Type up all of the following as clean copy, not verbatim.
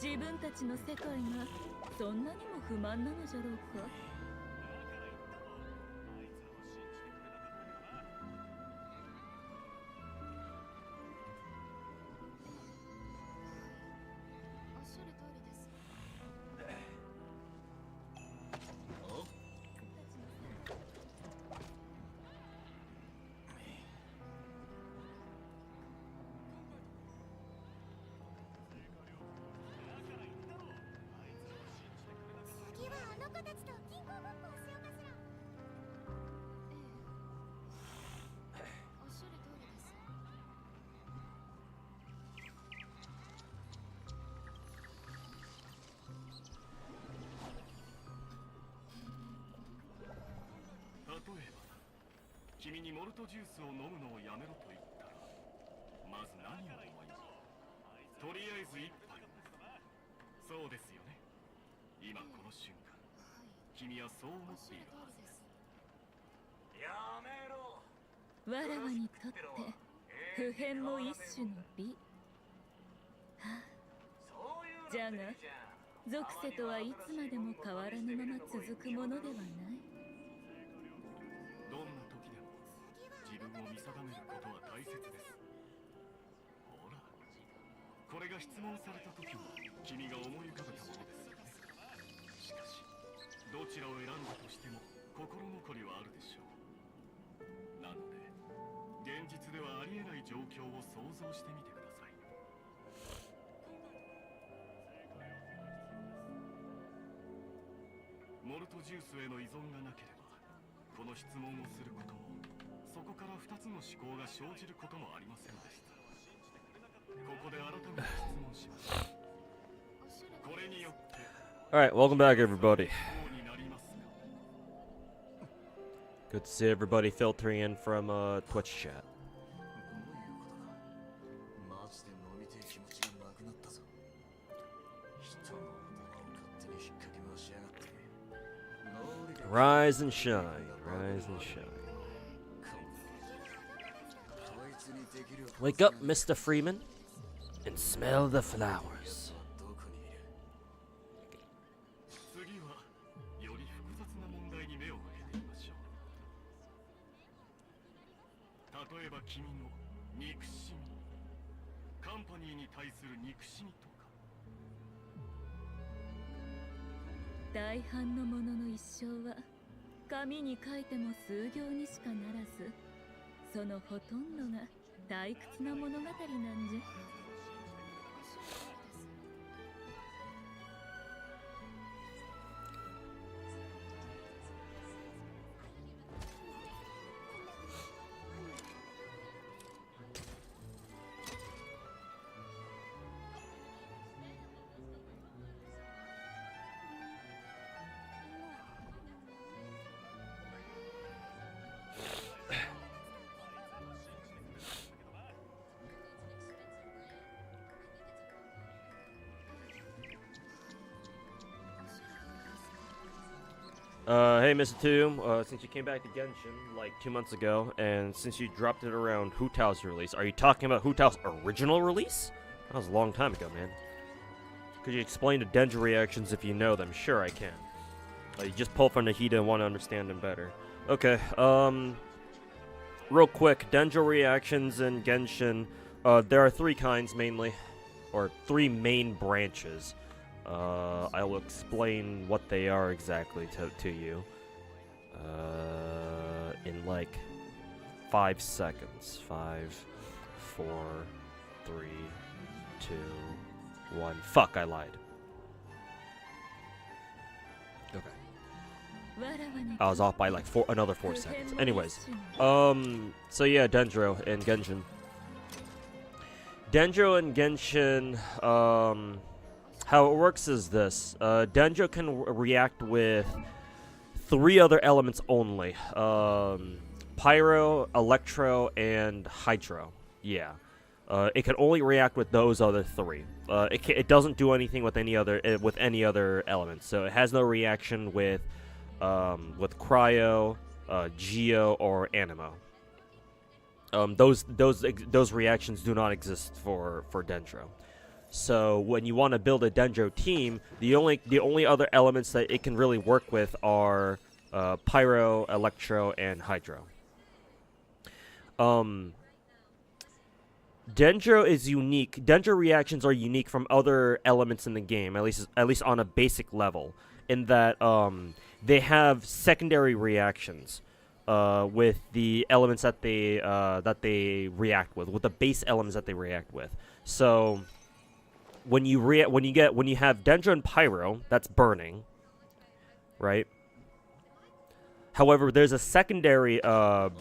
自分たちの世界がそんなにも不満なのじゃろうか。君にモルトジュースを飲むのをやめろと言ったら、まず何を思います？とりあえず一杯。そうですよね。今この瞬間、君はそう思っているはずです。やめろ。わらわにとって普遍も一種の美。はあ、じゃが属性とはいつまでも変わらぬまま続くものではない。どんな時でも自分を見定めることは大切です。ほら、これが質問された時も君が思い浮かべたものですよね。しかしどちらを選んだとしても心残りはあるでしょう。なので現実ではありえない状況を想像してみてください。モルトジュースへの依存がなければこの質問をすることも、そこから2つの思考が生じることもありませんでした。ここで改めて質問します。これによって Alright, welcome back everybody. Good to see everybody filtering in from Twitch chat. Rise and shine, rise and shine. Wake up, Mr. Freeman, and smell the flowers. 次はより複雑な問題に目を向けてみましょう。例えば君の憎しみ、カンパニーに対する憎しみとか。大半の者の一生は紙に書いても数行にしかならず、そのほとんどが退屈な物語なんじゃ。Hey, Mr. Tomb, since you came back to Genshin like 2 months ago, and since you dropped it around Hu Tao's release, are you talking about Hu Tao's original release? That was a long time ago, man. Could you explain the Dendro reactions if you know them? Sure, I can. You just pull from Nahida and want to understand them better. Okay, real quick, Dendro reactions in Genshin, there are 3 kinds mainly, or 3 main branches. I will explain what they are exactly to you in like 5 seconds. 5, 4, 3, 2, 1. Fuck, I lied. Okay. I was off by like another 4 seconds. Anyways, so yeah, Dendro and Genshin. Dendro and Genshin, how it works is this. Dendro can react with 3 other elements only. Pyro, electro, and hydro. Yeah. It can only react with those other 3. It doesn't do anything with any other elements. So it has no reaction with cryo, geo, or animo. Those reactions do not exist for Dendro. So when you want to build a Dendro team, the only other elements that it can really work with are pyro, electro, and hydro. Dendro is unique. Dendro reactions are unique from other elements in the game, at least on a basic level, in that they have secondary reactions with the elements that they react with the base elements that they react with. So when you have Dendro and pyro, that's burning, right? However, there's a secondary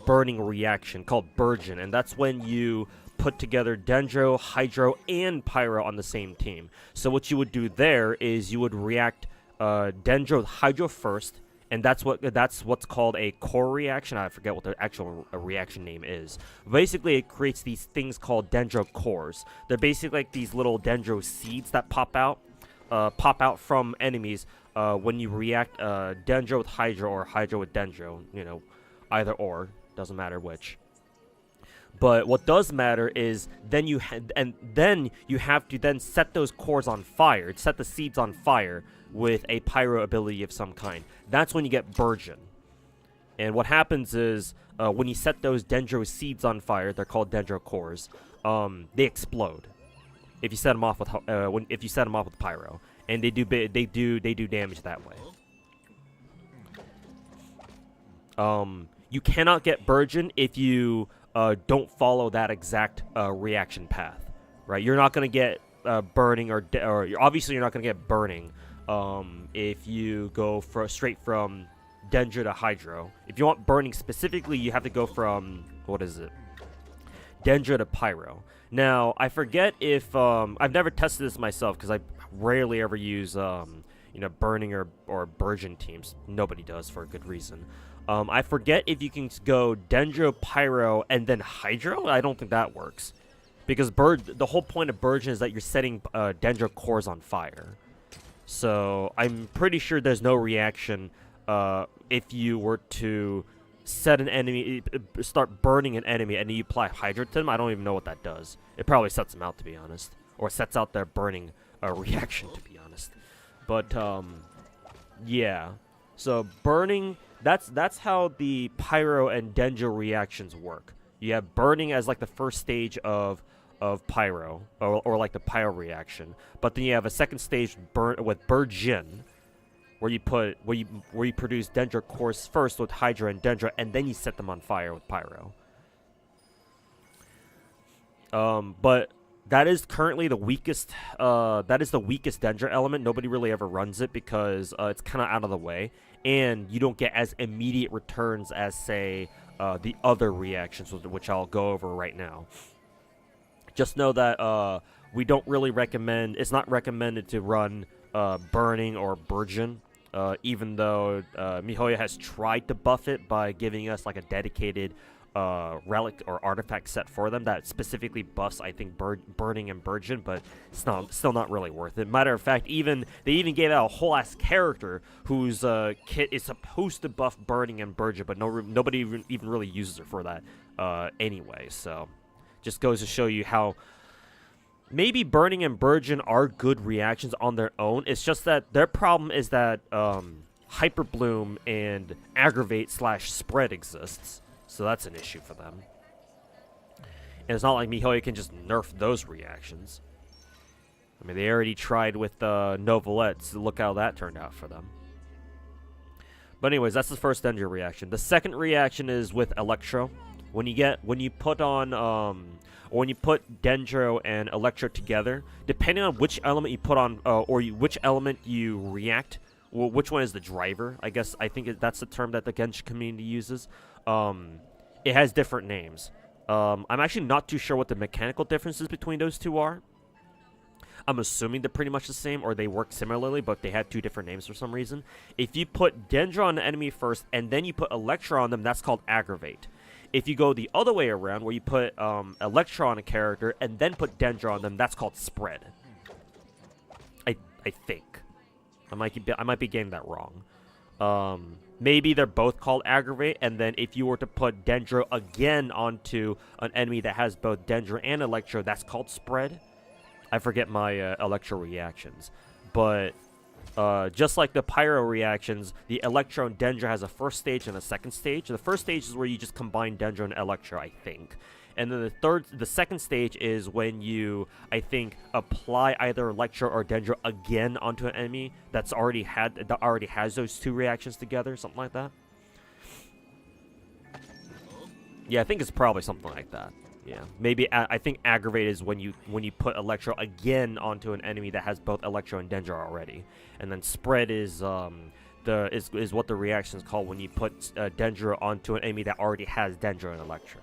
burning reaction called burgeon, and that's when you put together Dendro, hydro, and pyro on the same team. So what you would do there is you would react Dendro with hydro first, and that's what's called a core reaction. I forget what the actual reaction name is. Basically, it creates these things called Dendro cores. They're basically like these little Dendro seeds that pop out from enemies when you react Dendro with hydro or hydro with Dendro. You know, either or, doesn't matter which. But what does matter is then you have to then set those cores on fire, set the seeds on fire with a pyro ability of some kind. That's when you get burgeon. And what happens is when you set those Dendro seeds on fire, they're called Dendro cores. They explode if you set them off with pyro, and they do damage that way. You cannot get burgeon if you don't follow that exact reaction path, right? You're not going to get burning, or obviously you're not going to get burning if you go straight from Dendro to hydro. If you want burning specifically, you have to go from, Dendro to pyro. Now, I forget if, I've never tested this myself because I rarely ever use, burning or burgeon teams. Nobody does, for a good reason. I forget if you can go Dendro, pyro, and then hydro. I don't think that works, because the whole point of burgeon is that you're setting Dendro cores on fire. So I'm pretty sure there's no reaction if you were to set an enemy, start burning an enemy, and you apply hydro to them. I don't even know what that does. It probably sets them out, to be honest, or sets out their burning reaction, to be honest. But yeah. So burning. That's how the pyro and Dendro reactions work. You have burning as like the first stage of pyro, or like the pyro reaction. But then you have a second stage with burgeon, where you produce Dendro cores first with hydro and Dendro, and then you set them on fire with pyro. But that is currently the weakest. That is the weakest Dendro element. Nobody really ever runs it because it's kind of out of the way, and you don't get as immediate returns as, say, the other reactions, which I'll go over right now. Just know that we don't really recommend. It's not recommended to run burning or burgeon, even though MiHoYo has tried to buff it by giving us like a dedicated relic or artifact set for them that specifically buffs, I think, burning and burgeon, but it's still not really worth it. Matter of fact, they even gave out a whole ass character whose kit is supposed to buff burning and burgeon, but nobody even really uses her for that anyway. So just goes to show you how maybe burning and burgeon are good reactions on their own. It's just that their problem is that Hyperbloom and aggravate/spread exists. So that's an issue for them. And it's not like MiHoYo can just nerf those reactions. I mean, they already tried with Novelette, so look how that turned out for them. But anyways, that's the first Dendro reaction. The second reaction is with electro. When you put Dendro and electro together, depending on which element you put on, which element you react, well, which one is the driver? I think that's the term that the Genshin community uses. It has different names. I'm actually not too sure what the mechanical differences between those two are. I'm assuming they're pretty much the same, or they work similarly, but they have two different names for some reason. If you put Dendro on the enemy first, and then you put electro on them, that's called aggravate. If you go the other way around, where you put electro on a character, and then put Dendro on them, that's called spread. I think. I might be getting that wrong. Maybe they're both called aggravate, and then if you were to put Dendro again onto an enemy that has both Dendro and electro, that's called spread. I forget my electro reactions. But just like the pyro reactions, the electro and Dendro has a first stage and a second stage. The first stage is where you just combine Dendro and electro, I think. And then the second stage is when you, I think, apply either electro or Dendro again onto an enemy that already has those two reactions together, something like that. Yeah, I think it's probably something like that. Yeah, maybe I think aggravate is when you put electro again onto an enemy that has both electro and Dendro already, and then spread is is what the reaction is called when you put Dendro onto an enemy that already has Dendro and electro.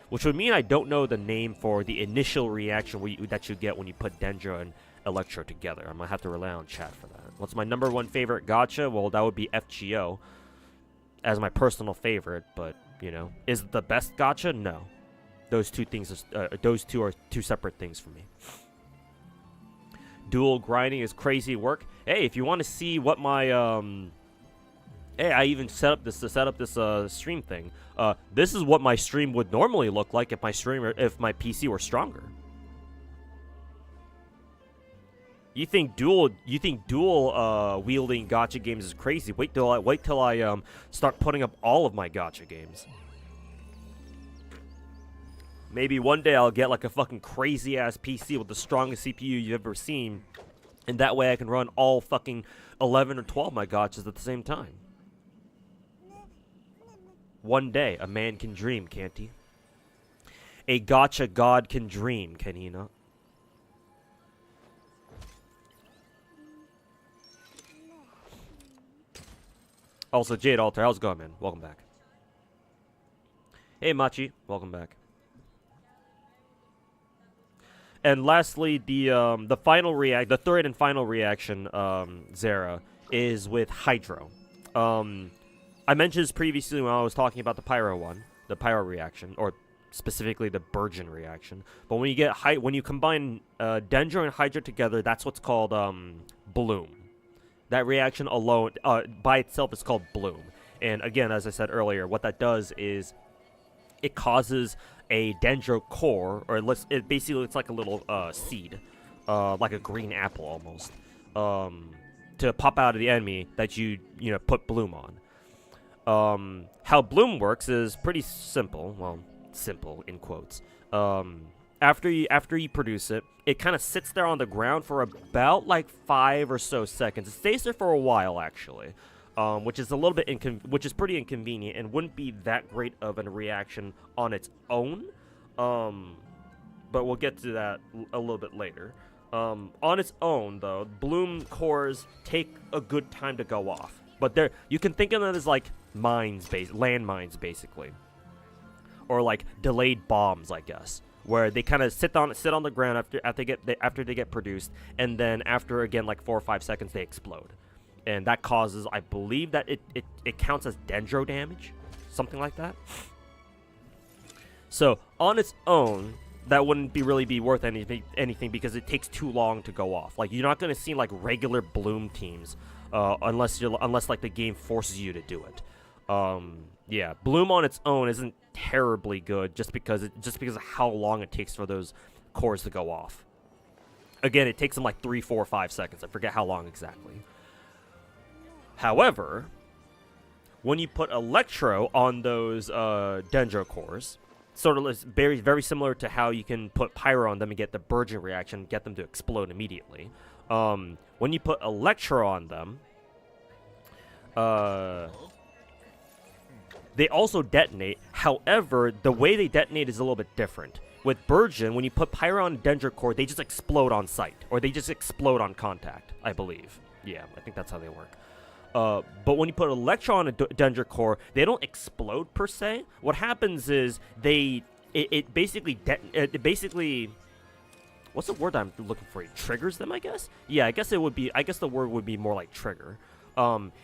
Which would mean I don't know the name for the initial reaction that you get when you put Dendro and electro together. I'm gonna have to rely on chat for that. What's my number one favorite gacha? Well, that would be FGO as my personal favorite, but you know, is it the best gacha? No. Those two are two separate things for me. Dual grinding is crazy work. Hey, if you want to see what my hey, I even set up this stream thing. This is what my stream would normally look like if my PC were stronger. You think dual wielding gacha games is crazy? Wait till I start putting up all of my gacha games. Maybe one day I'll get like a fucking crazy ass PC with the strongest CPU you've ever seen, and that way I can run all fucking 11 or 12 my gachas at the same time. One day, a man can dream, can't he? A gacha god can dream, can he not? Also, Jade Alter, how's it going, man? Welcome back. Hey, Machi, welcome back. And lastly, the third and final reaction, Zera, is with Hydro. I mentioned this previously when I was talking about the pyro reaction, or specifically the Burgeon reaction. But when you combine Dendro and Hydro together, that's what's called Bloom. That reaction alone, by itself, is called Bloom. And again, as I said earlier, what that does is it causes a Dendro core, or it basically looks like a little seed, like a green apple almost, to pop out of the enemy that you put Bloom on. How Bloom works is pretty simple. Well, simple in quotes. After you produce it, it kind of sits there on the ground for about like 5 or so seconds. It stays there for a while actually, which is a little bit pretty inconvenient and wouldn't be that great of a reaction on its own. But we'll get to that a little bit later. On its own though, Bloom cores take a good time to go off. But you can think of them as like landmines basically, or like delayed bombs, I guess, where they kind of sit on the ground after they get produced, and then after again like 4 or 5 seconds they explode, and that causes, I believe that it counts as Dendro damage, something like that. So on its own, that wouldn't really be worth anything because it takes too long to go off. Like, you're not going to see like regular Bloom teams unless like the game forces you to do it. Yeah, Bloom on its own isn't terribly good just because of how long it takes for those cores to go off. Again, it takes them like 3, 4, 5 seconds. I forget how long exactly. However, when you put electro on those Dendro cores, sort of very, very similar to how you can put pyro on them and get the Burgeon reaction, get them to explode immediately. When you put electro on them, they also detonate. However, the way they detonate is a little bit different. With Burgeon, when you put pyro on a Dendro core, they just explode on sight, or they just explode on contact, I believe. Yeah, I think that's how they work. But when you put electro on a Dendro core, they don't explode per se. What happens is it basically what's the word I'm looking for? It triggers them, I guess. Yeah, I guess the word would be more like trigger.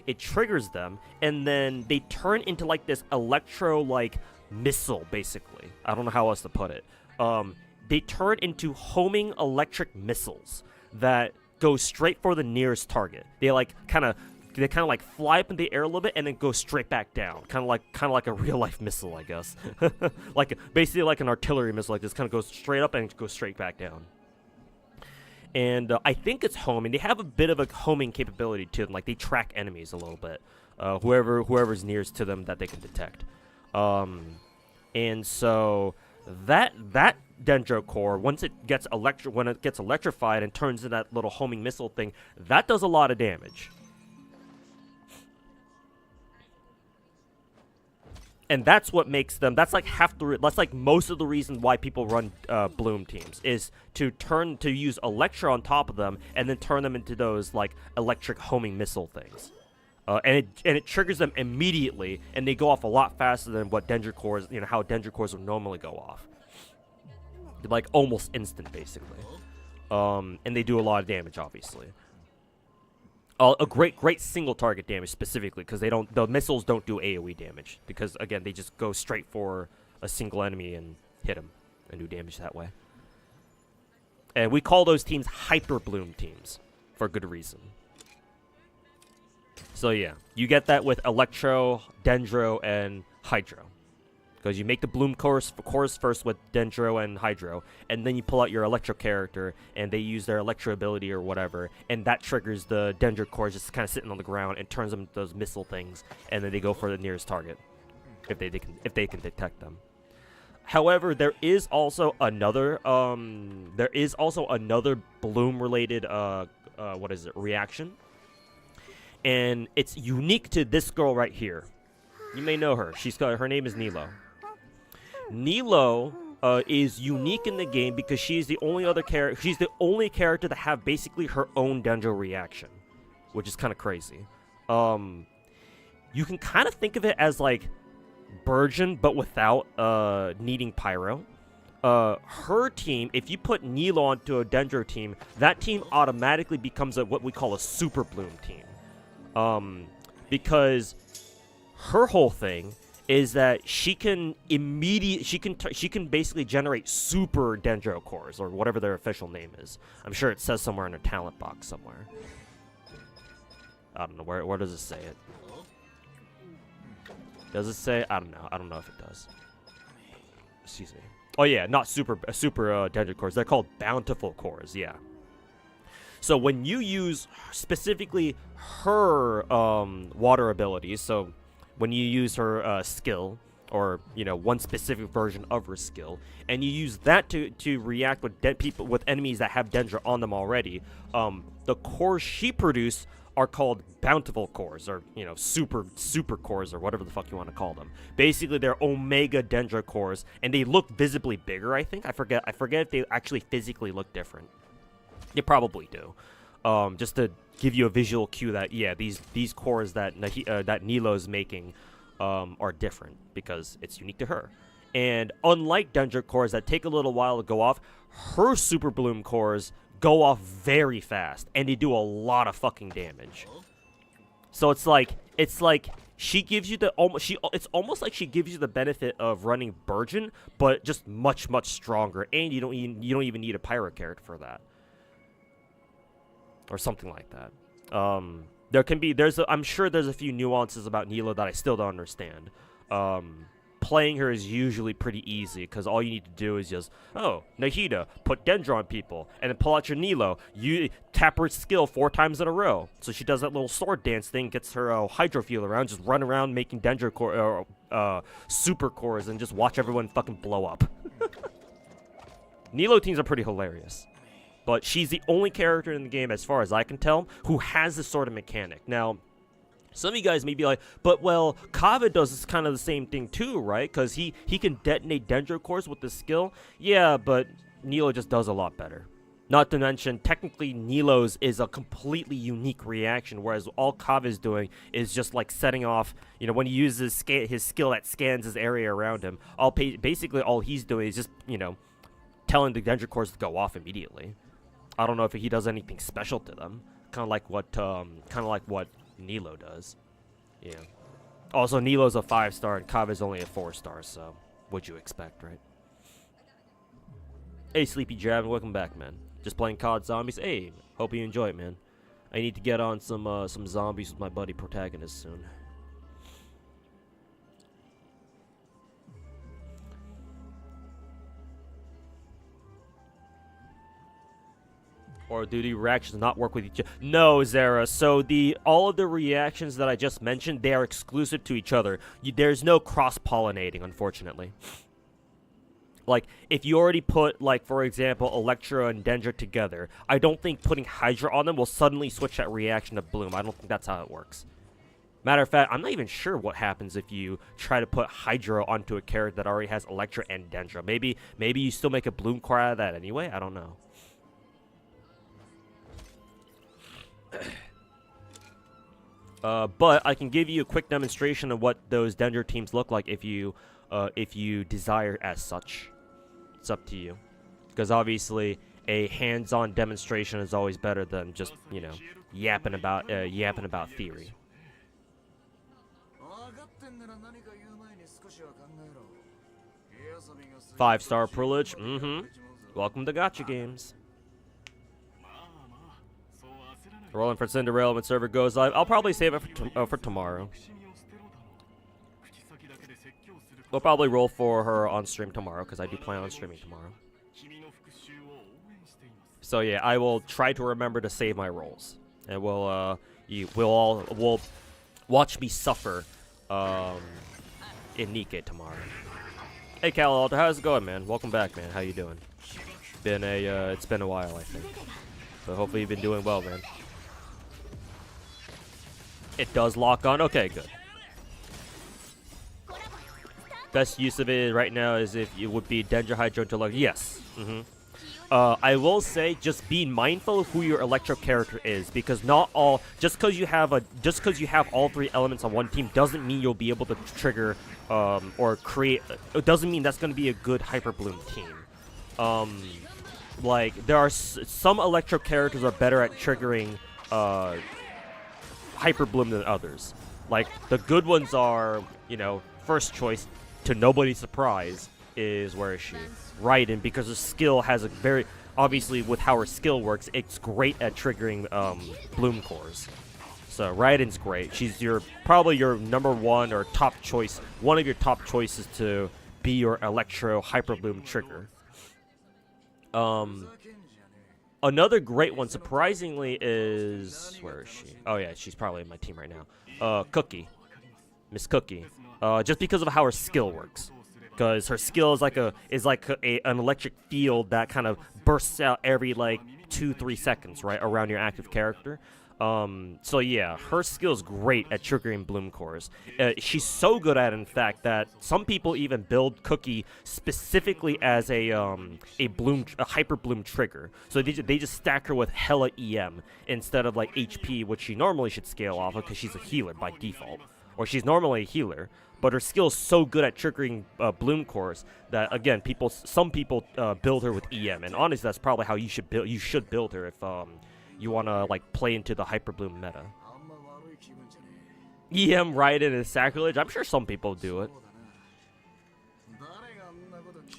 It triggers them, and then they turn into like this electro like missile, basically. I don't know how else to put it. They turn into homing electric missiles that go straight for the nearest target. They kind of fly up in the air a little bit and then go straight back down, kind of like a real life missile, I guess. Basically like an artillery missile, like this, kind of goes straight up and goes straight back down. and I think it's homing. They have a bit of a homing capability to them, like they track enemies a little bit. Whoever's nearest to them that they can detect. And so that Dendro core, when it gets electrified and turns into that little homing missile thing, that does a lot of damage. And that's what makes them. That's like that's like most of the reason why people run Bloom teams is to use electro on top of them and then turn them into those like electric homing missile things. And it triggers them immediately, and they go off a lot faster than what Dendro cores, how Dendro cores would normally go off. They're like almost instant, basically. And they do a lot of damage, obviously. A great single target damage specifically, because the missiles don't do AOE damage, because again they just go straight for a single enemy and hit them and do damage that way. And we call those teams Hyperbloom teams for good reason. So yeah, you get that with Electro, Dendro, and Hydro. Because you make the Bloom course first with Dendro and Hydro, and then you pull out your Electro character, and they use their Electro ability or whatever, and that triggers the Dendro cores just kind of sitting on the ground and turns them into those missile things, and then they go for the nearest target, if they can detect them. However, there is also another Bloom related reaction, and it's unique to this girl right here. You may know her. Her name is Nilou. Nilou is unique in the game because she's the only character to have basically her own Dendro reaction, which is kind of crazy. You can kind of think of it as like Burgeon, but without needing pyro. Her team, if you put Nilou onto a Dendro team, that team automatically becomes what we call a Super Bloom team. Because her whole thing is that she can basically generate super Dendro cores, or whatever their official name is. I'm sure it says somewhere in her talent box somewhere. I don't know where does it say it? Does it say? I don't know. I don't know if it does. Excuse me. Oh yeah, not super Dendro cores. They're called bountiful cores. Yeah. So when you use specifically her water abilities, so when you use her skill, or one specific version of her skill, and you use that to react with enemies that have Dendro on them already, the cores she produced are called bountiful cores, or super cores, or whatever the fuck you want to call them. Basically, they're Omega Dendro cores, and they look visibly bigger. I think I forget if they actually physically look different. They probably do. Just to give you a visual cue that these cores that Nilou is making are different because it's unique to her. And unlike Dendro cores that take a little while to go off, her Super Bloom cores go off very fast, and they do a lot of fucking damage. So it's like she gives you it's almost like she gives you the benefit of running Burgeon, but just much stronger, and you don't even need a pyro character for that. Or something like that. I'm sure there's a few nuances about Nilou that I still don't understand. Playing her is usually pretty easy, because all you need to do is just, Nahida, put Dendro on people, and then pull out your Nilou. You tap her skill 4 times in a row. So she does that little sword dance thing, gets her hydro fuel around, just run around making Dendro core, super cores, and just watch everyone fucking blow up. Nilou teams are pretty hilarious. But she's the only character in the game, as far as I can tell, who has this sort of mechanic. Now, some of you guys may be like, but well, Kava does this kind of the same thing too, right? Because he can detonate Dendro cores with this skill. Yeah, but Nilou just does a lot better. Not to mention, technically, Nilou's is a completely unique reaction, whereas all Kava is doing is just like setting off, when he uses his skill that scans his area around him, basically all he's doing is just, telling the Dendro cores to go off immediately. I don't know if he does anything special to them, kind of like what Nilou does. Yeah. Also, Nilou's a 5-star and Kava's only a 4-star, so what'd you expect, right? Hey, Sleepy Jab, welcome back, man. Just playing COD Zombies. Hey, hope you enjoy it, man. I need to get on some zombies with my buddy Protagonist soon. Or do the reactions not work with each other? No, Zara. So all of the reactions that I just mentioned, they are exclusive to each other. There's no cross-pollinating, unfortunately. Like, if you already put, like, for example, Electro and Dendro together, I don't think putting Hydra on them will suddenly switch that reaction to Bloom. I don't think that's how it works. Matter of fact, I'm not even sure what happens if you try to put Hydra onto a character that already has Electro and Dendro. Maybe you still make a Bloom core out of that anyway? I don't know. But I can give you a quick demonstration of what those Dendro teams look like if you desire as such. It's up to you, because obviously a hands-on demonstration is always better than just, you know, yapping about theory. 5-star privilege. Welcome to Gacha games. Rolling for Cinderella when server goes live. I'll probably save it for tomorrow. We'll probably roll for her on stream tomorrow, because I do plan on streaming tomorrow. So yeah, I will try to remember to save my rolls, and we'll watch me suffer in Nikke tomorrow. Hey Cal Alter, how's it going, man? Welcome back, man. How you doing? It's been a while, I think, but hopefully you've been doing well, man. It does lock on. Okay, good. Best use of it right now is if it would be Dendro, Hydro, to look. Yes. I will say, just be mindful of who your Electro character is, because not all just because you have all 3 elements on one team doesn't mean you'll be able to trigger or create. It doesn't mean that's going to be a good Hyperbloom team. Like there are some Electro characters are better at triggering Hyperbloom than others. Like the good ones are, you know, first choice, to nobody's surprise, is where is she? Raiden, because her skill has a very obviously with how her skill works, it's great at triggering Bloom cores. So Raiden's great. She's probably your #1 or top choice, one of your top choices to be your Electro Hyperbloom trigger. Another great one, surprisingly, is where is she? Oh yeah, she's probably in my team right now. Cookie, Miss Cookie. Just because of how her skill works, because her skill is like an electric field that kind of bursts out every like 2-3 seconds, right, around your active character. So yeah, her skill is great at triggering Bloom cores. She's so good at it, in fact, that some people even build Cookie specifically as a Hyper Bloom trigger. So they just stack her with hella EM instead of like HP, which she normally should scale off of because she's a healer by default, or she's normally a healer. But her skill is so good at triggering Bloom cores that, again, some people build her with EM, and honestly, that's probably how you should build her if you want to like play into the Hyperbloom meta. EM Raiden is sacrilege. I'm sure some people do it.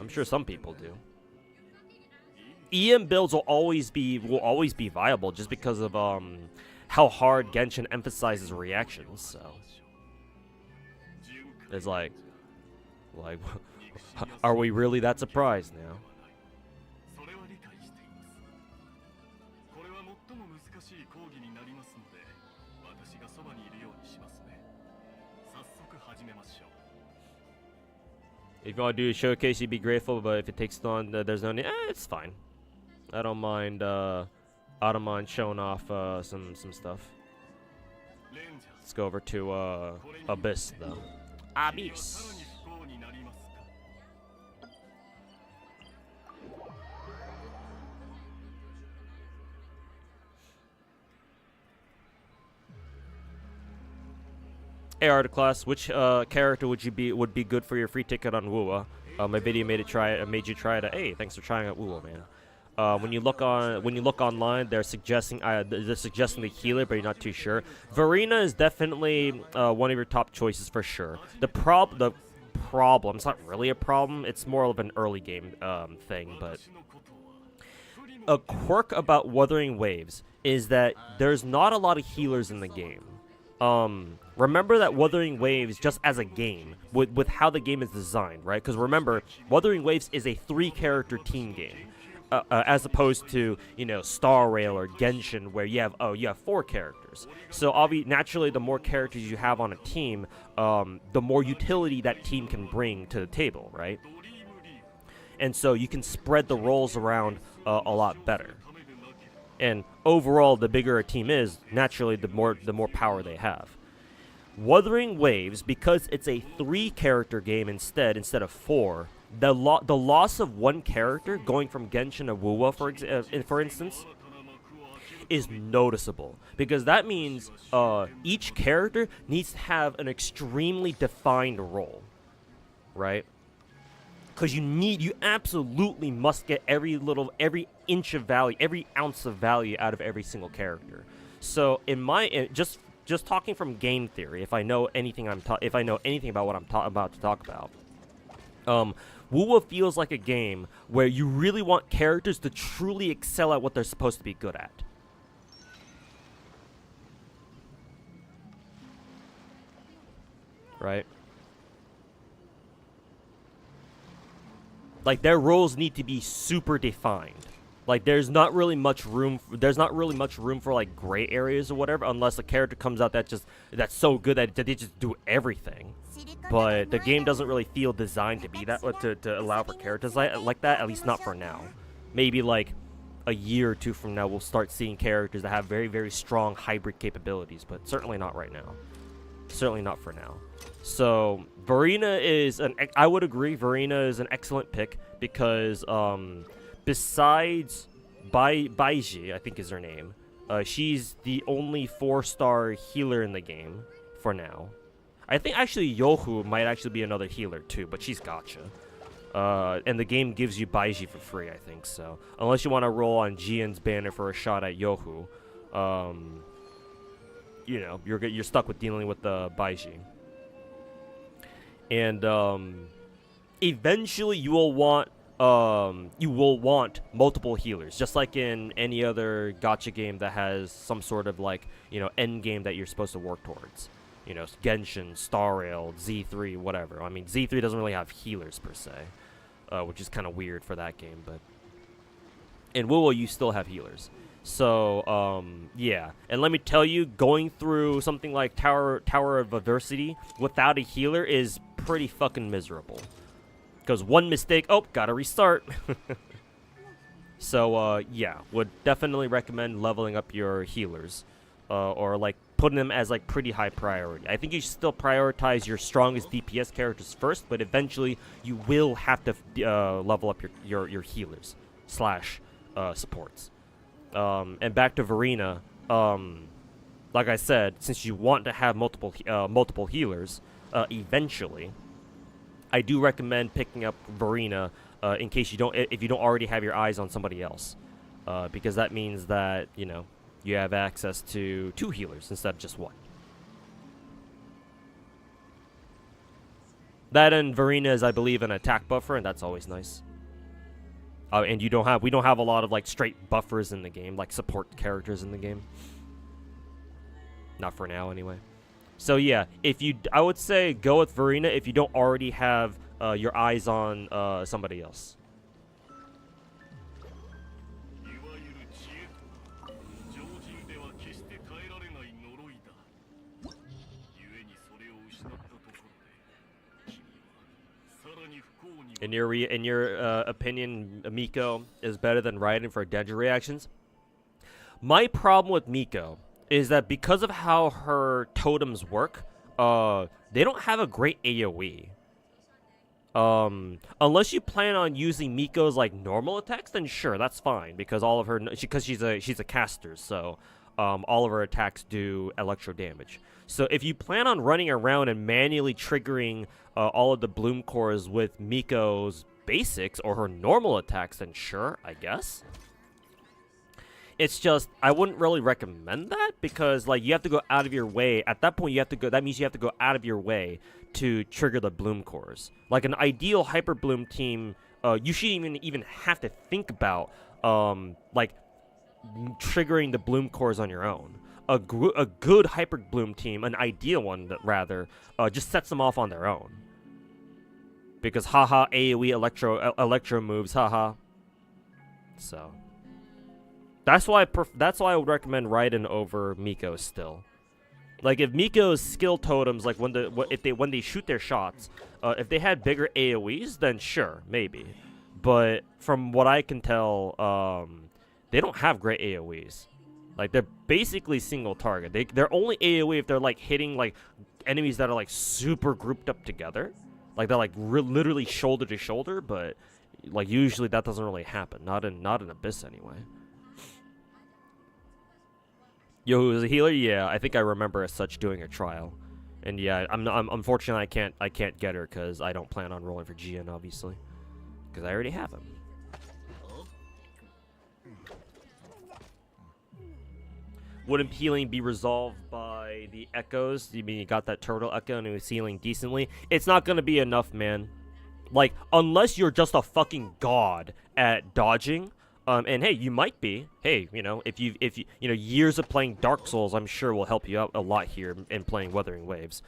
I'm sure some people do. EM builds will always be viable just because of how hard Genshin emphasizes reactions. So it's like, are we really that surprised now? If you want to do a showcase, you'd be grateful, but if it takes on, there's no need. It's fine. I don't mind showing off some stuff. Let's go over to Abyss though. Abyss. Hey, Art class, which character would be good for your free ticket on WoW? My video made you try it. Hey, thanks for trying out WoW, man. When you look online, they're suggesting the healer, but you're not too sure. Verena is definitely one of your top choices for sure. The problem, it's not really a problem. It's more of an early game thing, but a quirk about Wuthering Waves is that there's not a lot of healers in the game. Remember that Wuthering Waves, just as a game, with how the game is designed, right? Because remember, Wuthering Waves is a 3-character team game. as opposed to Star Rail or Genshin, where you have 4 characters. So naturally, the more characters you have on a team, the more utility that team can bring to the table, right? And so you can spread the roles around a lot better. And overall, the bigger a team is, naturally, the more power they have. Wuthering Waves, because it's a 3-character game instead of 4, the loss of 1 character going from Genshin to Wuwa, for instance, is noticeable, because that means each character needs to have an extremely defined role, right? Because you absolutely must get every inch of value, every ounce of value out of every single character. So just talking from game theory, if I know anything about what I'm about to talk about, Wuwa feels like a game where you really want characters to truly excel at what they're supposed to be good at. Right? Like, their roles need to be super defined. Like, there's not really much room for like gray areas or whatever, unless a character comes out that's so good that they just do everything. But the game doesn't really feel designed to be that, to allow for characters like that, at least not for now. Maybe like a year or 2 from now, we'll start seeing characters that have very, very strong hybrid capabilities, but certainly not right now. Certainly not for now. So Verena I would agree, Verena is an excellent pick, because besides Baiji, I think is her name, she's the only 4-star healer in the game for now. I think actually Yohu might actually be another healer too, but she's Gacha. And the game gives you Baiji for free, I think so. Unless you want to roll on Jian's banner for a shot at Yohu, you're stuck with dealing with the Baiji. And eventually you will want multiple healers, just like in any other gacha game that has some sort of end game that you're supposed to work towards. Genshin, Star Rail, Z3, whatever. I mean, Z3 doesn't really have healers per se, which is kind of weird for that game, but in WoW you still have healers. So, yeah. And let me tell you, going through something like Tower of Adversity without a healer is pretty fucking miserable. Because one mistake, gotta restart. So, yeah, would definitely recommend leveling up your healers. Or, putting them as, pretty high priority. I think you should still prioritize your strongest DPS characters first, but eventually you will have to level up your healers / supports. And back to Verena, like I said, since you want to have multiple healers, eventually, I do recommend picking up Verena in case if you don't already have your eyes on somebody else, because that means that you have access to 2 healers instead of just 1. That and Verena is, I believe, an attack buffer, and that's always nice. And we don't have a lot of straight buffers in the game, like support characters in the game. Not for now, anyway. So yeah, I would say go with Verena if you don't already have your eyes on somebody else. In your opinion, Miko is better than Raiden for Dendro reactions? My problem with Miko is that because of how her totems work, they don't have a great AoE. Unless you plan on using Miko's normal attacks, then sure, that's fine, because she's a caster, so all of her attacks do electro damage. So if you plan on running around and manually triggering all of the bloom cores with Miko's basics or her normal attacks, then sure, I guess. It's just, I wouldn't really recommend that, because you have to go out of your way. At that point, that means you have to go out of your way to trigger the bloom cores. Like an ideal Hyperbloom team, you shouldn't even have to think about triggering the bloom cores on your own. A good Hyperbloom team, an ideal one rather, just sets them off on their own. Because haha, AoE electro moves, haha. So that's why I would recommend Raiden over Miko still. Like if Miko's skill totems, like when they shoot their shots, if they had bigger AOE's, then sure, maybe. But from what I can tell, they don't have great AOE's. Like they're basically single target. They're only AOE if they're like hitting like enemies that are like super grouped up together. Like they're like literally shoulder to shoulder, but like usually that doesn't really happen. Not in Abyss anyway. Yo, who is a healer? Yeah, I think I remember as such doing a trial, and yeah, I'm unfortunately I can't get her because I don't plan on rolling for GN obviously, because I already have him. Wouldn't healing be resolved by the echoes? You mean you got that turtle echo and it was healing decently? It's not gonna be enough, man. Like unless you're just a fucking god at dodging. And hey, you might be. Hey, you know, if you years of playing Dark Souls, I'm sure will help you out a lot here in playing Wuthering Waves,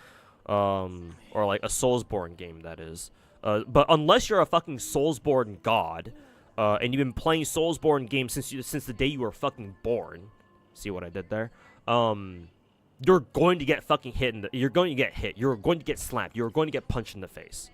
or like a Soulsborne game that is. But unless you're a fucking Soulsborne god, and you've been playing Soulsborne games since the day you were fucking born, see what I did there? You're going to get fucking hit. You're going to get hit. You're going to get slapped. You're going to get punched in the face.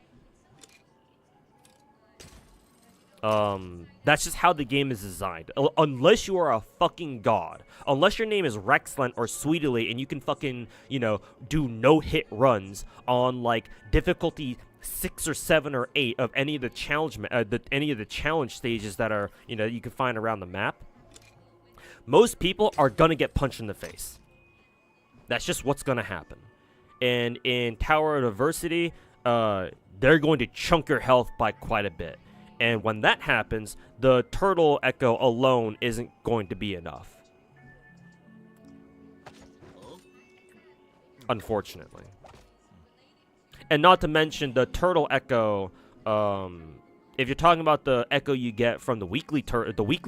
That's just how the game is designed. Unless you are a fucking god. Unless your name is Rexland or Sweetly and you can fucking, you know, do no-hit runs on, like, difficulty 6 or 7 or 8 of any of the challenge stages that are, you know, you can find around the map. Most people are gonna get punched in the face. That's just what's gonna happen. And in Tower of Adversity, they're going to chunk your health by quite a bit. And when that happens, the turtle echo alone isn't going to be enough. Unfortunately. And not to mention the turtle echo, if you're talking about the echo you get from the weekly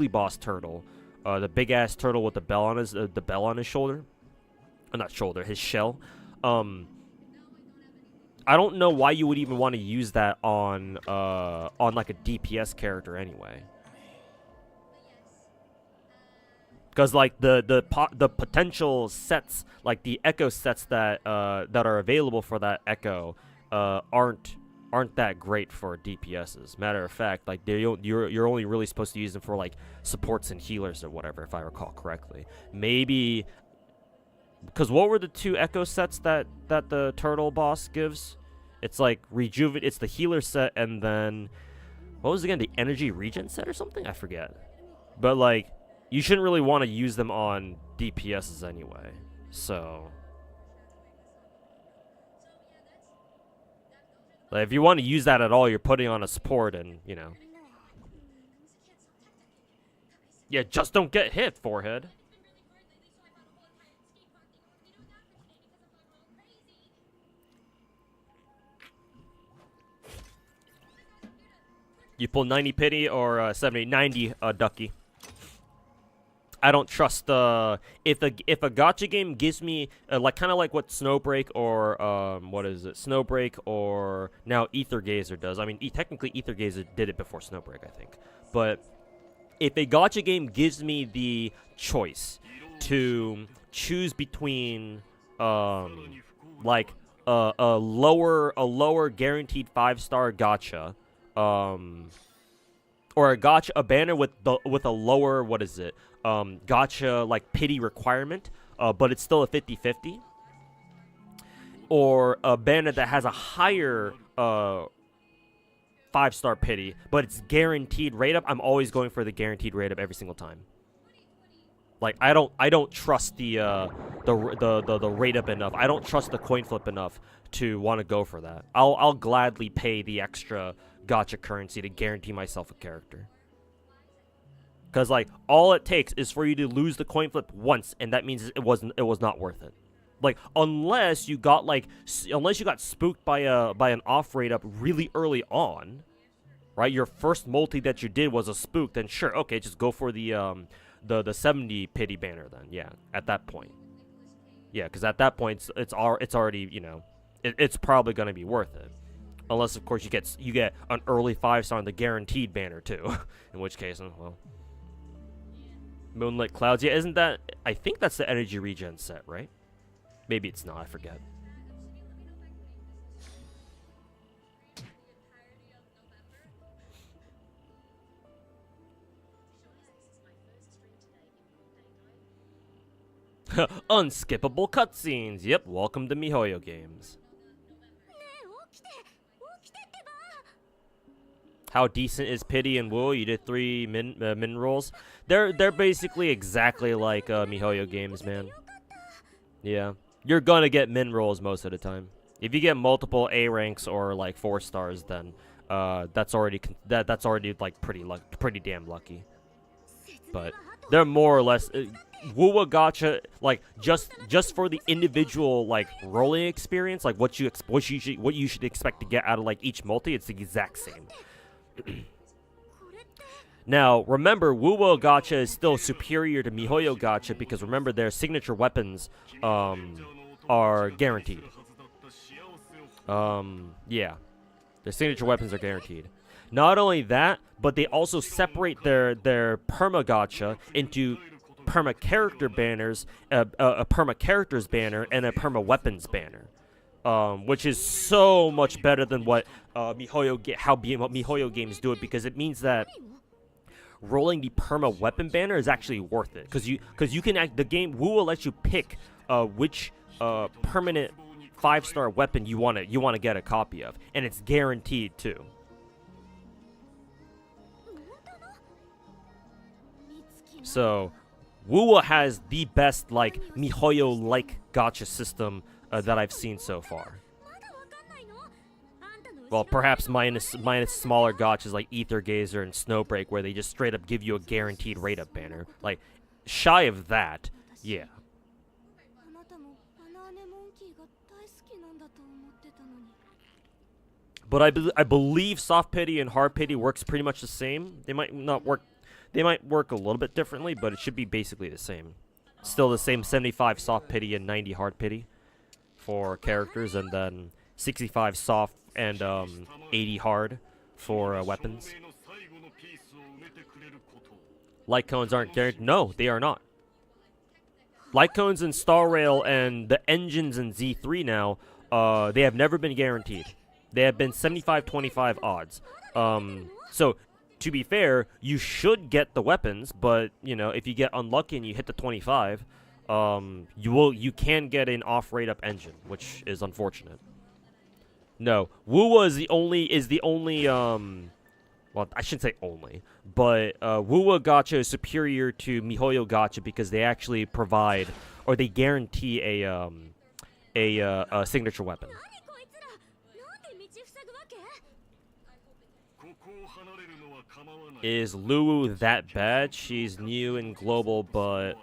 boss turtle, the big ass turtle with the bell on his shoulder, not shoulder, his shell. I don't know why you would even want to use that on like a DPS character anyway. Because like the potential sets, like the echo sets that are available for that echo, aren't that great for DPSs. Matter of fact, like you're only really supposed to use them for like supports and healers or whatever, if I recall correctly. Maybe. Because what were the 2 echo sets that the turtle boss gives? It's like it's the healer set, and then what was it again? The energy regen set or something? I forget. But like you shouldn't really want to use them on DPSs anyway. So like, if you want to use that at all, you're putting on a support, and you know. Yeah, just don't get hit, forehead. You pull 90 pity or 70, 90 ducky. I don't trust if a gacha game gives me like kind of like what Snowbreak or what is it, Snowbreak or now Ether Gazer does. I mean, technically Ether Gazer did it before Snowbreak, I think. But if a gacha game gives me the choice to choose between like a lower guaranteed 5-star gacha, or a banner with a lower, what is it, gacha like pity requirement, but it's still a 50-50, or a banner that has a higher 5-star pity but it's guaranteed rate up, I'm always going for the guaranteed rate up every single time. Like I don't trust the rate up enough. I don't trust the coin flip enough to want to go for that. I'll gladly pay the extra gacha currency to guarantee myself a character. Because like all it takes is for you to lose the coin flip once, and that means it was not worth it. Like unless you got spooked by an off rate up really early on, right? Your first multi that you did was a spook, then sure, okay, just go for the 70 pity banner then. Yeah, at that point. Yeah, because at that point it's already, you know, it's probably gonna be worth it. Unless, of course, you get an early 5-star on the guaranteed banner, too. In which case, well, Moonlit Clouds. Yeah, isn't that... I think that's the energy regen set, right? Maybe it's not, I forget. Unskippable cutscenes. Yep, welcome to MiHoYo games. How decent is Pity and Wu? You did 3 min rolls. They're basically exactly like MiHoYo games, man. Yeah, you're gonna get min rolls most of the time. If you get multiple A ranks or like 4 stars, then that's already like pretty damn lucky. But they're more or less Wuwa Gacha, like just for the individual like rolling experience, like what you should expect to get out of like each multi. It's the exact same. Now, remember, Wuwa Gacha is still superior to MiHoYo Gacha because remember their signature weapons are guaranteed. Yeah. Their signature weapons are guaranteed. Not only that, but they also separate their perma gacha into perma character banners, a perma characters banner, and a perma weapons banner. Which is so much better than what MiHoYo games do it, because it means that rolling the perma weapon banner is actually worth it, because you can the game will let you pick which permanent 5-star weapon you want to get a copy of, and it's guaranteed too. So Wuwa has the best like MiHoYo like gacha system that I've seen so far. Well, perhaps minus smaller gachas like Ether Gazer and Snowbreak, where they just straight up give you a guaranteed rate up banner. Like, shy of that, yeah. But I believe Soft Pity and Hard Pity works pretty much the same. They might not work. They might work a little bit differently, but it should be basically the same. Still the same 75 Soft Pity and 90 Hard Pity for characters, and then 65 soft and 80 hard for weapons. Light cones aren't guaranteed. No, they are not. Light cones in Star Rail and the engines in Z3 now, they have never been guaranteed. They have been 75-25 odds. So to be fair, you should get the weapons, but you know, if you get unlucky and you hit the 25, you can get an off rate up engine, which is unfortunate. No, Wuwa is the only well, I shouldn't say only, but Wuwa Gacha is superior to MiHoYo Gacha because they actually provide, or they guarantee a signature weapon. Is Nilou that bad? She's new in global, but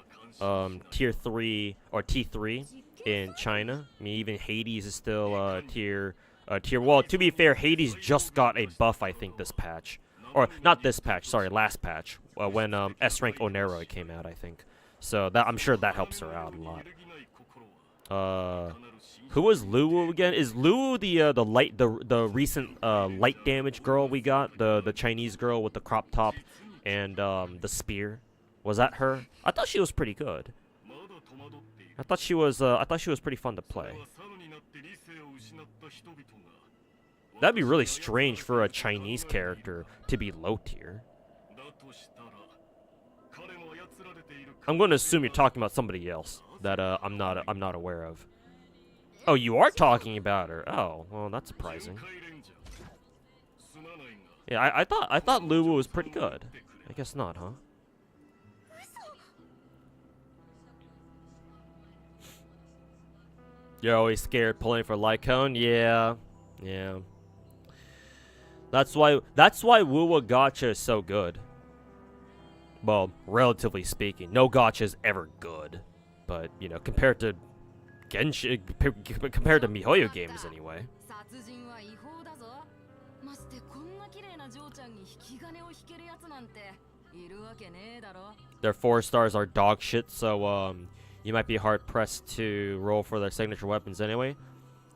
tier 3 or T3 in China. I mean, even Hades is still tier. Well, to be fair, Hades just got a buff, I think, this patch, or not this patch. Sorry, last patch when S rank Oneroy came out, I think. So that I'm sure that helps her out a lot. Who was Nilou again? Is Nilou the recent light damage girl we got? The Chinese girl with the crop top and the spear? Was that her? I thought she was pretty good. I thought she was pretty fun to play. That'd be really strange for a Chinese character to be low tier. I'm going to assume you're talking about somebody else that I'm not aware of. Oh, you are talking about her. Oh, well, that's surprising. Yeah, I thought Nilou was pretty good. I guess not, huh? You're always scared pulling for Lycone? Yeah. Yeah. That's why Wuwa Gacha is so good. Well, relatively speaking. No gacha is ever good. But, you know, compared to Genshin, compared to MiHoYo games anyway. Their 4 stars are dog shit, so you might be hard pressed to roll for their signature weapons anyway.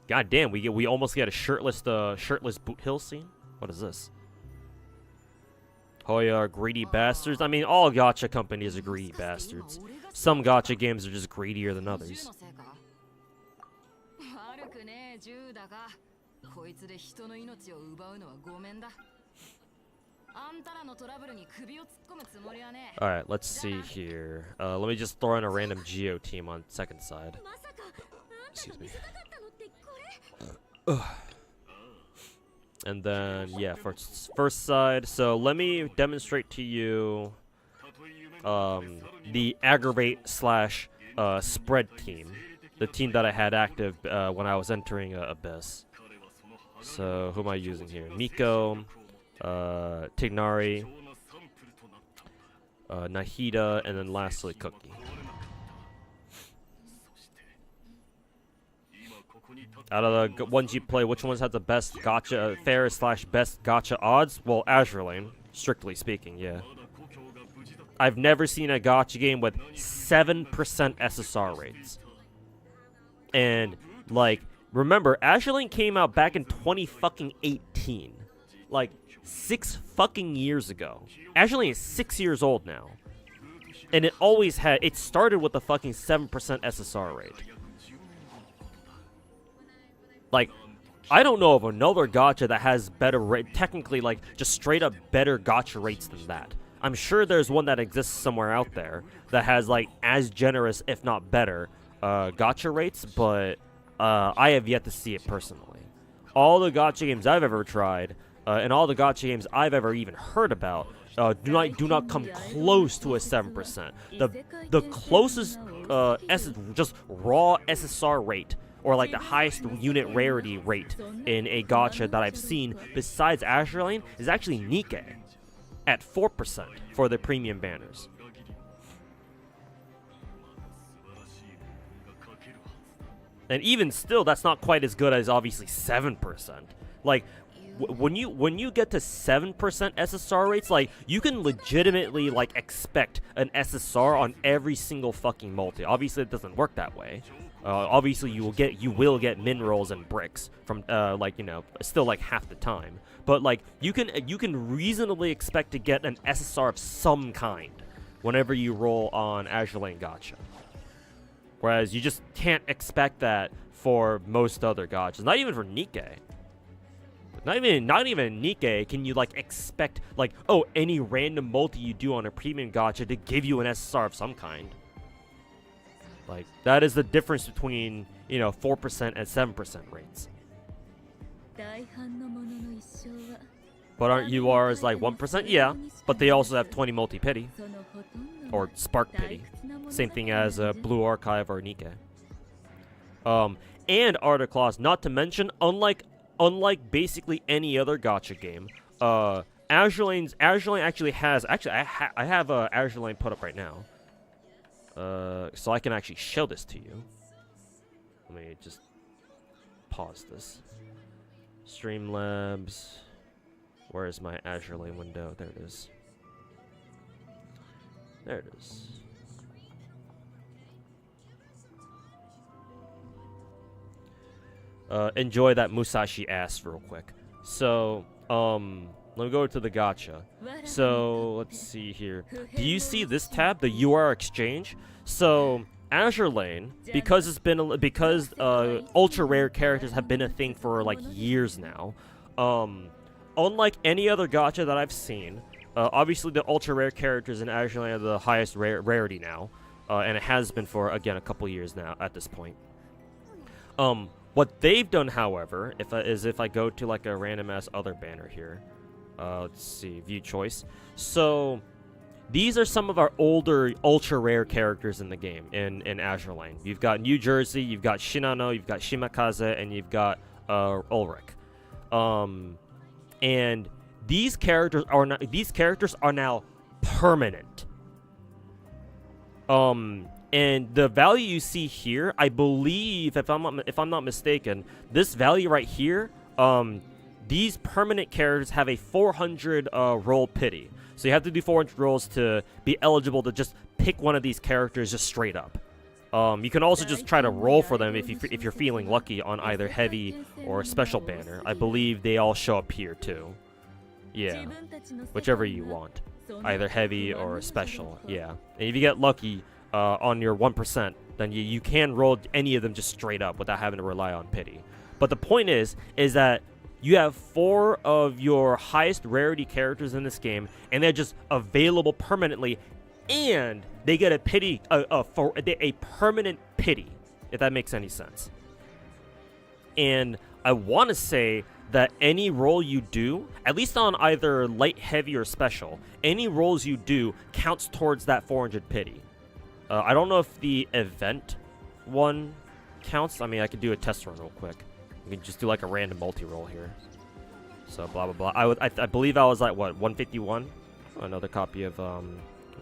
God damn, we almost get a shirtless boot hill scene. What is this? Hoya are greedy bastards. I mean, all gacha companies are greedy bastards. Some gacha games are just greedier than others. 悪くねえ銃だが、こいつで人の命を奪うのはごめんだ。あんたらのトラブルに首を突っ込むつもりはね。Alright, let's see here. Let me just throw in a random Geo team on second side. Excuse me. And then, yeah, for first side, so let me demonstrate to you the aggravate slash spread team. The team that I had active when I was entering Abyss. So, who am I using here? Nikke, Tignari, Nahida, and then lastly Cookie. Out of the ones you play, which ones have the best gacha, fair slash best gacha odds? Well, Azure Lane, strictly speaking, yeah. I've never seen a gacha game with 7% SSR rates. And, like, remember, Azure Lane came out back in 2018. Like, 6 fucking years ago. Azure Lane is 6 years old now. And it always had, it started with a fucking 7% SSR rate. Like, I don't know of another gacha that has better rate, technically, like, just straight up better gacha rates than that. I'm sure there's one that exists somewhere out there that has, like, as generous, if not better, gacha rates, but I have yet to see it personally. All the gacha games I've ever tried, and all the gacha games I've ever even heard about, do not come close to a 7%. The closest just raw SSR rate, or like the highest unit rarity rate in a gacha that I've seen besides Azure Lane, is actually Nikke at 4% for the premium banners. And even still, that's not quite as good as obviously 7%. Like, when you get to 7% SSR rates, like, you can legitimately, like, expect an SSR on every single fucking multi. Obviously, it doesn't work that way. Obviously, you will get minerals and bricks from, like, you know, still like half the time. But like, you can reasonably expect to get an SSR of some kind whenever you roll on Azure Lane Gacha. Whereas you just can't expect that for most other gachas. Not even for Nikke. Not even Nikke can you, like, expect, like, oh, any random multi you do on a premium gacha to give you an SSR of some kind. Like, that is the difference between, you know, 4% and 7% rates. But aren't URs like 1%? Yeah, but they also have 20 multi-pity. Or Spark Pity. Same thing as Blue Archive or Nikke. And Art Clause, not to mention, unlike basically any other gacha game, Azure Lane actually has, I have Azure Lane put up right now. So I can actually show this to you. Let me just pause this. Streamlabs. Where is my Azure Lane window? There it is. There it is. Enjoy that Musashi ass real quick. So, let me go to the gacha. So, let's see here. Do you see this tab, the UR exchange? So, Azure Lane, because ultra rare characters have been a thing for like years now. Unlike any other gacha that I've seen, obviously the ultra rare characters in Azure Lane are the highest rarity now, and it has been for, again, a couple years now at this point. What they've done, however, if I go to like a random ass other banner here, let's see, view choice. So these are some of our older ultra rare characters in the game in Azure Lane. You've got New Jersey, you've got Shinano, you've got Shimakaze, and you've got Ulrich. And these characters are now permanent. And the value you see here, I believe, if I'm not mistaken, this value right here, these permanent characters have a 400 roll pity. So you have to do 400 rolls to be eligible to just pick one of these characters just straight up. You can also just try to roll for them if you're feeling lucky on either heavy or special banner. I believe they all show up here too. Yeah, whichever you want, either heavy or special. Yeah, and if you get lucky on your 1%, then you can roll any of them just straight up without having to rely on pity. But the point is that you have 4 of your highest rarity characters in this game, and they're just available permanently, and they get a pity, a permanent pity, if that makes any sense. And I want to say that any roll you do, at least on either light, heavy, or special, any rolls you do counts towards that 400 pity. I don't know if the event one counts. I mean, I could do a test run real quick. We can just do like a random multi-roll here. So blah blah blah. I believe I was like what, 151. Another copy of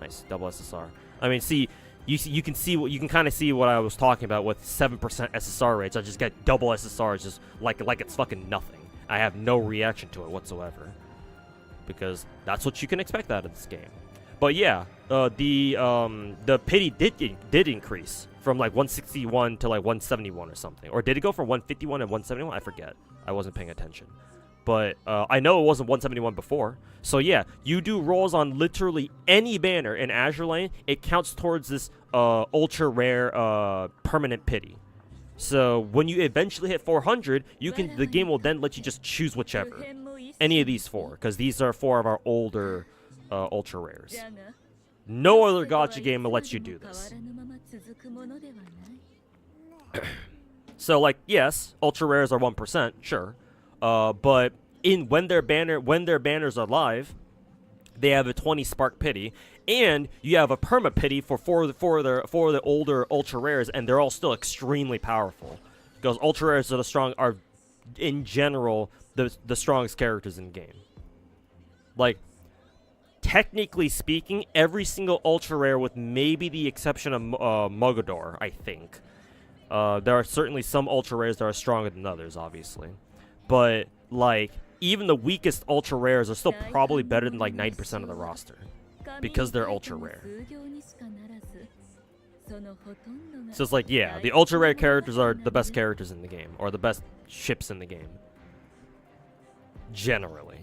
nice double SSR. I mean, see, you can kind of see what I was talking about with 7% SSR rates. I just get double SSRs just like it's fucking nothing. I have no reaction to it whatsoever, because that's what you can expect out of this game. But yeah, the pity did increase from like 161 to like 171 or something. Or did it go from 151 and 171? I forget. I wasn't paying attention. But I know it wasn't 171 before. So yeah, you do rolls on literally any banner in Azure Lane, it counts towards this ultra rare permanent pity. So when you eventually hit 400, the game will then let you just choose whichever. Any of these 4, because these are 4 of our older ultra rares. No other gacha game will let you do this. So like, yes, ultra rares are 1%, sure. But when their banners are live, they have a 20 spark pity, and you have a perma pity for the older ultra rares, and they're all still extremely powerful, because ultra rares are in general the strongest characters in the game. Like, technically speaking, every single ultra rare, with maybe the exception of Mogador, I think. There are certainly some ultra rares that are stronger than others, obviously. But, like, even the weakest ultra rares are still probably better than, like, 90% of the roster, because they're ultra rare. So it's like, yeah, the ultra rare characters are the best characters in the game, or the best ships in the game. Generally.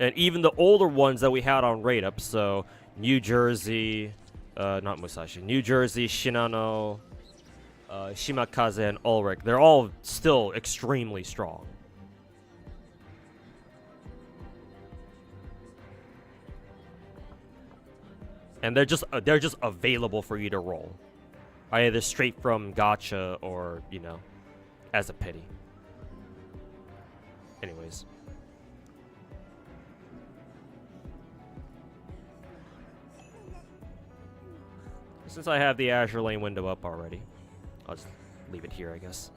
And even the older ones that we had on Raid Up, so New Jersey, not Musashi, New Jersey, Shinano, Shimakaze, and Ulrich, they're all still extremely strong. And they're just available for you to roll, either straight from Gacha or, you know, as a pity. Anyways. Since I have the Azure Lane window up already, I'll just leave it here, I guess.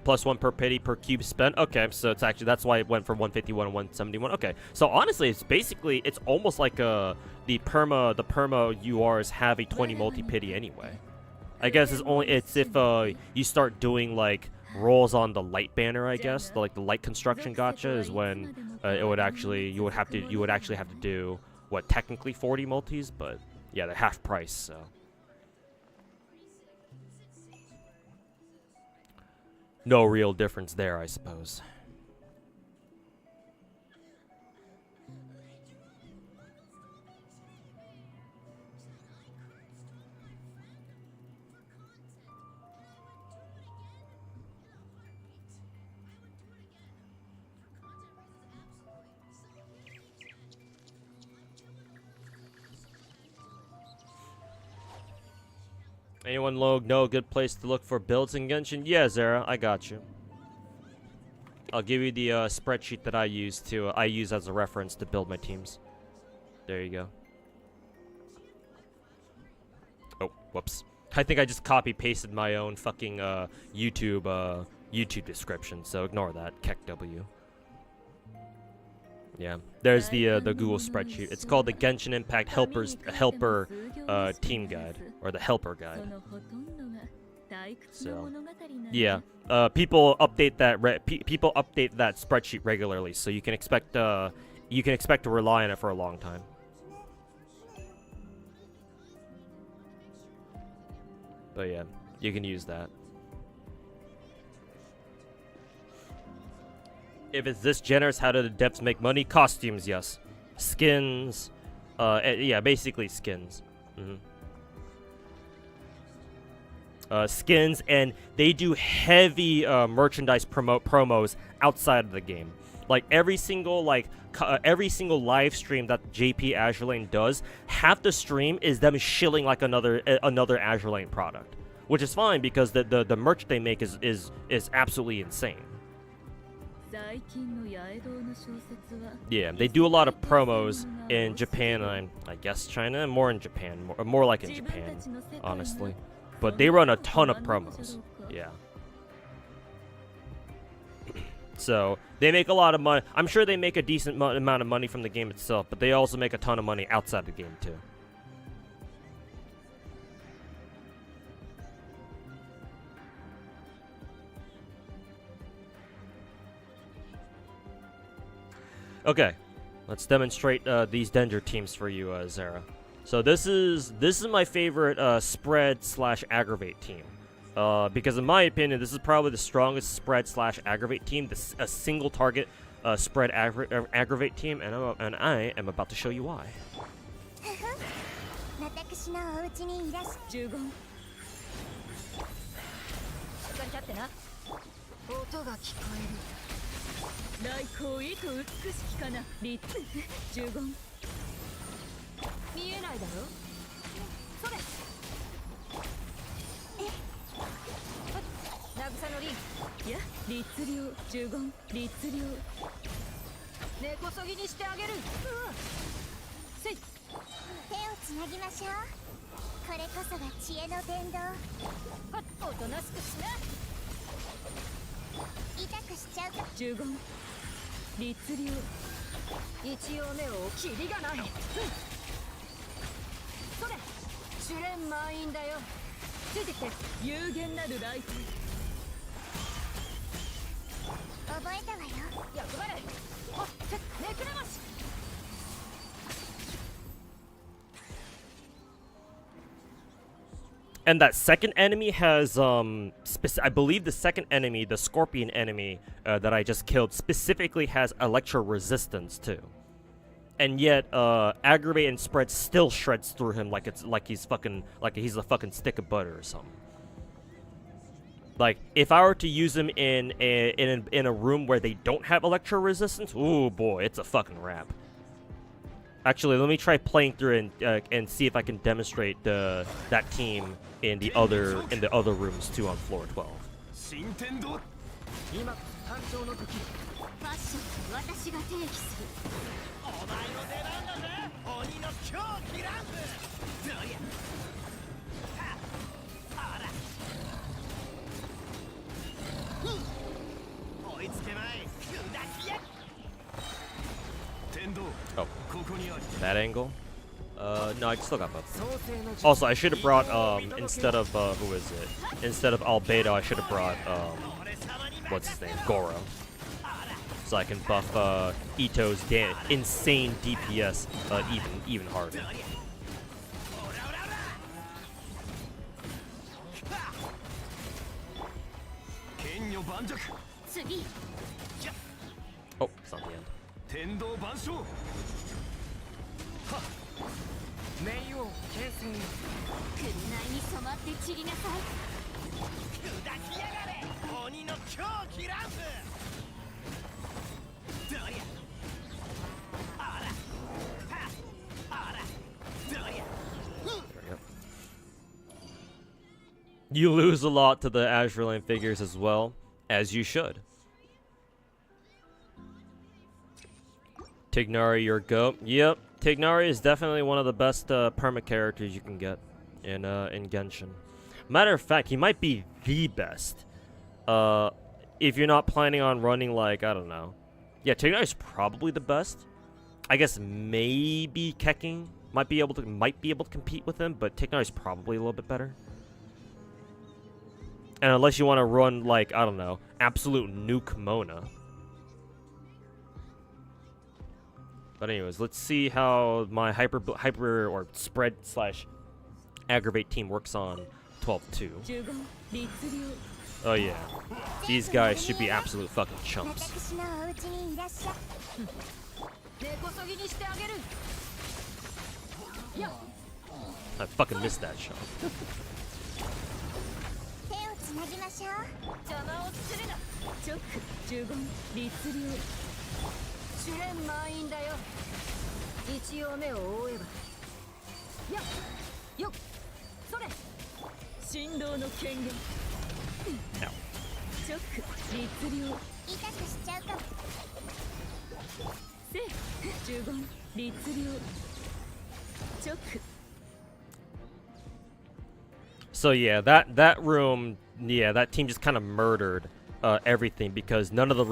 +1 per pity per cube spent. Okay, so it's actually, that's why it went from 151 to 171. Okay, so honestly, it's almost like the perma URs have a 20 multi pity anyway. I guess it's if you start doing like rolls on the light banner, I guess, the light construction gacha is when you would actually have to do what, technically 40 multis, but yeah, they're half price, so. No real difference there, I suppose. Anyone know a good place to look for builds in Genshin? Yeah, Zara, I got you. I'll give you the spreadsheet that I use as a reference to build my teams. There you go. Oh, whoops. I think I just copy-pasted my own fucking YouTube description, so ignore that. KEKW. Yeah, there's the Google spreadsheet. It's called the Genshin Impact Helper Team Guide, or the Helper Guide. So, yeah, people update that spreadsheet regularly, so you can expect to rely on it for a long time. But yeah, You can use that. If it's this generous, how do the devs make money? Costumes, yes. Skins. Yeah, basically skins. Skins, and they do heavy merchandise promos outside of the game. Like every single live stream that JP Azure Lane does, half the stream is them shilling like another Azure Lane product, which is fine because the merch they make is absolutely insane. Yeah, they do a lot of promos in Japan and I guess China, and more in Japan, more like in Japan, honestly. But they run a ton of promos. Yeah. So they make a lot of money. I'm sure they make a decent amount of money from the game itself, but they also make a ton of money outside the game too. Okay, let's demonstrate these Dendro teams for you, Zara. So this is my favorite spread/aggravate team, because in my opinion, this is probably the strongest spread/aggravate team. A single target spread aggravate team, and I am about to show you why. And that second enemy has, I believe the second enemy, the scorpion enemy that I just killed, specifically has electro resistance too. And yet, aggravate and spread still shreds through him like he's a fucking stick of butter or something. Like, if I were to use him in a room where they don't have electro resistance, ooh boy, it's a fucking wrap. Actually, let me try playing through and see if I can demonstrate that team in the other rooms too on floor 12. Oh, that angle? No, I still got both. Also, I should have brought, instead of, who is it? Instead of Albedo, I should have brought, what's his name? Goro. So I can buff, Ito's insane DPS, even harder. Oh, it's not the end. You lose a lot to the Azure Lane figures as well, as you should. Tignari, your goat. Yep, Tignari is definitely one of the best perma characters you can get in Genshin. Matter of fact, he might be the best. If you're not planning on running, like, I don't know. Yeah, Tignari is probably the best. I guess maybe Keking might be able to compete with him, but Tignari is probably a little bit better. And unless you want to run, like, I don't know, absolute nuke Mona. But anyways, let's see how my hyper or spread / aggravate team works on 12 too. 呪言律令 Oh yeah. These guys should be absolute fucking chumps. 私のお家にいらっしゃい。根こそぎにしてあげる。やっ I fucking missed that shot. 手をつなぎましょう。邪魔をするな。直呪言律令試練満員だよ。一応目を覆えば。やっよっそれ。振動の権限 No. 直律令痛くしちゃうかも。せ呪言律令直 So yeah, that room, yeah, that team just kind of murdered everything because none of the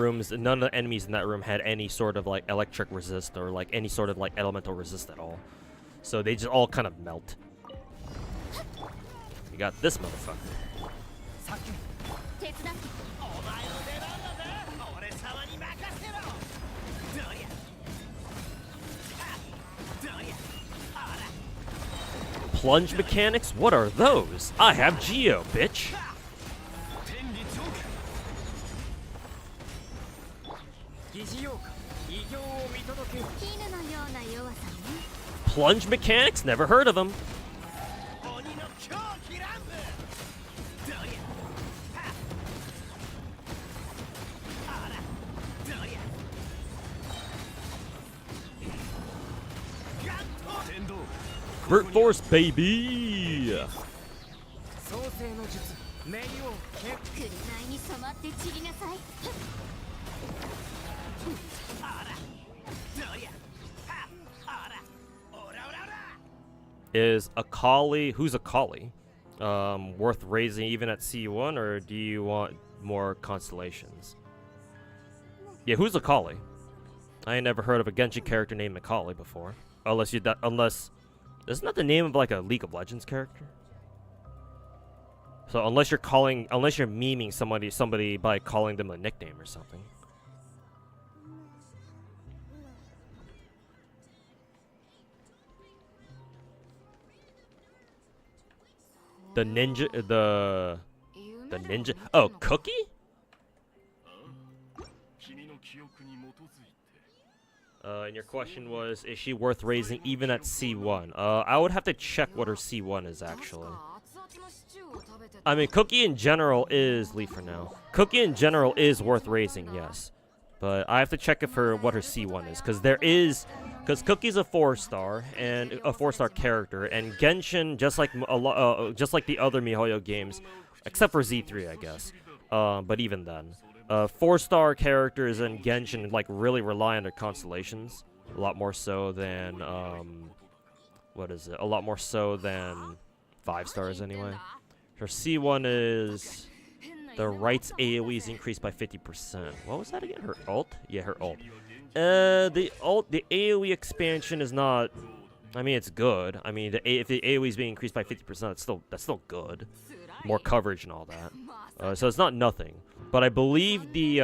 enemies in that room had any sort of like electric resist or like any sort of like elemental resist at all. So they just all kind of melt. You got this motherfucker. 手伝って。 Plunge mechanics? What are those? I have Geo, bitch. Plunge mechanics? Never heard of them. Brute force, baby. 紅に染まって散りなさい。 Is Akali, who's Akali? Worth raising even at C1, or do you want more constellations? Yeah, who's Akali? I ain't never heard of a Genshin character named Akali before. Unless isn't that the name of like a League of Legends character? So unless you're memeing somebody by calling them a nickname or something. The ninja. Oh, Cookie? And your question was, is she worth raising even at C1? I would have to check what her C1 is actually. I mean, Cookie in general is, leave for now. Cookie in general is worth raising, yes. But I have to check what her C1 is, because Cookie's a 4-star and a 4-star character, and Genshin, just like the other MiHoYo games, except for Z3, I guess. But even then, 4-star characters in Genshin like really rely on their constellations a lot more so than a lot more so than 5 stars anyway. Her C1 is the Right's AoE is increased by 50%. What was that again? Her ult? Yeah, her ult. The AoE expansion is not. I mean, it's good. I mean, if the AoE is being increased by 50%, that's still good. More coverage and all that. So it's not nothing. But I believe the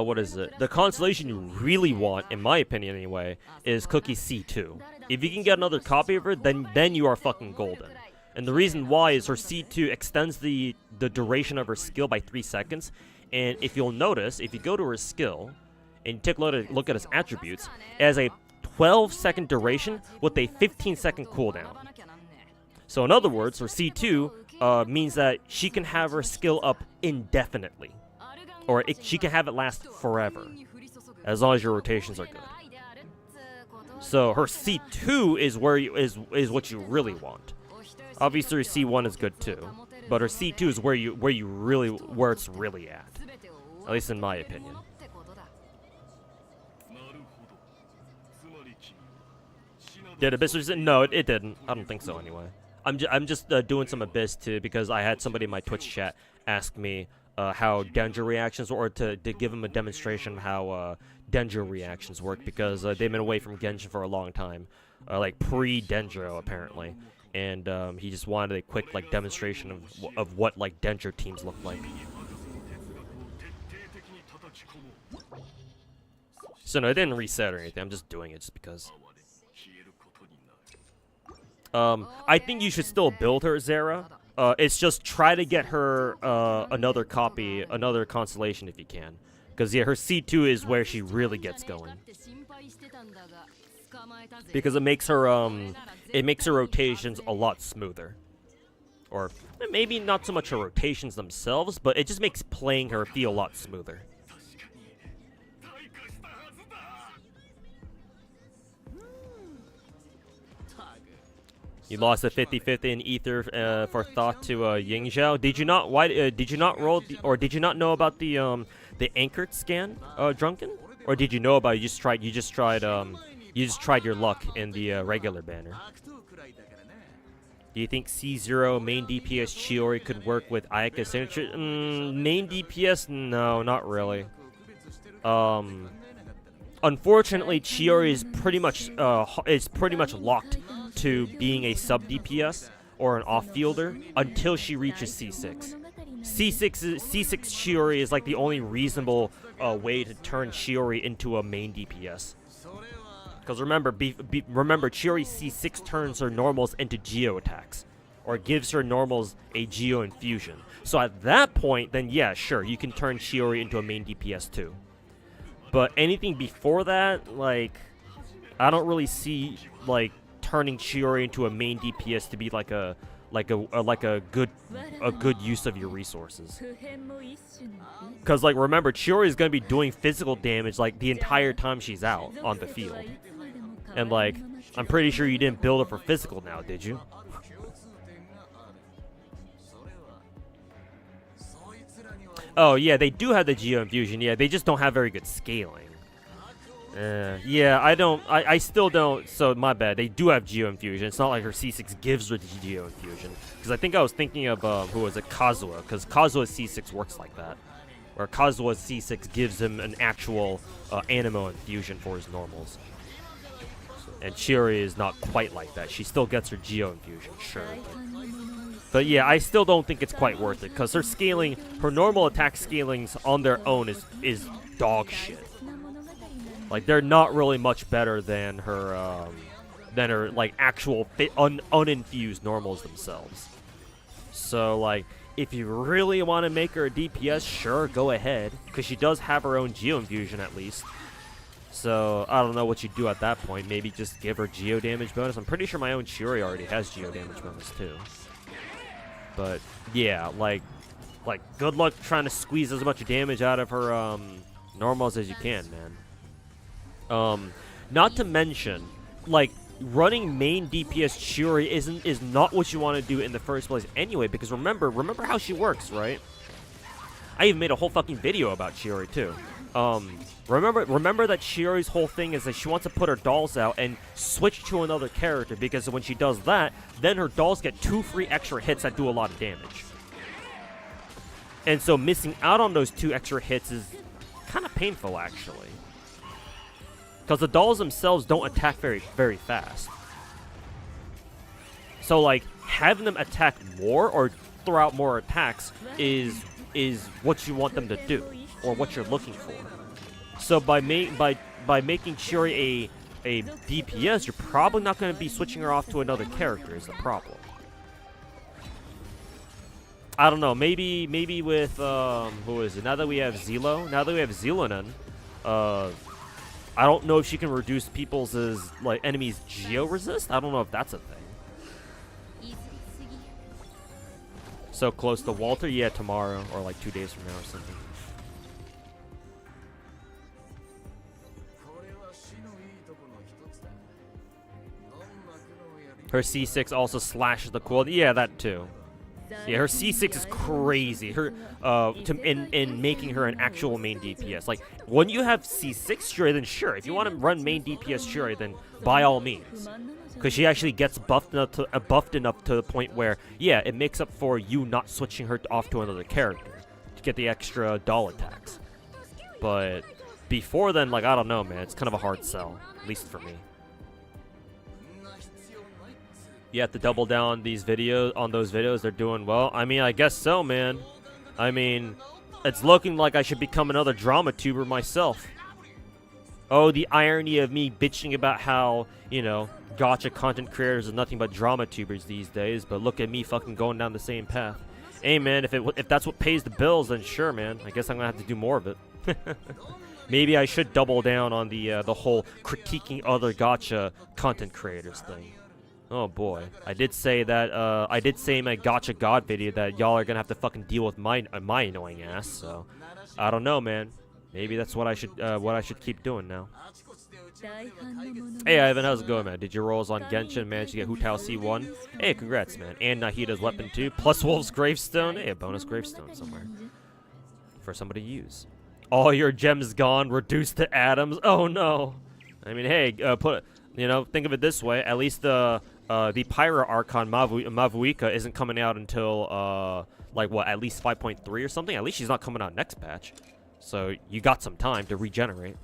what is it? The constellation you really want, in my opinion anyway, is Cookie C2. If you can get another copy of her, then you are fucking golden. And the reason why is her C2 extends the duration of her skill by 3 seconds. And if you'll notice, if you go to her skill and take a look at its attributes, it has a 12-second duration with a 15-second cooldown. So in other words, her C2 means that she can have her skill up indefinitely. Or she can have it last forever, as long as your rotations are good. So her C2 is what you really want. Obviously, her C1 is good too, but her C2 is where it's really at least in my opinion. Did Abyss resist? No, it didn't. I don't think so anyway. I'm just doing some Abyss too because I had somebody in my Twitch chat ask me how Dendro reactions, or to give him a demonstration of how Dendro reactions work, because they've been away from Genshin for a long time, like pre-Dendro apparently, and he just wanted a quick like demonstration of what like Dendro teams look like. So no, it didn't reset or anything. I'm just doing it just because. I think you should still build her, Zara. It's just try to get her another copy, another constellation if you can. Because, yeah, her C2 is where she really gets going. Because it makes her rotations a lot smoother. Or maybe not so much her rotations themselves, but it just makes playing her feel a lot smoother. You lost a 50-50 in ether for thought to Yingzhou. Did you not? Why did you not roll? Did you not know about the anchored scan, Drunken? Or did you know about it? You just tried your luck in the regular banner. Do you think C0 main DPS Chiori could work with Ayaka's signature? Main DPS? No, not really. Unfortunately, Chiori is pretty much locked to being a sub DPS or an off-fielder until she reaches C6. C6 Chiori is like the only reasonable way to turn Chiori into a main DPS. Because remember, Chiori C6 turns her normals into Geo attacks, or gives her normals a Geo infusion. So at that point, then yeah, sure, you can turn Chiori into a main DPS too. But anything before that, like, I don't really see like turning Chiori into a main DPS to be like a good use of your resources. Because like remember, Chiori is gonna be doing physical damage like the entire time she's out on the field. And like, I'm pretty sure you didn't build her for physical now, did you? Oh yeah, they do have the Geo Infusion. Yeah, they just don't have very good scaling. Yeah, I still don't, so my bad. They do have Geo Infusion. It's not like her C6 gives her the Geo Infusion. Because I think I was thinking of, who was it, Kazuha. Because Kazuha's C6 works like that. Where Kazuha's C6 gives him an actual Anemo Infusion for his normals. And Chiori is not quite like that. She still gets her Geo Infusion, sure. But yeah, I still don't think it's quite worth it. Because her scaling, her normal attack scalings on their own is dog shit. Like, they're not really much better than her like actual uninfused normals themselves. So like, if you really want to make her a DPS, sure, go ahead, because she does have her own Geo Infusion at least. So I don't know what you do at that point. Maybe just give her Geo damage bonus. I'm pretty sure my own Chiori already has Geo damage bonus too. But yeah, like good luck trying to squeeze as much damage out of her normals as you can, man. Not to mention, like, running main DPS Chiori is not what you want to do in the first place anyway, because remember how she works, right? I even made a whole fucking video about Chiori too. Remember that Chiori's whole thing is that she wants to put her dolls out and switch to another character, because when she does that, then her dolls get 2 free extra hits that do a lot of damage. And so missing out on those 2 extra hits is kind of painful, actually. Because the dolls themselves don't attack very, very fast. So, like, having them attack more or throw out more attacks is what you want them to do, or what you're looking for. So by making Chiori a DPS, you're probably not going to be switching her off to another character, is the problem. I don't know, maybe with, who is it? Now that we have Zilonen, I don't know if she can reduce people's, like, enemies' Geo resist? I don't know if that's a thing. So close to Walter? Yeah, tomorrow, or like 2 days from now or something. Her C6 also slashes the cooldown. Yeah, that too. Yeah, her C6 is crazy. Her in making her an actual main DPS. Like, when you have C6 Chiori, then sure. If you want to run main DPS Chiori, then by all means, because she actually gets buffed enough to the point where, yeah, it makes up for you not switching her off to another character to get the extra doll attacks. But before then, like, I don't know, man. It's kind of a hard sell, at least for me. You have to double down on those videos. They're doing well. I mean, I guess so, man. I mean, it's looking like I should become another drama tuber myself. Oh, the irony of me bitching about how, you know, gacha content creators are nothing but drama tubers these days, but look at me fucking going down the same path. Hey man, if that's what pays the bills, then sure man, I guess I'm gonna have to do more of it. Maybe I should double down on the whole critiquing other gacha content creators thing. Oh boy, I did say that I did say in my Gacha God video that y'all are gonna have to fucking deal with my annoying ass. So I don't know, man. Maybe that's what I should keep doing now. Hey Ivan, how's it going, man? Did your rolls on Genshin manage to get Hu Tao C1? Hey, congrats, man. And Nahida's weapon too, plus Wolf's gravestone. Hey, a bonus gravestone somewhere for somebody to use. All your gems gone, reduced to atoms. Oh no. I mean, hey, think of it this way. At least the Pyro Archon Mavuika isn't coming out until like what, at least 5.3 or something. At least she's not coming out next patch. So you got some time to regenerate.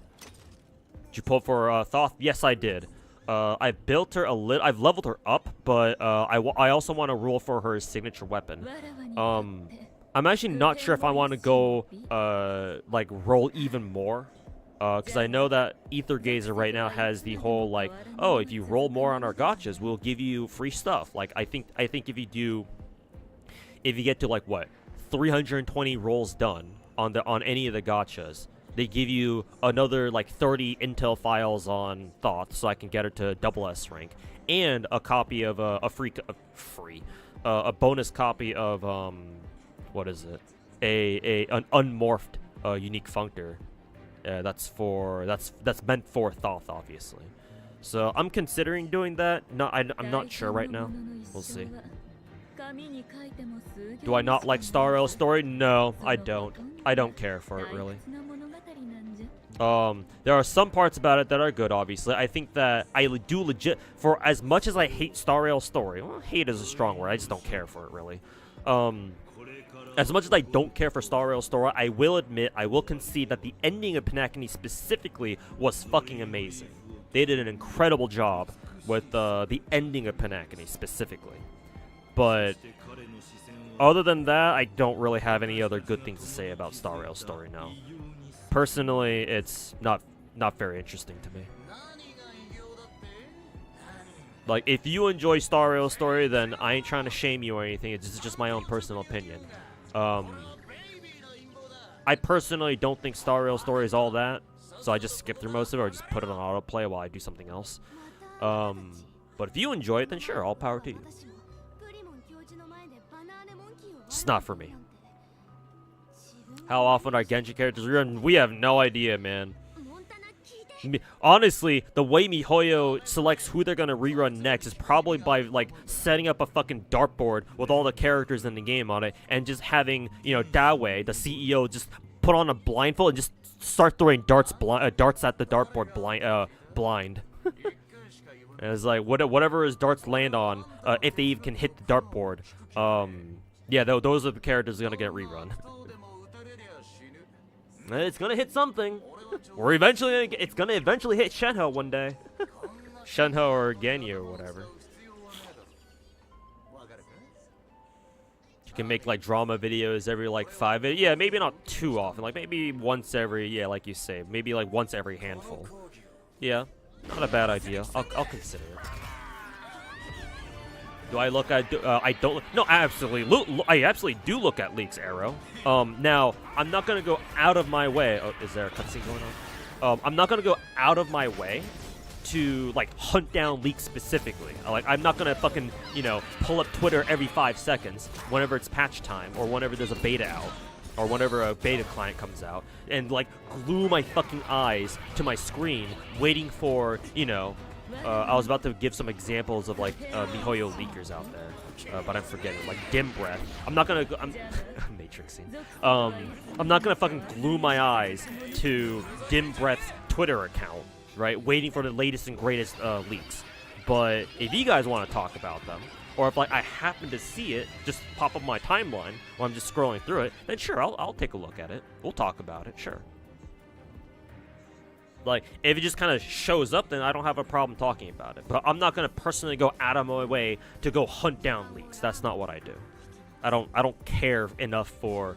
Did you pull for Thoth? Yes, I did. I built her a little. I've leveled her up, but I also want to rule for her signature weapon. I'm actually not sure if I want to go like roll even more, because I know that Ether Gazer right now has the whole like, oh, if you roll more on our gachas, we'll give you free stuff. Like I think if you get to like what, 320 rolls done on any of the gachas, they give you another like 30 intel files on Thoth, so I can get her to double S rank, and a copy of a bonus copy of what is it? An unmorphed unique functor. That's meant for Thoth, obviously. So I'm considering doing that. No, I'm not sure right now. We'll see. Do I not like Star Rail story? No, I don't. I don't care for it really. There are some parts about it that are good, obviously. I think that I do legit, for as much as I hate Star Rail story, well, hate is a strong word, I just don't care for it really. As much as I don't care for Star Rail story, I will admit, I will concede that the ending of Pinakini specifically was fucking amazing. They did an incredible job with the ending of Pinakini specifically. But other than that, I don't really have any other good things to say about Star Rail story now. Personally, it's not very interesting to me. Like, if you enjoy Star Rail story, then I ain't trying to shame you or anything. It's just my own personal opinion. I personally don't think Star Rail story is all that, so I just skip through most of it or just put it on autoplay while I do something else. But if you enjoy it, then sure, all power to you. It's not for me. How often are Genshin characters rerun? We have no idea, man. Honestly, the way MiHoYo selects who they're gonna rerun next is probably by like setting up a fucking dartboard with all the characters in the game on it, and just having, you know, Dawei, the CEO, just put on a blindfold and just start throwing darts at the dartboard blind. And it's like whatever his darts land on, if they even can hit the dartboard, yeah, those are the characters that are gonna get rerun. It's gonna hit something. Or eventually, it's gonna eventually hit Shenhe one day. Shenhe or Ganyu or whatever. You can make like drama videos every like 5 minutes. Yeah, maybe not too often. Like maybe once every, yeah, like you say, maybe like once every handful. Yeah, not a bad idea. I'll consider it. Do I look at? I don't. No, I absolutely do look at leaks, Arrow. Now I'm not gonna go out of my way. Oh, is there a cutscene going on? I'm not gonna go out of my way to like hunt down leaks specifically. Like I'm not gonna fucking, you know, pull up Twitter every 5 seconds whenever it's patch time or whenever there's a beta out or whenever a beta client comes out and like glue my fucking eyes to my screen waiting for, you know. I was about to give some examples of like MiHoYo leakers out there, but I'm forgetting. Like Dim Breath. I'm not gonna. I'm Matrixing. I'm not gonna fucking glue my eyes to Dim Breath's Twitter account, right? Waiting for the latest and greatest leaks. But if you guys want to talk about them, or if like I happen to see it just pop up my timeline while I'm just scrolling through it, then sure, I'll take a look at it. We'll talk about it, sure. Like, if it just kind of shows up, then I don't have a problem talking about it. But I'm not going to personally go out of my way to go hunt down leaks. That's not what I do. I don't care enough for,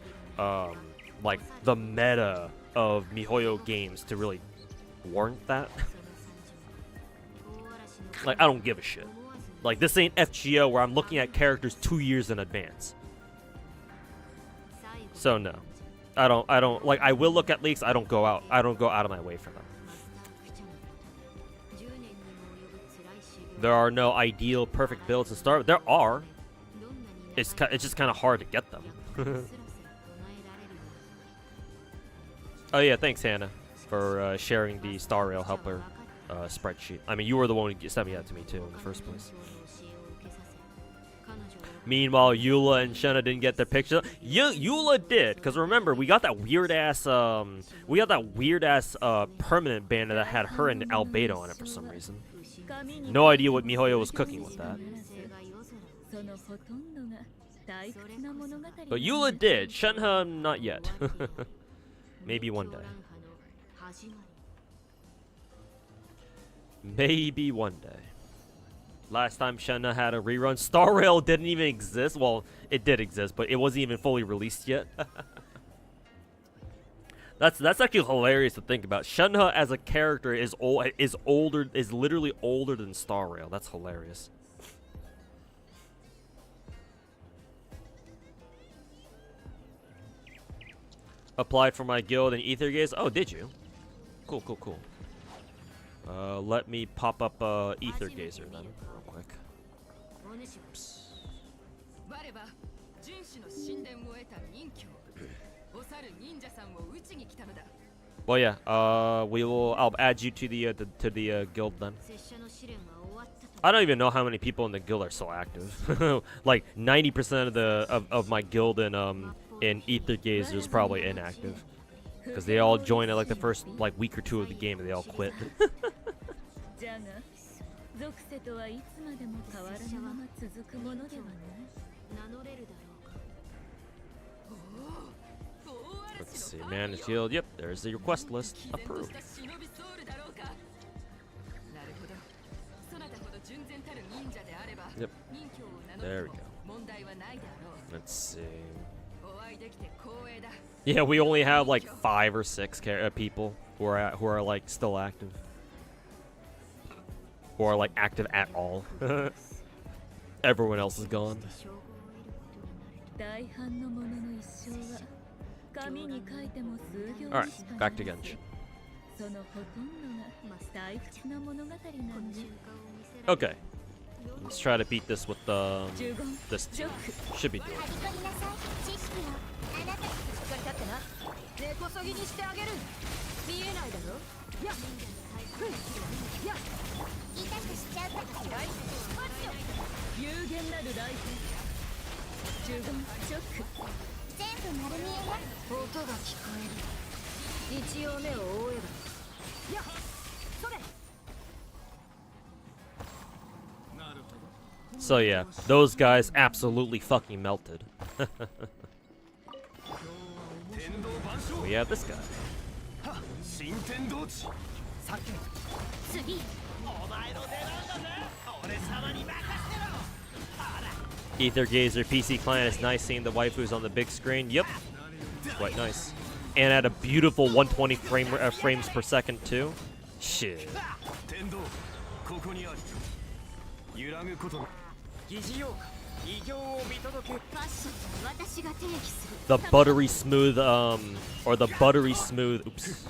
like, the meta of MiHoYo games to really warrant that. Like, I don't give a shit. Like, this ain't FGO where I'm looking at characters 2 years in advance. So no. I don't like, I will look at leaks, I don't go out of my way for them. There are no ideal perfect builds to start with. There are. It's just kind of hard to get them. Oh yeah, thanks Hannah for sharing the Star Rail helper spreadsheet. I mean, you were the one who sent me that to me too in the first place. Meanwhile, Eula and Shenna didn't get their picture. Eula did, because remember, we got that weird ass permanent banner that had her and Albedo on it for some reason. No idea what Mihoyo was cooking with that. But Eula did. Shenhe, not yet. Maybe one day. Maybe one day. Last time Shenhe had a rerun, Star Rail didn't even exist. Well, it did exist, but it wasn't even fully released yet. That's actually hilarious to think about. Shenhe as a character is literally older than Star Rail. That's hilarious. Applied for my guild in Ether Gaze. Oh, did you? Cool, cool, cool. Let me pop up Ether Gazer then, real quick. Well, yeah. I'll add you to the guild then. I don't even know how many people in the guild are still active. Like 90% of my guild in Ether Gazer is probably inactive. Because they all joined at like the first like week or two of the game and they all quit. Let's see, manage guild. Yep, there's the request list. Approved. Yep. There we go. Let's see. Yeah, we only have like 5 or 6 people who are like still active, who are like active at all. Everyone else is gone. All right, back to Genshin. Okay, let's try to beat this with this team. Should be doing it. So yeah, those guys absolutely fucking melted. We have this guy. Ether Gazer PC client is nice seeing the waifus on the big screen. Yep, it's quite nice. And at a beautiful 120 frames per second too. Shit. The buttery smooth, or the buttery smooth, oops.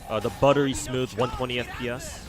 Okay. The buttery smooth 120 FPS.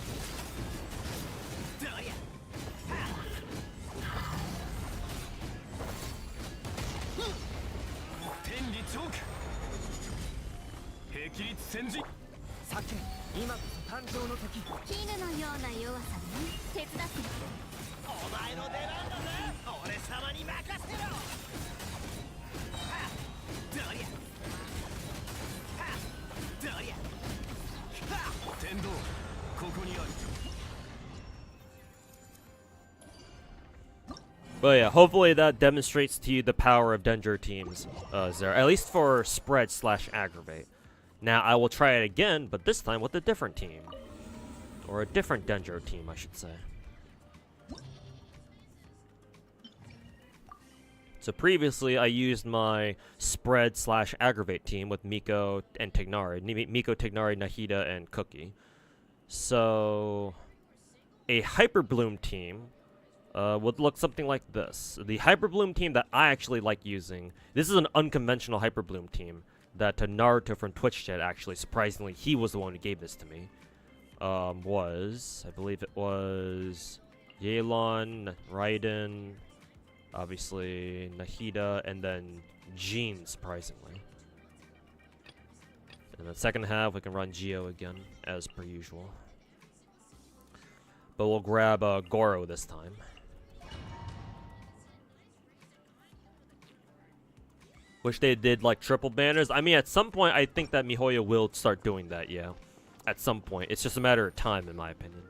But yeah, hopefully that demonstrates to you the power of Dendro teams, Zara. At least for spread / aggravate. Now I will try it again, but this time with a different team. Or a different Dendro team, I should say. So previously, I used my spread slash aggravate team with Miko and Tignari. Miko, Tignari, Nahida, and Cookie. So a Hyperbloom team would look something like this. The Hyperbloom team that I actually like using, this is an unconventional Hyperbloom team that Naruto from Twitch chat actually, surprisingly, he was the one who gave this to me. I believe it was Yelan, Raiden, obviously Nahida, and then Jean, surprisingly. In the second half, we can run Geo again, as per usual. But we'll grab Goro this time. Wish they did like triple banners. I mean, at some point, I think that MiHoYo will start doing that, yeah. At some point. It's just a matter of time, in my opinion.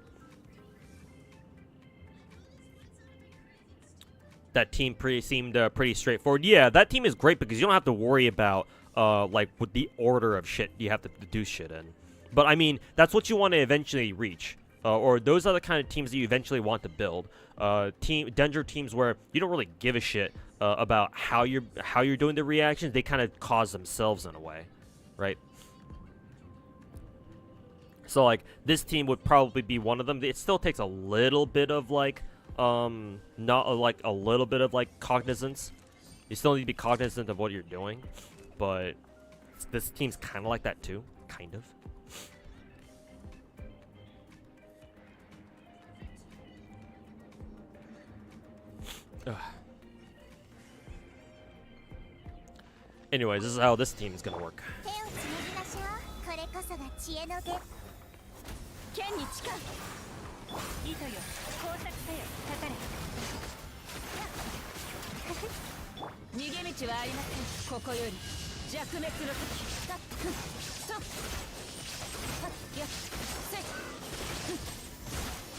That team seemed pretty straightforward. Yeah, that team is great because you don't have to worry about, like, with the order of shit you have to do shit in. But, I mean, that's what you want to eventually reach. Or those are the kind of teams that you eventually want to build. Dendro teams where you don't really give a shit about how you're doing the reactions. They kind of cause themselves in a way, right? So like this team would probably be one of them. It still takes a little bit of like not like a little bit of like cognizance. You still need to be cognizant of what you're doing, but this team's kind of like that too, kind of. Anyways, this is how this team is gonna work. 手をつなぎましょう。これこそが知恵の源。剣に誓う。糸よ、工作せよ。かかれ。逃げ道はありません。ここより弱滅の時。ストップ。ストップ。よっ。せい。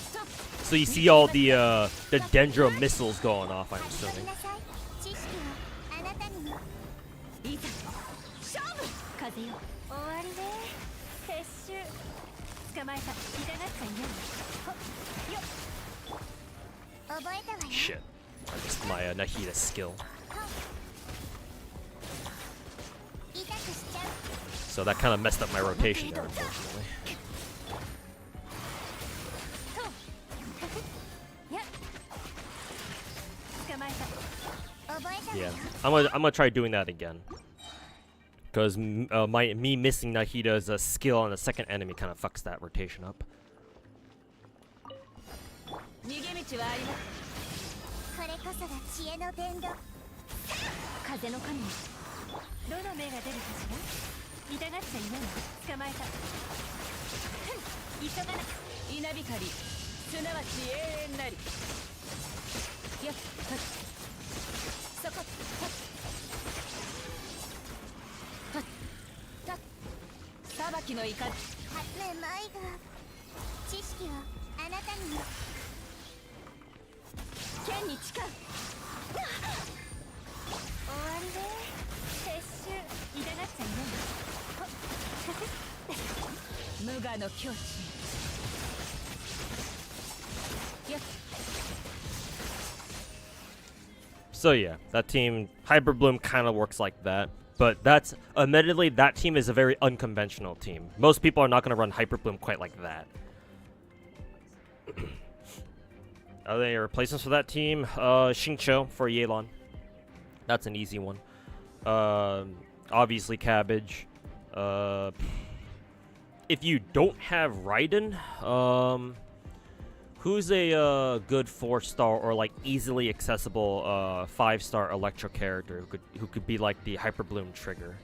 ストップ。 So you see all the Dendro missiles going off, I'm assuming. 知識はあなたにも。いざ勝負。風よ。終わりね。撤収。捕まえた。痛がっちゃいない。ほっ。よっ。覚えたわよ。Shit. I missed my Nahida skill. So that kind of messed up my rotation there, unfortunately. Yeah, I'm gonna try doing that again. Because me missing Nahida's skill on the second enemy kind of fucks that rotation up. So yeah, that team, Hyperbloom kind of works like that. But that's, admittedly, that team is a very unconventional team. Most people are not going to run Hyperbloom quite like that. Are there any replacements for that team? Xingqiu for Yelan. That's an easy one. Obviously Cabbage. If you don't have Raiden, who's a good 4-star or like easily accessible 5-star Electro character who could be like the Hyperbloom trigger?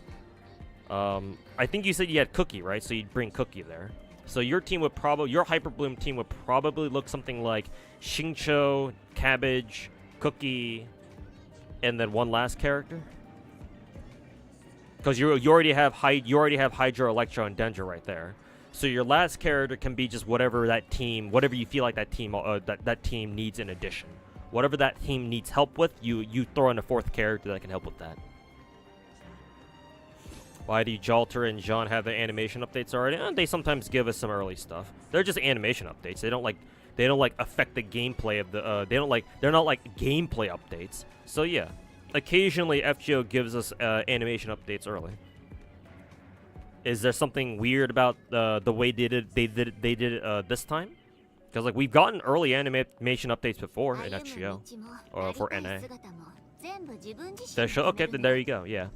I think you said you had Cookie, right? So you'd bring Cookie there. So your team would probably, your Hyperbloom team would probably look something like Xingqiu, Cabbage, Cookie, and then one last character. Because you already have Hydro, Electro, and Dendro right there. So your last character can be just whatever that team, whatever you feel like that team that team needs in addition. Whatever that team needs help with, you throw in a 4th character that can help with that. Why do Jalter and Jean have their animation updates already? They sometimes give us some early stuff. They're just animation updates. They don't like affect the gameplay of the they're not like gameplay updates. So yeah, occasionally FGO gives us animation updates early. Is there something weird about the way they did it this time? Because like we've gotten early animation updates before in FGO or for NA. Okay, then there you go. Yeah.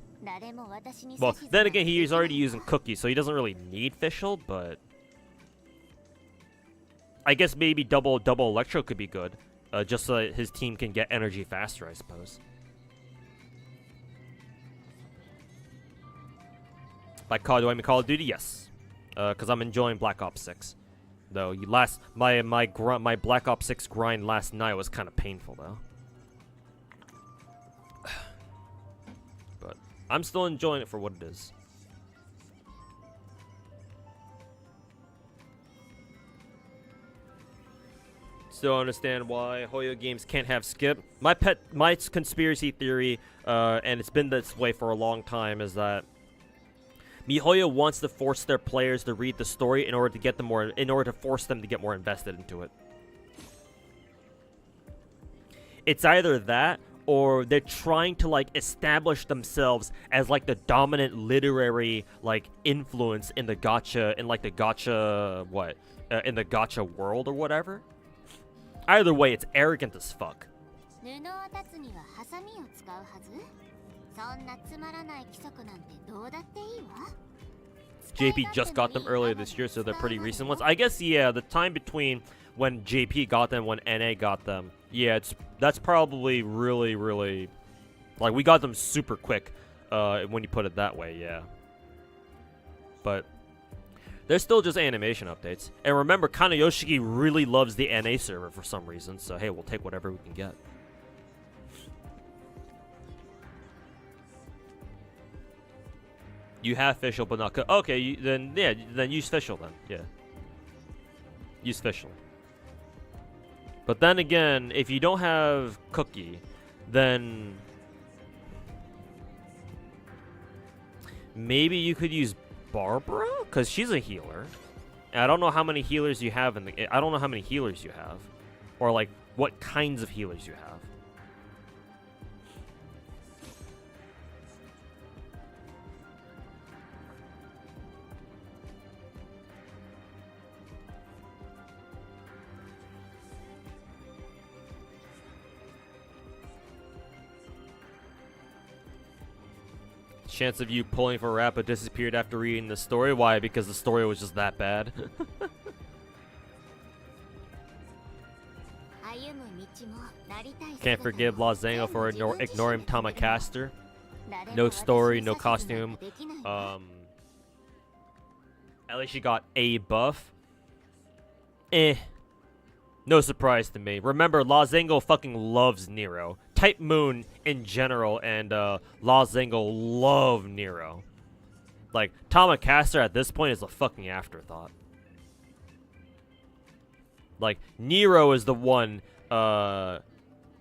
Well, then again, he's already using Cookie, so he doesn't really need Fischl, but I guess maybe double Electro could be good, just so that his team can get energy faster, I suppose. By COD, do I mean Call of Duty? Yes, because I'm enjoying Black Ops 6. Though my Black Ops 6 grind last night was kind of painful though. But I'm still enjoying it for what it is. Still understand why Hoyo games can't have skip. My conspiracy theory, and it's been this way for a long time, is that MiHoYo wants to force their players to read the story in order to get them to force them to get more invested into it. It's either that, or they're trying to like establish themselves as like the dominant literary like influence in the gacha, in the gacha world or whatever. Either way, it's arrogant as fuck. JP just got them earlier this year, so they're pretty recent ones. I guess, yeah, the time between when JP got them, when NA got them, yeah, that's probably really, really, like, we got them super quick, when you put it that way, yeah. But they're still just animation updates. And remember, Kanayoshiki really loves the NA server for some reason, so hey, we'll take whatever we can get. You have Fischl, but not okay. Then use Fischl then. Yeah, use Fischl. But then again, if you don't have Cookie, then maybe you could use Barbara, because she's a healer. And I don't know how many healers you have I don't know how many healers you have, or like what kinds of healers you have. Chance of you pulling for Rappa disappeared after reading the story. Why? Because the story was just that bad. Can't forgive Lozango for ignoring Tamacaster. No story, no costume. At least she got a buff. No surprise to me. Remember, Lozango fucking loves Nero. Type Moon in general and Lozango love Nero. Like, Tamacaster at this point is a fucking afterthought. Like, Nero is the one that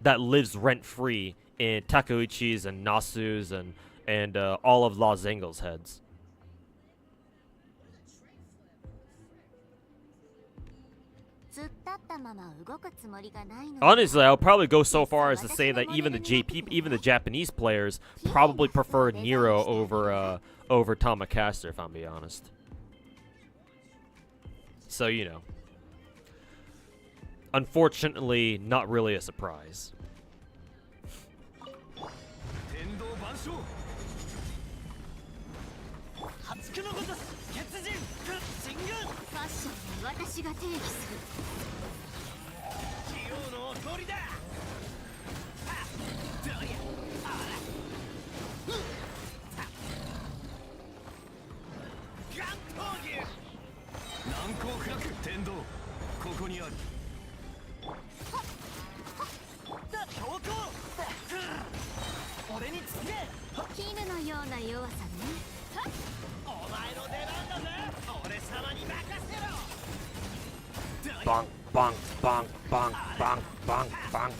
lives rent-free in Takeuchi's and Nasu's and all of Lozango's heads. Honestly, I'll probably go so far as to say that even the Japanese players probably prefer Nero over Tamacaster, if I'm being honest. So, you know. Unfortunately, not really a surprise. Bonk, bonk, bonk, bonk, bonk, bonk, bonk.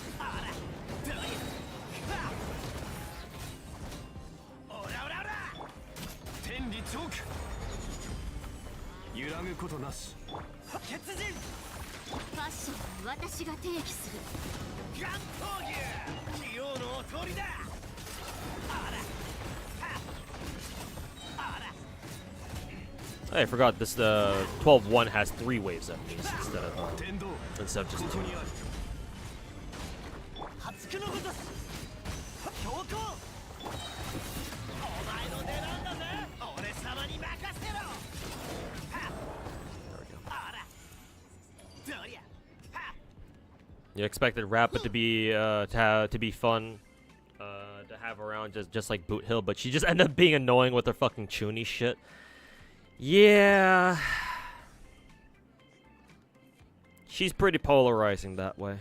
I forgot this. The 12-1 has 3 waves at least instead of just 2. You expected Rappa to be fun, to have around just like Boot Hill, but she just ended up being annoying with her fucking Chuny shit. Yeah, she's pretty polarizing that way.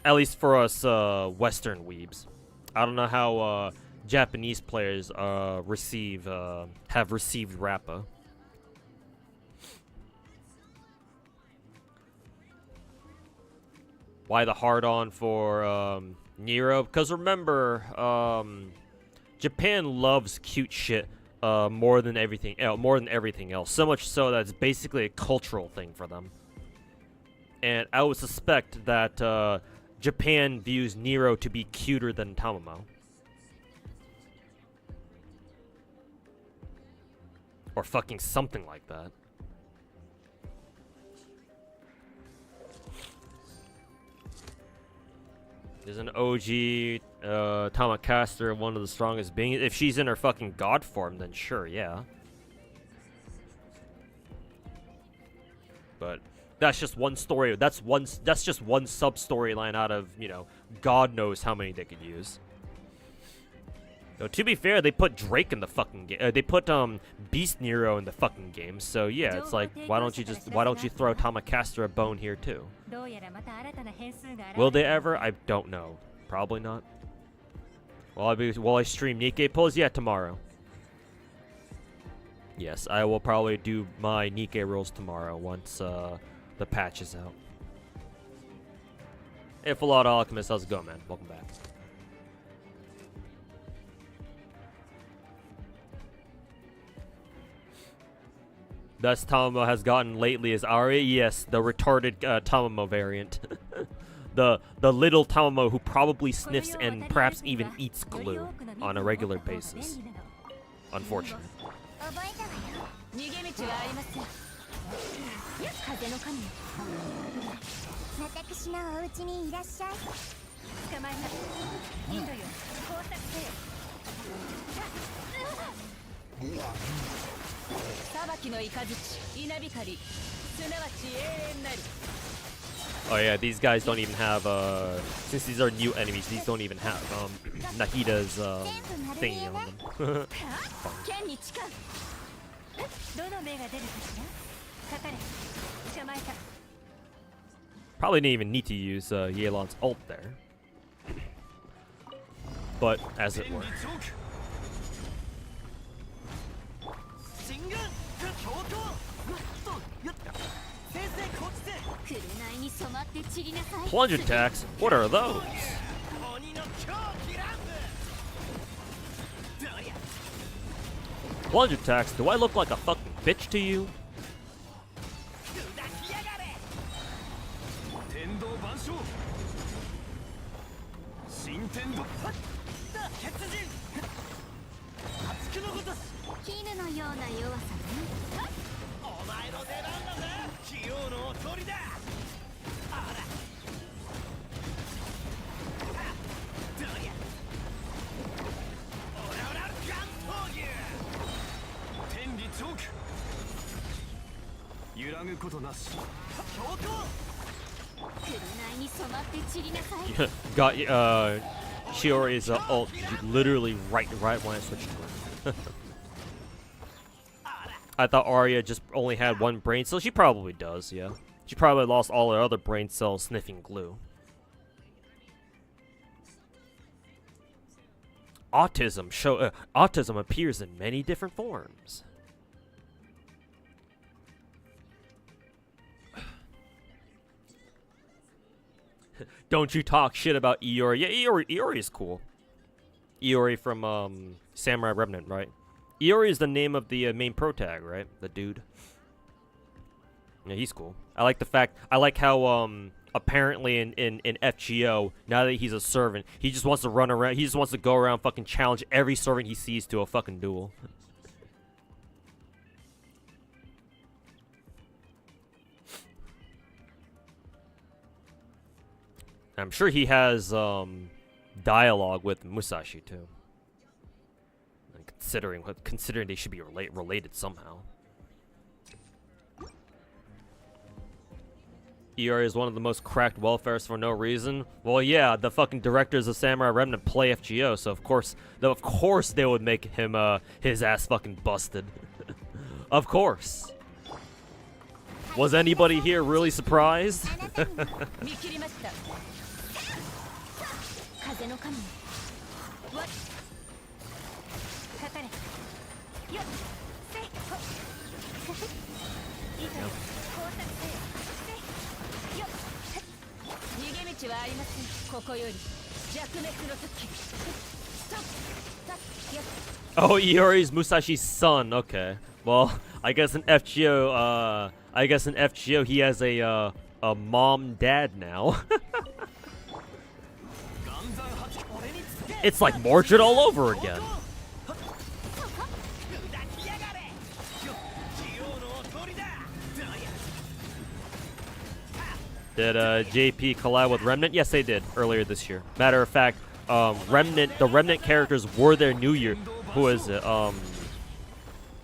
At least for us Western weebs. I don't know how Japanese players have received Rappa. Why the hard-on for Nero? Because remember, Japan loves cute shit more than everything else. So much so that it's basically a cultural thing for them. And I would suspect that Japan views Nero to be cuter than Tamamo. Or fucking something like that. There's an OG Tamacaster, one of the strongest beings. If she's in her fucking god form, then sure, yeah. But that's just one story. That's just one sub storyline out of, you know, God knows how many they could use. Though, to be fair, they put Drake in the fucking game. They put Beast Nero in the fucking game. So yeah, it's like, why don't you throw Tamacaster a bone here too? Will they ever? I don't know. Probably not. Will I stream Nikke pulls? Yeah, tomorrow. Yes, I will probably do my Nikke rolls tomorrow once the patch is out. Hey, Full Auto Alchemist, how's it going, man? Welcome back. Best Tamamo has gotten lately is Arya. Yes, the retarded Tamamo variant. the little Tamamo who probably sniffs and perhaps even eats glue on a regular basis. Unfortunate. Oh yeah, these guys don't even have since these are new enemies, these don't even have Nahida's thingy on them. Probably didn't even need to use Yelan's ult there. But as it were. Plunge attacks? What are those? Plunge attacks? Do I look like a fucking bitch to you? Got Shiori's ult literally right when I switched to her. I thought Arya just only had one brain cell. She probably does, yeah. She probably lost all her other brain cells sniffing glue. Autism appears in many different forms. Don't you talk shit about Iori. Yeah, Iori is cool. Iori from Samurai Remnant, right? Iori is the name of the main protag, right? The dude. Yeah, he's cool. I like the fact. I like how apparently in FGO, now that he's a servant, he just wants to run around. He just wants to go around fucking challenge every servant he sees to a fucking duel. I'm sure he has dialogue with Musashi too. Considering they should be related somehow. Iori is one of the most cracked welfares for no reason. Well, yeah, the fucking directors of Samurai Remnant play FGO, so of course they would make him his ass fucking busted. Of course. Was anybody here really surprised? Oh, Iori's Musashi's son. Okay. Well, I guess in FGO, he has a mom dad now. It's like Mordred all over again. Did JP collab with Remnant? Yes, they did earlier this year. Matter of fact, the Remnant characters were their New Year. Who is it?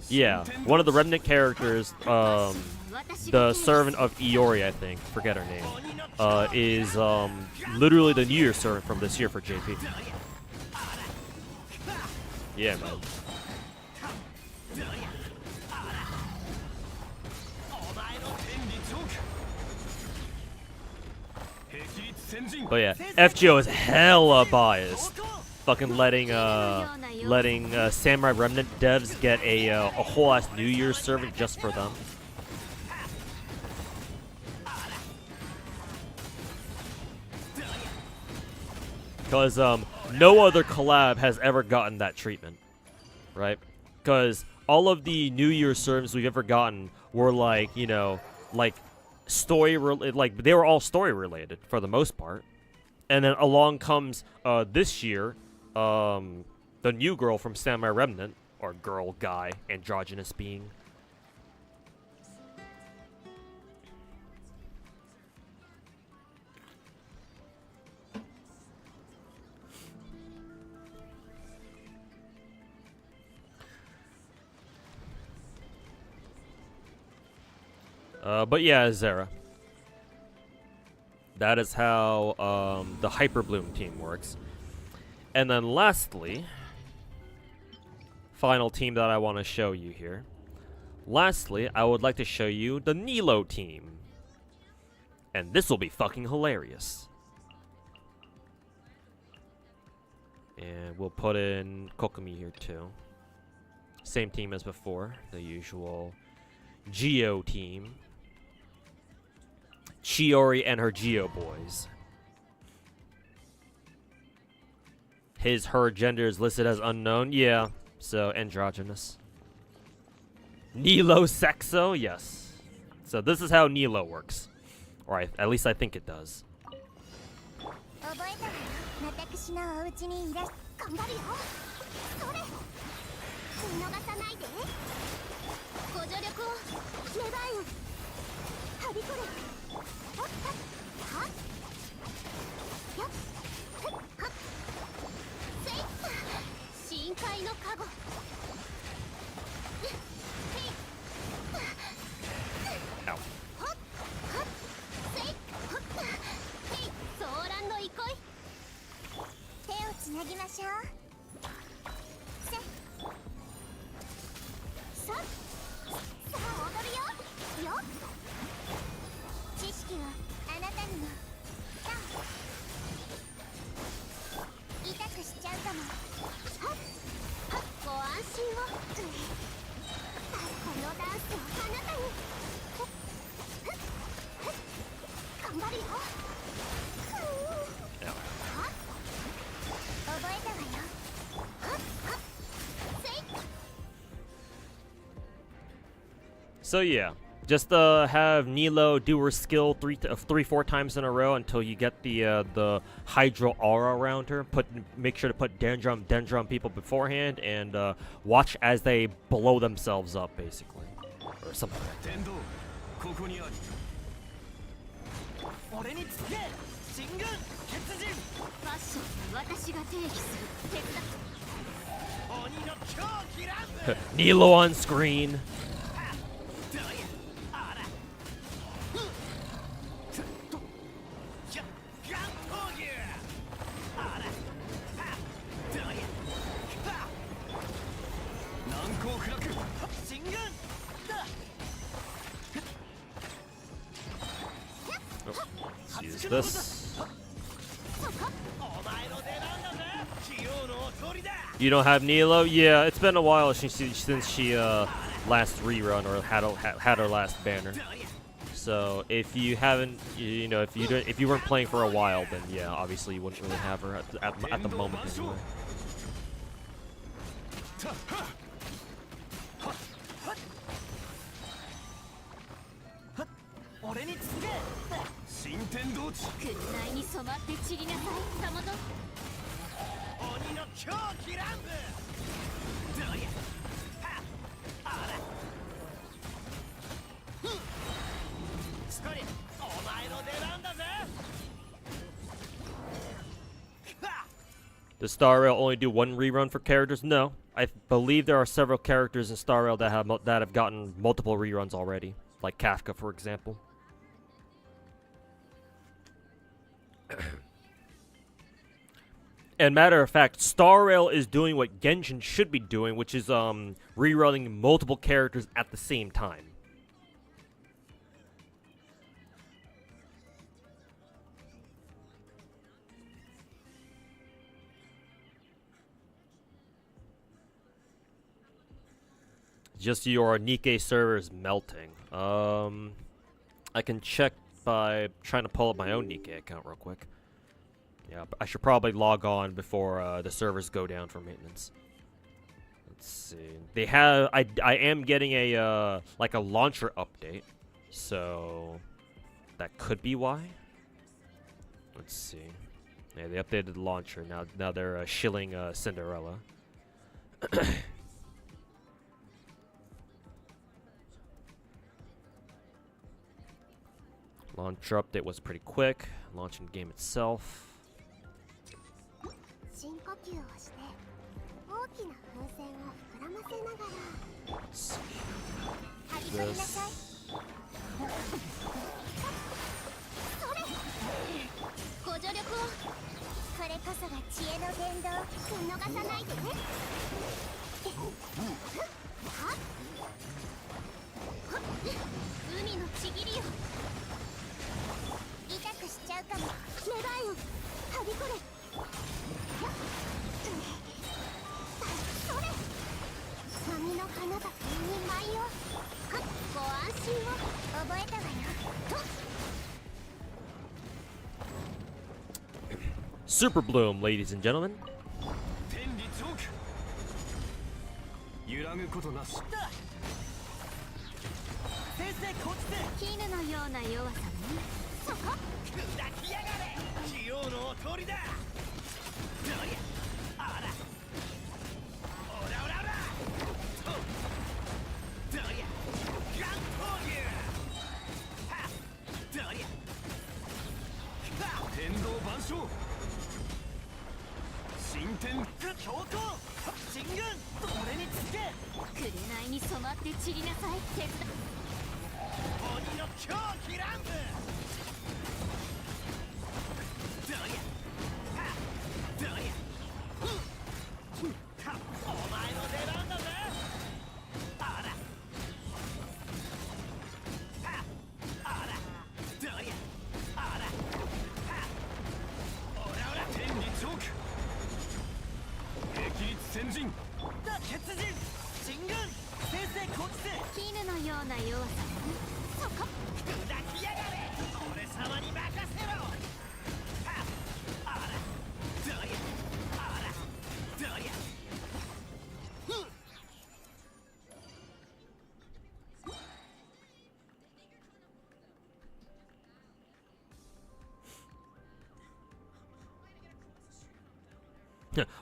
Yeah, one of the Remnant characters, the servant of Iori, I think, forget her name, is literally the New Year servant from this year for JP. Yeah, man. But yeah, FGO is hella biased. Fucking letting Samurai Remnant devs get a whole ass New Year's servant just for them. Because no other collab has ever gotten that treatment, right? Because all of the New Year's servants we've ever gotten were like, you know, like they were all story related for the most part. And then along comes this year, the new girl from Samurai Remnant, or girl, guy, androgynous being. But yeah, Zera. That is how the Hyperbloom team works. And then lastly, final team that I want to show you here. Lastly, I would like to show you the Nilou team. And this will be fucking hilarious. And we'll put in Kokumi here too. Same team as before, the usual Geo team. Chiori and her Geo boys. Her gender is listed as unknown. Yeah, so androgynous. Nilou sexo? Yes. So this is how Nilou works. Or at least I think it does. So yeah, Just have Nilou do her skill 4 times in a row until you get the hydro aura around her. Make sure to put Dendro on people beforehand, and watch as they blow themselves up, basically, or something like that. 俺につけ進軍決人ファッションは私が定義する手伝鬼の狂気乱舞 Nilou on screen. Use this. You don't have Nilou? Yeah, it's been a while since she last rerun or had her last banner. So if you haven't, if you weren't playing for a while, then yeah, obviously you wouldn't really have her at the moment anyway. Does Star Rail only do one rerun for characters? No, I believe there are several characters in Star Rail that have gotten multiple reruns already, like Kafka, for example. And matter of fact, Star Rail is doing what Genshin should be doing, which is rerunning multiple characters at the same time. Just your Nikke server is melting. I can check by trying to pull up my own Nikke account real quick. Yeah, but I should probably log on before the servers go down for maintenance. Let's see. They have. I am getting a like a launcher update, so that could be why. Let's see. Yeah, they updated the launcher now. Now they're shilling Cinderella. Launcher update was pretty quick. Launching the game itself. Let's see. This. Superbloom, ladies and gentlemen.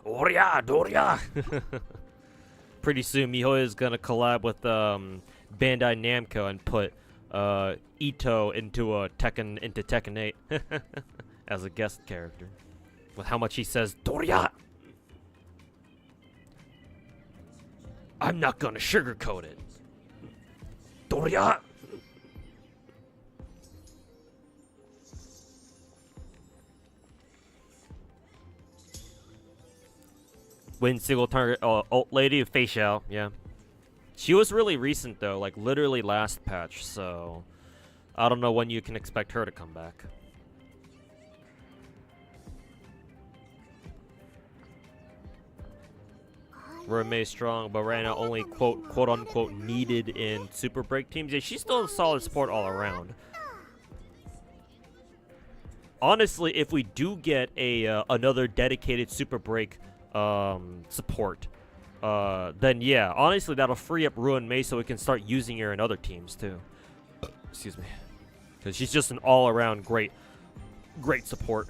Doria, Doria. Pretty soon, Mihoyo is gonna collab with Bandai Namco and put Ito into Tekken 8 as a guest character. With how much he says Doria. I'm not gonna sugarcoat it. Doria. Win single target ult lady face out, yeah. She was really recent though, like literally last patch, so I don't know when you can expect her to come back. Remain strong, but right now only quote unquote needed in super break teams. Yeah, she's still a solid support all around. Honestly, if we do get a another dedicated super break support, then yeah, honestly that'll free up Ruin Mei so we can start using her in other teams too. Excuse me, because she's just an all-around great support.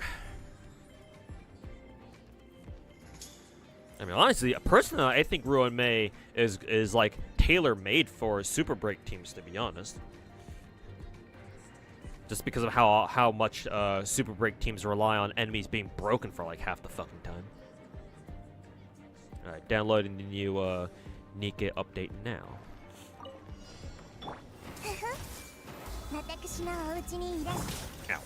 I mean, honestly, personally, I think Ruin Mei is like tailor-made for super break teams, to be honest. Just because of how much super break teams rely on enemies being broken for like half the fucking time. All right, downloading the new Nikke update now. Ow.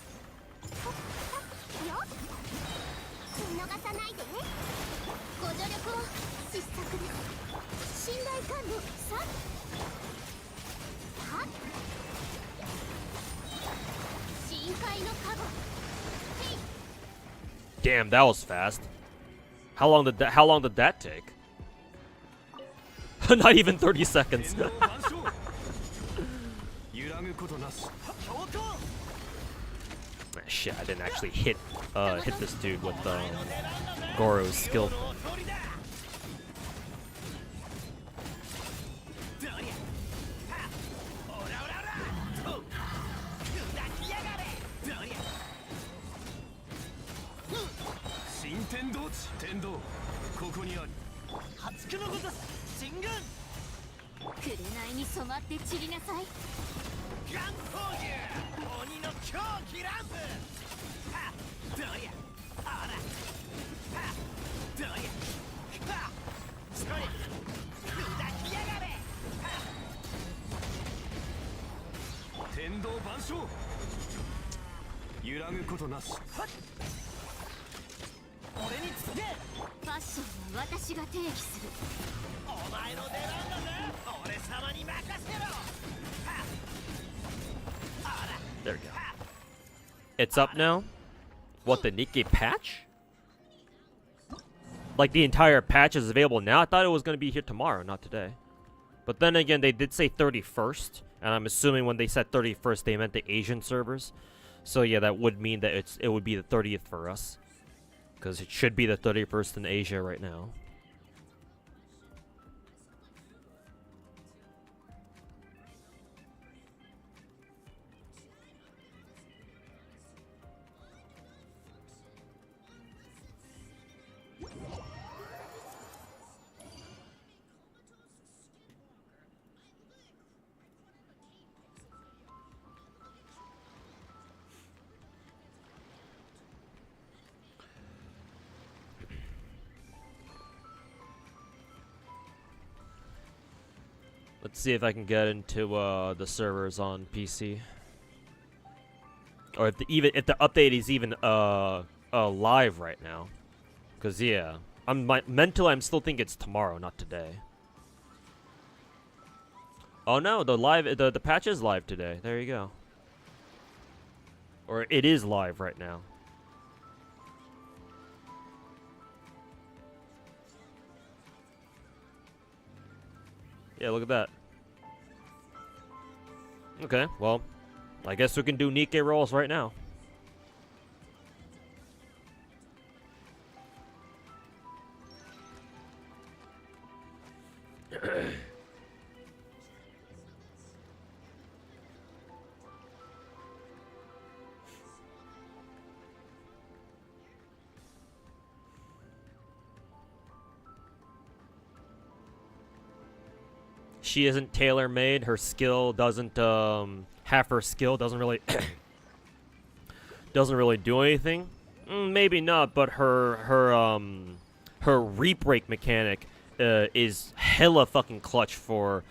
Damn, that was fast. How long did that take? Not even 30 seconds. Shit, I didn't actually hit this dude with Goro's skill. There we go. It's up now? What, the Nikke patch? Like the entire patch is available now? I thought it was going to be here tomorrow, not today. But then again, they did say 31st. And I'm assuming when they said 31st, they meant the Asian servers. So yeah, that would mean that it would be the 30th for us. Because it should be the 31st in Asia right now. Let's see if I can get into the servers on PC, or if the update is even live right now. Cause yeah, mentally I'm still thinking it's tomorrow, not today. Oh no, the patch is live today. There you go. Or it is live right now. Yeah, look at that. Okay, well, I guess we can do Nikke rolls right now. she isn't tailor-made. Her skill doesn't half her skill doesn't really doesn't really do anything. Maybe not, but her re-break mechanic is hella fucking clutch for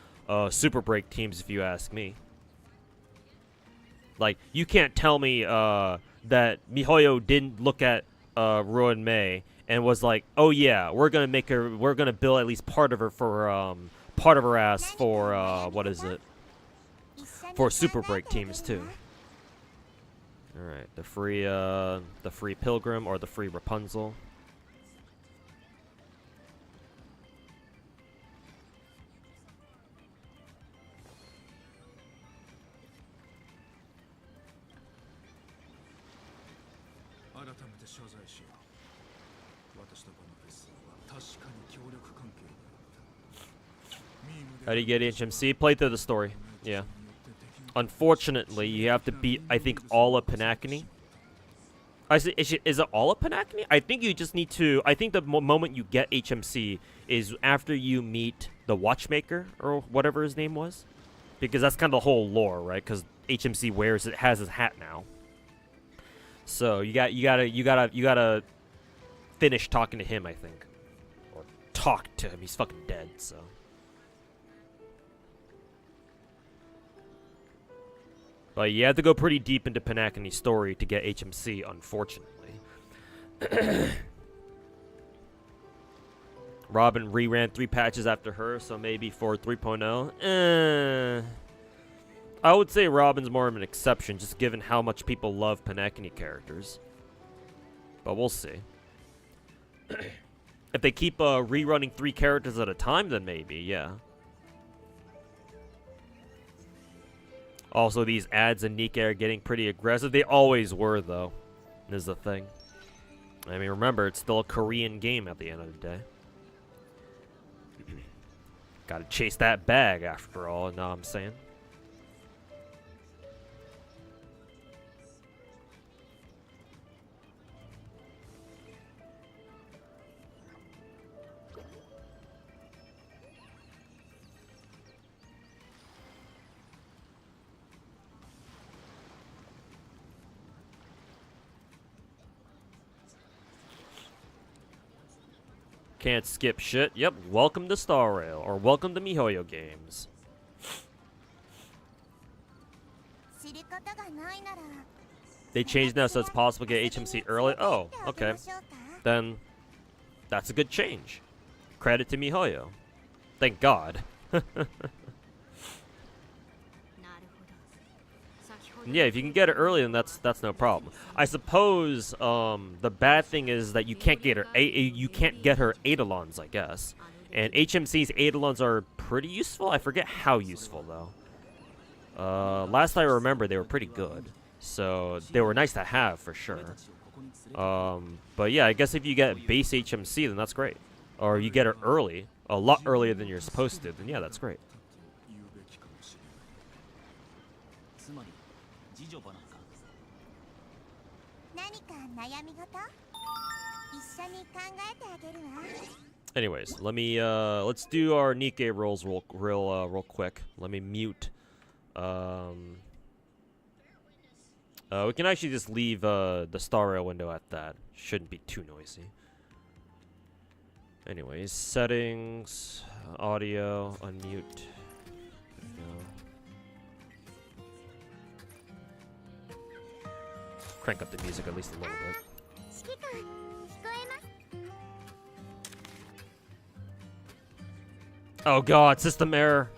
super break teams, if you ask me. Like, you can't tell me that MiHoYo didn't look at Ruin Mei and was like, oh yeah, we're gonna build at least part of her for part of her ass for what is it? For super break teams too. All right, the free Pilgrim or the free Rapunzel. How do you get HMC? Play through the story. Yeah. Unfortunately, you have to beat, I think, all of Pinakini. Is it all of Pinakini? I think you just need to... I think the moment you get HMC is after you meet the Watchmaker, or whatever his name was. Because that's kind of the whole lore, right? Because HMC has his hat now. So you gotta finish talking to him, I think. Or talk to him. He's fucking dead, so... But you have to go pretty deep into Pinakini's story to get HMC, unfortunately. Robin re-ran 3 patches after her, so maybe for 3.0. I would say Robin's more of an exception, just given how much people love Pinakini characters. But we'll see. If they keep rerunning 3 characters at a time, then maybe, yeah. Also, these ads in Nikke are getting pretty aggressive. They always were, though, is the thing. I mean, remember, it's still a Korean game at the end of the day. Gotta chase that bag, after all, you know what I'm saying? Can't skip shit. Yep, welcome to Star Rail, or welcome to MiHoYo games. They changed now so it's possible to get HMC early? Oh, okay. Then, that's a good change. Credit to MiHoYo. Thank God. Yeah, if you can get it early, then that's no problem. I suppose the bad thing is that you can't get her Eidolons, I guess. And HMC's Eidolons are pretty useful. I forget how useful though. Last I remember, they were pretty good, so they were nice to have for sure. But yeah, I guess if you get base HMC, then that's great. Or you get it early, a lot earlier than you're supposed to, then yeah, that's great. Anyways, let's do our Nikke rolls real quick. Let me mute. We can actually just leave the Star Rail window at that. Shouldn't be too noisy. Anyways, settings, audio, unmute. Crank up the music at least a little bit. Oh god, system error.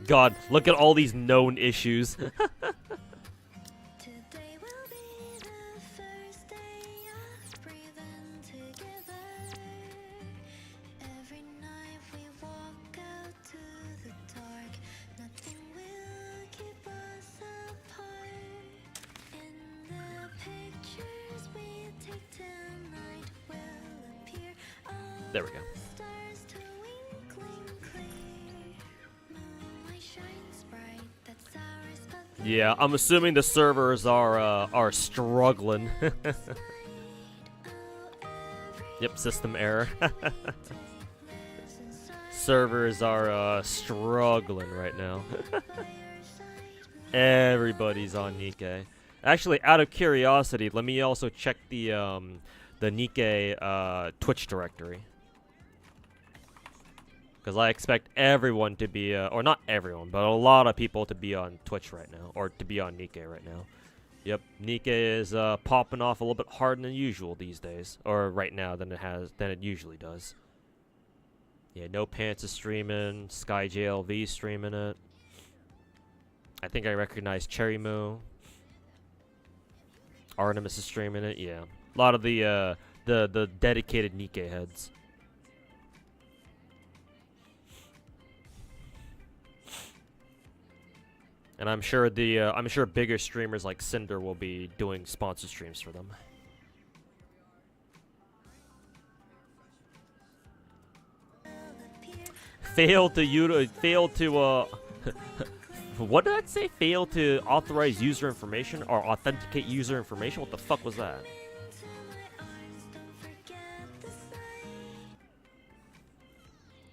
God, look at all these known issues. There we go. Yeah, I'm assuming the servers are struggling. Yep, system error. Servers are struggling right now. Everybody's on Nikke. Actually, out of curiosity, let me also check the Nikke Twitch directory. Because I expect everyone to be, or not everyone, but a lot of people to be on Twitch right now, or to be on Nikke right now. Yep, Nikke is popping off a little bit harder than usual these days, or right now than it usually does. Yeah, No Pants is streaming, SkyJLV streaming it. I think I recognize Cherry Moo. Artemis is streaming it. Yeah, a lot of the dedicated Nikke heads. And I'm sure bigger streamers like Cinder will be doing sponsor streams for them. Failed to what did that say? Failed to authorize user information or authenticate user information? What the fuck was that?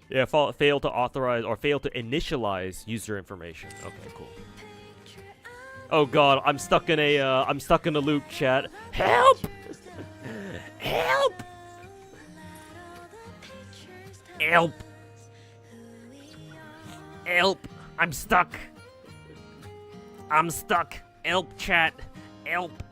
Yeah, failed to authorize or failed to initialize user information. Okay, cool. Oh god, I'm stuck in a loop, chat. Help! Help! Help! Help! I'm stuck. I'm stuck. Help, chat. Help.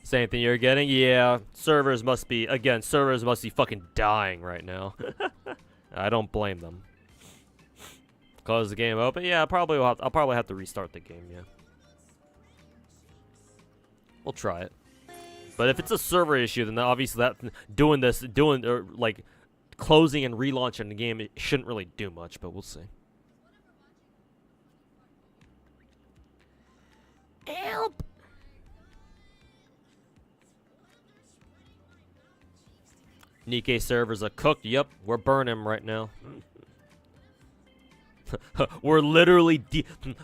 Same thing you're getting? Yeah. Servers must be fucking dying right now. I don't blame them. Close the game open? Yeah, I'll probably have to restart the game, yeah. We'll try it. But if it's a server issue, then obviously like closing and relaunching the game, it shouldn't really do much, but we'll see. Help! Nikke servers are cooked. Yep, we're burning them right now. we're literally DDoSing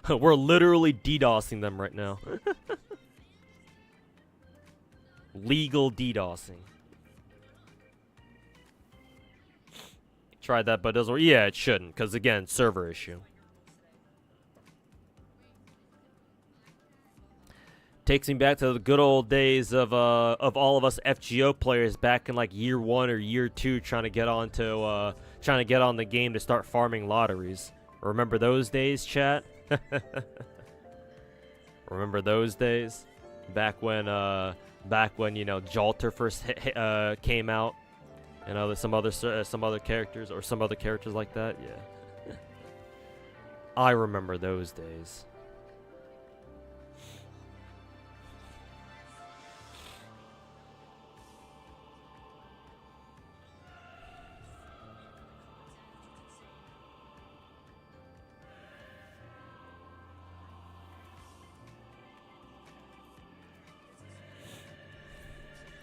them right now. Legal DDoSing. Tried that, but it doesn't work. Yeah, it shouldn't, because again, server issue. Takes me back to the good old days of all of us FGO players back in like year 1 or year 2 trying to get on the game to start farming lotteries. Remember those days, chat? Remember those days? Back when you know Jalter first came out, and some other characters like that. Yeah, I remember those days.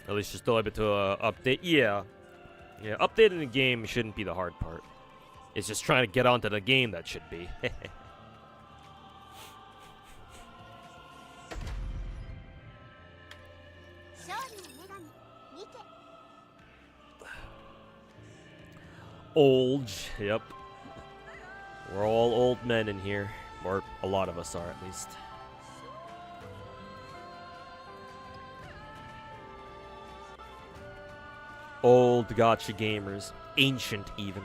At least you're still able to update. Yeah, updating the game shouldn't be the hard part. It's just trying to get onto the game that should be. Old, yep. We're all old men in here, or a lot of us are at least. Old gacha gamers. Ancient, even.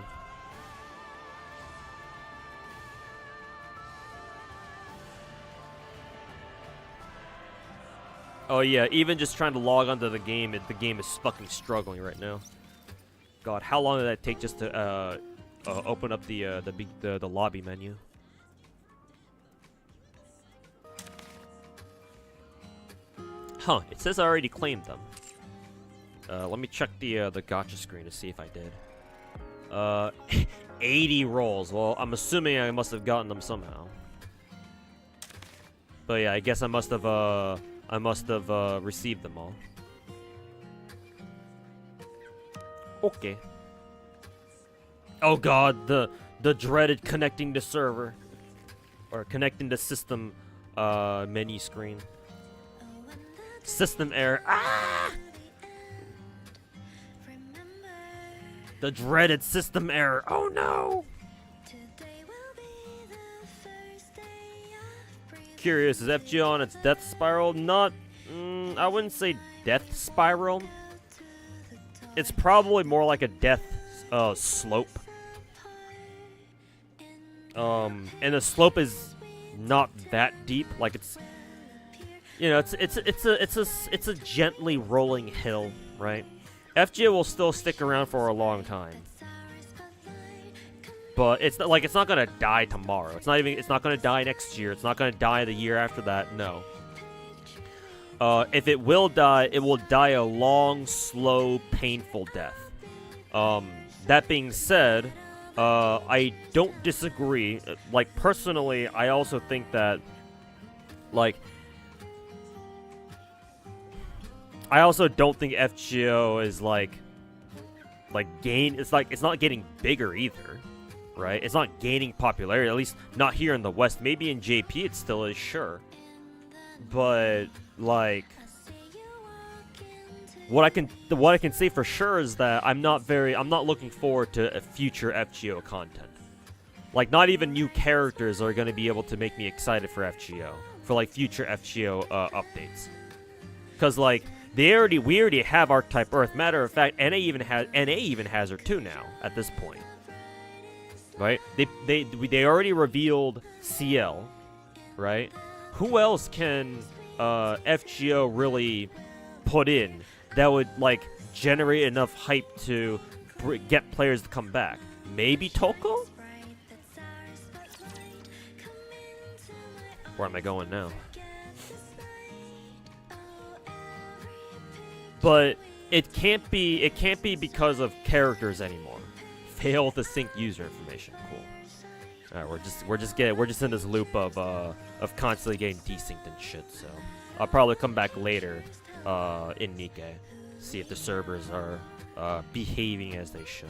Oh yeah, even just trying to log onto the game is fucking struggling right now. God, how long did that take just to open up the lobby menu? Huh, it says I already claimed them. Let me check the gacha screen to see if I did. 80 rolls. Well, I'm assuming I must have gotten them somehow. But yeah, I guess I must have received them all. Okay. Oh god, the dreaded connecting to server. or connecting the system menu screen. System error. Ah! The dreaded system error. Oh no! Curious, is FGO on its death spiral? Not, I wouldn't say death spiral. It's probably more like a death slope. And the slope is not that deep. Like it's, you know, it's a gently rolling hill, right? FGO will still stick around for a long time. But it's not like it's not gonna die tomorrow. It's not gonna die next year. It's not gonna die the year after that. No. If it will die a long, slow, painful death. That being said, I don't disagree. Like personally, I also think that, like, I also don't think FGO is like it's not getting bigger either. Right? It's not gaining popularity, at least not here in the West. Maybe in JP it still is, sure. But like what I can say for sure is that I'm not looking forward to a future FGO content. Like not even new characters are going to be able to make me excited for FGO, for like future FGO updates. Cuz like we already have Archetype Earth. Matter of fact, NA even has her too now at this point. Right? They already revealed CL, right? Who else can FGO really put in that would like generate enough hype to get players to come back? Maybe Toko? Where am I going now? But it can't be because of characters anymore. Fail to sync user information. Cool. All right, we're just in this loop of constantly getting desynced and shit. So I'll probably come back later in Nikke, see if the servers are behaving as they should.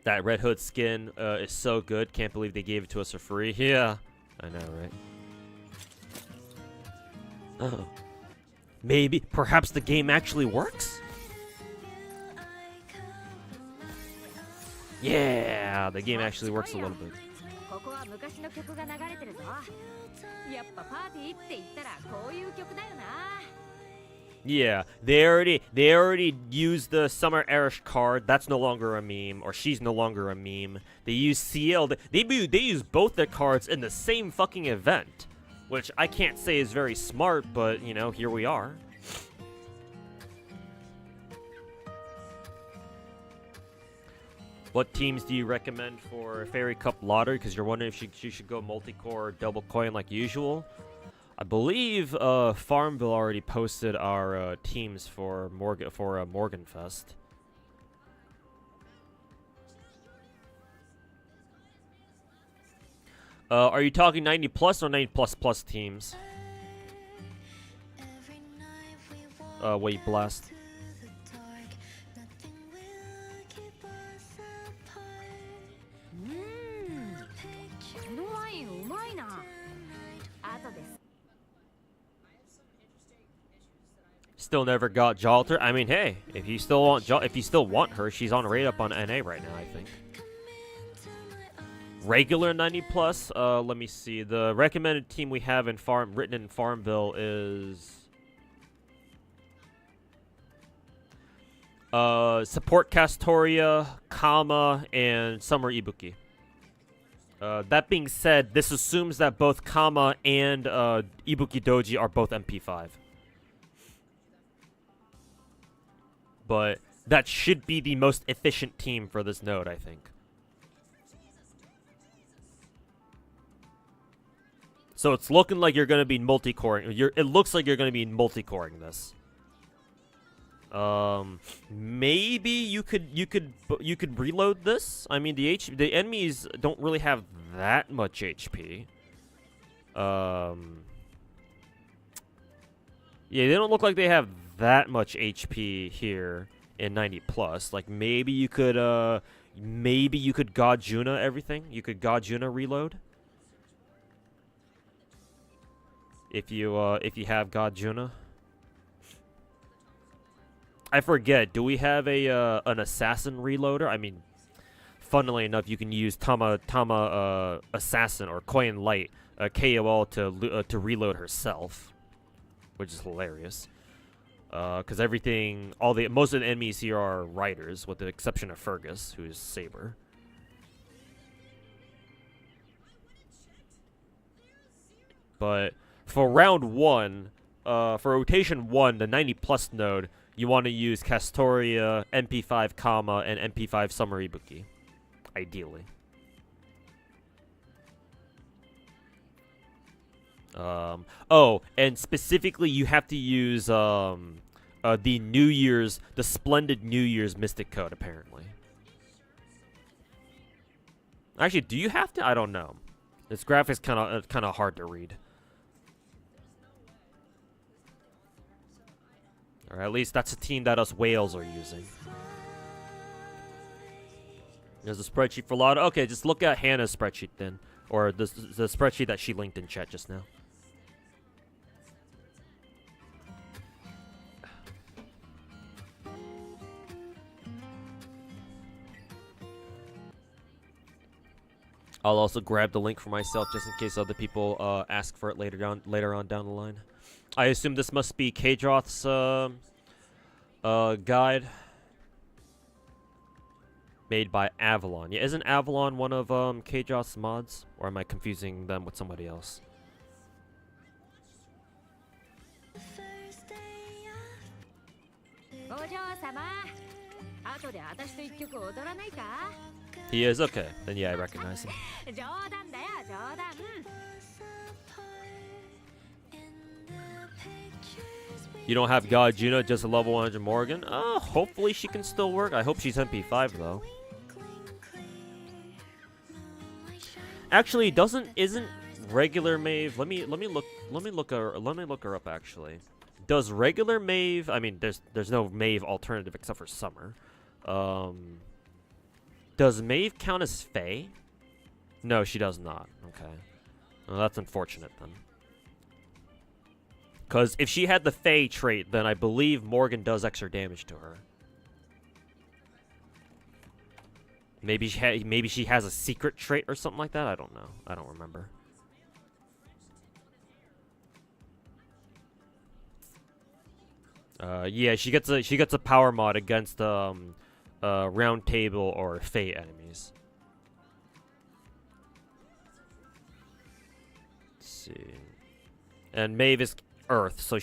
That Red Hood skin is so good. Can't believe they gave it to us for free. Yeah, I know, right? Oh. Maybe, perhaps the game actually works? Yeah, the game actually works a little bit. Yeah, they already used the Summer Erish card. That's no longer a meme, or she's no longer a meme. They use CL. They use both their cards in the same fucking event. Which I can't say is very smart, but, you know, here we are. What teams do you recommend for Fairy Cup Lottery? Because you're wondering if she should go multi-core or double coin like usual. I believe Farmville already posted our teams for Morganfest. Are you talking 90 plus or 90 plus plus teams? Wait, blast. Still never got Jalter. I mean, hey, if you still want her, she's on rate up on NA right now, I think. Regular 90 plus. Let me see. The recommended team we have written in Farmville is Support Castoria, Kama, and Summer Ibuki. That being said, this assumes that both Kama and Ibuki Doji are both MP5. But that should be the most efficient team for this node, I think. So it's looking like you're going to be multi-coring. It looks like you're going to be multi-coring this. Maybe you could reload this. I mean, the enemies don't really have that much HP. Yeah, they don't look like they have that much HP here. in 90 plus. Like maybe you could God Juna everything. You could God Juna reload. If you have God Juna. I forget. Do we have a an assassin reloader? I mean, funnily enough, you can use Tama assassin or Koyan Light KOL to reload herself, which is hilarious. Because most of the enemies here are riders, with the exception of Fergus, who is Saber. But for round 1, for rotation 1, the 90 plus node, you want to use Castoria, MP5 Kama, and MP5 Summer Ibuki. Ideally. Oh, and specifically you have to use the Splendid New Year's Mystic Code, apparently. Actually, do you have to? I don't know. This graphic's kind of hard to read. Or at least that's a team that us whales are using. There's a spreadsheet for Lada. Okay, just look at Hannah's spreadsheet then. Or the spreadsheet that she linked in chat just now. I'll also grab the link for myself just in case other people ask for it later on down the line. I assume this must be Kadroth's guide. Made by Avalon. Yeah, isn't Avalon one of Kadroth's mods? Or am I confusing them with somebody else? He is? Okay. Then yeah, I recognize him. You don't have God Juno, just a level 100 Morgan? Hopefully she can still work. I hope she's MP5 though. Actually, isn't regular Maeve? Let me look her up actually. Does regular Maeve? I mean, there's no Maeve alternative except for Summer. Does Maeve count as Fae? No, she does not. Okay, well, that's unfortunate then. Because if she had the Fae trait, then I believe Morgan does extra damage to her. Maybe she has a secret trait or something like that. I don't know. I don't remember. Yeah, she gets a power mod against round table or Fae enemies. Let's see. And Maeve is Earth, so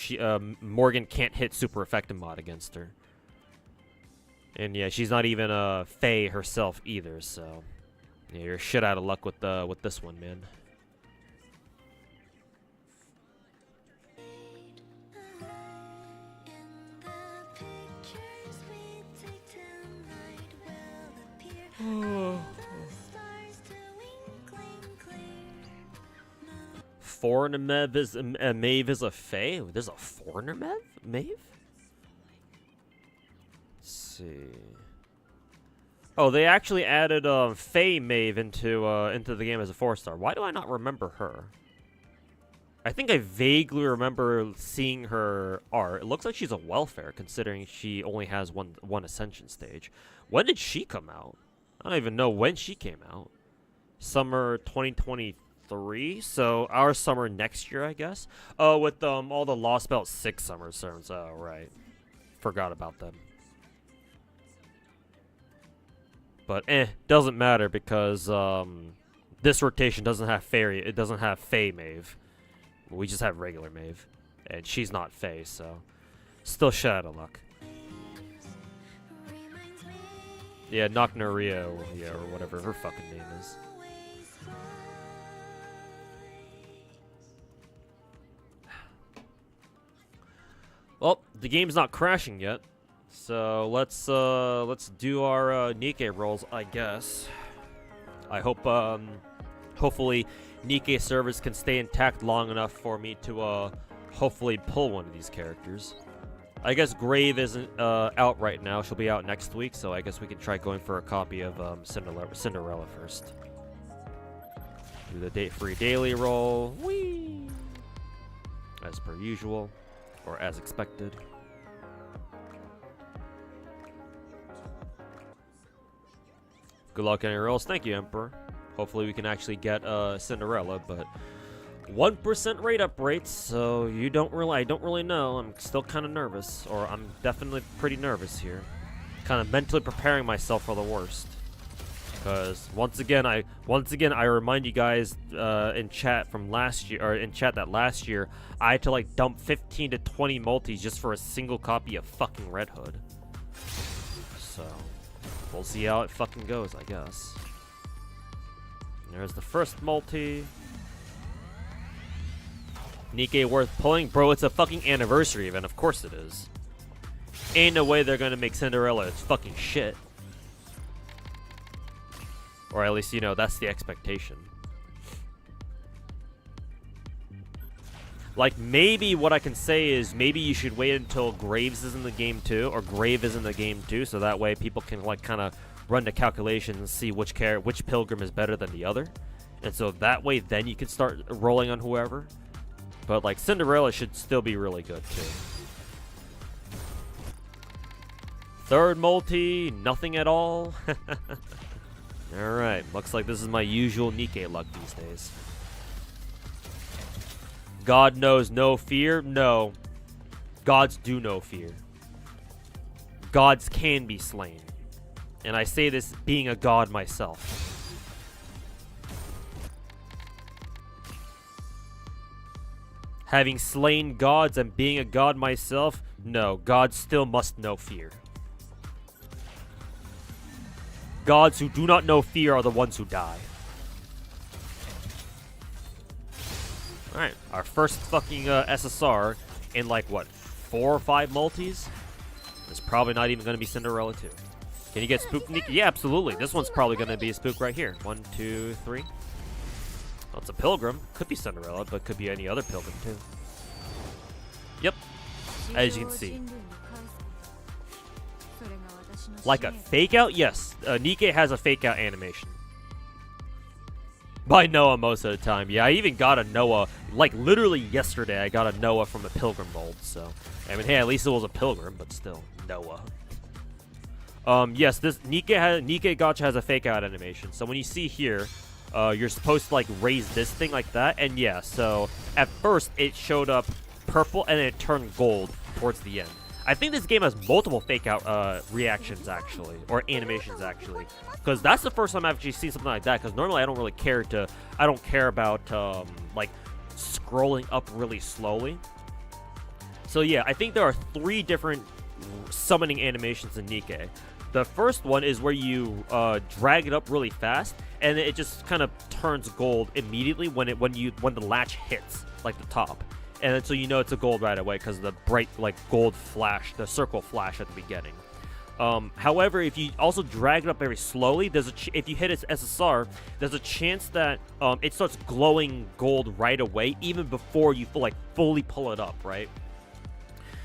Morgan can't hit super effective mod against her. And yeah, she's not even a Fae herself either, so yeah, you're shit out of luck with this one, man. Foreigner Maeve is a Fae? There's a foreigner Maeve? Let's see. Oh, they actually added Fae Maeve into the game as a 4-star. Why do I not remember her? I think I vaguely remember seeing her art. It looks like she's a welfare, considering she only has one ascension stage. When did she come out? I don't even know when she came out. Summer 2023, so our summer next year, I guess. Oh, with all the Lost Belt 6 summer sermons. Oh, right. Forgot about them. But doesn't matter because this rotation doesn't have fairy. It doesn't have Fae Maeve. We just have regular Maeve, and she's not Fae, so still shit out of luck. Yeah, Nocnaria, or whatever her fucking name is. Well, the game's not crashing yet. So let's do our Nikke rolls, I guess. I hope hopefully Nikke servers can stay intact long enough for me to hopefully pull one of these characters. I guess Grave isn't out right now. She'll be out next week, so I guess we can try going for a copy of Cinderella first. Do the date-free daily roll. Whee! As per usual, or as expected. Good luck on your rolls. Thank you, Emperor. Hopefully we can actually get Cinderella, but 1% rate up rates, so I don't really know. I'm still kind of nervous, or I'm definitely pretty nervous here. Kind of mentally preparing myself for the worst. Because once again I remind you guys in chat from last year, or in chat that last year I had to like dump 15 to 20 multis just for a single copy of fucking Red Hood. So we'll see how it fucking goes, I guess. There's the first multi. Nikke worth pulling? Bro, it's a fucking anniversary event. Of course it is. Ain't no way they're gonna make Cinderella. It's fucking shit. Or at least, you know, that's the expectation. Like, maybe what I can say is maybe you should wait until Graves is in the game too, or Grave is in the game too, so that way people can, like, kind of run the calculations and see which pilgrim is better than the other. And so that way, then you can start rolling on whoever. But, like, Cinderella should still be really good, too. Third multi, nothing at all. Alright, looks like this is my usual Nikke luck these days. God knows no fear? No. Gods do know fear. Gods can be slain. And I say this being a god myself. Having slain gods and being a god myself, no, gods still must know fear. Gods who do not know fear are the ones who die. Alright, our first fucking SSR in like, what, 4 or 5 multis? It's probably not even going to be Cinderella 2. Can you get spook? Yeah, absolutely. This one's probably going to be a spook right here. 1, 2, 3. Well, it's a pilgrim. Could be Cinderella, but could be any other pilgrim too. Yep. As you can see. Like a fake out? Yes. Nikke has a fake out animation. By Noah most of the time. Yeah, I even got a Noah. Like literally yesterday, I got a Noah from a pilgrim mold. So, I mean, hey, at least it was a pilgrim, but still, Noah. Yes, this Nikke Gacha has a fake out animation. So when you see here, you're supposed to like raise this thing like that, and yeah, so at first it showed up purple and then it turned gold towards the end. I think this game has multiple fake out reactions actually, or animations actually, because that's the first time I've actually seen something like that. Because normally I don't really care about like scrolling up really slowly. So yeah, I think there are 3 different summoning animations in Nikke. The first one is where you drag it up really fast, and it just kind of turns gold immediately when the latch hits like the top, and then so you know it's a gold right away because the bright like gold flash, the circle flash at the beginning. However, if you also drag it up very slowly, if you hit its SSR, there's a chance that it starts glowing gold right away, even before you fully pull it up, right?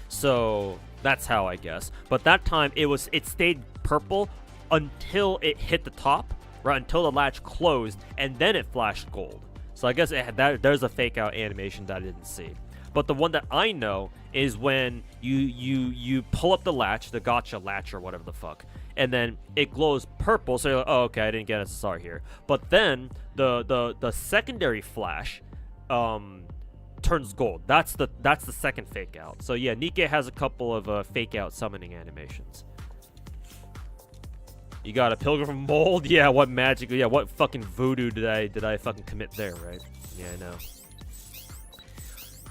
So that's how, I guess. But that time it stayed purple until it hit the top, right? Until the latch closed, and then it flashed gold. So I guess there's a fake out animation that I didn't see. But the one that I know is when you pull up the latch, the Gacha latch or whatever the fuck, and then it glows purple. So you're like, oh, okay, I didn't get SSR here. But then the secondary flash turns gold. That's the second fake out. So yeah, Nikke has a couple of fake out summoning animations. You got a pilgrim from mold? Yeah, what magic? Yeah, what fucking voodoo did I fucking commit there, right? Yeah, I know.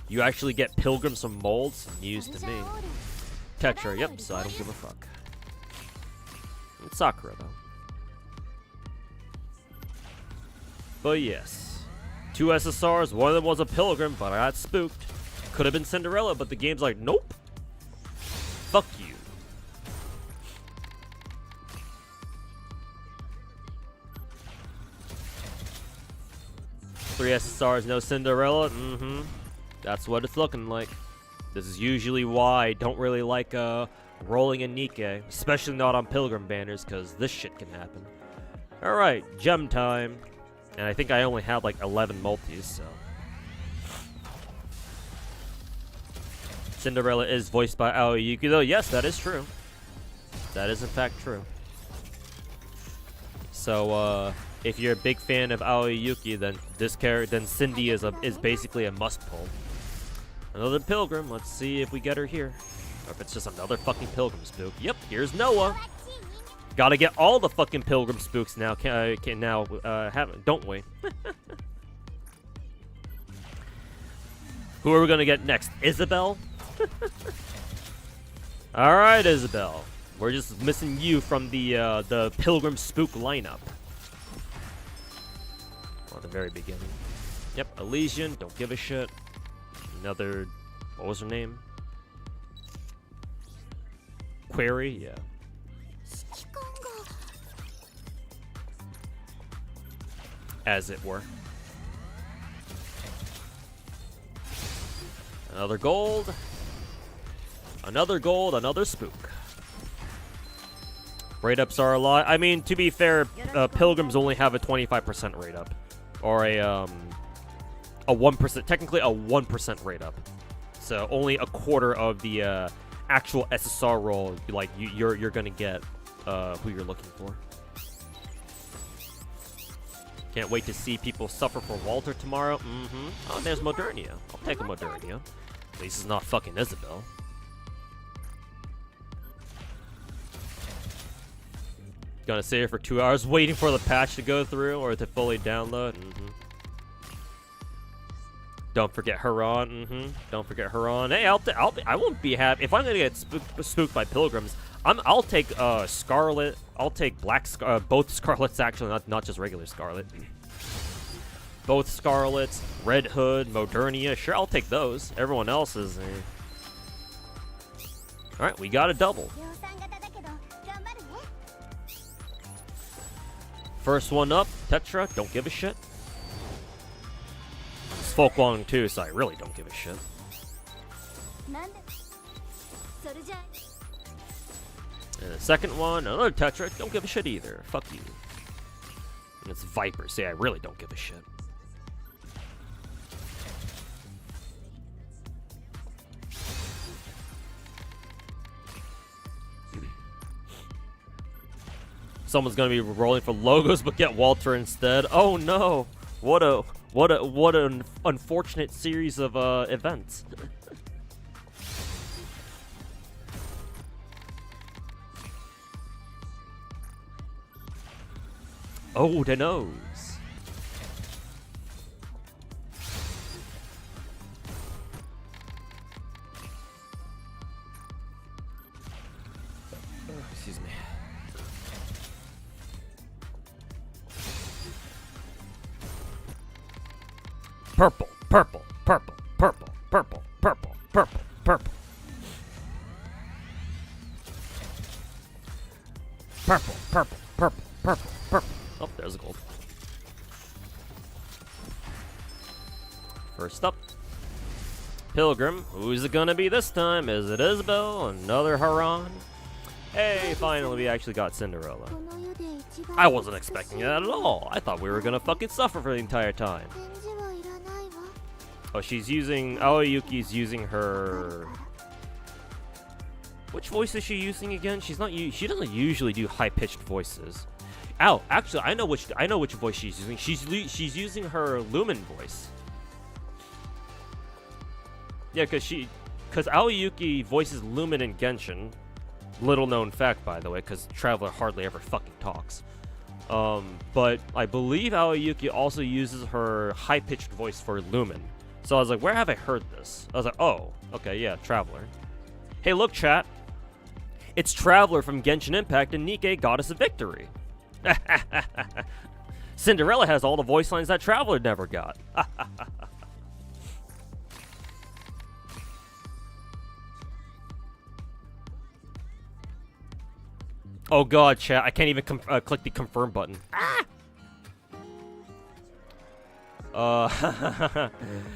You actually get pilgrims from molds? News to me. Tetra, yep, so I don't give a fuck. It's Sakura, though. But yes. 2 SSRs, one of them was a pilgrim, but I got spooked. Could have been Cinderella, but the game's like, nope. Fuck you. Three SSRs, no Cinderella? Mm-hmm. That's what it's looking like. This is usually why I don't really like rolling in Nikke, especially not on Pilgrim banners, because this shit can happen. Alright, gem time. And I think I only have like 11 multis, so. Cinderella is voiced by Aoyuki, though. Yes, that is true. That is in fact true. So, if you're a big fan of Aoyuki, then then Cindy is basically a must pull. Another Pilgrim. Let's see if we get her here. Or if it's just another fucking Pilgrim spook. Yep, here's Noah. Gotta get all the fucking Pilgrim spooks now. Don't we? Who are we gonna get next? Isabel? Alright, Isabel. We're just missing you from the Pilgrim spook lineup. Well, at the very beginning. Yep, Elysian, don't give a shit. Another, what was her name? Query, yeah. As it were. Another gold. Another gold, another spook. Rate ups are a lot. I mean, to be fair, Pilgrims only have a 25% rate up. Or a 1%, technically a 1% rate up. So only a quarter of the actual SSR roll, like, you're gonna get who you're looking for. Can't wait to see people suffer for Walter tomorrow. Oh, there's Modernia. I'll take a Modernia. At least it's not fucking Isabel. Gonna sit here for 2 hours waiting for the patch to go through or to fully download. Don't forget Huron. Don't forget Huron. Hey, I won't be happy if I'm gonna get spooked by Pilgrims. I'll take Scarlet. I'll take both Scarlets actually, not just regular Scarlet. Both Scarlets, Red Hood, Modernia. Sure, I'll take those. Everyone else is. All right, we got a double. First one up, Tetra. Don't give a shit. It's Folkwong too, so I really don't give a shit. And the second one, another Tetra. Don't give a shit either. Fuck you. And it's Viper. See, I really don't give a shit. Someone's gonna be rolling for logos, but get Walter instead. Oh no! What an unfortunate series of events. Oh, the nose. Excuse me. Purple, purple, purple, purple, purple, purple, purple, purple. Purple, purple, purple, purple, purple. Oh, there's a gold. First up, Pilgrim. Who's it gonna be this time? Is it Isabel? Another Haran? Hey, finally we actually got Cinderella. I wasn't expecting that at all. I thought we were gonna fucking suffer for the entire time. Oh, she's using... Aoyuki's using her... Which voice is she using again? She's not... She doesn't usually do high-pitched voices. Ow, actually, I know which voice she's using. She's using her Lumen voice. Yeah, because Aoyuki voices Lumen in Genshin. Little known fact, by the way, because Traveler hardly ever fucking talks. But I believe Aoyuki also uses her high-pitched voice for Lumen. So I was like, where have I heard this? I was like, oh, okay, yeah, Traveler. Hey, look, chat. It's Traveler from Genshin Impact and Nikke Goddess of Victory. Cinderella has all the voice lines that Traveler never got. Oh god, chat, I can't even click the confirm button. Ah!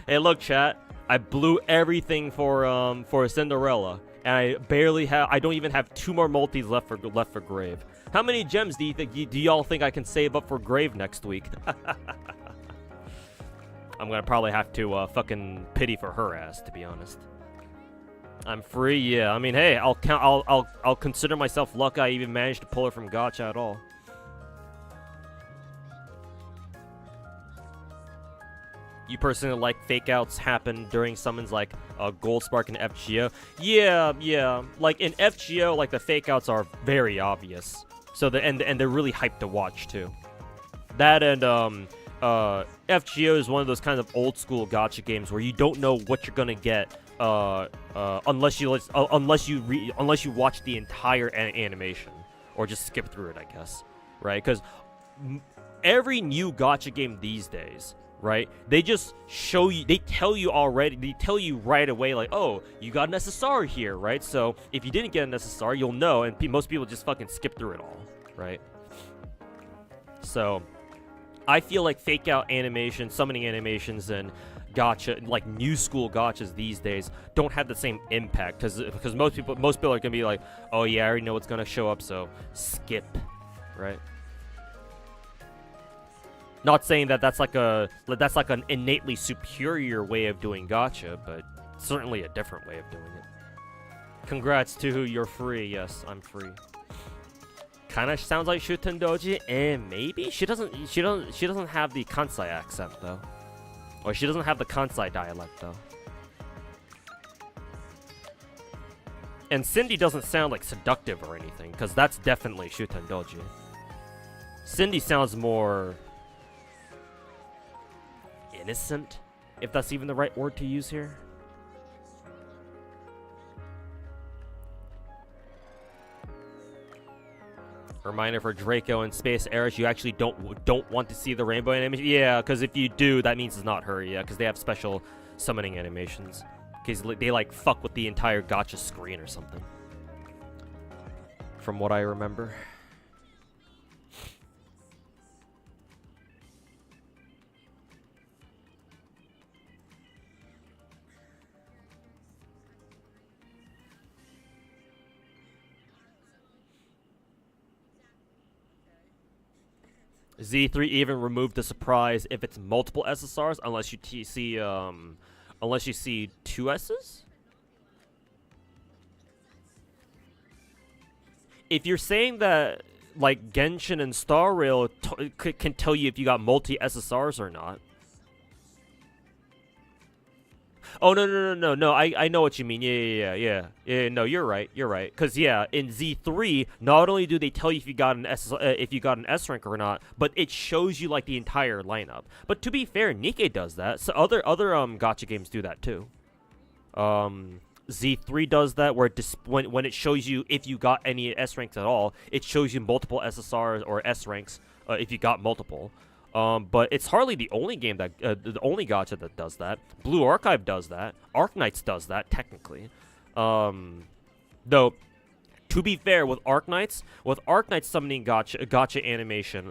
Hey, look, chat. I blew everything for Cinderella, and I don't even have 2 more multis left for Grave. How many gems do y'all think I can save up for Grave next week? I'm gonna probably have to fucking pity for her ass, to be honest. I'm free, yeah. I mean, hey, I'll consider myself lucky I even managed to pull her from Gacha at all. You personally like fake outs happen during summons like Gold Spark and FGO? Yeah. Like in FGO, like the fake outs are very obvious. So and they're really hyped to watch too. That and FGO is one of those kind of old school gacha games where you don't know what you're gonna get unless you watch the entire animation or just skip through it, I guess, right? Because every new gacha game these days, right? They just show you, they tell you right away, like, oh, you got an SSR here, right? So if you didn't get an SSR, you'll know, and most people just fucking skip through it all, right? So I feel like fake out animations, summoning animations, and gacha, like new school gachas these days, don't have the same impact because most people are gonna be like, oh yeah, I already know what's gonna show up, so skip, right? Not saying that that's like an innately superior way of doing gacha, but certainly a different way of doing it. Congrats to you're free. Yes, I'm free. Kinda sounds like Shuten Doji, and maybe she doesn't have the Kansai accent though, or she doesn't have the Kansai dialect though. And Cindy doesn't sound like seductive or anything, because that's definitely Shuten Doji. Cindy sounds more innocent, if that's even the right word to use here. Reminder for Draco and Space Eris, you actually don't want to see the rainbow animation. Yeah, because if you do, that means it's not her. Yeah, because they have special summoning animations. Because they like fuck with the entire gacha screen or something. From what I remember. Z3 even removed the surprise if it's multiple SSRs, unless you see 2 S's. If you're saying that like Genshin and Star Rail can tell you if you got multi SSRs or not. Oh, no. I know what you mean. Yeah. No, you're right. Because, yeah, in Z3, not only do they tell you if you got an S rank or not, but it shows you, like, the entire lineup. But to be fair, Nikke does that. So other gacha games do that, too. Z3 does that, where when it shows you if you got any S ranks at all, it shows you multiple SSRs or S ranks if you got multiple. But it's hardly the only game that, the only gacha that does that. Blue Archive does that. Arknights does that, technically. Though, to be fair, with Arknights summoning gacha animation,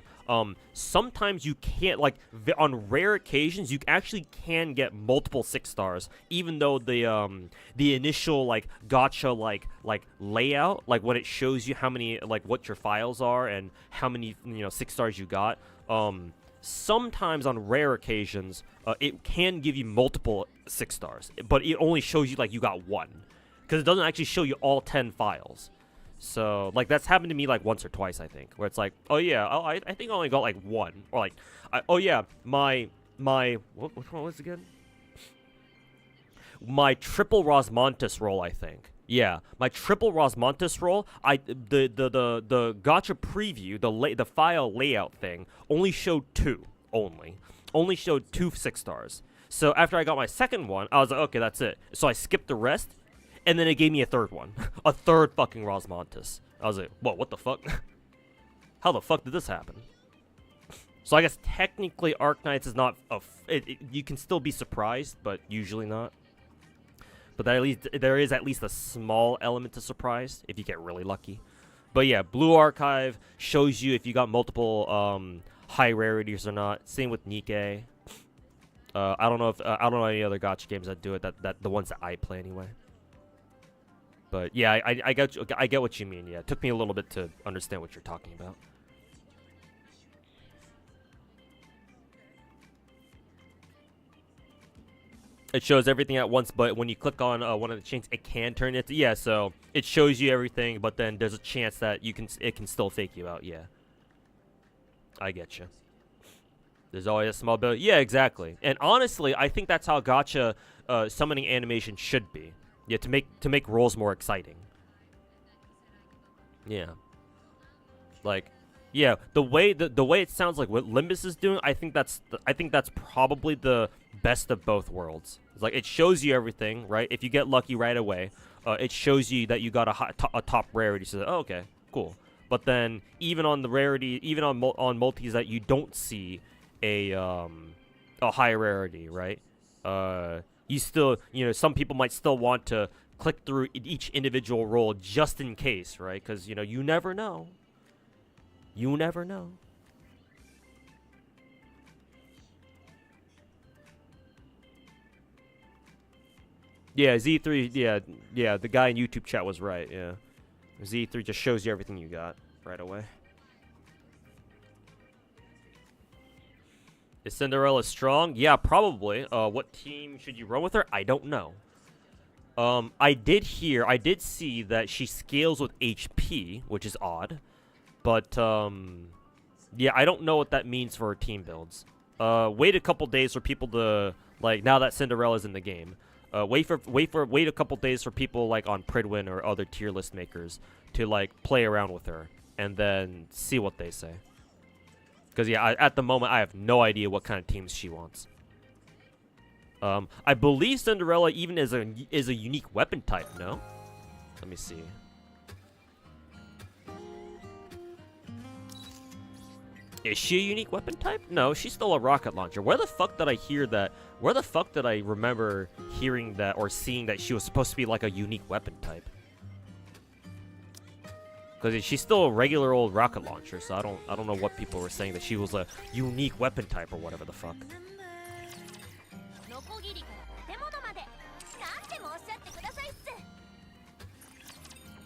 sometimes you can't, like, on rare occasions, you actually can get multiple 6 stars, even though the initial, like, gacha, like layout, like, when it shows you how many, like, what your files are and how many, 6 stars you got, sometimes on rare occasions, it can give you multiple 6 stars, but it only shows you, like, you got 1. Because it doesn't actually show you all 10 files. So, like, that's happened to me, like, once or twice, I think. Where it's like, oh, yeah, I think I only got, like, 1. Or, like, oh, yeah, which one was it again? My triple Rosmontis roll, I think. Yeah, my triple Rosmontis roll, the gacha preview, the file layout thing, only showed 2 only showed 2 6 stars. So after I got my second one, I was like, okay, that's it. So I skipped the rest, and then it gave me a third one, a third fucking Rosmontis. I was like, whoa, what the fuck? How the fuck did this happen? So I guess technically Arknights is not you can still be surprised, but usually not. But there is at least a small element to surprise if you get really lucky. But yeah, Blue Archive shows you if you got multiple high rarities or not. Same with Nikke. I don't know if I don't know any other gacha games that do it. That the ones that I play anyway. But yeah, I get what you mean. Yeah, it took me a little bit to understand what you're talking about. It shows everything at once, but when you click on one of the chains, it can turn it. Yeah, so it shows you everything, but then there's a chance that it can still fake you out. Yeah, I get you. There's always a small bit. Yeah, exactly. And honestly, I think that's how gacha summoning animation should be. Yeah, to make roles more exciting. Yeah. Like, yeah, the way it sounds like what Limbus is doing, I think that's probably the best of both worlds. It's like it shows you everything, right? If you get lucky right away, it shows you that you got a top rarity. So, oh, okay, cool. But then even on the rarity, even on multis that you don't see a high rarity, right? You still, some people might still want to click through each individual role just in case, right? Because, you never know. You never know. Yeah, Z3, yeah, the guy in YouTube chat was right, yeah. Z3 just shows you everything you got right away. Is Cinderella strong? Yeah, probably. What team should you run with her? I don't know. I did see that she scales with HP, which is odd. But, yeah, I don't know what that means for her team builds. Wait a couple days for people to, like, now that Cinderella's in the game. Wait a couple days for people, like, on Pridwin or other tier list makers to, like, play around with her. And then see what they say. Because, yeah, at the moment, I have no idea what kind of teams she wants. I believe Cinderella even is a unique weapon type, no? Let me see. Is she a unique weapon type? No, she's still a rocket launcher. Where the fuck did I hear that? Where the fuck did I remember hearing that or seeing that she was supposed to be like a unique weapon type? Because she's still a regular old rocket launcher, so I don't know what people were saying that she was a unique weapon type or whatever the fuck.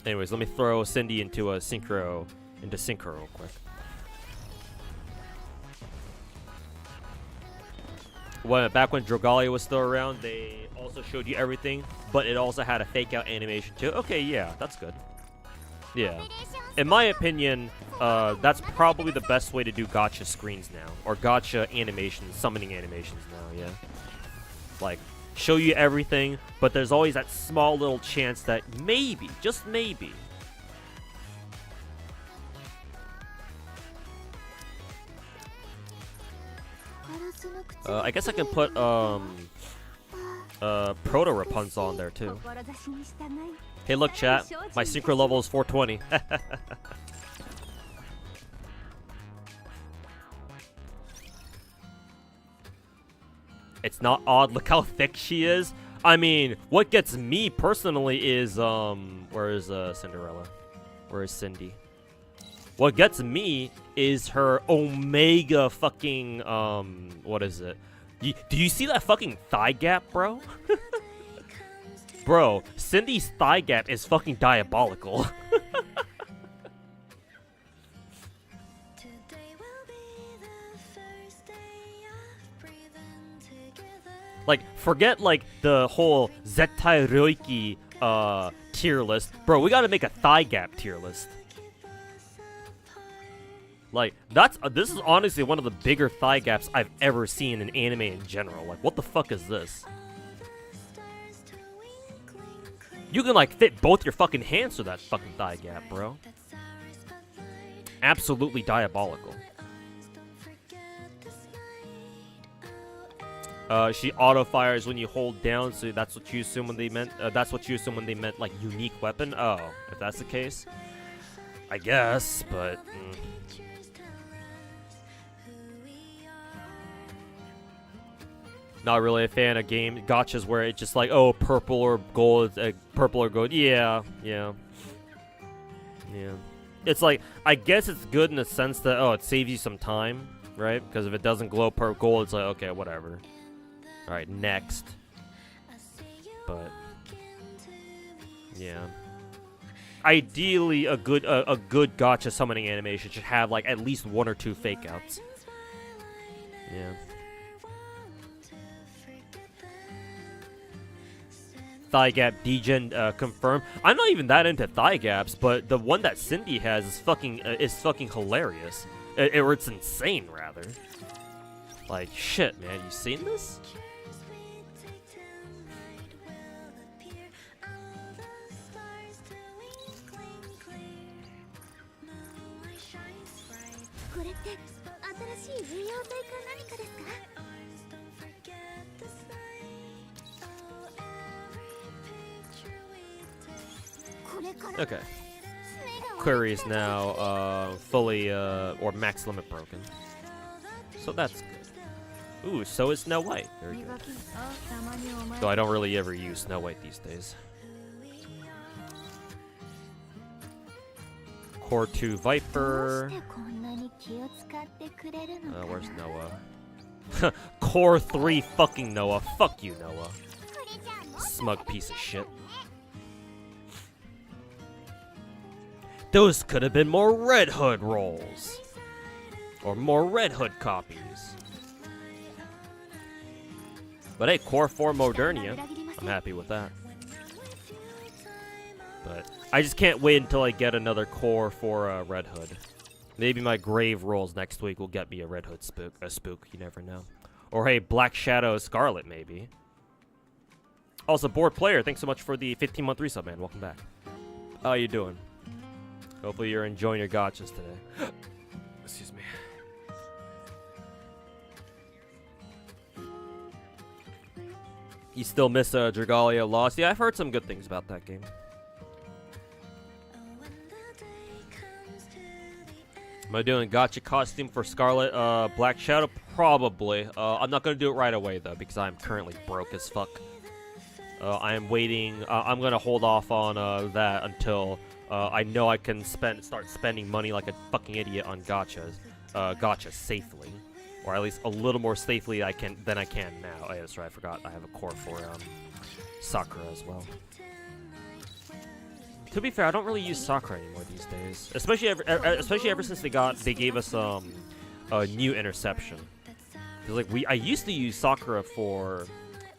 Anyways, let me throw Cindy into synchro real quick. Back when Drogalia was still around, they also showed you everything, but it also had a fake out animation too. Okay, yeah, that's good. Yeah. In my opinion, that's probably the best way to do gacha screens now. Or gacha animations, summoning animations now, yeah. Like, show you everything, but there's always that small little chance that maybe, just maybe, I guess I can put Proto Rapunzel on there too. Hey, look, chat. My synchro level is 420. It's not odd. Look how thick she is. I mean, what gets me personally is where is Cinderella? Where is Cindy? What gets me is her Omega fucking what is it? Do you see that fucking thigh gap, bro? Bro, Cindy's thigh gap is fucking diabolical. Like, forget, like, the whole Zettai Ryoiki tier list. Bro, we gotta make a thigh gap tier list. Like, this is honestly one of the bigger thigh gaps I've ever seen in anime in general. Like, what the fuck is this? You can, like, fit both your fucking hands through that fucking thigh gap, bro. Absolutely diabolical. She auto fires when you hold down, so that's what you assume when they meant. That's what you assume when they meant like unique weapon. Oh, if that's the case, I guess. But not really a fan of game gachas where it's just like, oh, purple or gold, purple or gold. Yeah. It's like, I guess it's good in the sense that, oh, it saves you some time, right? Because if it doesn't glow per gold, it's like, okay, whatever. All right, next. But yeah, ideally a good gacha summoning animation should have like at least 1 or 2 fake outs. Yeah. Thigh gap degen confirmed. I'm not even that into thigh gaps, but the one that Cindy has is fucking hilarious. Or it's insane rather. Like shit, man. You seen this? Okay. Query is now fully or max limit broken. So that's good. Ooh, so is Snow White. Very good. Though I don't really ever use Snow White these days. Core 2 Viper. Where's Noah? Core 3 fucking Noah. Fuck you, Noah. Smug piece of shit. Those could have been more Red Hood rolls. Or more Red Hood copies. But hey, Core 4 Modernia. I'm happy with that. But I just can't wait until I get another Core for Red Hood. Maybe my grave rolls next week will get me a Red Hood spook. You never know. Or hey, Black Shadow Scarlet maybe. Also, Board Player, thanks so much for the 15-month resub, man. Welcome back. How you doing? Hopefully you're enjoying your gachas today. Excuse me. You still miss Dragalia Lost? Yeah, I've heard some good things about that game. Am I doing a gacha costume for Scarlet Black Shadow? Probably. I'm not going to do it right away, though, because I'm currently broke as fuck. I am waiting. I'm going to hold off on that until I know I can start spending money like a fucking idiot on gachas safely. Or at least a little more safely than I can now. Oh, yeah, that's right. I forgot. I have a core for Sakura as well. To be fair, I don't really use Sakura anymore these days, especially ever since they gave us a new interception. Cause I used to use Sakura for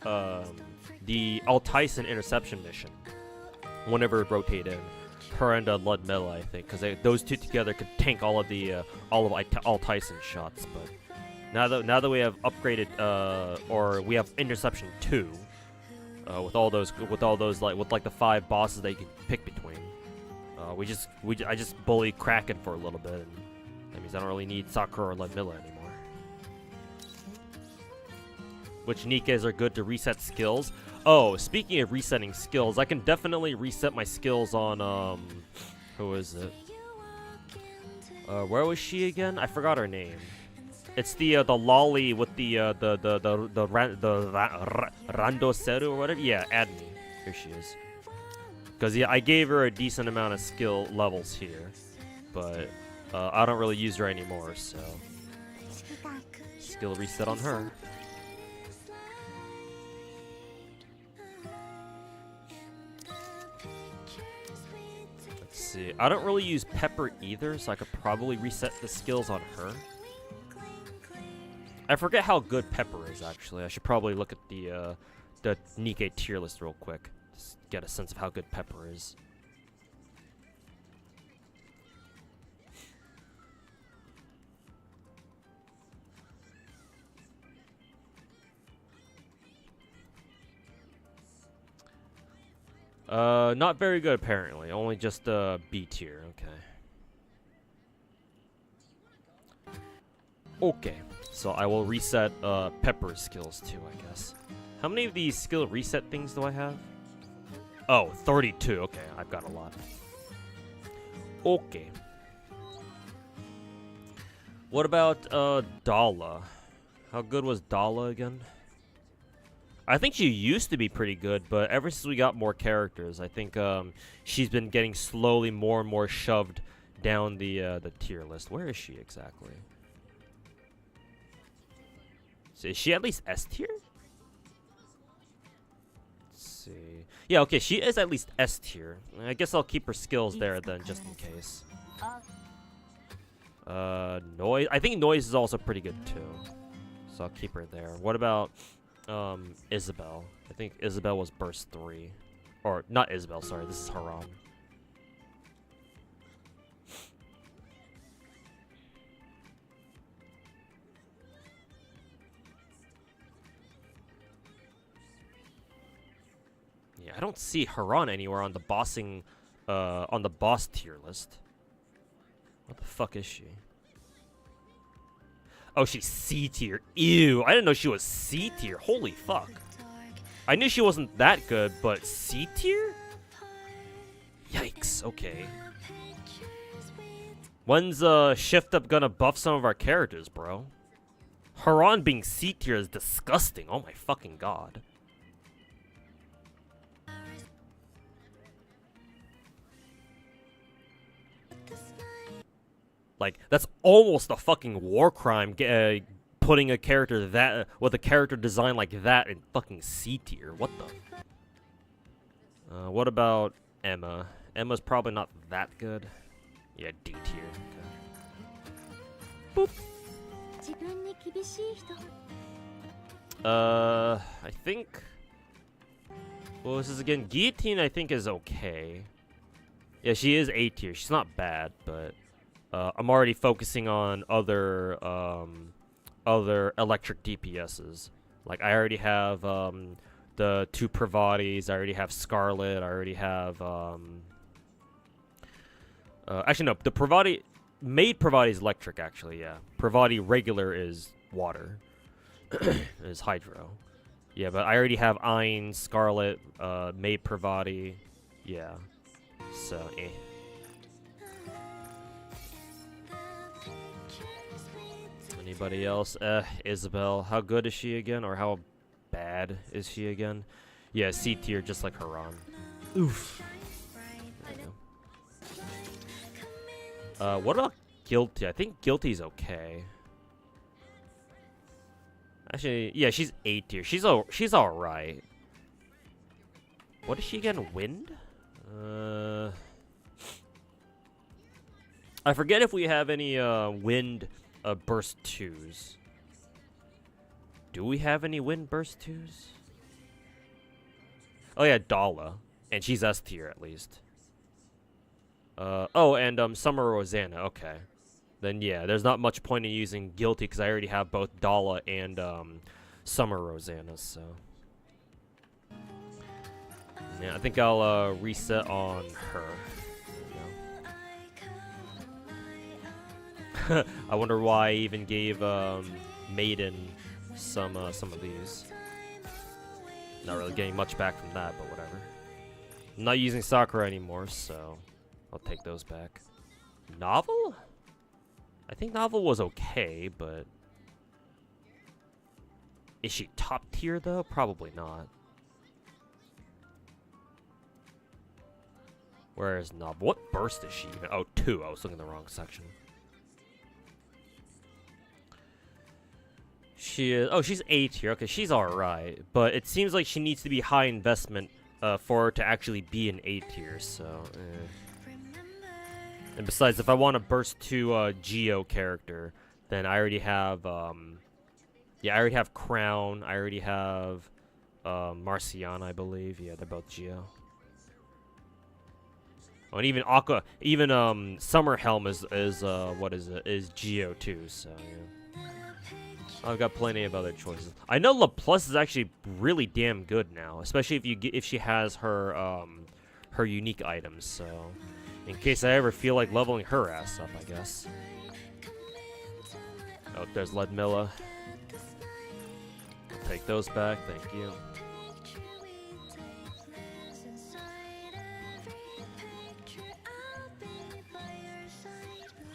the Altice interception mission whenever it rotated in. Her and Ludmilla, I think, because those two together could tank all of Altice shots. But now that we have upgraded or we have interception 2. With all those like the 5 bosses that you can pick between, I just bully Kraken for a little bit, and that means I don't really need Sakura or Ludmilla anymore. Which Nikkes are good to reset skills. Oh, speaking of resetting skills, I can definitely reset my skills on who is it? Where was she again? I forgot her name. It's the lolly with the Randoseru or whatever. Yeah, add me. Here she is. Because yeah, I gave her a decent amount of skill levels here, but I don't really use her anymore. So skill reset on her. Let's see. I don't really use Pepper either, so I could probably reset the skills on her. I forget how good Pepper is, actually. I should probably look at the Nikke tier list real quick. Just get a sense of how good Pepper is. Not very good, apparently. Only just B tier. Okay. So I will reset Pepper's skills too, I guess. How many of these skill reset things do I have? Oh, 32. Okay, I've got a lot. Okay. What about Dala? How good was Dala again? I think she used to be pretty good, but ever since we got more characters, I think she's been getting slowly more and more shoved down the tier list. Where is she exactly? Is she at least S tier? see. Yeah, okay, she is at least S tier. I guess I'll keep her skills there then, just in case. Noise. I think Noise is also pretty good too. So I'll keep her there. What about Isabel? I think Isabel was burst 3. Or not Isabel, sorry, this is Haran. Yeah, I don't see Haran anywhere on the bossing on the boss tier list. What the fuck is she? Oh, she's C tier. Ew, I didn't know she was C tier. Holy fuck. I knew she wasn't that good, but C tier? Yikes, okay. When's Shift Up gonna buff some of our characters, bro? Haran being C tier is disgusting. Oh my fucking god. Like, that's almost a fucking war crime, putting a character that with a character design like that in fucking C tier. What the? What about Emma? Emma's probably not that good. Yeah, D tier. Okay. Boop. I think. Well, this is again Guillotine. I think is okay. Yeah, she is A tier. She's not bad, but. I'm already focusing on other electric DPSs. Like I already have the 2 Pravadis. I already have Scarlet. I already have actually no, the Pravati made Pravati is electric. Actually, yeah. Pravati regular is water. Is Hydro. Yeah, but I already have Ein, Scarlet, made Pravati. Yeah. So eh. Anybody else? Isabel. How good is she again? Or how bad is she again? Yeah, C tier, just like Haran. Oof. What about Guilty? I think Guilty's okay. Actually, yeah, she's A tier. She's alright. What is she again? Wind? I forget if we have any wind burst 2s. Do we have any wind burst 2s? Oh yeah, Dala. And she's S tier at least. Oh, and Summer Rosanna. Okay. Then yeah, there's not much point in using Guilty because I already have both Dala and Summer Rosanna, so. Yeah, I think I'll reset on her. I wonder why I even gave Maiden some of these. Not really getting much back from that, but whatever. I'm not using Sakura anymore, so I'll take those back. Novel? I think Novel was okay, but is she top tier though? Probably not. Where is Novel? What burst is she even? Oh, 2. I was looking in the wrong section. She is. Oh, she's A tier. Okay, she's alright. But it seems like she needs to be high investment for her to actually be an A tier. So, And besides, if I want to burst to Geo character, then I already have. Yeah, I already have Crown. I already have Marciana, I believe. Yeah, they're both Geo. Oh, and even Aqua, even Summer Helm is what is it? Is Geo too. So yeah. I've got plenty of other choices. I know La Plus is actually really damn good now, especially if she has her her unique items. So, in case I ever feel like leveling her ass up, I guess. Oh, there's Ludmilla. I'll take those back, thank you.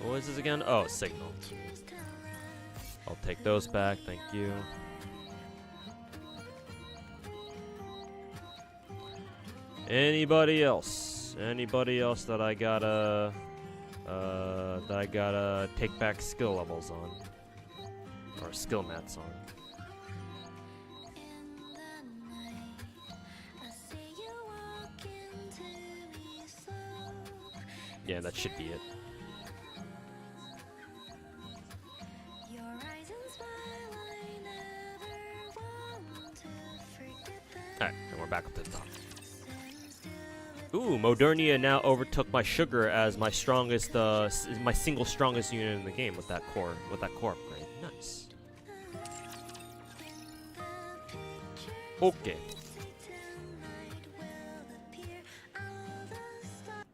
What is this again? Oh, Signal. I'll take those back, thank you. Anybody else? Anybody else that I gotta take back skill levels on? Or skill mats on? Yeah, that should be it. Alright, and we're back up to the top. Ooh, Modernia now overtook my sugar as my strongest, my single strongest unit in the game with that core upgrade. Nice. Okay.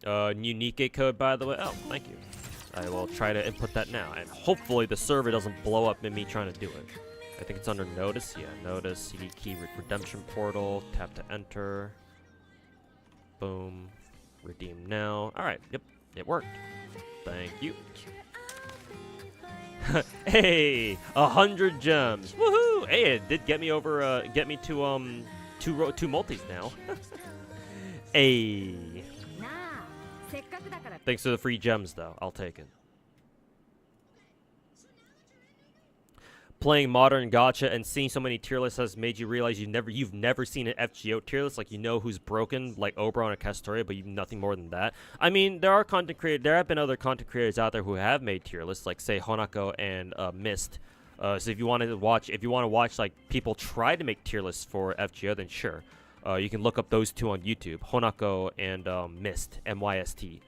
New Nikke code, by the way. Oh, thank you. I will try to input that now, and hopefully the server doesn't blow up in me trying to do it. I think it's under notice. Yeah, notice, CD key, redemption portal, tap to enter. Boom. Redeem now. Alright, yep, it worked. Thank you. Hey, 100 gems. Woohoo! Hey, it did get me over, get me to, two multis now. Hey. Thanks for the free gems, though. I'll take it. Playing modern gacha and seeing so many tier lists has made you realize you've never seen an FGO tier list. Like, you know who's broken, like Oberon or Castoria, but you've nothing more than that. I mean, there have been other content creators out there who have made tier lists, like say Honako and Mist. So if you want to watch like people try to make tier lists for FGO, then sure, you can look up those two on YouTube, Honako and Mist, MYST.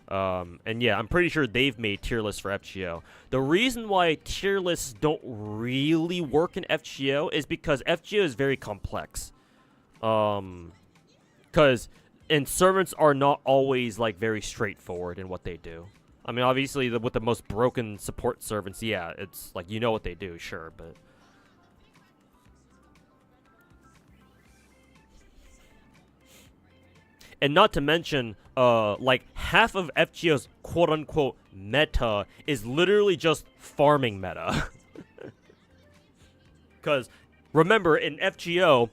And yeah, I'm pretty sure they've made tier lists for FGO. The reason why tier lists don't really work in FGO is because FGO is very complex. Because servants are not always like very straightforward in what they do. I mean, obviously with the most broken support servants, yeah, it's like you know what they do, sure, but and not to mention, like, half of FGO's quote-unquote meta is literally just farming meta. Because, remember, in FGO,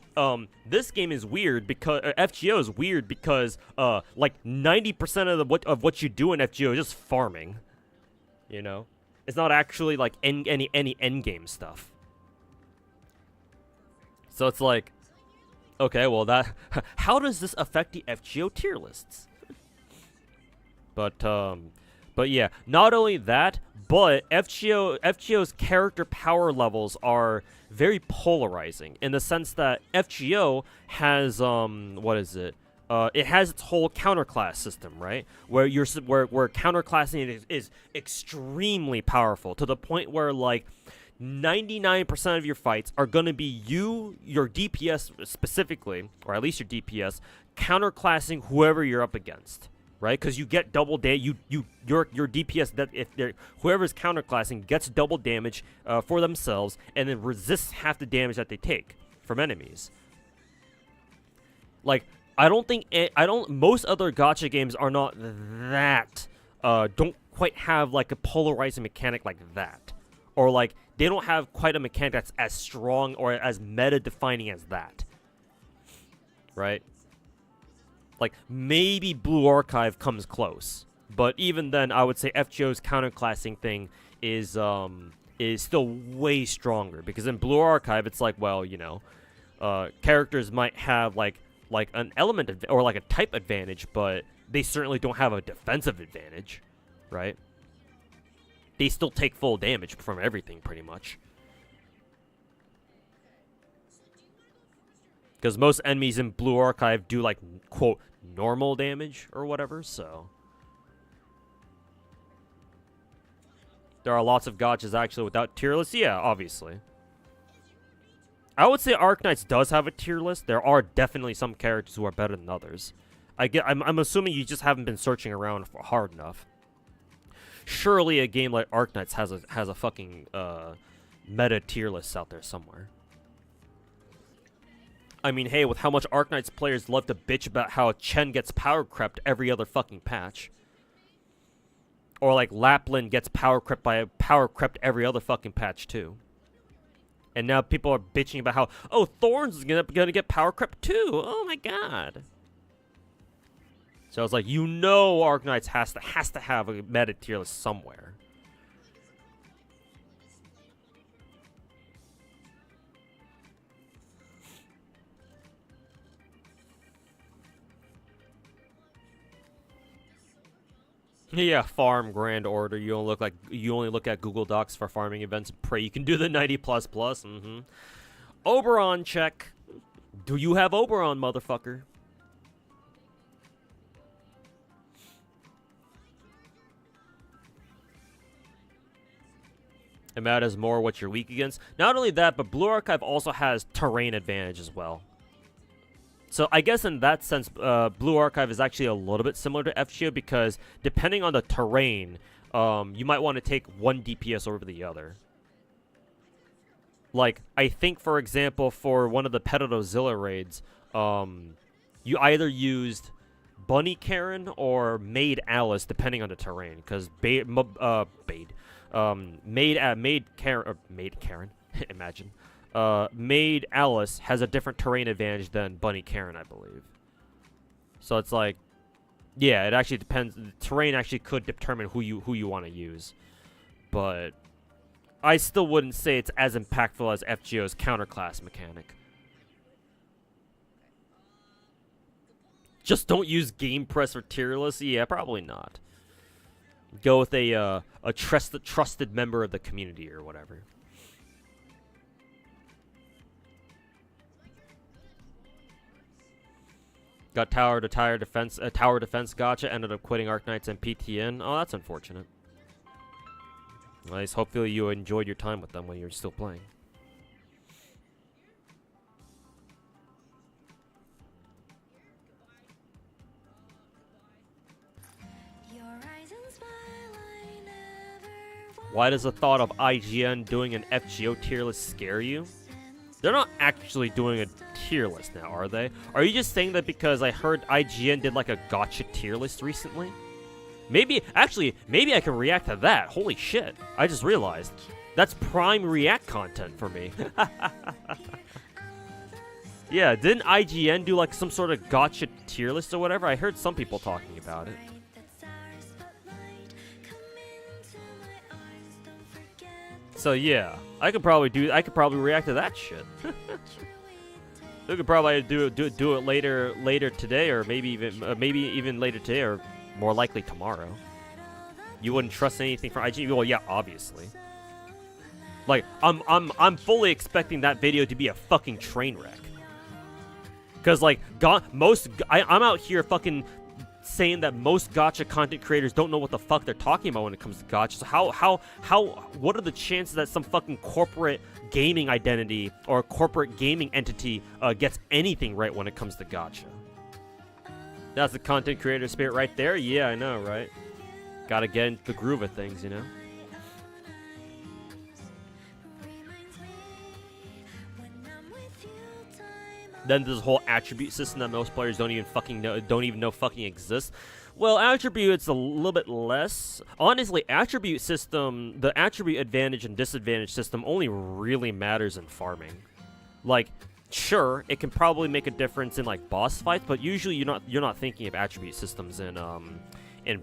this game is weird because, FGO is weird because, like, 90% of what you do in FGO is just farming. You know? It's not actually, like, any endgame stuff. So it's like, okay, well how does this affect the FGO tier lists? But yeah, not only that, but FGO's character power levels are very polarizing in the sense that FGO has what is it? It has its whole counterclass system, right? Where where counterclassing is extremely powerful to the point where like 99% of your fights are going to be your DPS specifically, or at least your DPS, counterclassing whoever you're up against, right? Because you get double damage. Your DPS, that if whoever's counterclassing gets double damage for themselves, and then resists half the damage that they take from enemies. Like, most other gacha games are not that, don't quite have like a polarizing mechanic like that, or like they don't have quite a mechanic that's as strong or as meta-defining as that, right? Like, maybe Blue Archive comes close, but even then, I would say FGO's counterclassing thing is still way stronger, because in Blue Archive, it's like, well, you know, characters might have like an element or like a type advantage, but they certainly don't have a defensive advantage, right? They still take full damage from everything, pretty much. Because most enemies in Blue Archive do, like, quote, normal damage or whatever, so. There are lots of gachas actually without tier lists. Yeah, obviously. I would say Arknights does have a tier list. There are definitely some characters who are better than others. I'm assuming you just haven't been searching around for hard enough. Surely a game like Arknights has a fucking meta tier list out there somewhere. I mean, hey, with how much Arknights players love to bitch about how Chen gets power crept every other fucking patch, or like Lapland gets power crept every other fucking patch too. And now people are bitching about how, oh, Thorns is gonna get power crept too. Oh my god. So I was like, you know, Arknights has to have a meta tier list somewhere. Yeah, farm grand order. You only look at Google Docs for farming events. Pray you can do the 90++. Oberon check. Do you have Oberon, motherfucker? It matters more what you're weak against. Not only that, but Blue Archive also has terrain advantage as well. So I guess in that sense, Blue Archive is actually a little bit similar to FGO because depending on the terrain, you might want to take one DPS over the other. Like, I think, for example, for one of the Pedotozilla raids, you either used Bunny Karen or Maid Alice, depending on the terrain. Because Maid Karen, imagine. Maid Alice has a different terrain advantage than Bunny Karen, I believe. So it's like, yeah, it actually depends. The terrain actually could determine who you want to use, but I still wouldn't say it's as impactful as FGO's counterclass mechanic. Just don't use game press or tier list. Yeah, probably not. Go with a trusted member of the community or whatever. Got tower defense gacha, ended up quitting Arknights and PTN. Oh, that's unfortunate. Nice. Hopefully you enjoyed your time with them when you're still playing. Why does the thought of IGN doing an FGO tier list scare you? They're not actually doing a tier list now, are they? Are you just saying that because I heard IGN did like a gacha tier list recently? Maybe I can react to that. Holy shit. I just realized. That's prime react content for me. Yeah, didn't IGN do like some sort of gacha tier list or whatever? I heard some people talking about it. So yeah, I could probably react to that shit. We could probably do it later today, or maybe even later today, or more likely tomorrow. You wouldn't trust anything from IGN? Well, yeah, obviously. Like, I'm fully expecting that video to be a fucking train wreck. Cause like I'm out here fucking saying that most gacha content creators don't know what the fuck they're talking about when it comes to gacha. So what are the chances that some fucking corporate gaming identity or corporate gaming entity gets anything right when it comes to gacha? That's the content creator spirit right there. Yeah, I know, right? Gotta get into the groove of things, you know? Then there's a whole attribute system that most players don't even know fucking exists. Well, attributes a little bit less. Honestly, attribute system, the attribute advantage and disadvantage system only really matters in farming. Like, sure, it can probably make a difference in like boss fights, but usually you're not thinking of attribute systems in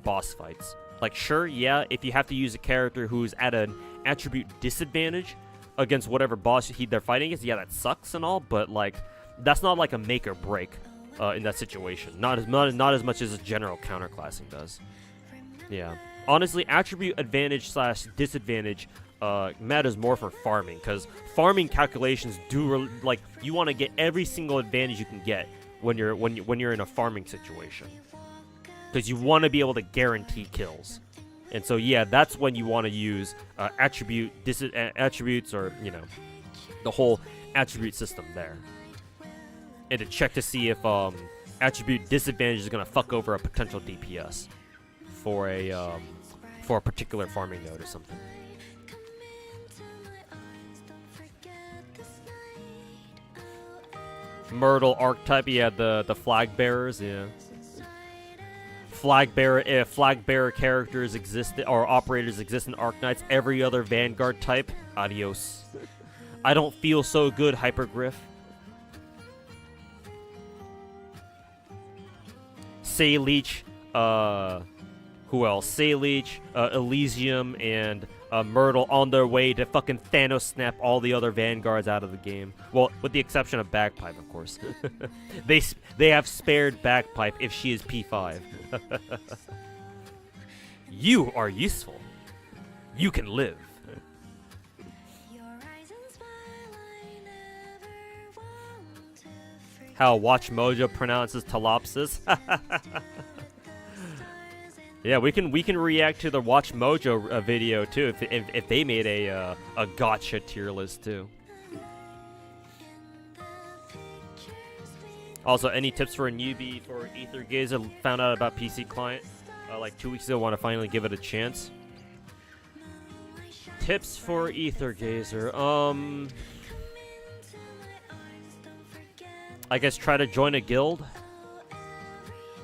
boss fights. Like, sure, yeah, if you have to use a character who's at an attribute disadvantage against whatever boss they're fighting against, yeah, that sucks and all, but like, that's not like a make or break in that situation. Not as much as a general counterclassing does. Yeah. Honestly, attribute advantage / disadvantage matters more for farming, because farming calculations do like you want to get every single advantage you can get when you're in a farming situation, because you want to be able to guarantee kills. And so yeah, that's when you want to use attributes, or you know, the whole attribute system there. And to check to see if attribute disadvantage is gonna fuck over a potential DPS for a particular farming node or something. Myrtle archetype, yeah, the flag bearers, yeah. Flag bearer characters exist or operators exist in Arknights, every other Vanguard type, adios. I don't feel so good, Hypergriff. Sayleech, who else? Sayleech, Elysium, and Myrtle on their way to fucking Thanos snap all the other Vanguards out of the game. Well, with the exception of Bagpipe, of course. They have spared Bagpipe if she is P5. You are useful. You can live. How Watch Mojo pronounces Talopsis. Yeah, we can react to the Watch Mojo video too if they made a Gacha tier list too. Also, any tips for a newbie for Ether Gazer? Found out about PC Client like 2 weeks ago. Want to finally give it a chance. Tips for Ether Gazer. I guess try to join a guild.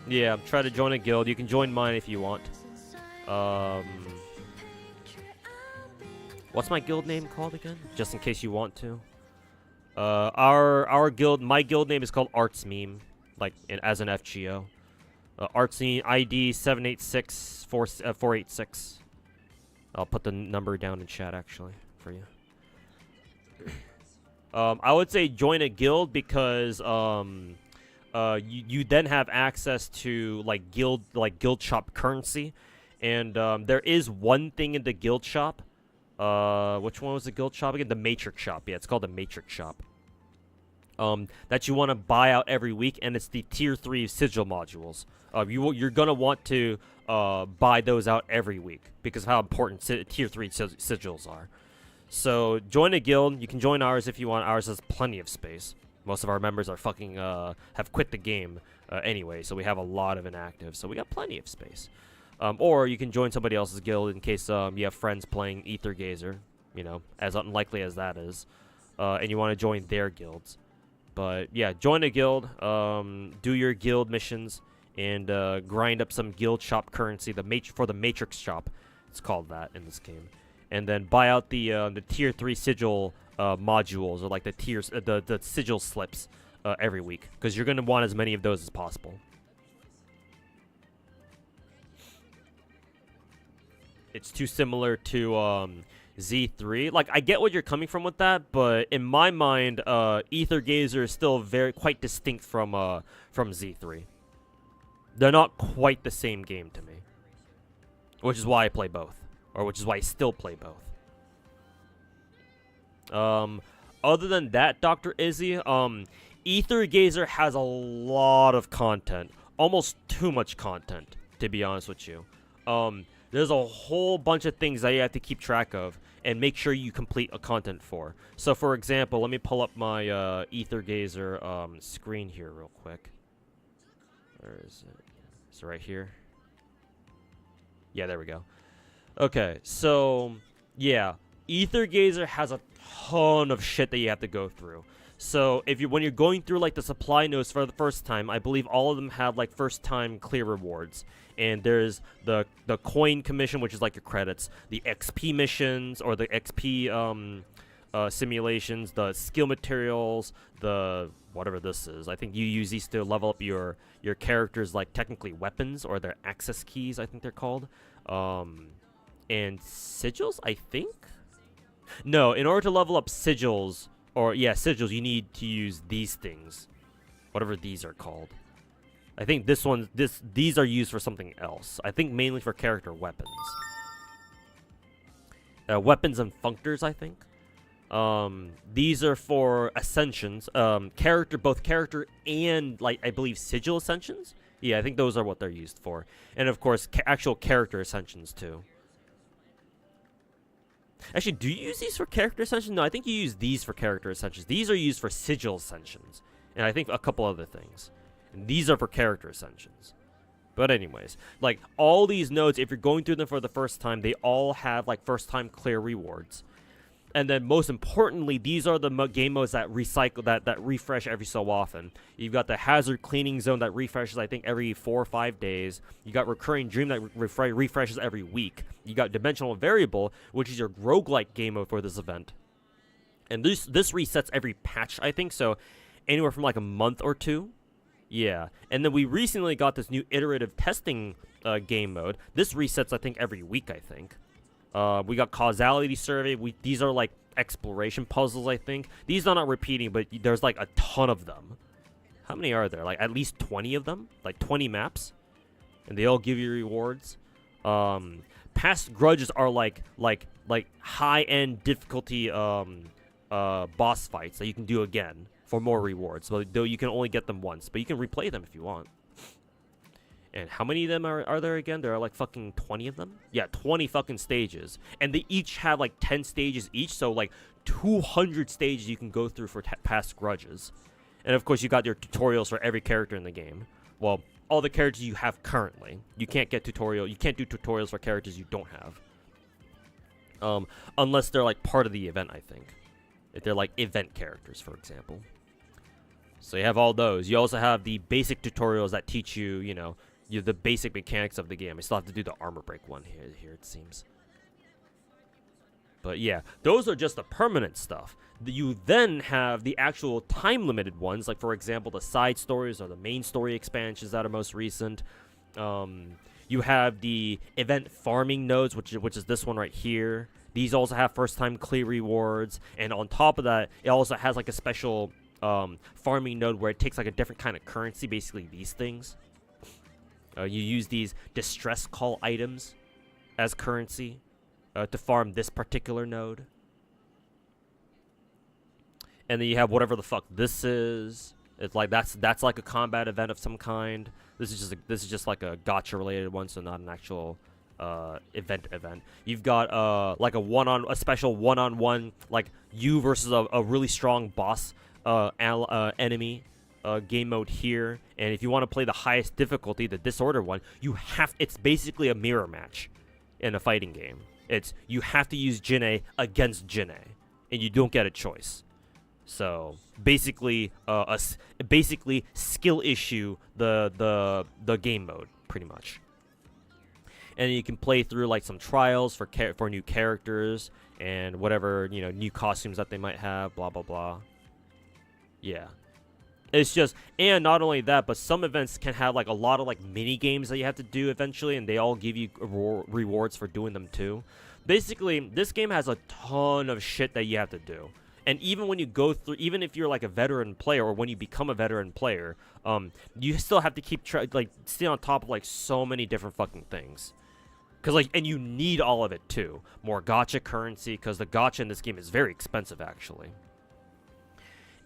Yeah, try to join a guild. You can join mine if you want. What's my guild name called again? Just in case you want to. Our guild, my guild name is called Arts Meme, like as an FGO. Arts Meme ID 786486. I'll put the number down in chat actually for you. I would say join a guild because you then have access to like guild shop currency, and there is one thing in the guild shop. Which one was the guild shop again? The Matrix shop. Yeah, it's called the Matrix shop. That you want to buy out every week, and it's the tier 3 sigil modules. You're gonna want to buy those out every week because of how important tier 3 sigils are. So join a guild. You can join ours if you want. Ours has plenty of space. Most of our members are fucking have quit the game anyway, so we have a lot of inactive. So we got plenty of space. Or you can join somebody else's guild in case you have friends playing Ether Gazer, you know, as unlikely as that is, and you want to join their guilds. But yeah, join a guild, do your guild missions, and grind up some guild shop currency. For the Matrix shop, it's called that in this game, and then buy out the tier 3 sigil modules, or like the tiers, the sigil slips every week, because you're gonna want as many of those as possible. It's too similar to Z3. Like, I get what you're coming from with that, but in my mind, Ether Gazer is still quite distinct from Z3. They're not quite the same game to me, which is why I play both, or which is why I still play both. Other than that, Dr. Izzy, Ether Gazer has a lot of content, almost too much content, to be honest with you. There's a whole bunch of things that you have to keep track of and make sure you complete a content for. So, for example, let me pull up my Ether Gazer screen here real quick. Where is it? Is it right here? Yeah, there we go. Okay, so, yeah. Ether Gazer has a ton of shit that you have to go through. So, when you're going through, like, the supply notes for the first time, I believe all of them have, like, first-time clear rewards. And there's the coin commission, which is like your credits, the XP missions or the XP simulations, the skill materials, the whatever this is. I think you use these to level up your characters, like technically weapons or their access keys, I think they're called. And sigils, I think? No, in order to level up sigils, sigils, you need to use these things, whatever these are called. I think these are used for something else. I think mainly for character weapons. Weapons and functors, I think. These are for ascensions. Both character and, like, I believe sigil ascensions. Yeah, I think those are what they're used for. And of course, actual character ascensions too. Actually, do you use these for character ascensions? No, I think you use these for character ascensions. These are used for sigil ascensions. And I think a couple other things. And these are for character ascensions. But anyways, like, all these nodes, if you're going through them for the first time, they all have, like, first-time clear rewards. And then, most importantly, these are the game modes that recycle, that refresh every so often. You've got the Hazard Cleaning Zone that refreshes, I think, every 4 or 5 days. You got Recurring Dream that refreshes every week. You got Dimensional Variable, which is your roguelike game mode for this event. And this resets every patch, I think, so anywhere from, like, a month or 2. Yeah, and then we recently got this new iterative testing game mode. This resets, I think, every week, I think. We got Causality Survey. These are, like, exploration puzzles, I think. These are not repeating, but there's, like, a ton of them. How many are there? Like, at least 20 of them? Like, 20 maps? And they all give you rewards? Past grudges are like high-end difficulty boss fights that you can do again for more rewards. So though you can only get them once, but you can replay them if you want. And how many of them are there again? There are like fucking 20 of them? Yeah, 20 fucking stages. And they each have like 10 stages each, so like 200 stages you can go through for past grudges. And of course you got your tutorials for every character in the game. Well, all the characters you have currently. You can't do tutorials for characters you don't have. Unless they're like part of the event, I think. If they're like event characters, for example. So you have all those. You also have the basic tutorials that teach you, you know, the basic mechanics of the game. I still have to do the armor break one here it seems. But yeah, those are just the permanent stuff. You then have the actual time-limited ones, like for example, the side stories or the main story expansions that are most recent. You have the event farming nodes, which is this one right here. These also have first-time clear rewards, and on top of that, it also has like a special farming node where it takes like a different kind of currency, basically these things. You use these distress call items as currency to farm this particular node. And then you have whatever the fuck this is. It's like that's like a combat event of some kind. This is just like a gacha related one, so not an actual event. You've got like a special one-on-one, like you versus a really strong boss enemy game mode here. And if you want to play the highest difficulty, the disorder one, it's basically a mirror match in a fighting game. You have to use Jinne against Jinne, and you don't get a choice. So basically, basically skill issue the game mode pretty much. And you can play through like some trials for new characters and whatever, you know, new costumes that they might have, blah blah blah. Yeah. It's just, and not only that, but some events can have like a lot of like mini games that you have to do eventually, and they all give you rewards for doing them too. Basically, this game has a ton of shit that you have to do. And even when you go through, even if you're like a veteran player, or when you become a veteran player, you still have to keep stay on top of like so many different fucking things. Cause like, and you need all of it too. More gacha currency, cause the gacha in this game is very expensive actually.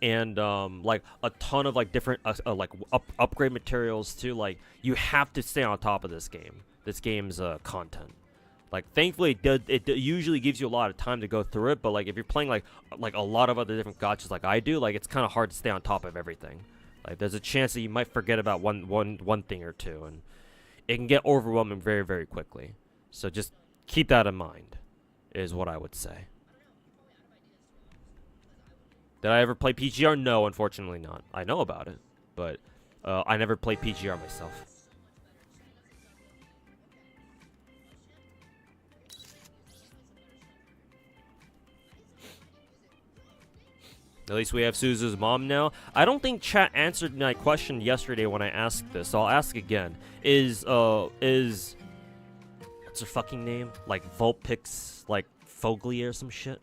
And like a ton of like different upgrade materials too. Like you have to stay on top of this game's content. Like thankfully it usually gives you a lot of time to go through it, but like if you're playing like a lot of other different gachas like I do, like it's kind of hard to stay on top of everything. Like there's a chance that you might forget about one thing or two, and it can get overwhelming very, very quickly. So just keep that in mind, is what I would say. Did I ever play PGR? No, unfortunately not. I know about it, but I never played PGR myself. At least we have Suzu's mom now. I don't think chat answered my question yesterday when I asked this, so I'll ask again. Is what's her fucking name? Like Vulpix, like Foglia or some shit?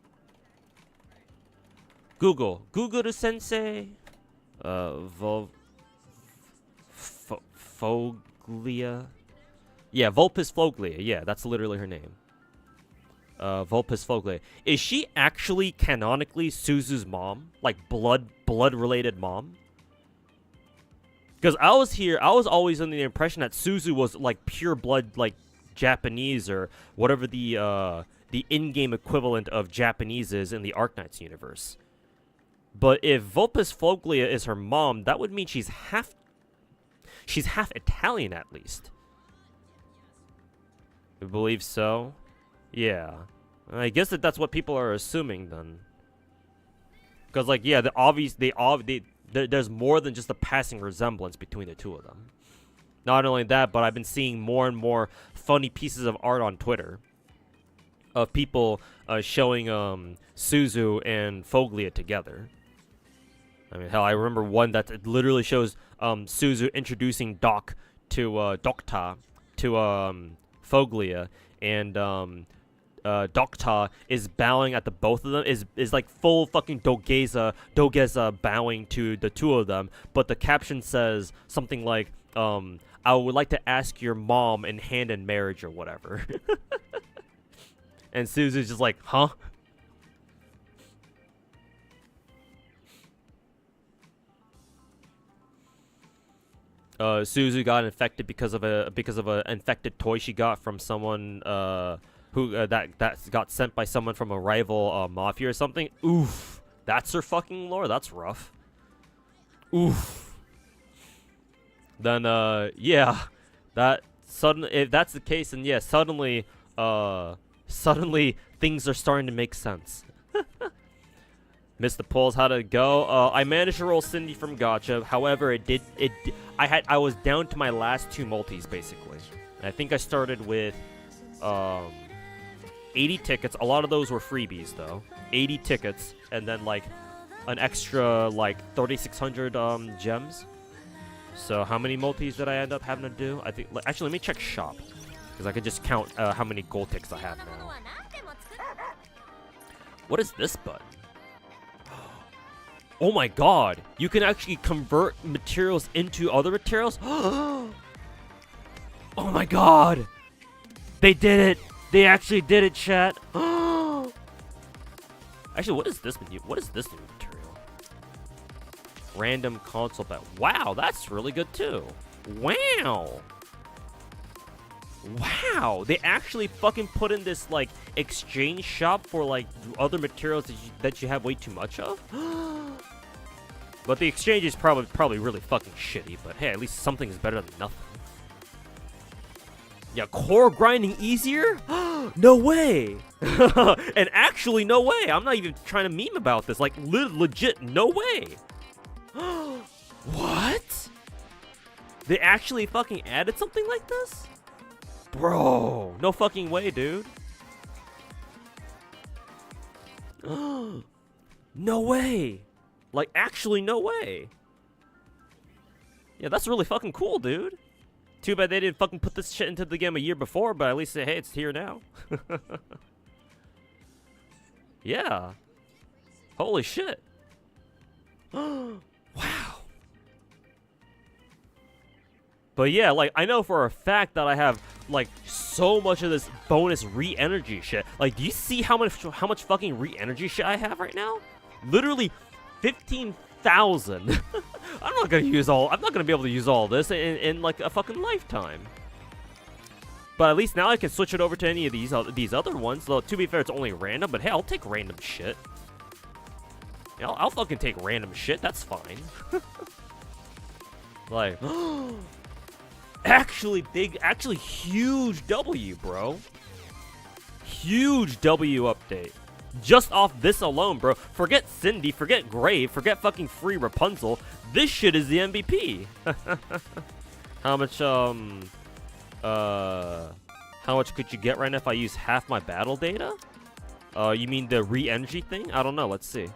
Google the sensei. Foglia. Yeah, Vulpix Foglia. Yeah, that's literally her name. Vulpix Foglia. Is she actually canonically Suzu's mom? Like blood related mom? Because I was always under the impression that Suzu was like pure blood, like Japanese or whatever the in-game equivalent of Japanese is in the Arknights universe. But if Vulpix Foglia is her mom, that would mean she's half Italian at least. I believe so. Yeah. I guess that's what people are assuming then. Because like yeah, there's more than just a passing resemblance between the two of them. Not only that, but I've been seeing more and more funny pieces of art on Twitter of people showing Suzu and Foglia together. I mean, hell, I remember one that literally shows Suzu introducing Docta to Foglia, and Docta is bowing at the both of them, is like full fucking Dogeza bowing to the two of them, but the caption says something like, I would like to ask your mom in hand in marriage or whatever. And Suzu's just like, huh? Suzu got infected because of a infected toy she got from someone who that got sent by someone from a rival mafia or something. Oof, that's her fucking lore. That's rough. Oof. Then yeah, if that's the case, then yeah, suddenly things are starting to make sense. Missed the polls. How'd it go? I managed to roll Cindy from Gacha. However, I was down to my last 2 multis basically. And I think I started with 80 tickets. A lot of those were freebies though. 80 tickets, and then like an extra like 3,600 gems. So how many multis did I end up having to do? I think actually let me check shop, because I could just count how many gold ticks I have now. What is this button? Oh my god! You can actually convert materials into other materials? Oh my god! They did it! They actually did it, chat! Actually, what is this new? What is this new material? Random console bet. Wow, that's really good too. Wow! Wow! They actually fucking put in this like exchange shop for like other materials that you have way too much of. But the exchange is probably really fucking shitty. But hey, at least something is better than nothing. Yeah, core grinding easier? No way! And actually, no way! I'm not even trying to meme about this. Like, legit, no way! What? They actually fucking added something like this? Bro, no fucking way, dude. No way! Like, actually, no way! Yeah, that's really fucking cool, dude. Too bad they didn't fucking put this shit into the game a year before, but at least, hey, it's here now. Yeah. Holy shit. Wow. But yeah, like, I know for a fact that I have, like, so much of this bonus re-energy shit. Like, do you see how much fucking re-energy shit I have right now? Literally 15,000. I'm not gonna be able to use all this in like a fucking lifetime. But at least now I can switch it over to any of these other ones. Though to be fair, it's only random. But hey, I'll take random shit. Yeah, I'll fucking take random shit. That's fine. Like, actually huge W, bro. Huge W update. Just off this alone, bro. Forget Cindy, forget Grave, forget fucking free Rapunzel. This shit is the MVP. How much could you get right now if I use half my battle data? You mean the re-energy thing? I don't know, let's see.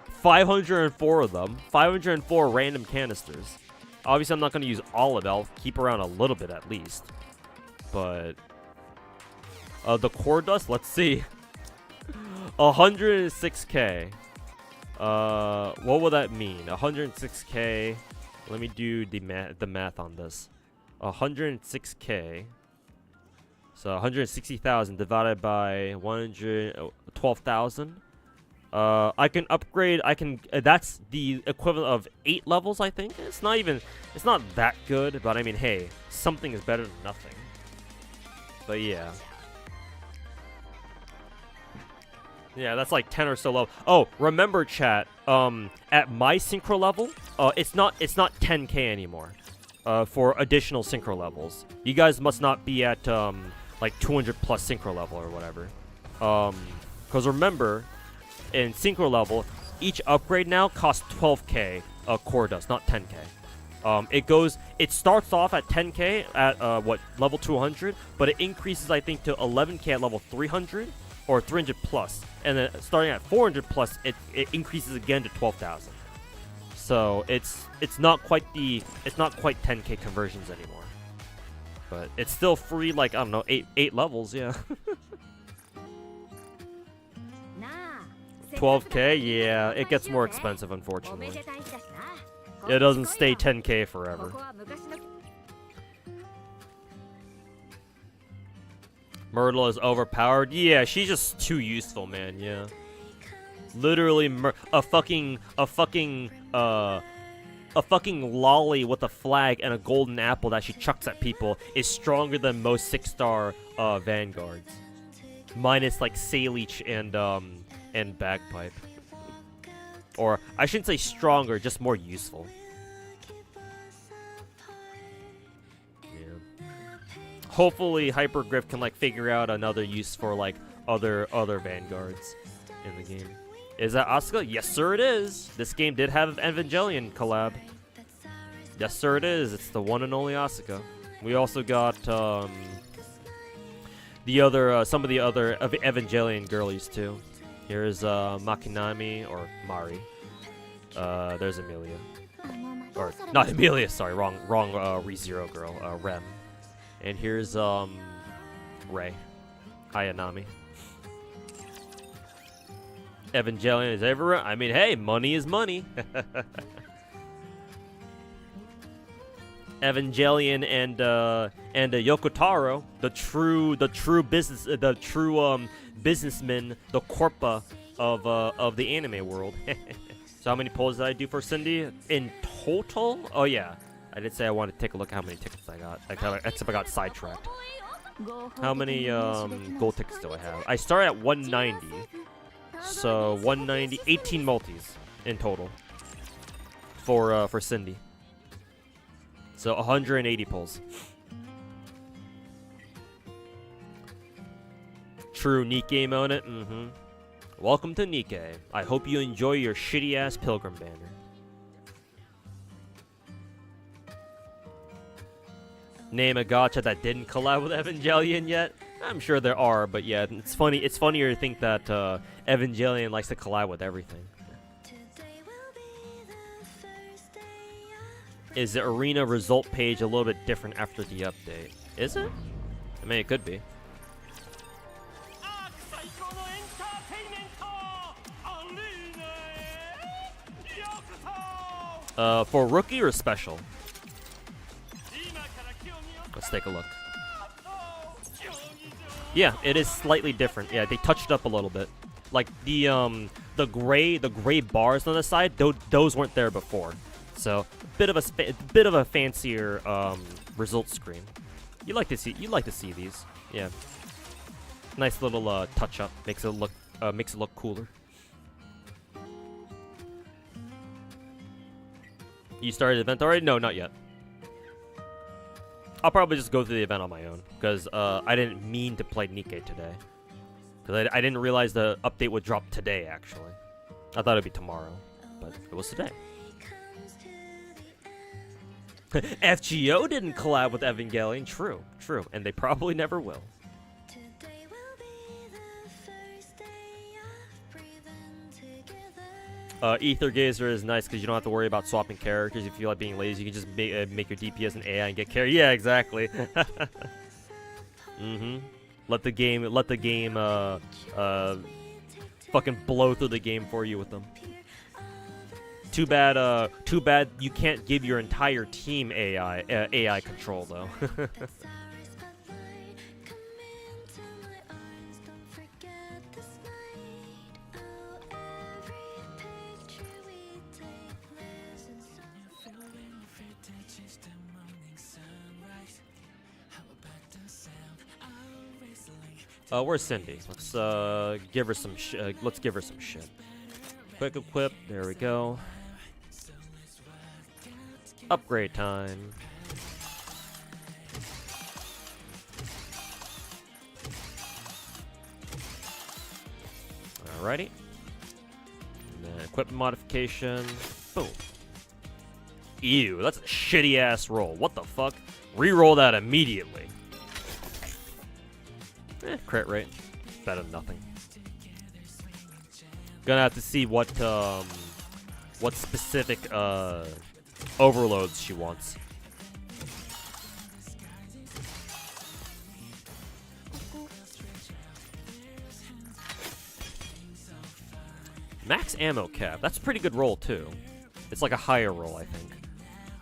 504 of them. 504 random canisters. Obviously, I'm not going to use all of it. I'll keep around a little bit at least. But the core dust, let's see. 106k. What would that mean? 106k. Let me do the math on this. 106k. So 160,000 divided by 112,000. I can upgrade. That's the equivalent of 8 levels, I think. It's not that good, but I mean, hey, something is better than nothing. But yeah. Yeah, that's like 10 or so low. Oh, remember, chat. At my synchro level, it's not 10k anymore. For additional synchro levels, you guys must not be at like 200 plus synchro level or whatever. Because remember, in synchro level, each upgrade now costs 12k core dust, not 10k. It starts off at 10k at level 200, but it increases I think to 11k at level 300 or 300 plus, and then starting at 400 plus, it increases again to 12,000. So it's not quite 10k conversions anymore, but it's still free. Like, I don't know, 8 levels, yeah. 12k, yeah, it gets more expensive, unfortunately. It doesn't stay 10k forever. Myrtle is overpowered. Yeah, she's just too useful, man. Yeah. Literally, a fucking lolly with a flag and a golden apple that she chucks at people is stronger than most 6-star vanguards, minus like Saleech and Bagpipe. Or I shouldn't say stronger, just more useful. Yeah. Hopefully, Hypergriff can like figure out another use for like other vanguards in the game. Is that Asuka? Yes, sir, it is. This game did have Evangelion collab. Yes, sir, it is. It's the one and only Asuka. We also got some of the other Evangelion girlies too. Here's Makinami or Mari. There's Amelia. Or not Amelia, sorry, wrong ReZero girl, Rem. And here's Rei. Ayanami. Evangelion is everywhere. I mean, hey, money is money. Evangelion and Yokotaro, the true businessman, the Corpa of the anime world. So how many polls did I do for Cindy in total? Oh yeah, I did say I wanted to take a look at how many tickets I got. Except I got sidetracked. How many gold tickets do I have? I started at 190. So 190, 18 multis in total for Cindy. So 180 pulls. True Nikke moment. Welcome to Nikke. I hope you enjoy your shitty ass pilgrim banner. Name a gacha that didn't collab with Evangelion yet? I'm sure there are, but yeah, it's funny. It's funnier to think that Evangelion likes to collab with everything. Is the arena result page a little bit different after the update? Is it? I mean, it could be. For rookie or special? Let's take a look. Yeah, it is slightly different. Yeah, they touched it up a little bit. Like the gray bars on the side, those weren't there before. So bit of a fancier result screen. You like to see these. Yeah. Nice little touch up. Makes it look cooler. You started the event already? No, not yet. I'll probably just go through the event on my own, because I didn't mean to play Nikke today. Because I didn't realize the update would drop today, actually. I thought it'd be tomorrow, but it was today. FGO didn't collab with Evangelion. True. And they probably never will. Ether Gazer is nice because you don't have to worry about swapping characters. If you feel like being lazy, you can just make your DPS an AI and get carry. Yeah, exactly. Let the game fucking blow through the game for you with them. Too bad you can't give your entire team AI control though. Where's Cindy? Let's give her some shit. Quick equip. There we go. Upgrade time. Alrighty. And then equipment modification. Boom. Ew, that's a shitty ass roll. What the fuck? Reroll that immediately. Crit rate. Better than nothing. Gonna have to see what specific overloads she wants. Max ammo cap. That's a pretty good roll too. It's like a higher roll, I think.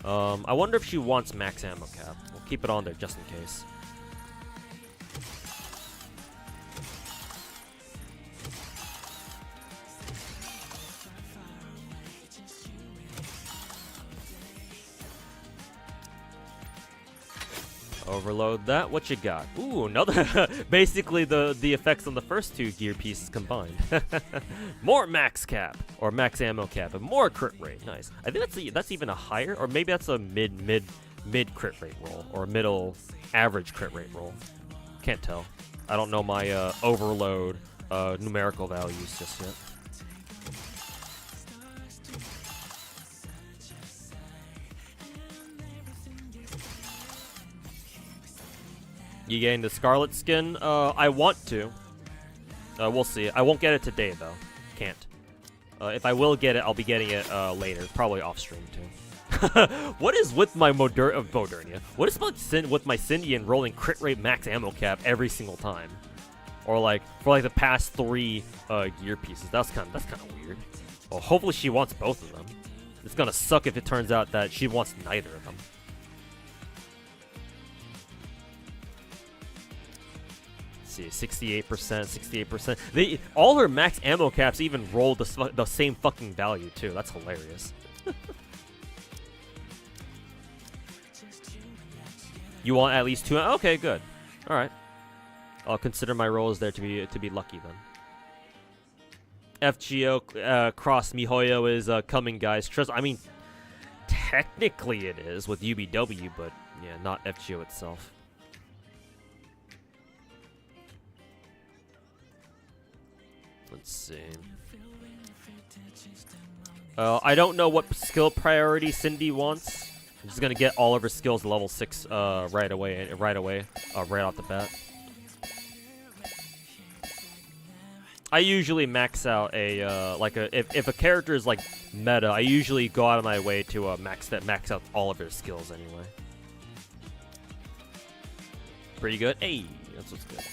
I wonder if she wants max ammo cap. We'll keep it on there just in case. Overload that. What you got? Ooh, another. Basically, the effects on the first two gear pieces combined. More max cap or max ammo cap, and more crit rate. Nice. I think that's even a higher, or maybe that's a mid crit rate roll, or a middle average crit rate roll. Can't tell. I don't know my overload numerical values just yet. You getting the Scarlet skin? I want to. We'll see. I won't get it today, though. Can't. If I will get it, I'll be getting it later. Probably off stream, too. What is with my Modernia? What is with my Cindy and rolling crit rate max ammo cap every single time? Or like, for like the past 3 gear pieces. That's kind of weird. Well, hopefully she wants both of them. It's gonna suck if it turns out that she wants neither of them. See, 68%, 68%. All her max ammo caps even roll the same fucking value too. That's hilarious. You want at least 2? Okay, good. All right. I'll consider my rolls there to be lucky then. FGO cross Mihoyo is coming, guys. Trust. I mean, technically it is with UBW, but yeah, not FGO itself. Let's see. I don't know what skill priority Cindy wants. I'm just gonna get all of her skills level 6 right away, right off the bat. I usually max out a if a character is like meta, I usually go out of my way to max out all of her skills anyway. Pretty good. Hey, that's what's good.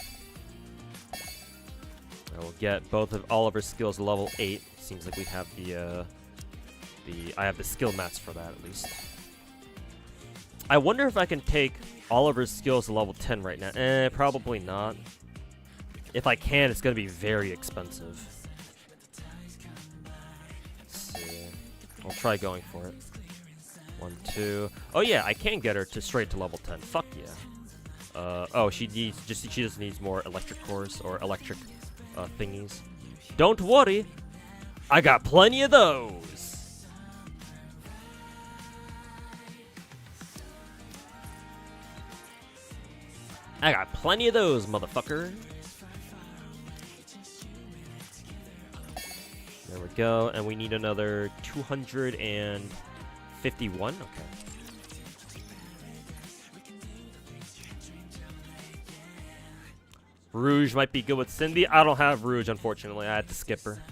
I will get all of her skills level 8. Seems like we have I have the skill mats for that at least. I wonder if I can take all of her skills to level 10 right now. Probably not. If I can, it's gonna be very expensive. Let's see. I'll try going for it. 1, 2. Oh yeah, I can get her straight to level 10. Fuck yeah. Oh, she just needs more electric cores or electric thingies. Don't worry, I got plenty of those. I got plenty of those, motherfucker. There we go, and we need another 251. Okay. Rouge might be good with Cindy. I don't have Rouge, unfortunately. I had to skip her.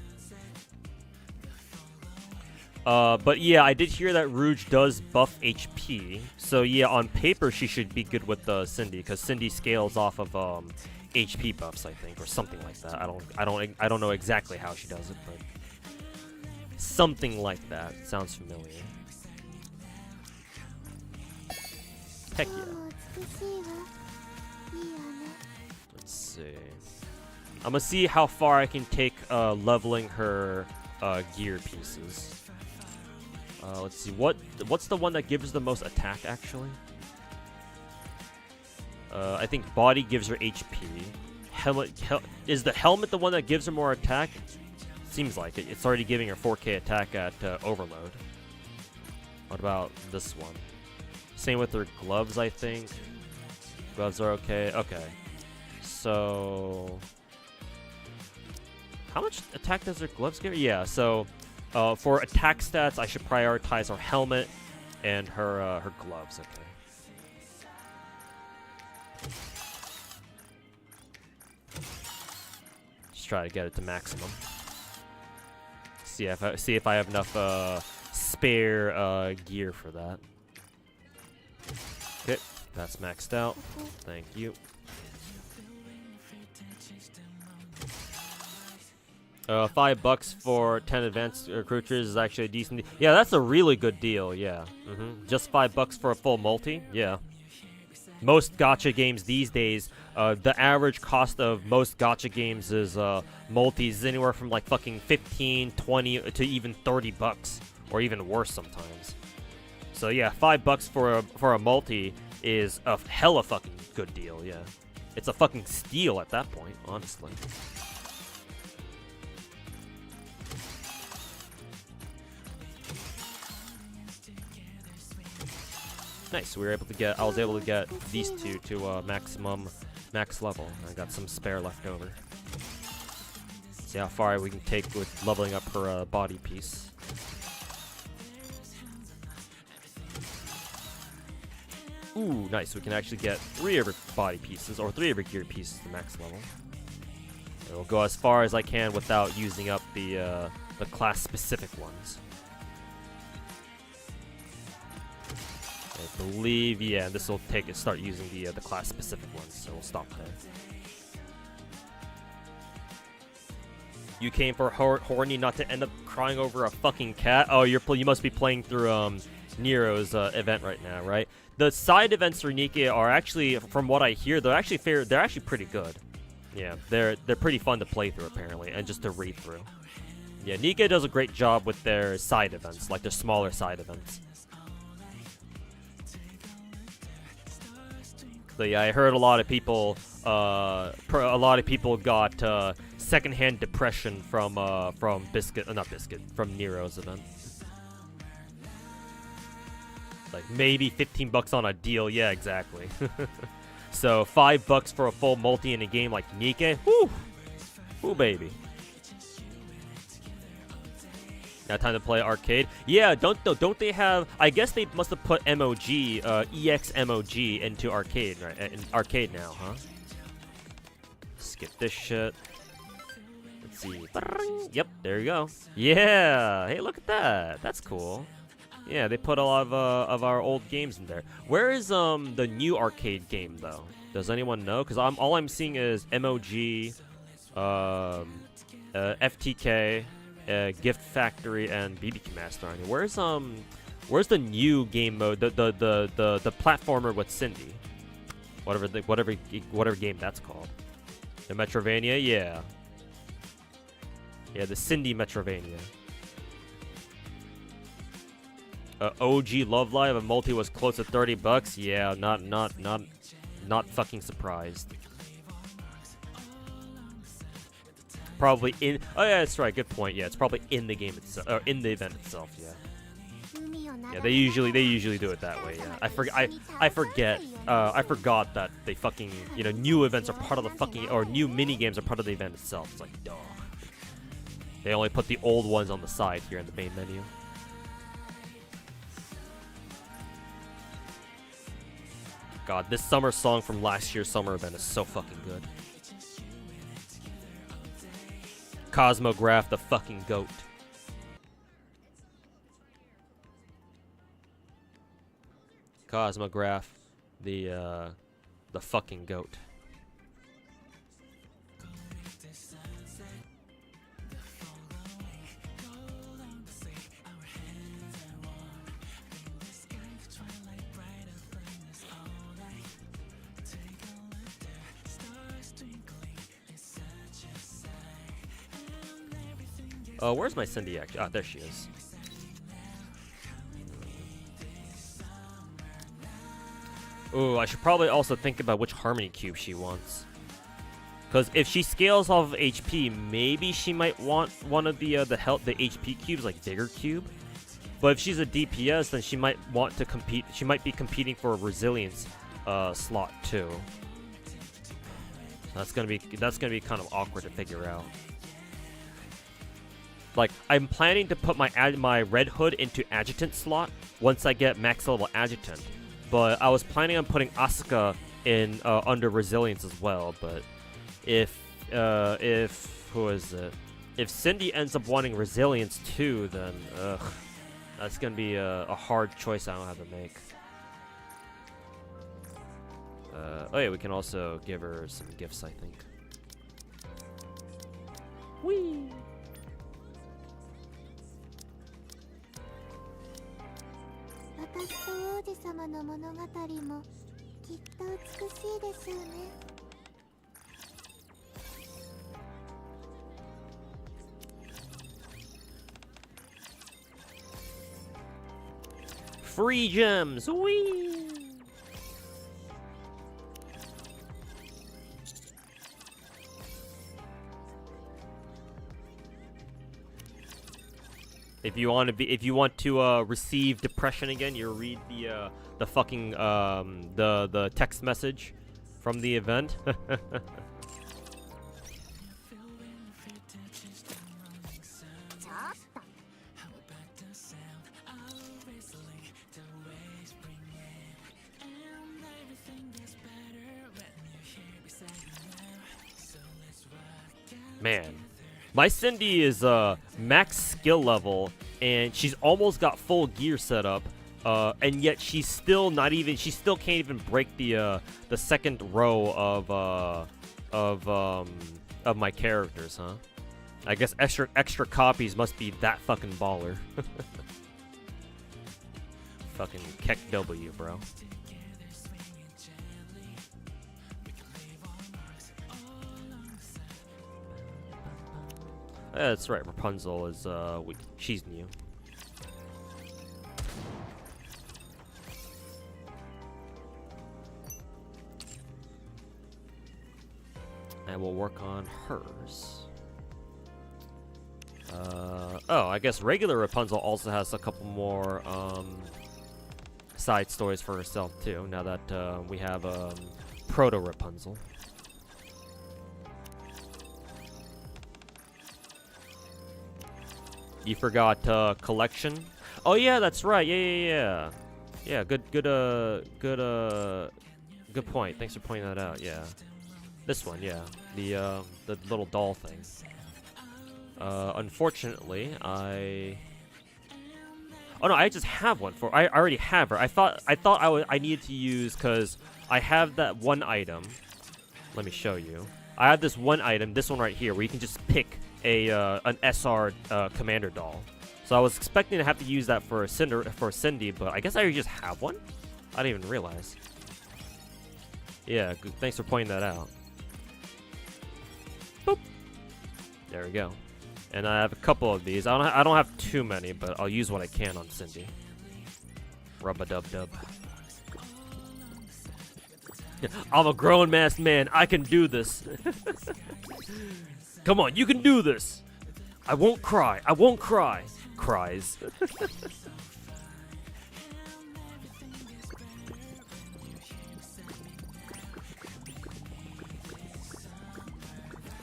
But yeah, I did hear that Rouge does buff HP. So yeah, on paper she should be good with Cindy, because Cindy scales off of HP buffs, I think, or something like that. I don't know exactly how she does it, but something like that. Sounds familiar. Heck yeah. Let's see. I'm gonna see how far I can take leveling her gear pieces. Let's see. What's the one that gives the most attack, actually? I think body gives her HP. Is the helmet the one that gives her more attack? Seems like it. It's already giving her 4K attack at overload. What about this one? Same with her gloves, I think. Gloves are okay. Okay. So, how much attack does her gloves give? Yeah. So, for attack stats, I should prioritize her helmet and her gloves. Okay. Just try to get it to maximum. See if I have enough spare gear for that. Okay, that's maxed out. Thank you. $5 for 10 advanced recruiters is actually a decent. Yeah, that's a really good deal. Yeah. Just $5 for a full multi. Yeah. Most gacha games these days, the average cost of most gacha games is multis is anywhere from like fucking 15, 20 to even $30, or even worse sometimes. So yeah, $5 for a multi is a hella fucking good deal, yeah. It's a fucking steal at that point, honestly. Nice, we were able to get, I was able to get these two to max level. I got some spare left over. See how far we can take with leveling up her body piece. Ooh, nice. We can actually get 3 of her body pieces, or 3 of her gear pieces to max level. And we'll go as far as I can without using up the class-specific ones. I believe, yeah, this will start using the class-specific ones, so we'll stop there. You came for horny, not to end up crying over a fucking cat. Oh, you must be playing through Nero's event right now, right? The side events for Nikke are actually, from what I hear, they're actually fair. They're actually pretty good. Yeah, they're pretty fun to play through apparently, and just to read through. Yeah, Nikke does a great job with their side events, like their smaller side events. So yeah, I heard a lot of people got secondhand depression from Nero's event. Like maybe $15 on a deal, yeah, exactly. So $5 for a full multi in a game like Nikke, whoo, whoo baby. Now time to play arcade. Yeah, don't they have? I guess they must have put MOG, EX MOG into arcade, right? In arcade now, huh? Skip this shit. Let's see. Yep, there you go. Yeah. Hey, look at that. That's cool. Yeah, they put a lot of our old games in there. Where is the new arcade game though? Does anyone know? Because all I'm seeing is MOG, FTK. Gift Factory and BBQ Master. I mean, where's the new game mode? The platformer with Cindy, whatever game that's called. The Metrovania, yeah, the Cindy Metrovania. OG Love Live, a multi was close to $30. Yeah, not fucking surprised. Probably in. Oh yeah, that's right. Good point. Yeah, it's probably in the game itself, or in the event itself. Yeah. Yeah, they usually do it that way. Yeah. I forget. I forgot that they fucking new events are part of the fucking or new mini games are part of the event itself. It's like, duh. They only put the old ones on the side here in the main menu. God, this summer song from last year's summer event is so fucking good. Cosmograph, the fucking goat. Cosmograph, the fucking goat. Where's my Cindy actually? Ah, there she is. Ooh, I should probably also think about which Harmony Cube she wants. Because if she scales off of HP, maybe she might want one of the HP cubes, like bigger cube. But if she's a DPS, then she might want to compete. She might be competing for a resilience slot too. That's gonna be kind of awkward to figure out. Like, I'm planning to put my Red Hood into Adjutant slot once I get max level Adjutant. But I was planning on putting Asuka in under Resilience as well. But if who is it? If Cindy ends up wanting Resilience too, then that's gonna be a hard choice I don't have to make. Oh yeah, we can also give her some gifts, I think. Whee! Free gems! Whee! If you want to receive depression again, you read the fucking the text message from the event. Man, my Cindy is max skill level, and she's almost got full gear set up, and yet she's still not even. She still can't even break the second row of my characters, huh? I guess extra copies must be that fucking baller. Fucking Keck W, bro. That's right, Rapunzel is, she's new. And we'll work on hers. Oh, I guess regular Rapunzel also has a couple more, side stories for herself, too, now that, we have, Proto-Rapunzel. You forgot collection. Oh yeah, that's right. Yeah. Good point. Thanks for pointing that out. Yeah, this one. Yeah, the little doll thing. Unfortunately, Oh no, I just have one for. I already have her. I thought I needed to use because I have that one item. Let me show you. I have this one item, this one right here, where you can just pick an SR commander doll. So I was expecting to have to use that for Cindy, but I guess I already just have one? I didn't even realize. Yeah, thanks for pointing that out. Boop. There we go. And I have a couple of these. I don't have too many, but I'll use what I can on Cindy. Rub-a-dub-dub. I'm a grown-ass man. I can do this. Come on, you can do this. I won't cry. I won't cry. Cries.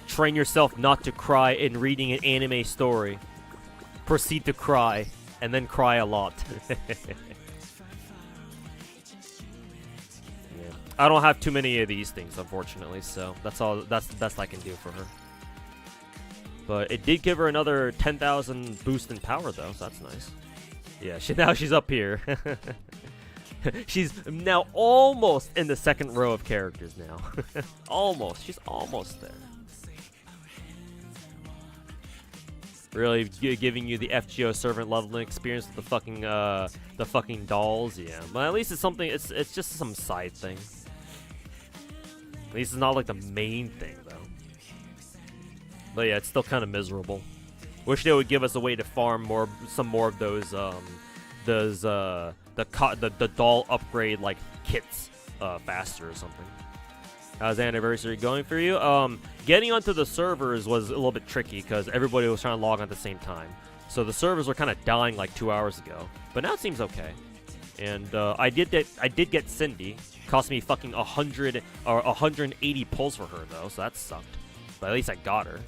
Train yourself not to cry in reading an anime story. Proceed to cry, and then cry a lot. I don't have too many of these things, unfortunately, so that's the best I can do for her. But it did give her another 10,000 boost in power, though, so that's nice. Yeah, now she's up here. She's now almost in the second row of characters now. Almost. She's almost there. Really giving you the FGO servant leveling experience with the fucking dolls, yeah. But at least it's something. It's just some side thing. At least it's not like the main thing, though. But yeah, it's still kind of miserable. Wish they would give us a way to farm some more of those the doll upgrade like kits faster or something. How's anniversary going for you? Getting onto the servers was a little bit tricky because everybody was trying to log on at the same time. So the servers were kind of dying like 2 hours ago. But now it seems okay. And I did get Cindy. Cost me fucking 100 or 180 pulls for her though, so that sucked. But at least I got her.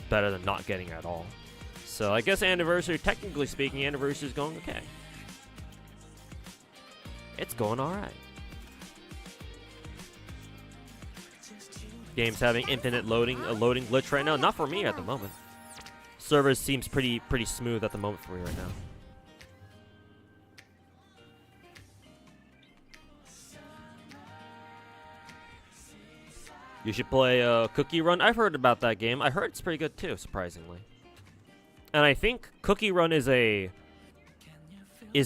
Better than not getting her at all. So I guess anniversary, technically speaking, anniversary is going okay. It's going alright. Game's having infinite loading, a loading glitch right now. Not for me at the moment. Servers seems pretty smooth at the moment for me right now. You should play Cookie Run. I've heard about that game. I heard it's pretty good too, surprisingly. And I think Cookie Run is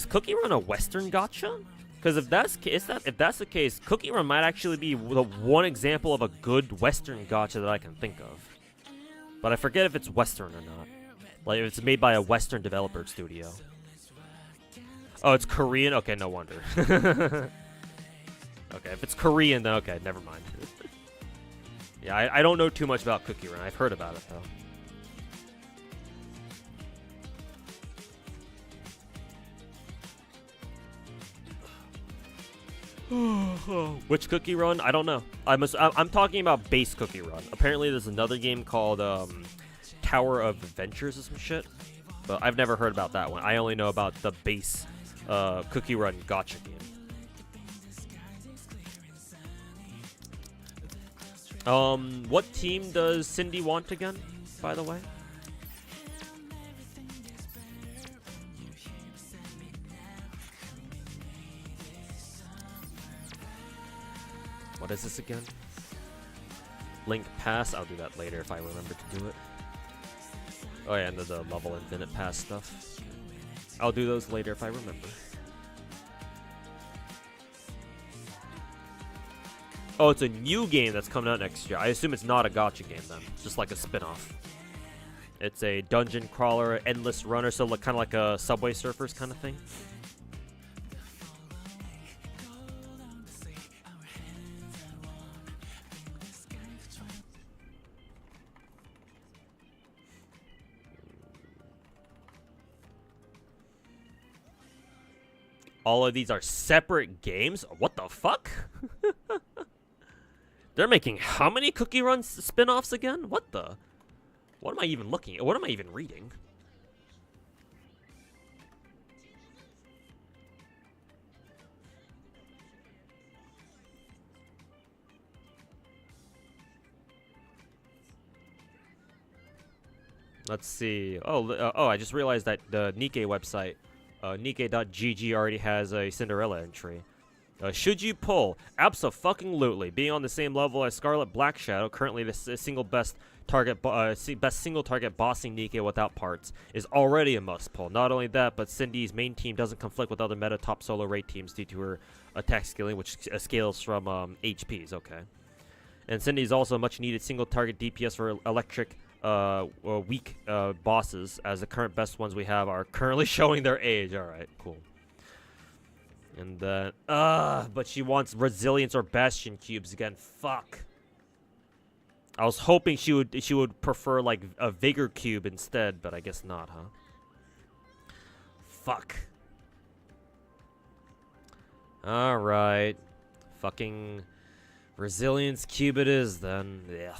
Cookie Run a Western gacha? Because if that's the case, Cookie Run might actually be the one example of a good Western gacha that I can think of. But I forget if it's Western or not. Like if it's made by a Western developer studio. Oh, it's Korean? Okay, no wonder. Okay, if it's Korean, then okay, never mind. Yeah, I don't know too much about Cookie Run. I've heard about it, though. Which cookie run? I don't know. I'm talking about base cookie run. Apparently, there's another game called Tower of Adventures or some shit, but I've never heard about that one. I only know about the base cookie run gacha game. What team does Cindy want again, by the way? What is this again? Link Pass? I'll do that later if I remember to do it. Oh yeah, and the level infinite pass stuff. I'll do those later if I remember. Oh, it's a new game that's coming out next year. I assume it's not a gacha game then. It's just like a spin-off. It's a dungeon crawler, endless runner, so kind of like a Subway Surfers kind of thing. All of these are separate games? What the fuck? They're making how many Cookie Run spin-offs again? What the? What am I even looking at? What am I even reading? Let's see. Oh, I just realized that the Nikke website, Nikke.gg, already has a Cinderella entry. Should you pull? Abso-fucking-lutely. Being on the same level as Scarlet Black Shadow, currently the single best target, best single target bossing Nikke without parts, is already a must pull. Not only that, but Cindy's main team doesn't conflict with other meta top solo raid teams due to her attack scaling, which scales from HPs. Okay. And Cindy's also a much needed single target DPS for electric weak bosses, as the current best ones we have are currently showing their age. Alright, cool. And then, but she wants resilience or bastion cubes again. Fuck. I was hoping she would prefer like a vigor cube instead, but I guess not, huh? Fuck. Alright. Fucking resilience cube it is then. Yeah.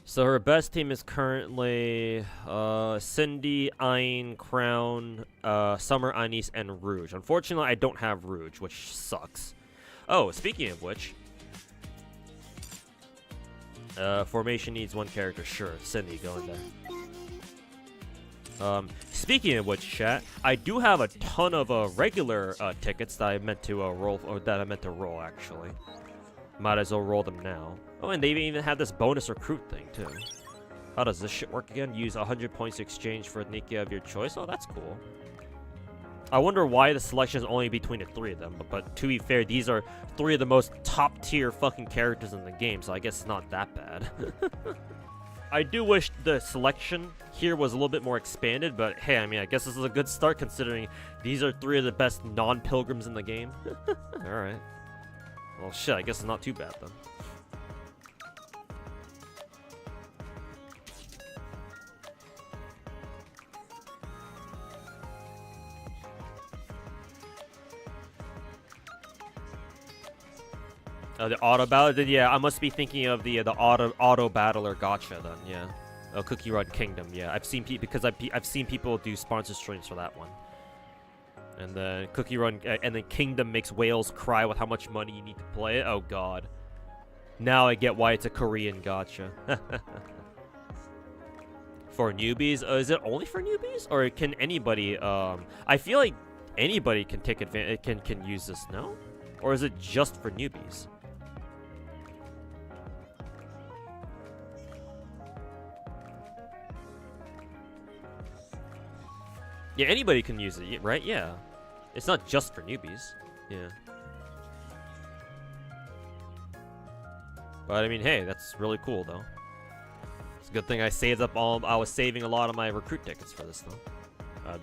So her best team is currently Cindy, Ayn, Crown, Summer, Anis, and Rouge. Unfortunately, I don't have Rouge, which sucks. Oh, speaking of which, formation needs one character. Sure, Cindy, go in there. Speaking of which, chat, I do have a ton of regular tickets that I meant to roll, actually. Might as well roll them now. Oh, and they even have this bonus recruit thing, too. How does this shit work again? Use 100 points to exchange for a Nikke of your choice? Oh, that's cool. I wonder why the selection is only between the three of them. But to be fair, these are three of the most top-tier fucking characters in the game, so I guess it's not that bad. I do wish the selection here was a little bit more expanded, but hey, I mean, I guess this is a good start considering these are three of the best non-pilgrims in the game. Alright. Well, shit, I guess it's not too bad, then. The auto battle? Yeah, I must be thinking of the auto battler gacha then. Yeah, Cookie Run Kingdom. Yeah, I've seen I've seen people do sponsor streams for that one. And then Cookie Run, and then Kingdom makes whales cry with how much money you need to play it. Oh god. Now I get why it's a Korean gacha. For newbies? Is it only for newbies, or can anybody? I feel like anybody can take advantage. Can use this. No, or is it just for newbies? Yeah, anybody can use it, right? Yeah. It's not just for newbies. Yeah. But I mean, hey, that's really cool, though. It's a good thing I saved up all... I was saving a lot of my recruit tickets for this, though.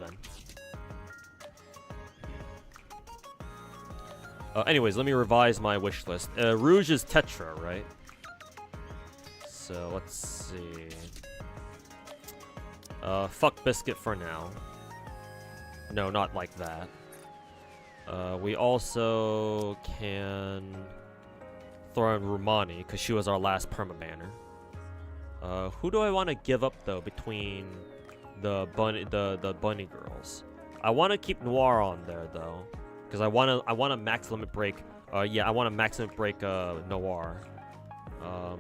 Anyways, let me revise my wish list. Rouge is Tetra, right? So, let's see. Fuck Biscuit for now. No, not like that. We also can throw in Rumani, because she was our last permabanner. Who do I want to give up, though, between the bunny girls? I want to keep Noir on there, though, because I want to max limit break. Yeah, I want to max limit break Noir.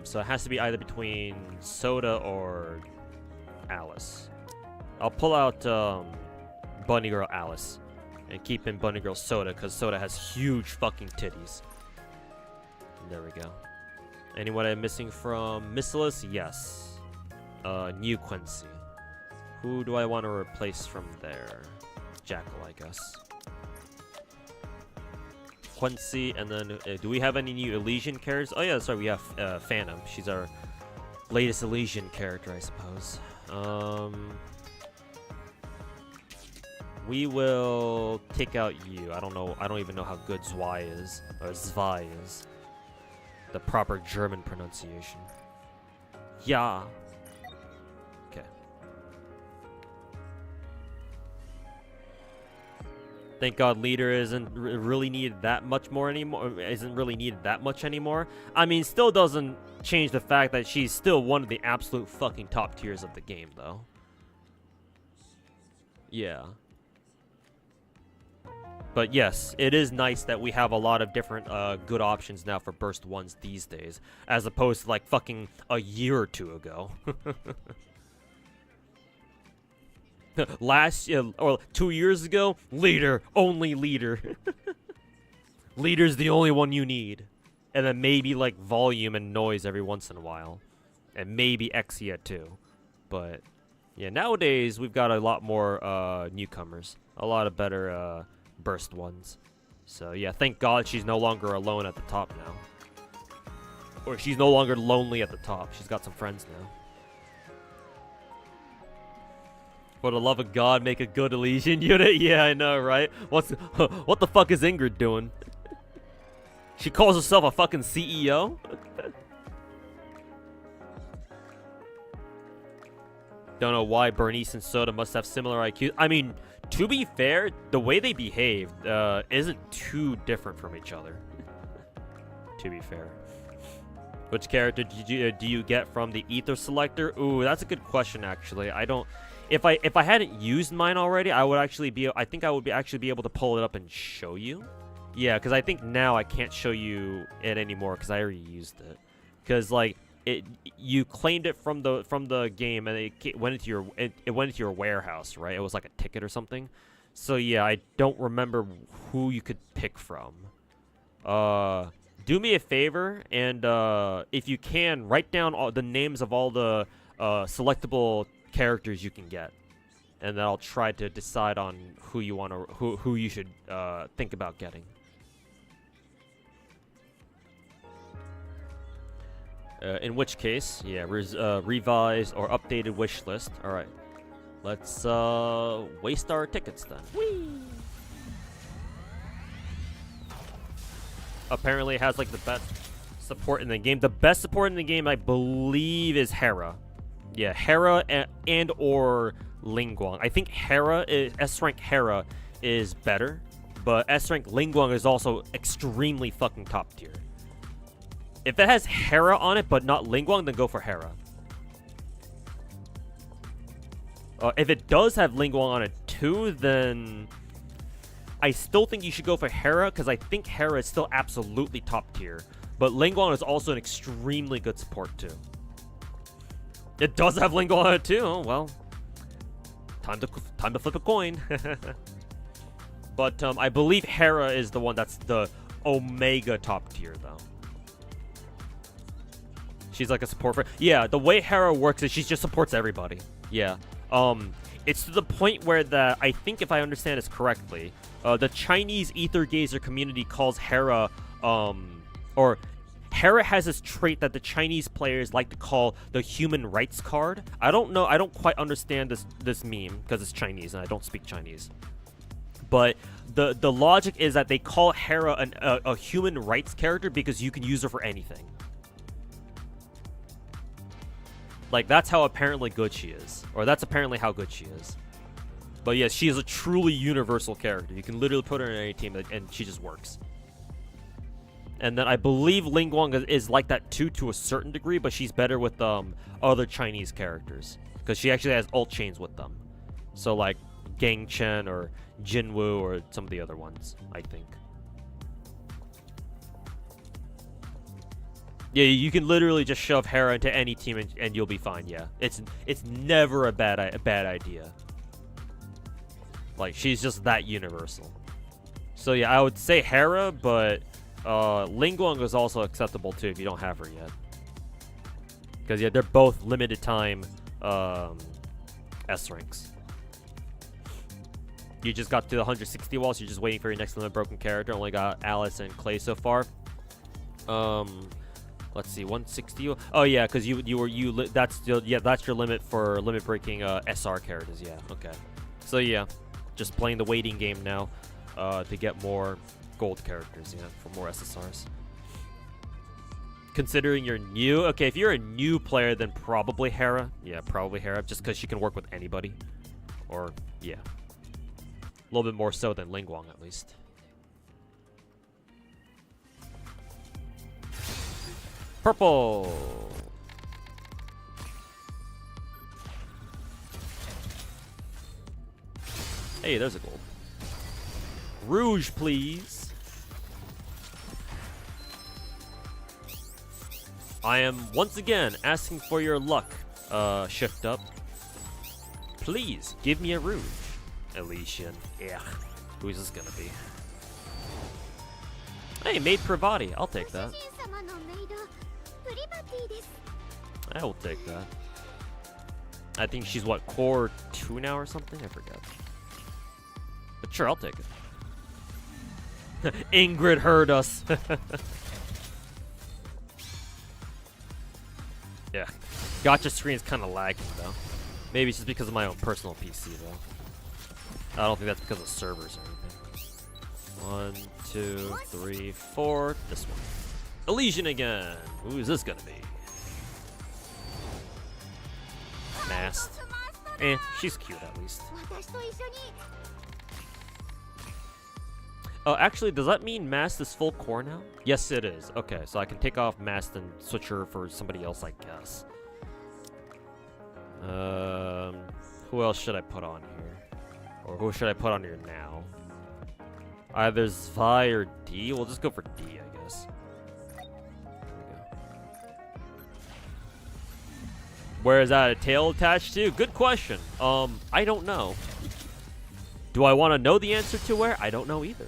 So it has to be either between Soda or Alice. I'll pull out Bunny Girl Alice and keep in Bunny Girl Soda, because Soda has huge fucking titties. There we go. Anyone I'm missing from Missilus? Yes. New Quincy. Who do I want to replace from there? Jackal, I guess. Quincy, and then do we have any new Elysian characters? Oh yeah, sorry, we have Phantom. She's our latest Elysian character, I suppose. We will take out you. I don't know. I don't even know how good Zwei is, or Zwei is. The proper German pronunciation. Yeah. Okay. Thank God leader isn't really needed that much more anymore. Isn't really needed that much anymore. I mean, still doesn't change the fact that she's still one of the absolute fucking top tiers of the game, though. Yeah. But yes, it is nice that we have a lot of different good options now for burst 1s these days, as opposed to like fucking a year or two ago. Last year, or 2 years ago, leader, only leader. Leader's the only one you need. And then maybe like volume and noise every once in a while. And maybe Exia too. But yeah, nowadays we've got a lot more newcomers. A lot of better burst 1s. So yeah, thank God she's no longer alone at the top now. Or she's no longer lonely at the top. She's got some friends now. For the love of God, make a good Elysian unit. Yeah, I know, right? What the fuck is Ingrid doing? She calls herself a fucking CEO? Don't know why Bernice and Soda must have similar IQ. I mean, to be fair, the way they behave isn't too different from each other. To be fair. Which character do you get from the Ether Selector? Ooh, that's a good question, actually. I don't... If I hadn't used mine already, I would actually be... I think I would actually be able to pull it up and show you. Yeah, because I think now I can't show you it anymore because I already used it. Because, like, you claimed it from the game and it went into your warehouse, right? It was like a ticket or something. So yeah, I don't remember who you could pick from. Do me a favor and if you can, write down all the names of all the selectable characters you can get, and then I'll try to decide on who you want to who you should think about getting. In which case, yeah, revised or updated wish list. All right, let's waste our tickets then. Whee! Apparently, it has like the best support in the game. The best support in the game, I believe, is Hera. Yeah, Hera and or Lingguang. I think S rank Hera is better, but S rank Lingguang is also extremely fucking top tier. If it has Hera on it but not Lingguang, then go for Hera. If it does have Lingguang on it too, then I still think you should go for Hera, because I think Hera is still absolutely top tier. But Lingguang is also an extremely good support too. It does have Lingguang on it too. Oh, well, time to flip a coin. But I believe Hera is the one that's the Omega top tier though. She's like a support for... Yeah, the way Hera works is she just supports everybody. Yeah. It's to the point where I think if I understand this correctly, the Chinese Ether Gazer community calls Hera, or Hera has this trait that the Chinese players like to call the human rights card. I don't know. I don't quite understand this meme because it's Chinese and I don't speak Chinese. But the logic is that they call Hera a human rights character because you can use her for anything. Like, that's how apparently good she is. Or that's apparently how good she is. But yes, she is a truly universal character. You can literally put her in any team and she just works. And then I believe Lingguang is like that too, to a certain degree, but she's better with other Chinese characters because she actually has ult chains with them. So like Gang Chen or Jinwoo or some of the other ones, I think. Yeah, you can literally just shove Hera into any team and you'll be fine. Yeah, it's never a bad idea. Like, she's just that universal. So yeah, I would say Hera, but Lingguang is also acceptable too if you don't have her yet. Because yeah, they're both limited time S ranks. You just got to the 160 walls. You're just waiting for your next limit broken character. Only got Alice and Clay so far. Let's see, 160. Oh yeah, because that's your limit for limit breaking SR characters. Yeah, okay. So yeah, just playing the waiting game now to get more gold characters. Yeah, for more SSRs. Considering you're new, okay, if you're a new player, then probably Hera. Yeah, probably Hera, just because she can work with anybody. Or yeah, a little bit more so than Lingguang at least. Purple. Hey, there's a gold. Rouge, please. I am once again asking for your luck. Shift up. Please give me a rouge. Elysian. Yeah. Who's this gonna be? Hey, Maid Pravati. I'll take that. I will take that. I think she's what, core 2 now or something? I forget. But sure, I'll take it. Ingrid heard us. Yeah. Gacha screen is kind of lagging though. Maybe it's just because of my own personal PC though. I don't think that's because of servers or anything. 1, 2, 3, 4. This one. Elysian again. Who is this gonna be? Mast. She's cute at least. Oh, actually, does that mean Mast is full core now? Yes, it is. Okay, so I can take off Mast and switch her for somebody else, I guess. Who else should I put on here? Or who should I put on here now? Either Zvi or D. We'll just go for D, I guess. Where is that a tail attached to? Good question. I don't know. Do I want to know the answer to where? I don't know either.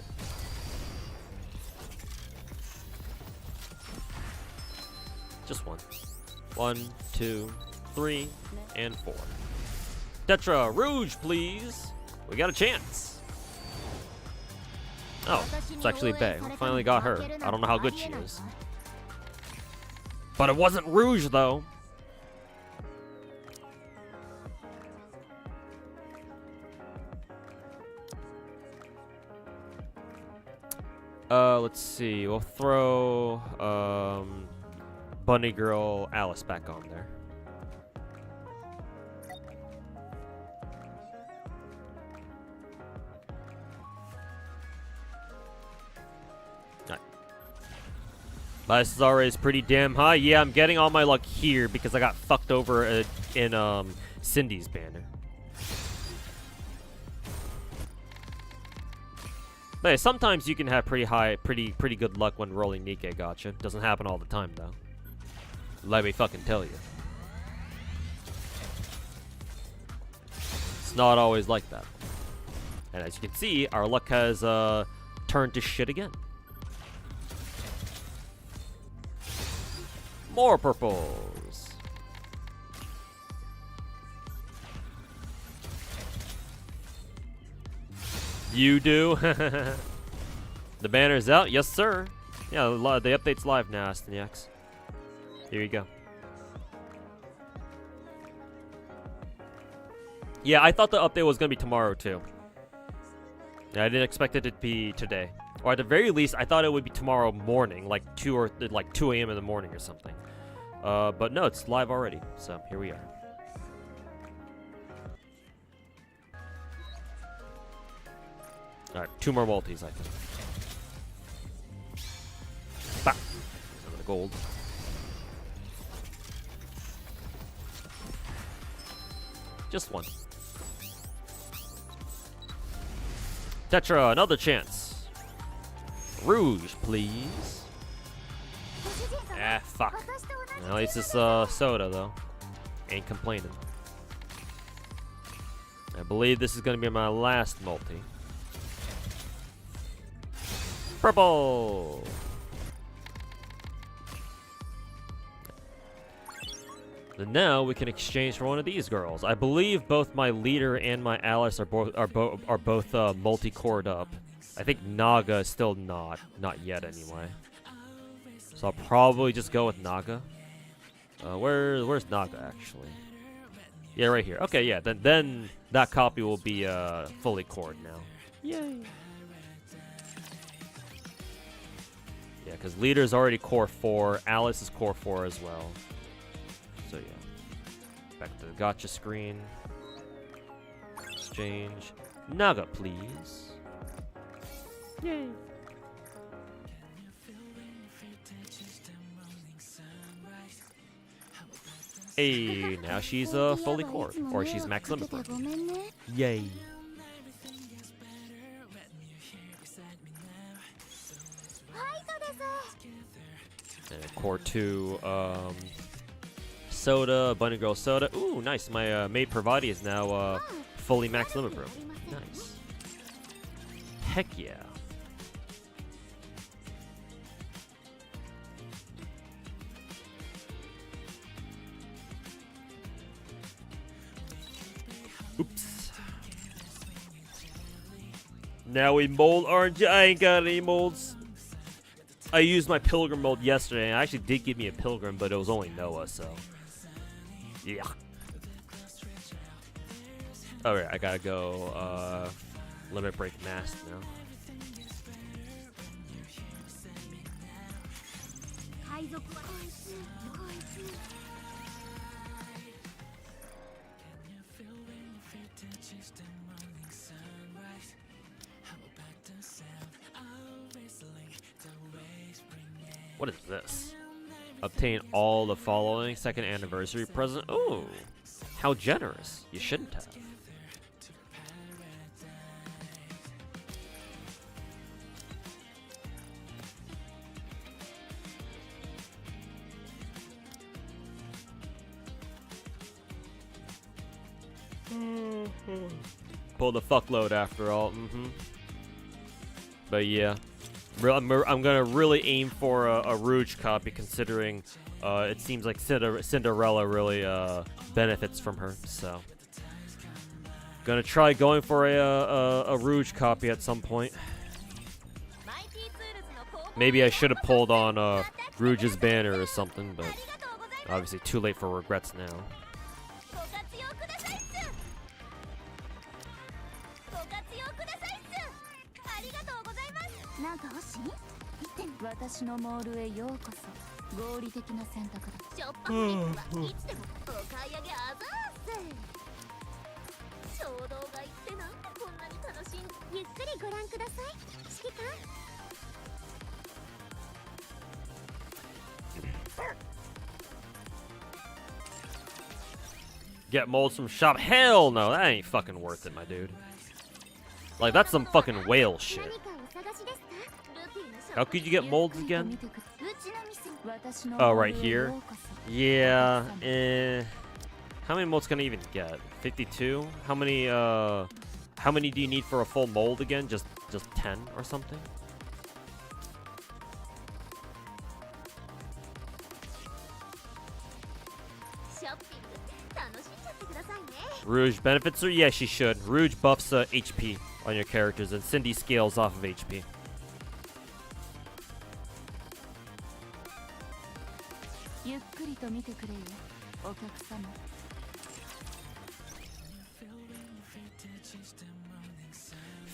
Just one. 1, 2, 3, and 4. Tetra, Rouge, please. We got a chance. Oh, it's actually Bae. We finally got her. I don't know how good she is. But it wasn't Rouge, though. Let's see. We'll throw Bunny Girl Alice back on there. Alright. My SSR is pretty damn high. Yeah, I'm getting all my luck here because I got fucked over in Cindy's banner. But hey, sometimes you can have pretty good luck when rolling Nikke Gacha. Doesn't happen all the time though. Let me fucking tell you. It's not always like that. And as you can see, our luck has turned to shit again. More purples. You do? The banner's out? Yes, sir. Yeah, the update's live now, Astiniacs. Here you go. Yeah, I thought the update was going to be tomorrow, too. Yeah, I didn't expect it to be today. Or at the very least, I thought it would be tomorrow morning, like 2 a.m. in the morning or something. But no, it's live already. So, here we are. Alright, 2 more multis, I think. Bah! Some of the gold. Just 1. Tetra, another chance. Rouge, please. Ah, fuck. At least it's soda, though. Ain't complaining. I believe this is gonna be my last multi. Purple! And now we can exchange for one of these girls. I believe both my leader and my Alice are both multi-cored up. I think Naga is still not yet anyway. So I'll probably just go with Naga. Where's Naga actually? Yeah, right here. Okay, yeah. Then that copy will be fully cored now. Yay! Yeah, because leader's already core 4. Alice is core 4 as well. So yeah. Back to the gacha screen. Exchange. Naga, please. Yay! Hey, now she's fully cored, or she's max limit. Yay! And core 2, soda, bunny girl soda. Ooh, nice. My maid Pravati is now fully max limit bro. Nice. Heck yeah. Oops. Now we mold orange. I ain't got any molds. I used my pilgrim mold yesterday, and I actually did give me a pilgrim, but it was only Noah, so yeah. Alright, I gotta go limit break mask now. What is this? Obtain all the following second anniversary present. Oh, how generous. You shouldn't have. Pull the fuckload after all. But yeah. I'm gonna really aim for a Rouge copy, considering it seems like Cinderella really benefits from her. So, gonna try going for a Rouge copy at some point. Maybe I should have pulled on Rouge's banner or something, but obviously too late for regrets now. 私のモールへようこそ。合理的な選択だ。ショッパフリックはいつでもお買い上げあざーす。衝動買いってなんでこんなに楽しい。ゆっくりご覧ください。指揮官。 Get molds from shop? Hell no, that ain't fucking worth it, my dude. Like, that's some fucking whale shit. How could you get molds again? Oh, right here? Yeah, how many molds can I even get? 52? How many do you need for a full mold again? Just 10 or something? Rouge benefits her? Yeah, she should. Rouge buffs HP on your characters, and Cindy scales off of HP.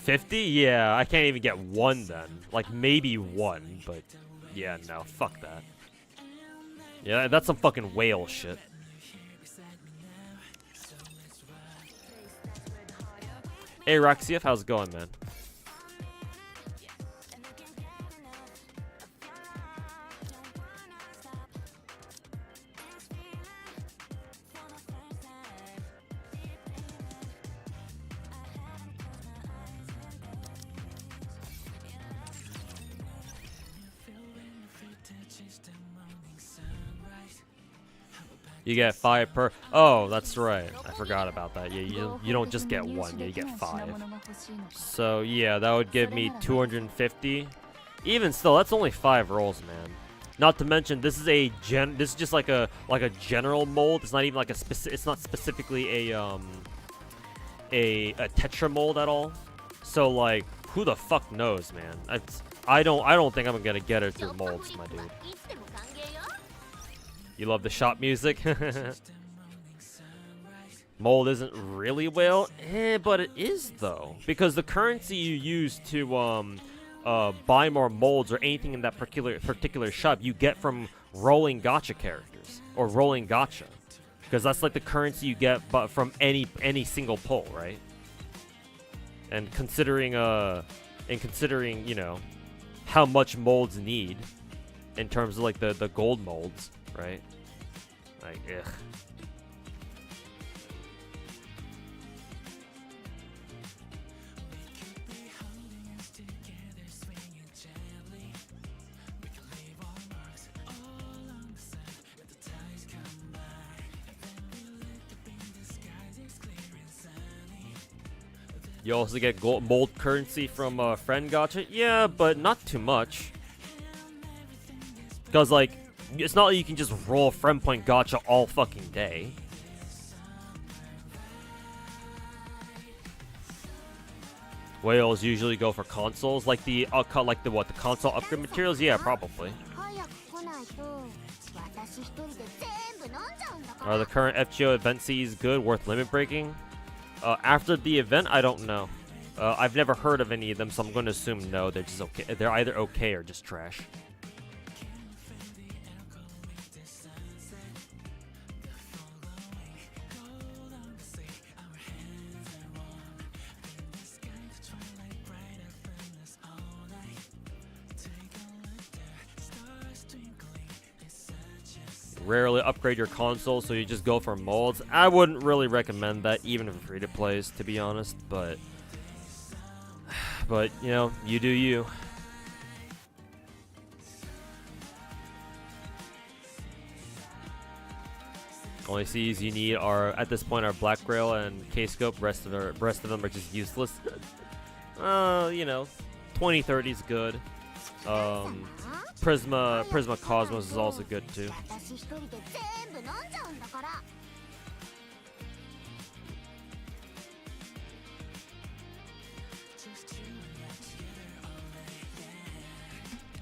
$50? Yeah, I can't even get one then. Like, maybe one, but yeah, no, fuck that. Yeah, that's some fucking whale shit. Hey, Roxy, how's it going, man? You get 5 per. Oh, that's right. I forgot about that. Yeah, you don't just get 1. Yeah, you get 5. So yeah, that would give me 250. Even still, that's only 5 rolls, man. Not to mention, this is a This is just like a general mold. It's not even like a It's not specifically a tetra mold at all. So like, who the fuck knows, man? I don't think I'm gonna get it through molds, my dude. You love the shop music? Mold isn't really well, but it is though, because the currency you use to buy more molds or anything in that particular shop, you get from rolling gacha characters or rolling gacha, because that's like the currency you get, but from any single pull, right? And considering you know how much molds need in terms of like the gold molds, right? Like, ugh. You also get gold mold currency from friend gacha. Yeah, but not too much. Because like, it's not like you can just roll friend point gacha all fucking day. Whales usually go for consoles, like the console upgrade materials. Yeah, probably. Are the current FGO event Cs good, worth limit breaking? After the event, I don't know. I've never heard of any of them, so I'm going to assume no. They're just okay. They're either okay or just trash. Rarely upgrade your console, so you just go for molds. I wouldn't really recommend that, even for free-to-plays, to be honest. But you know, you do you. Only Cs you need are at this point are Black Grail and K-Scope. Rest of them are just useless. You know, 2030 is good. Prisma Cosmos is also good too.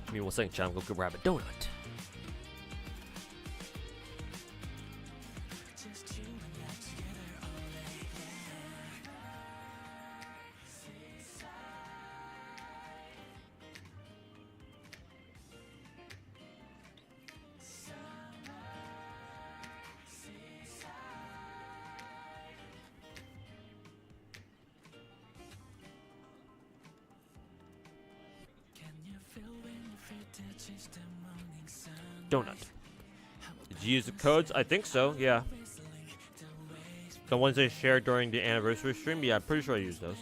Give me 1 second, chat. I'm gonna go grab a donut. Donut. Did you use the codes? I think so, yeah. The ones they shared during the anniversary stream? Yeah, I'm pretty sure I used those.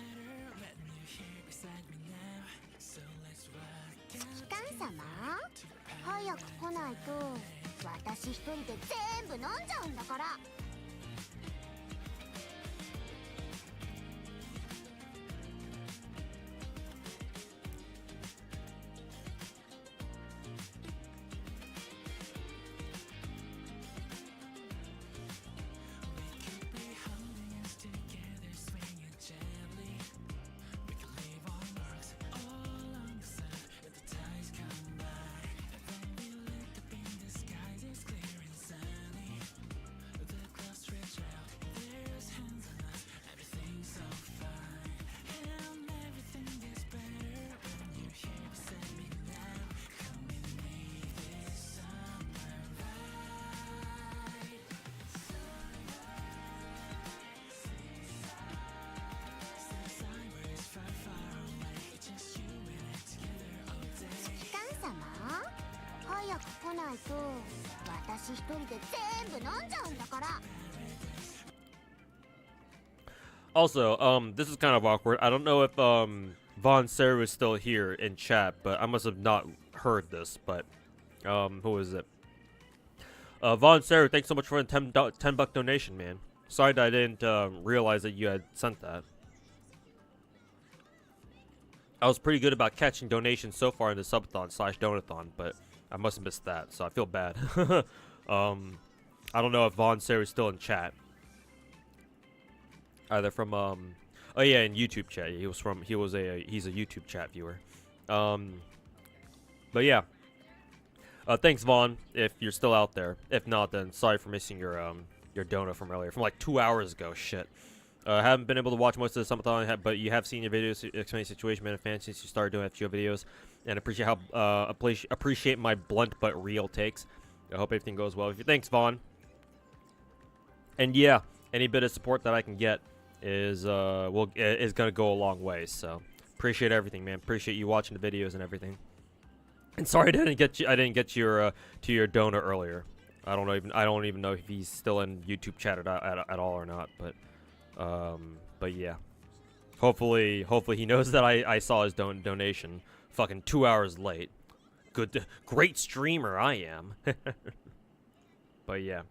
Also, this is kind of awkward. I don't know if Von Sarah is still here in chat, but I must have not heard this. But who is it? Von Saru, thanks so much for the 10 buck donation, man. Sorry that I didn't realize that you had sent that. I was pretty good about catching donations so far in the subathon / donathon, but I must have missed that, so I feel bad. I don't know if Von Saru is still in chat. Either from oh yeah, in YouTube chat. He's a YouTube chat viewer. But yeah. Thanks, Vaughn, if you're still out there. If not, then sorry for missing your donut from earlier, from like 2 hours ago. Shit. I haven't been able to watch most of the subathon, but you have seen your videos explaining the situation, man, a fan since you started doing FGO videos, and appreciate how appreciate my blunt but real takes. I hope everything goes well. Thanks, Vaughn. And yeah, any bit of support that I can get is gonna go a long way. So appreciate everything, man. Appreciate you watching the videos and everything. And sorry I didn't get your to your donor earlier. I don't even know if he's still in YouTube chat at all or not. But yeah. Hopefully he knows that I saw his donation. Fucking 2 hours late. Great streamer I am. But yeah.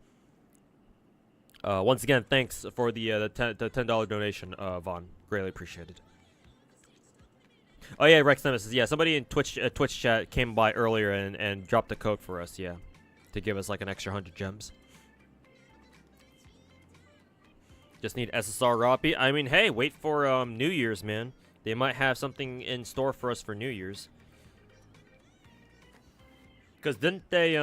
Once again, thanks for the $10 donation, Vaughn. Greatly appreciated. Oh yeah, Rex Nemesis. Yeah, somebody in Twitch chat came by earlier and dropped a code for us. Yeah, to give us like an extra 100 gems. Just need SSR Roppy. I mean, hey, wait for New Year's, man. They might have something in store for us for New Year's. Cause didn't they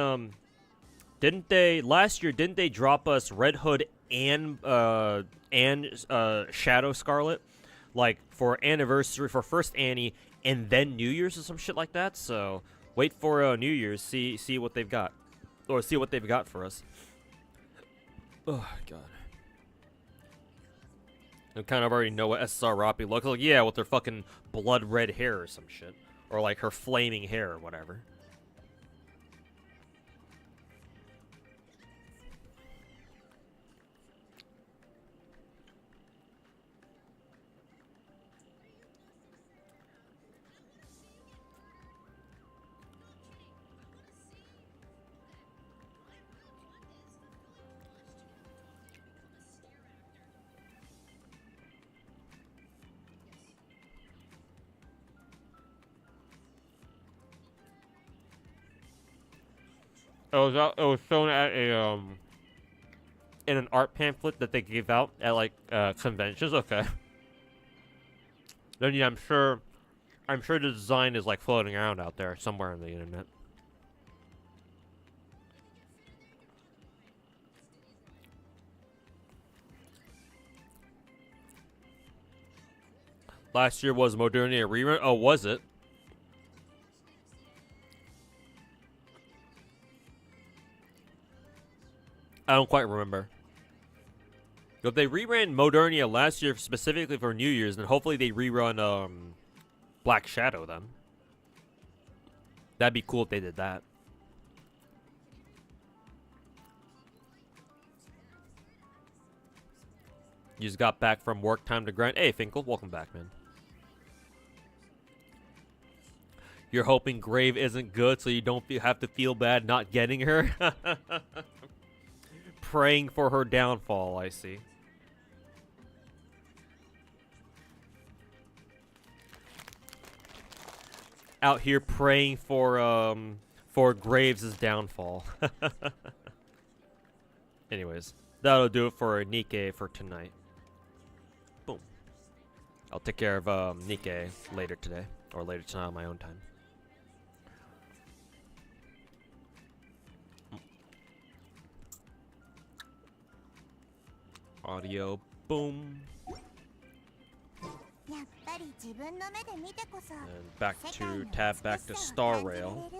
last year? Didn't they drop us Red Hood and Shadow Scarlet, like for anniversary, for first Annie, and then New Year's or some shit like that? So wait for New Year's, see what they've got, or see what they've got for us. Oh god, I kind of already know what SSR Roppy looks like. Yeah, with her fucking blood red hair or some shit, or like her flaming hair or whatever. It was shown at a in an art pamphlet that they gave out at like conventions. Okay. Then yeah, I'm sure the design is like floating around out there somewhere on the internet. Last year was Modernity a rerun? Oh, was it? I don't quite remember. If they reran Modernia last year specifically for New Year's, then hopefully they rerun Black Shadow then. That'd be cool if they did that. You just got back from work, time to grind. Hey, Finkel, welcome back, man. You're hoping Grave isn't good so you don't have to feel bad not getting her? Praying for her downfall, I see. Out here praying for Graves' downfall. Anyways, that'll do it for Nikke for tonight. Boom. I'll take care of Nikke later today, or later tonight on my own time. Audio, boom. And back to tab back to Star Rail.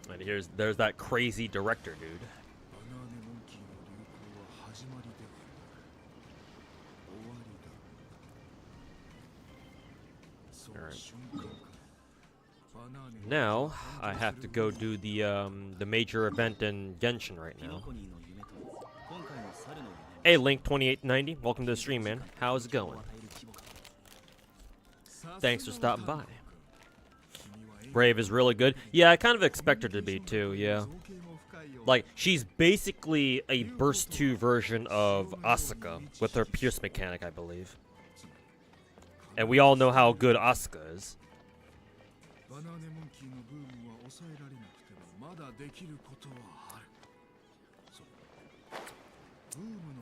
And there's that crazy director dude. Now I have to go do the major event in Genshin right now. Hey, Link2890, welcome to the stream, man. How's it going? Thanks for stopping by. Brave is really good. Yeah, I kind of expect her to be too. Yeah, like she's basically a Burst 2 version of Asuka with her Pierce mechanic, I believe. And we all know how good Asuka is.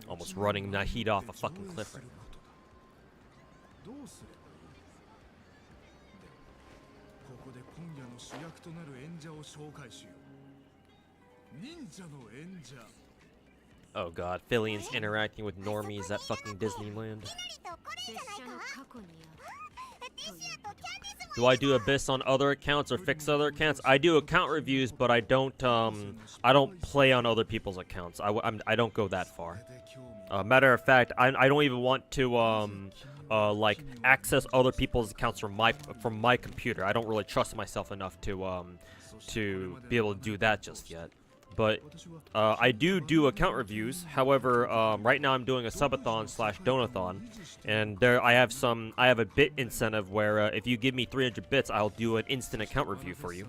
Almost running Nahida off a fucking cliff right now. Oh god, Fillions interacting with normies at fucking Disneyland. Do I do Abyss on other accounts or fix other accounts? I do account reviews, but I don't play on other people's accounts. I don't go that far. Matter of fact, I don't even want to like access other people's accounts from my computer. I don't really trust myself enough to be able to do that just yet. But I do account reviews. However, right now I'm doing a subathon / donathon, and I have a bit incentive where if you give me 300 bits, I'll do an instant account review for you.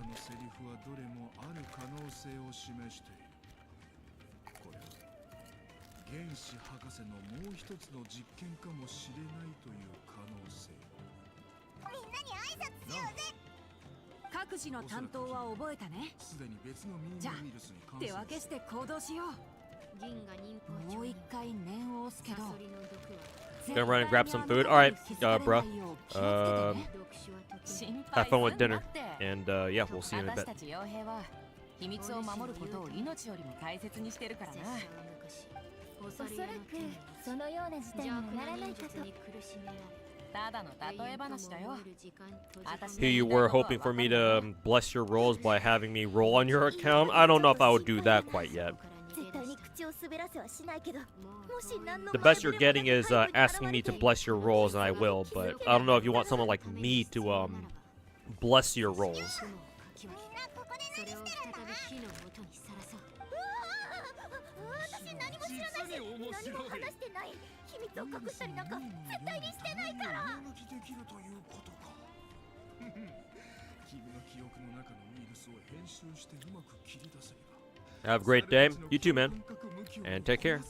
Gonna run and grab some food. All right, bruh. Have fun with dinner, and yeah, we'll see you in a bit. Here you were hoping for me to bless your rolls by having me roll on your account. I don't know if I would do that quite yet. The best you're getting is asking me to bless your rolls, and I will, but I don't know if you want someone like me to bless your rolls. Have a great day. You too, man. And take care.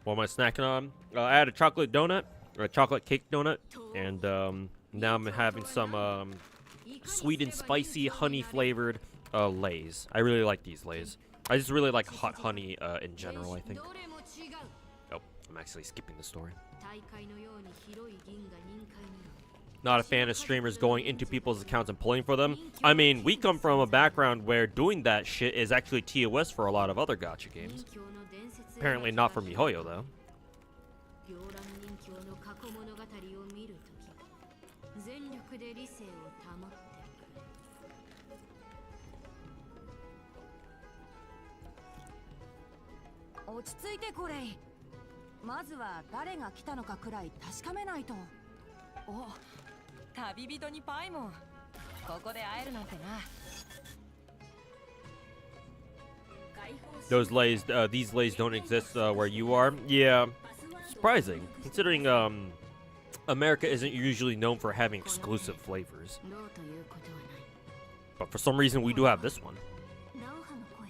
What am I snacking on? I had a chocolate donut, or a chocolate cake donut, and now I'm having some sweet and spicy honey flavored Lays. I really like these Lays. I just really like hot honey in general, I think. Oh, I'm actually skipping the story. Not a fan of streamers going into people's accounts and pulling for them. I mean, we come from a background where doing that shit is actually TOS for a lot of other gacha games. Apparently not for MiHoYo, though. ここで会えるなんてな。 These lays don't exist where you are. Yeah, surprising considering America isn't usually known for having exclusive flavors. どうということはない。 But for some reason, we do have this one. ラオハの声。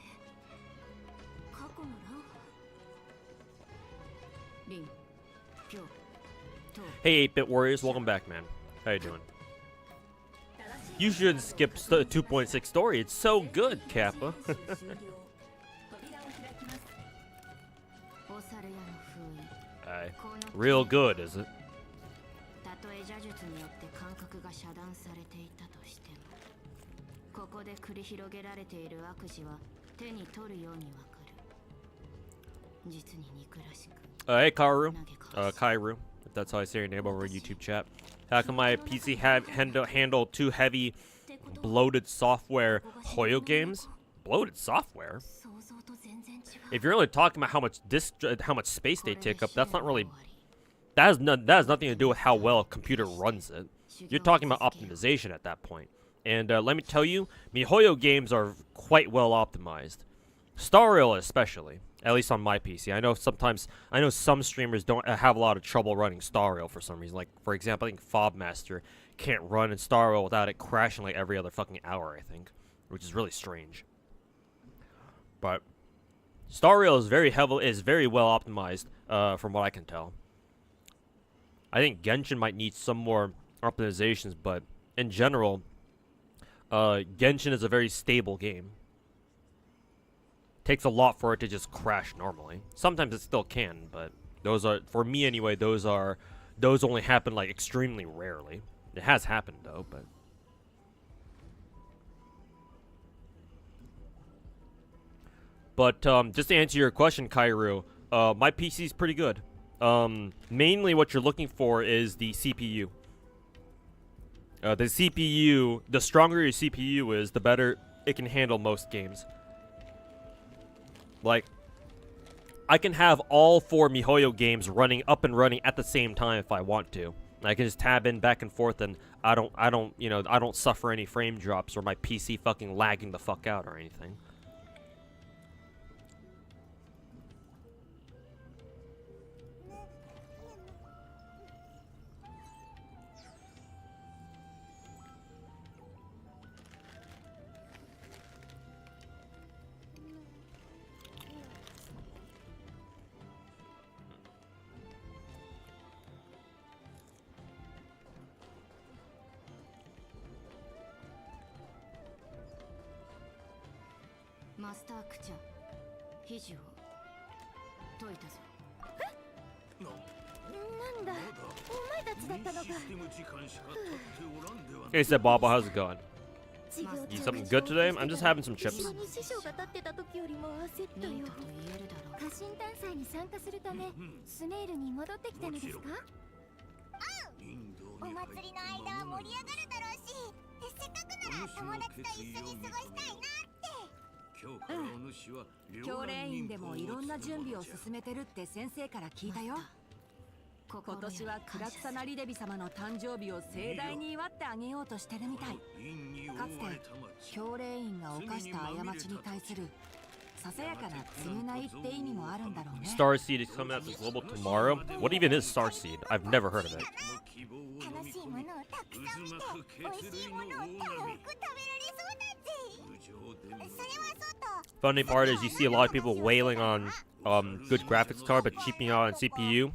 過去のラオハ。リン、ピョウ、トウ。 Hey, 8-bit warriors, welcome back, man. How you doing? You should skip 2.6 story. It's so good, Kappa. お猿屋の封印。 Aye. こうなって Real good, is it? たとえ邪術によって感覚が遮断されていたとしても、ここで繰り広げられている悪事は手に取るようにわかる。実に憎らしく。 Hey, Karu. Kairu, if that's how I say your name over YouTube chat. How can my PC handle too heavy, bloated software Hoyo games? Bloated software? 想像と全然違う。 If you're only talking about how much space they take up, that's not really. That has nothing to do with how well a computer runs it. You're talking about optimization at that point. And let me tell you, MiHoYo games are quite well optimized. Star Rail especially, at least on my PC. I know some streamers don't have a lot of trouble running Star Rail for some reason. Like, for example, I think Fobmaster can't run in Star Rail without it crashing like every other fucking hour, I think. Which is really strange. But Star Rail is very well optimized, from what I can tell. I think Genshin might need some more optimizations, but in general, Genshin is a very stable game. Takes a lot for it to just crash normally. Sometimes it still can, but those are, for me anyway, those only happen like extremely rarely. It has happened though, but. But just to answer your question, Kairu, my PC is pretty good. Mainly what you're looking for is the CPU. The CPU, the stronger your CPU is, the better it can handle most games. Like, I can have all 4 MiHoYo games running at the same time if I want to. I can just tab in back and forth, and I don't suffer any frame drops or my PC fucking lagging the fuck out or anything. Master Kucha, 秘事を解いたぞ。なんだ、お前たちだったのか。 Hey, said Baba, how's it going? 授業 Eat something good today? I'm just having some 一 chips. 緒に師匠が立ってた時よりも焦ったよ。ニートと言えるだろう。家臣探査に参加するため、スネイルに戻ってきたのですか？お祭りの間は盛り上がるだろうし、せっかくなら友達と一緒に過ごしたいなって。教練員でもいろんな準備を進めてるって先生から聞いたよ。今年はクラクサナリデビ様の誕生日を盛大に祝ってあげようとしてるみたい。かつて教練員が犯した過ちに対するささやかな償いって意味もあるんだろうね。 Starseed is coming out to global tomorrow. What even is Starseed? I've never heard of it. 楽しいものをたくさん見て、美味しいものをたく食べられそうだぜ。それはそうと。 Funny part is you see a lot of people wailing on good graphics card but cheaping out on CPU.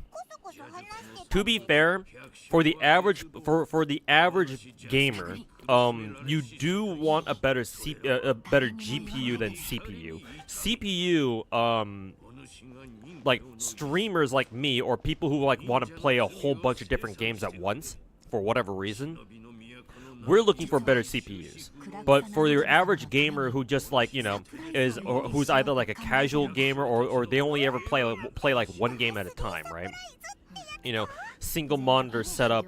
To be fair, for the average gamer, you do want a better GPU than CPU. CPU, like streamers like me or people who like want to play a whole bunch of different games at once for whatever reason, we're looking for better CPUs. But for your average gamer who just like, you know, who's either like a casual gamer or they only ever play like one game at a time, right? You know, single monitor setup,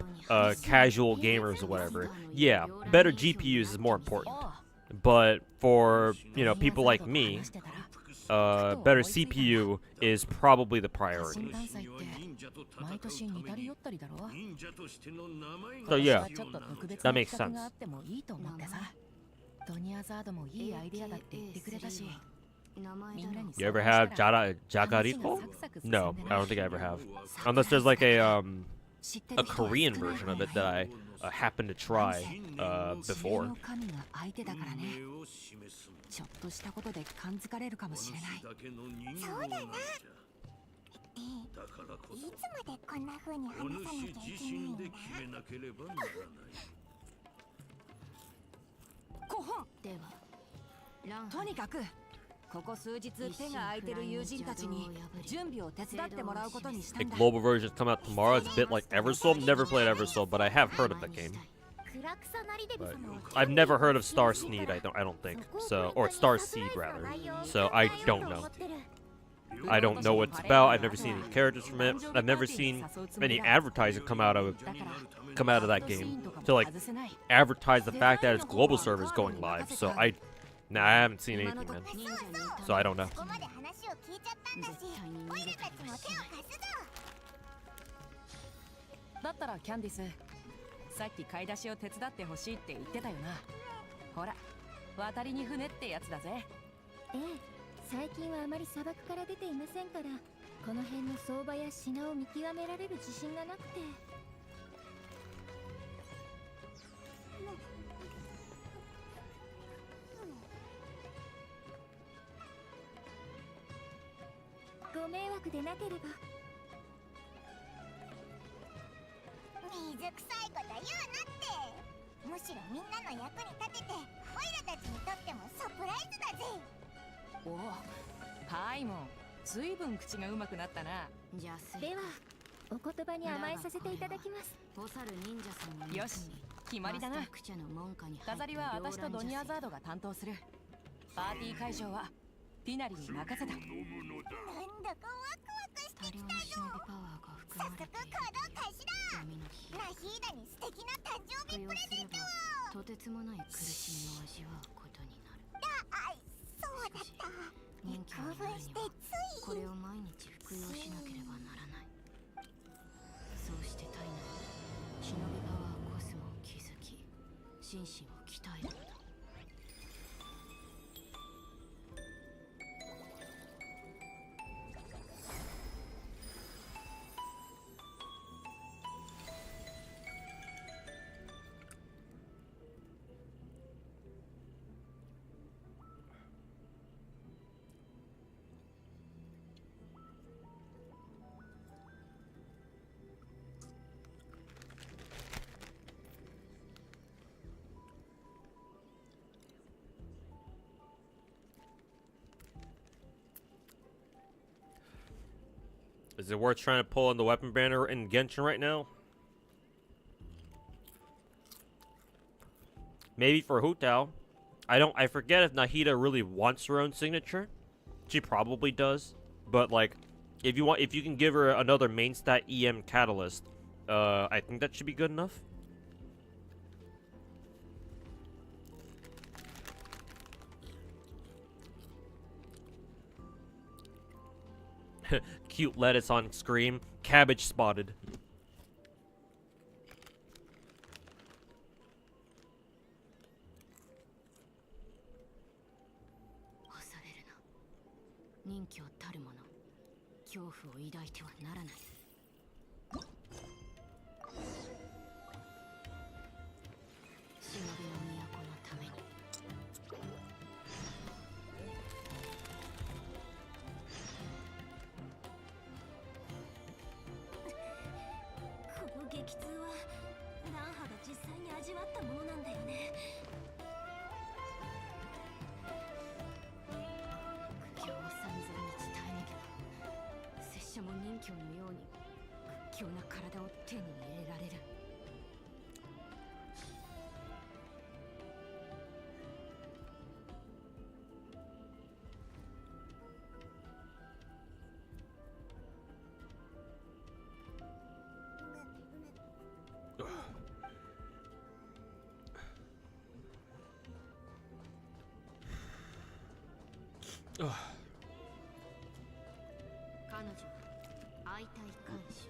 casual gamers or whatever. Yeah, better GPUs is more important. But for, you know, people like me, better CPU is probably the priority. 新幹線って毎年似たり寄ったりだろ。 So yeah, ちょっと特別 that な makes 企画 sense. があってもいいと思ってさ。ドニアザードもいいアイデアだって言ってくれたし。 You ever have Jagariko? No, I don't think I ever have. Unless there's like a Korean version of it that I happened to try before. ちょっとしたことで感づかれるかもしれない。そうだな。いつまでこんな風に話さなきゃいけないんだ。5本ではランとにかくここ数日手が空いてる友人たちに準備を手伝ってもらうことにした The んだ。 global versions come out tomorrow. It's a bit like Eversoul. Never played Eversoul, but I have heard of the game. 暗くさなりでび様は I've never heard of Star Sneed. I don't think so, or Star Seed rather. So I don't know. I don't know what it's about. I've never seen any characters from it. I've never seen any advertising come out of that game to like advertise the fact that its global server is going live. So I haven't seen anything, man. So I don't know. ここまで話を聞いちゃったんだし、オイラたちも手を貸すぞ。だったらキャンディス、さっき買い出しを手伝ってほしいって言ってたよな。ほら、渡りに船ってやつだぜ。ええ、最近はあまり砂漠から出ていませんから、この辺の相場や品を見極められる自信がなくて。ご迷惑でなければ。水臭いこと言うなって。むしろみんなの役に立てて、オイラたちにとってもサプライズだぜ。おお、パイモン、ずいぶん口がうまくなったな。じゃあでは、お言葉に甘えさせていただきます。ボサル忍者さんのよし、決まりだな。飾りは私とドニアザードが担当する。パーティー会場はティナリに任せた。なんだかワクワクしてきたぞ。早速行動開始だ。ナヒーダに素敵な誕生日プレゼントを。とてつもない苦しみを味わうことになる。あ、そうだった。人気興奮してつい。これを毎日服用しなければならない。そうして体内に忍びパワーコスモを築き、心身を鍛えるのだ。Is it worth trying to pull on the weapon banner in Genshin right now? Maybe for Hutao. I forget if Nahida really wants her own signature. She probably does. But like if you can give her another main stat EM catalyst, I think that should be good enough. Cute lettuce on screen. Cabbage spotted. 媒体看守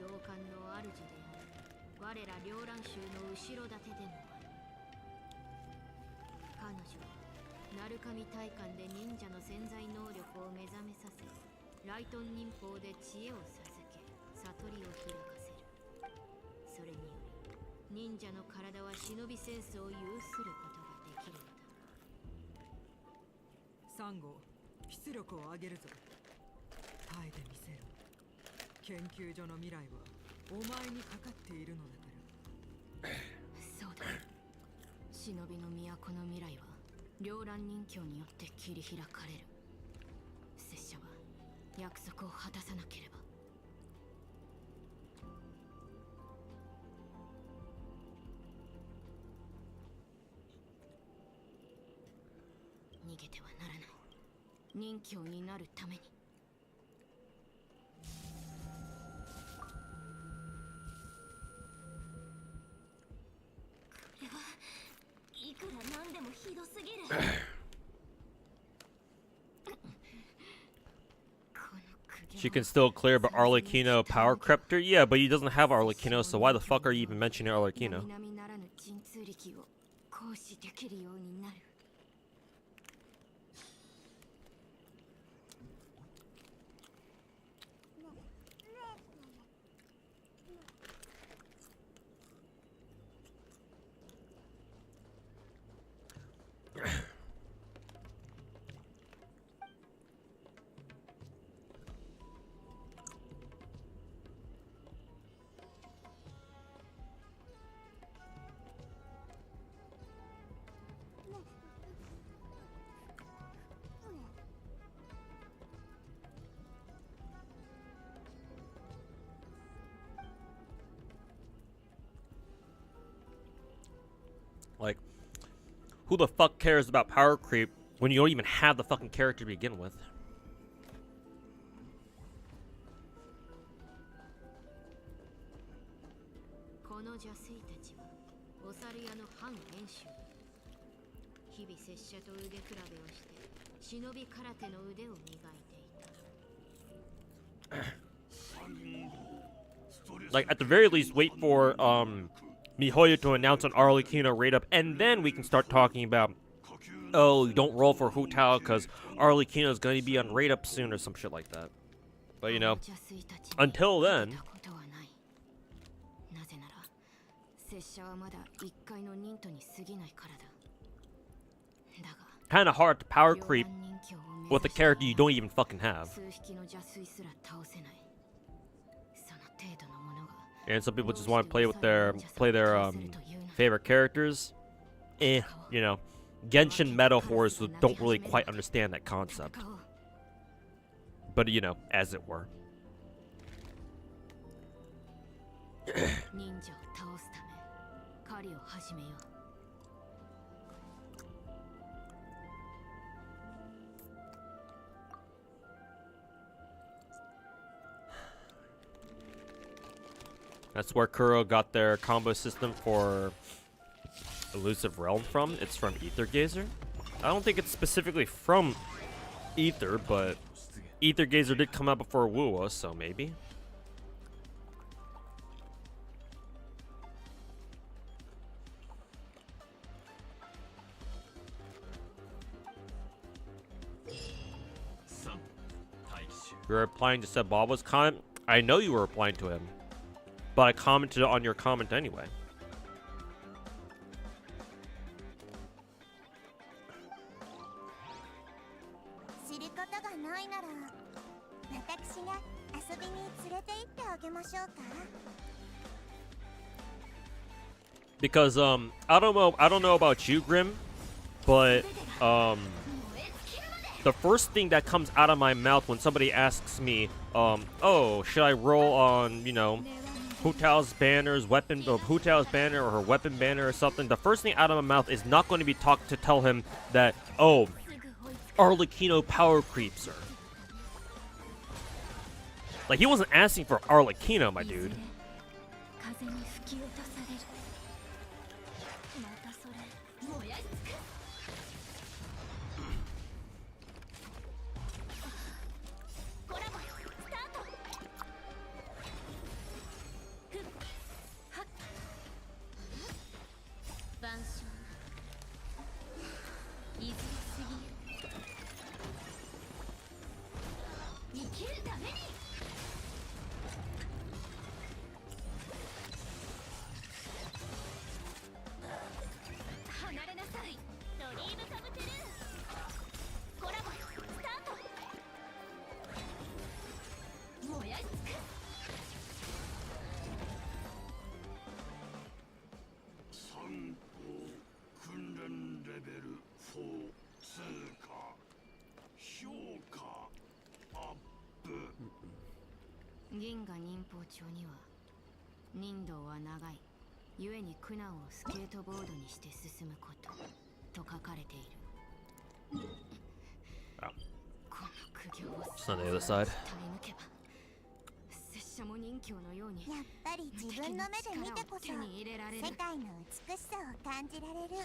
同感の主である我ら両乱衆の後ろ盾でもある。彼女鳴神大艦で忍者の潜在能力を目覚めさせ、ライトン忍法で知恵を授け悟りを開かせる。それにより忍者の体は忍びセンスを有することができるのだ。サンゴ、出力を上げるぞ。耐えてみせろ。研究所の未来はお前にかかっているのだから。そうだ。忍びの都の未来は両乱人教によって切り開かれる。拙者は約束を果たさなければ。逃げてはならない。人教になるために。これはいくらなんでもひどすぎる。She can still clear, but Arlecchino power crept her? Yeah, but he doesn't have Arlecchino, so why the fuck are you even mentioning Arlecchino? Like, who the fuck cares about power creep when you don't even have the fucking character to begin with? Like, at the very least, wait for Mihoyo to announce an Arlecchino raid up, and then we can start talking about, oh, don't roll for Hu Tao because Arlecchino is going to be on raid up soon or some shit like that. But you know, until then, kind of hard to power creep with a character you don't even fucking have. And some people just want to play with their favorite characters. You know, Genshin meta whores who don't really quite understand that concept. But you know, as it were. That's where Kuro got their combo system for Elusive Realm from. It's from Ether Gazer. I don't think it's specifically from Ether, but Ether Gazer did come out before Wuo, so maybe. You were replying to Sebaba's comment? I know you were replying to him. But I commented on your comment anyway. Because I don't know about you, Grim, but the first thing that comes out of my mouth when somebody asks me, oh, should I roll on, you know, Hu Tao's banner's weapon, or Hu Tao's banner or her weapon banner or something, the first thing out of my mouth is not going to be to tell him that, oh, Arlecchino power creeps her. Like, he wasn't asking for Arlecchino, my dude. いずれ過ぎゆ生きるために離れなさい。ドリームカムトゥルーコラボスタート。燃やし尽くす。参考訓練レベル4通過評価アップ。銀河忍法帳には任道は長い故に苦難をスケートボードにして進むことと書かれている。 あこの苦行を It's on the other side. 耐え抜けば拙者も任教のようにやっぱり自分の目で見てこそ手に入れられる。世界の美しさを感じられる。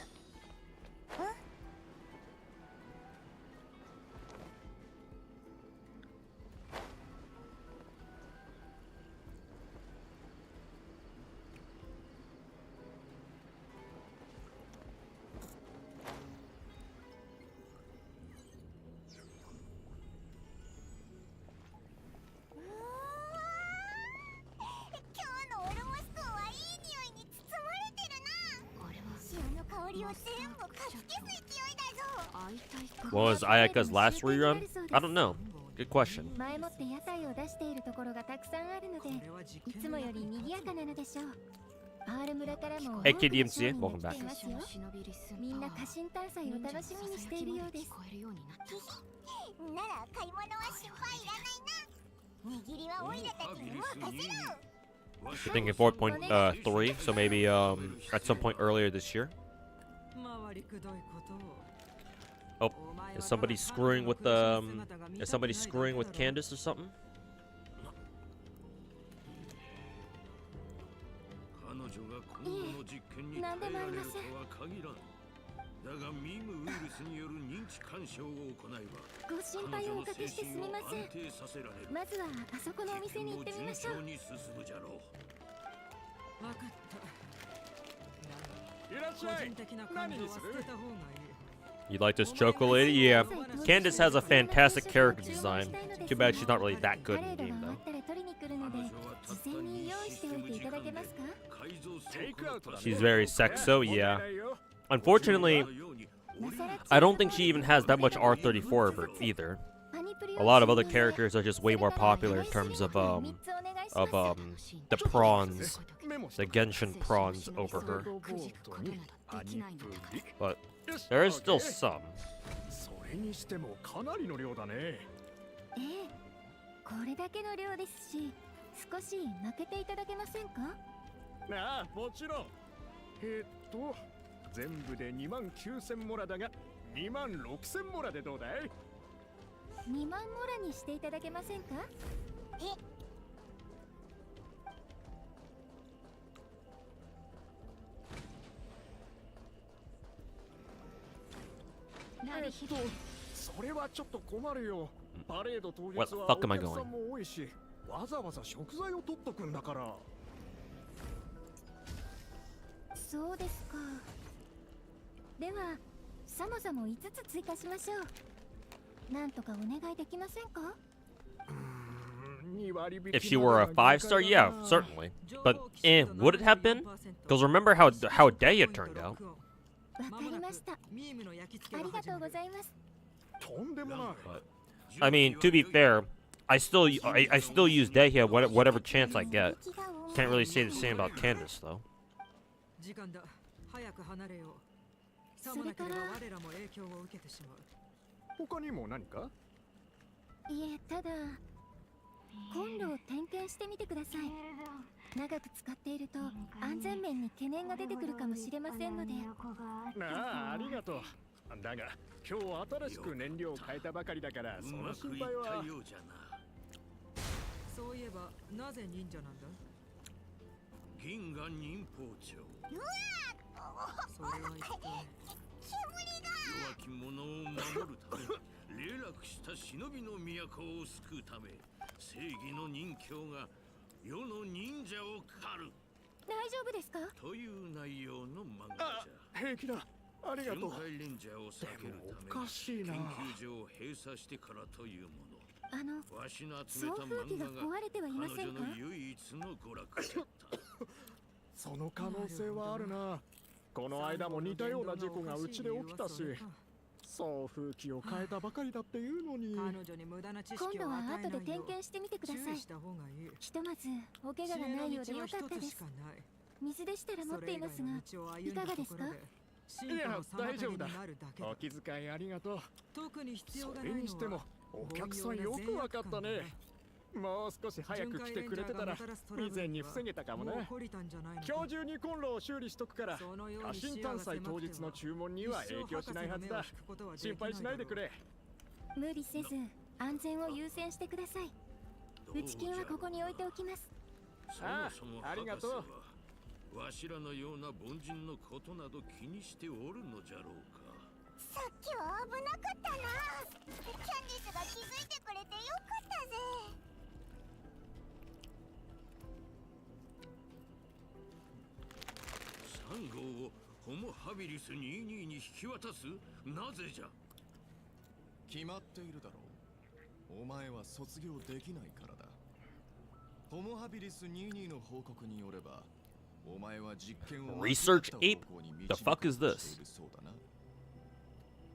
今日のオルモスコはいい匂いに包まれてるな。あれは潮の香りを全部かき消す勢いだぞ。会いたいか。 What was Ayaka's last rerun? I don't know. Good question. 前もって屋台を出しているところがたくさんあるので、いつもより賑やかなのでしょう。パール村からも Hey, 多くの KDMC, 商人 welcome が back. 来ていますよ。みんな家臣探査を楽しみにしているようです。なら買い物は心配いらないな。握りはオイラたちに任せろ。 You're thinking 4.3, so maybe at some point earlier this year. 回りくどいことを。 Oh, is somebody screwing with is somebody screwing with Candace or something? 彼女が今後の実験に耐えられるとは限らん。だがミームウイルスによる認知干渉を行えばご心配をおかけしてすみません。安定させられる。まずはあそこのお店に行ってみましょう。順調に進むじゃろう。わかった。いらっしゃい。個人的な感情は捨てた方がいい。 You like this Choco lady? Yeah. Candace has a fantastic character design. Too bad she's not really that good in the game, though. 事前に用意しておいていただけますか？ She's very sexo, yeah. Unfortunately, I don't think she even has that much R34 of her either. A lot of other characters are just way more popular in terms of the prawns, the Genshin prawns over her. But there is still some. それにしてもかなりの量だね。ええ、これだけの量ですし、少し負けていただけませんか？ああ、もちろん。全部で29,000モラだが、26,000モラでどうだい？2万モラにしていただけませんか？それはちょっと困るよ。パレード当日 What the は fuck お am I 客 going? さんも多いし、わざわざ食材を取っとくんだから。そうですか。では、サモサも5つ追加しましょう。なんとかお願いできませんかIf she were a 5-star, yeah, certainly. But would it have been? Because remember how Deya turned out. わかりました。ありがとうございます。とんでもない。 I mean, to be fair, I still use Dehya whatever chance I get. Can't really say the same about Candace though. 時間だ。早く離れよう。さもなければ我らも影響を受けてしまう。他にも何か？いえ、ただコンロを点検してみてください。長く使っていると安全面に懸念が出てくるかもしれませんので。ありがとう。だが今日新しく燃料を変えたばかりだからその心配は。そういえばなぜ忍者なんだ？銀河忍法帳。それは一体弱き者を守るため、霊落した忍びの都を救うため、正義の忍教が世の忍者を狩る。大丈夫ですか？という内容の漫画じゃ。平気だ。ありがとう。巡回レンジャーを避けるためでもおかしいな。研究所を閉鎖してからというもの。わしの集めた送風機が漫画壊れてはいませんか？彼女の唯一の娯楽だった。その可能性はあるな。この間も似たような事故がうちで起きたし、送風機を変えたばかりだっていうのに。彼女に無駄な知識今度はを与えないよ後で点検してみてください。注意した方がいい。ひとまずお怪我がないようでよかったです。水でしたら持っていますが、いかがですか？いや、大丈夫だ。お気遣いありがとう。特に必要がそないのはれにしてもお客さんよくわかったね。もう少し早く来てくれてたら未然に防げたかもな。今日中にコンロを修理しとくから、過信探査当日の注文には影響しないはずだ。心配しないでくれ。無理せず安全を優先してください。内金はここに置いておきます。ああ、ありがとう。わしらのような凡人のことなど気にしておるのじゃろうか。さっきは危なかったな。キャンディスが気づいてくれてよかったぜ。3号をホモハビリス22に引き渡す？なぜじゃ？決まっているだろう。お前は卒業できないからだ。ホモハビリス22の報告によれば、お前は実験を Research ape? The fuck is this?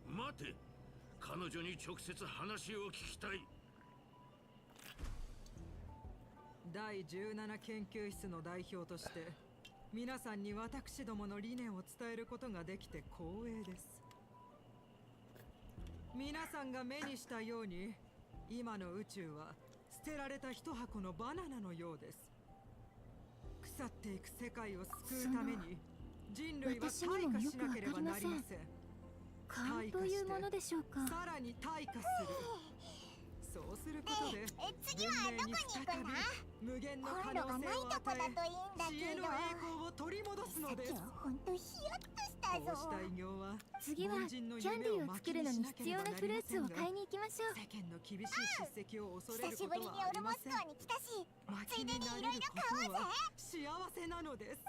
待て、彼女に直接話を聞きたい。第17研究室の代表として皆さんに私どもの理念を伝えることができて光栄です。皆さんが目にしたように、今の宇宙は捨てられた一箱のバナナのようです。腐っていく世界を救うために人類は退化しなければなりません。勘というものでしょうか。さらに退化する。そうすることで次はどこに行くんだ？無限の可コンロが能性をないとこだ与といいんだえ、知恵けど。の栄光を取り戻すのです。さっきはほんとヒヤッとしたぞ。こうした偉業は次はキャンディーを作るのに必要なフルーツを買いに行きましょう。世間の厳しい叱責を恐れる久しぶりにことはあオルモスりません。港に来たし、ついでにいろいろ買おうぜ。幸せなのです。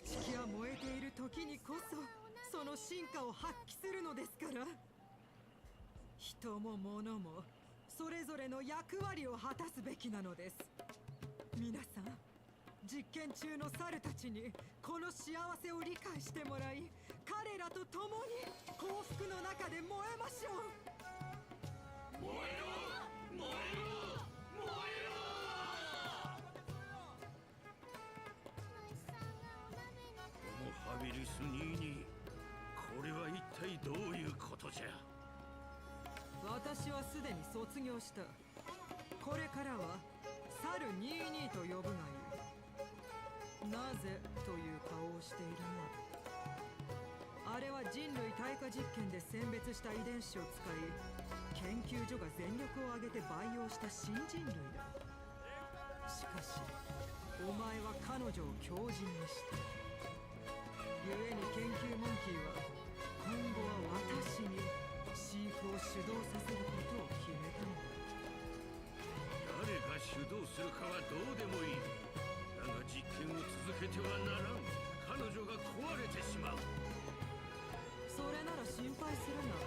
朽木は燃えている時にこそその進化を発揮するのですから。人も物もそれぞれの役割を果たすべきなのです。皆さん、実験中の猿たちにこの幸せを理解してもらい、彼らと共に幸福の中で燃えましょう。燃えろ、燃えろ、燃えろ。ホモハビリス22、これは一体どういうことじゃ？私はすでに卒業した。これからは猿22と呼ぶがいい。なぜという顔をしているのは、あれは人類退化実験で選別した遺伝子を使い、研究所が全力を挙げて培養した新人類だ。しかしお前は彼女を強靭にした。故に研究モンキーは今後は私に飼育を主導させることを決めたのだ。誰が主導するかはどうでもいい。だが実験を続けてはならん。彼女が壊れてしまう。それなら心配するな。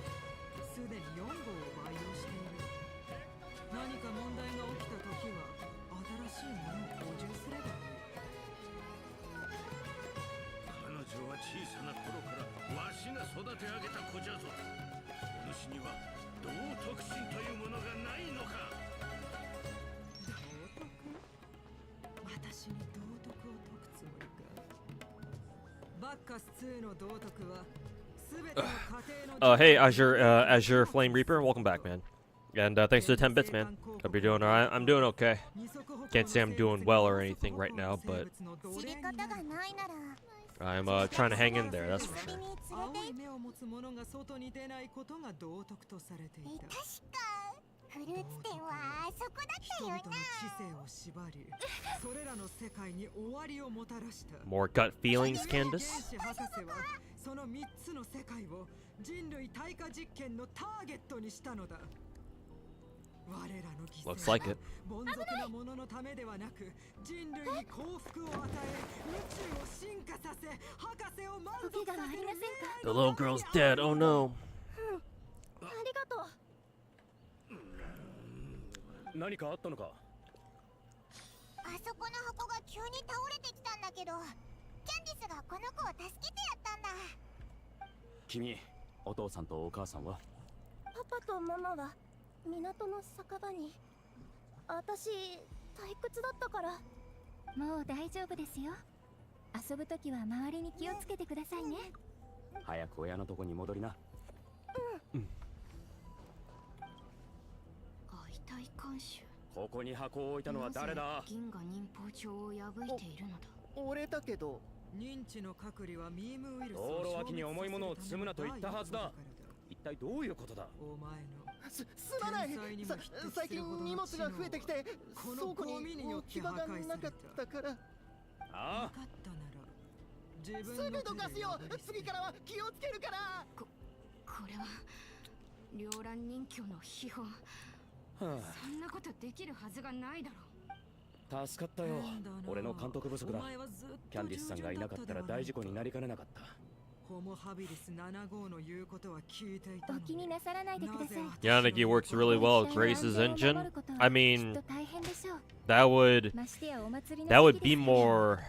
すでに4号を培養している。何か問題が起きた時は新しいものを補充すればいい。彼女は小さな頃からわしが育て上げた子じゃぞ。お主には道徳心というものがないのか？道徳？私に道徳を解くつもりか。バッカス2の道徳は全ての家庭のHey, Azure Flame Reaper, welcome back, man. And thanks for the 10 bits, man. Hope you're doing alright. I'm doing okay. Can't say I'm doing well or anything right now, but 知り方がないなら I'm trying to hang in there, that's for sure. 青い目を持つ者が外に出ないことが道徳とされていた。確かフルーツ店はあそこだったよな。人々の知性を縛り、それらの世界に終わりをもたらした。 More gut feelings, 原 Candace? 子博士はその3つの世界を人類退化実験のターゲットにしたのだ。Looks like it. 凡俗なもののためではなく人類に幸福を与え宇宙を進化させ博士を満足させる未来 The little girl's dead. Oh no. ありがとう。何かあったのか。あそこの箱が急に倒れてきたんだけど、キャンディスがこの子を助けてやったんだ。君、お父さんとお母さんは？パパとママは港の酒場に。私退屈だったから。もう大丈夫ですよ。遊ぶときは周りに気をつけてくださいね。早く親のとこに戻りな。相対監修。ここに箱を置いたのは誰だ？銀河忍法帳を破いているのだ。俺だけど。認知の隔離はミームウイルスを道路脇に重いものを積むなと言ったはずだ。一体どういうことだ？お前のすまない。最近荷物が増えてきて倉庫に置き場がなかったから。ああ。すぐどかすよ。次からは気をつけるから。これは両乱人形の秘宝。そんなことできるはずがないだろう。助かったよ。俺の監督不足だ。キャンディスさんがいなかったら大事故になりかねなかった。ホモハビリス7号の言うことは聞いていたので。お気になさらないでください。 Yanagi works really well with Grace's engine. I mean, that would be more.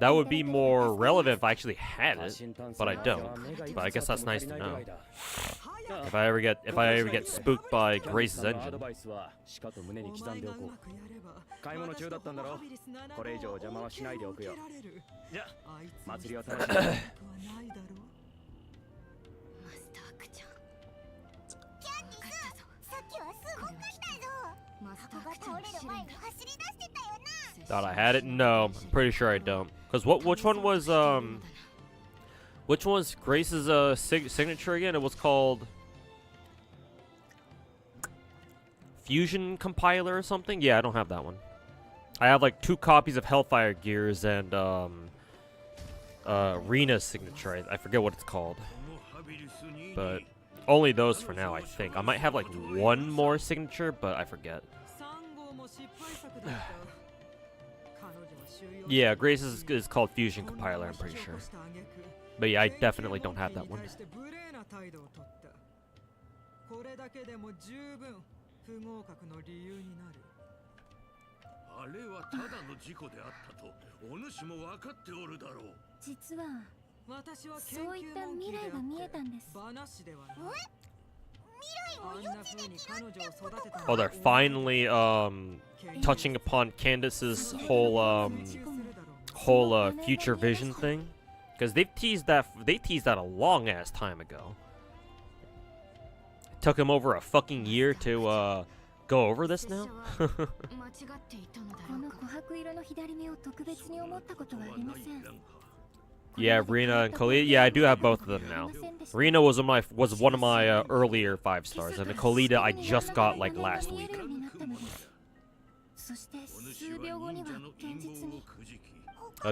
That would be more relevant if I actually had it, but I don't. But I guess that's nice to know. If I ever get spooked by Grace's engine. 買い物中だったんだろ。これ以上邪魔はしないでおくよ。じゃあ祭りは楽しみだ。マスタークちゃん。キャンディス、さっきはすごかったぞ。箱が倒れる前に走り出してたよな。 Thought I had it? No, I'm pretty sure I don't. Cause which one was Grace's signature again? It was called Fusion Compiler or something? Yeah, I don't have that one. I have like 2 copies of Hellfire Gears and Rena's signature. I forget what it's called. But only those for now, I think. I might have like 1 more signature, but I forget. Yeah, Grace's is called Fusion Compiler, I'm pretty sure. But yeah, I definitely don't have that one. 不合格の理由になる。あれはただの事故であったとお主も分かっておるだろう。実はそういった未来が見えたんです。 Oh, they're finally touching upon Candace's whole future vision thing, because they teased that a long ass time ago. Took him over a fucking year to go over this now. Yeah, Rena and Colita. Yeah, I do have both of them now. Rena was one of my earlier 5 stars, and the Colita I just got like last week.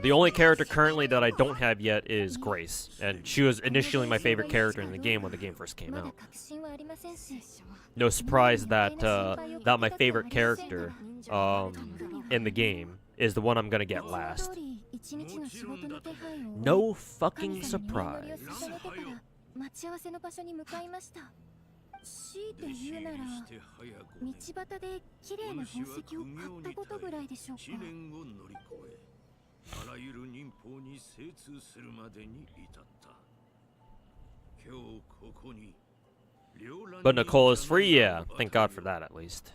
The only character currently that I don't have yet is Grace, and she was initially my favorite character in the game when the game first came out. No surprise that that my favorite character in the game is the one I'm gonna get last. No fucking surprise. 強いて言うなら道端で綺麗な宝石を買ったことぐらいでしょうか。あらゆる忍法に精通するまでに至った。今日ここに But Nicole is free, yeah. Thank God for that, at least.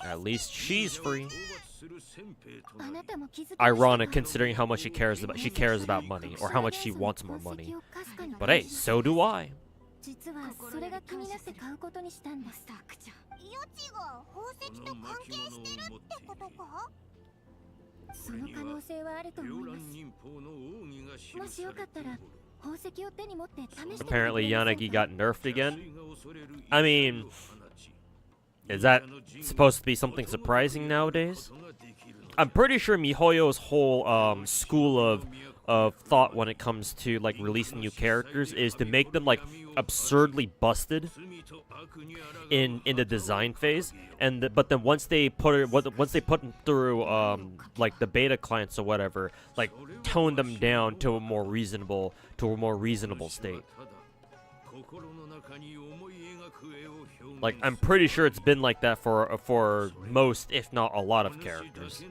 At least she's free. Ironic, considering how much she cares about money, or how much she wants more money. But hey, so do I. 実はそれが気になって買うことにしたんです。予知が宝石と関係してるってことか？その可能性はあると思います。もしよかったら宝石を手に持って試して。 Apparently Yanagi got nerfed again. I mean, is that supposed to be something surprising nowadays? I'm pretty sure MiHoYo's whole school of thought when it comes to like releasing new characters is to make them like absurdly busted in the design phase, and but then once they put them through like the beta clients or whatever, like tone them down to a more reasonable state. Like, I'm pretty sure it's been like that for most, if not a lot of characters.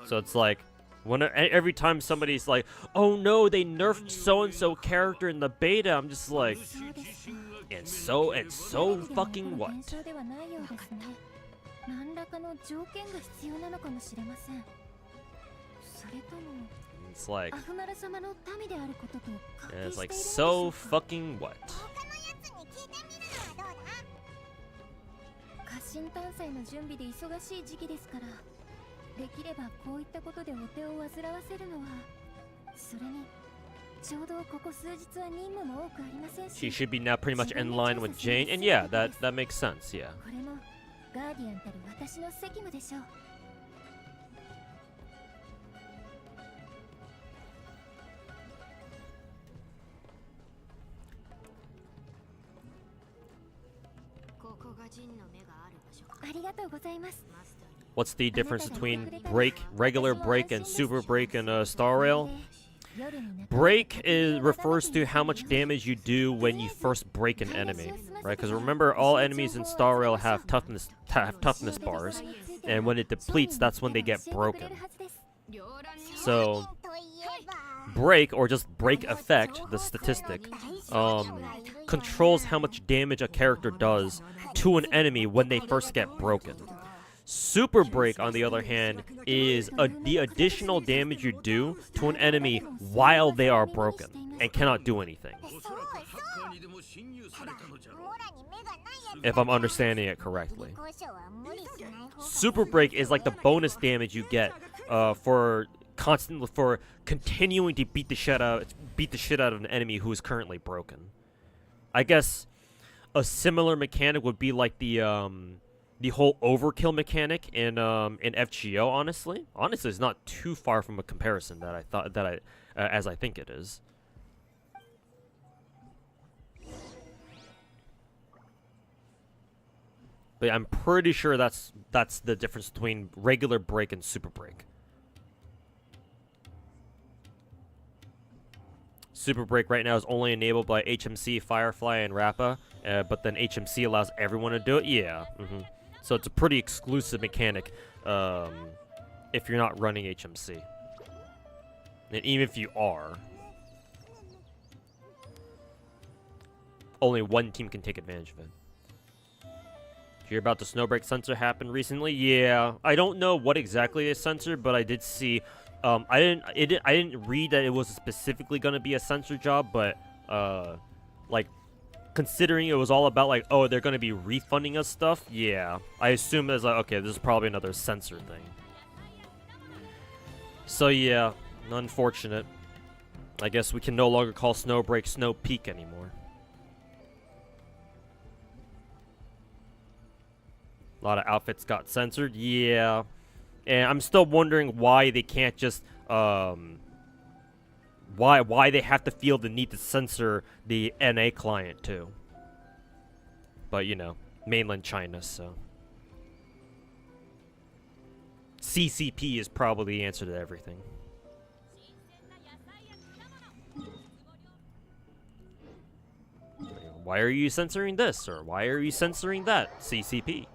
So it's like, every time somebody's like, oh no, they nerfed so-and-so character in the beta, I'm just like, and so fucking what? It's like, and it's like, so fucking what? 新探査への準備で忙しい時期ですから、できればこういったことでお手を煩わせるのは、それにちょうどここ数日は任務も多くありませんし。 She should be now pretty much in line with Jane, and yeah, that makes sense, yeah. これもガーディアンたる私の責務でしょう。 What's the difference between regular break, and super break in Star Rail? Break refers to how much damage you do when you first break an enemy, right? Because remember, all enemies in Star Rail have toughness bars, and when it depletes, that's when they get broken. So, break, or just break effect, the statistic, controls how much damage a character does to an enemy when they first get broken. Super break, on the other hand, is the additional damage you do to an enemy while they are broken and cannot do anything. If I'm understanding it correctly. Super break is like the bonus damage you get for continuing to beat the shit out of an enemy who is currently broken. I guess a similar mechanic would be like the whole overkill mechanic in FGO. Honestly, it's not too far from a comparison as I think it is. But I'm pretty sure that's the difference between regular break and super break. Super break right now is only enabled by HMC, Firefly, and Rappa, but then HMC allows everyone to do it. Yeah. So it's a pretty exclusive mechanic if you're not running HMC. And even if you are, only one team can take advantage of it. Did you hear about the snowbreak sensor happened recently? Yeah. I don't know what exactly is censored, but I did see. I didn't read that it was specifically going to be a censor job, but like, considering it was all about like, oh, they're going to be refunding us stuff, yeah, I assume it's like, okay, this is probably another censor thing. So yeah, unfortunate. I guess we can no longer call Snowbreak Snow Peak anymore. A lot of outfits got censored, yeah. And I'm still wondering why they can't just, why they have to feel the need to censor the NA client too. But, you know, mainland China, so. CCP is probably the answer to everything. Why are you censoring this? Or why are you censoring that? CCP.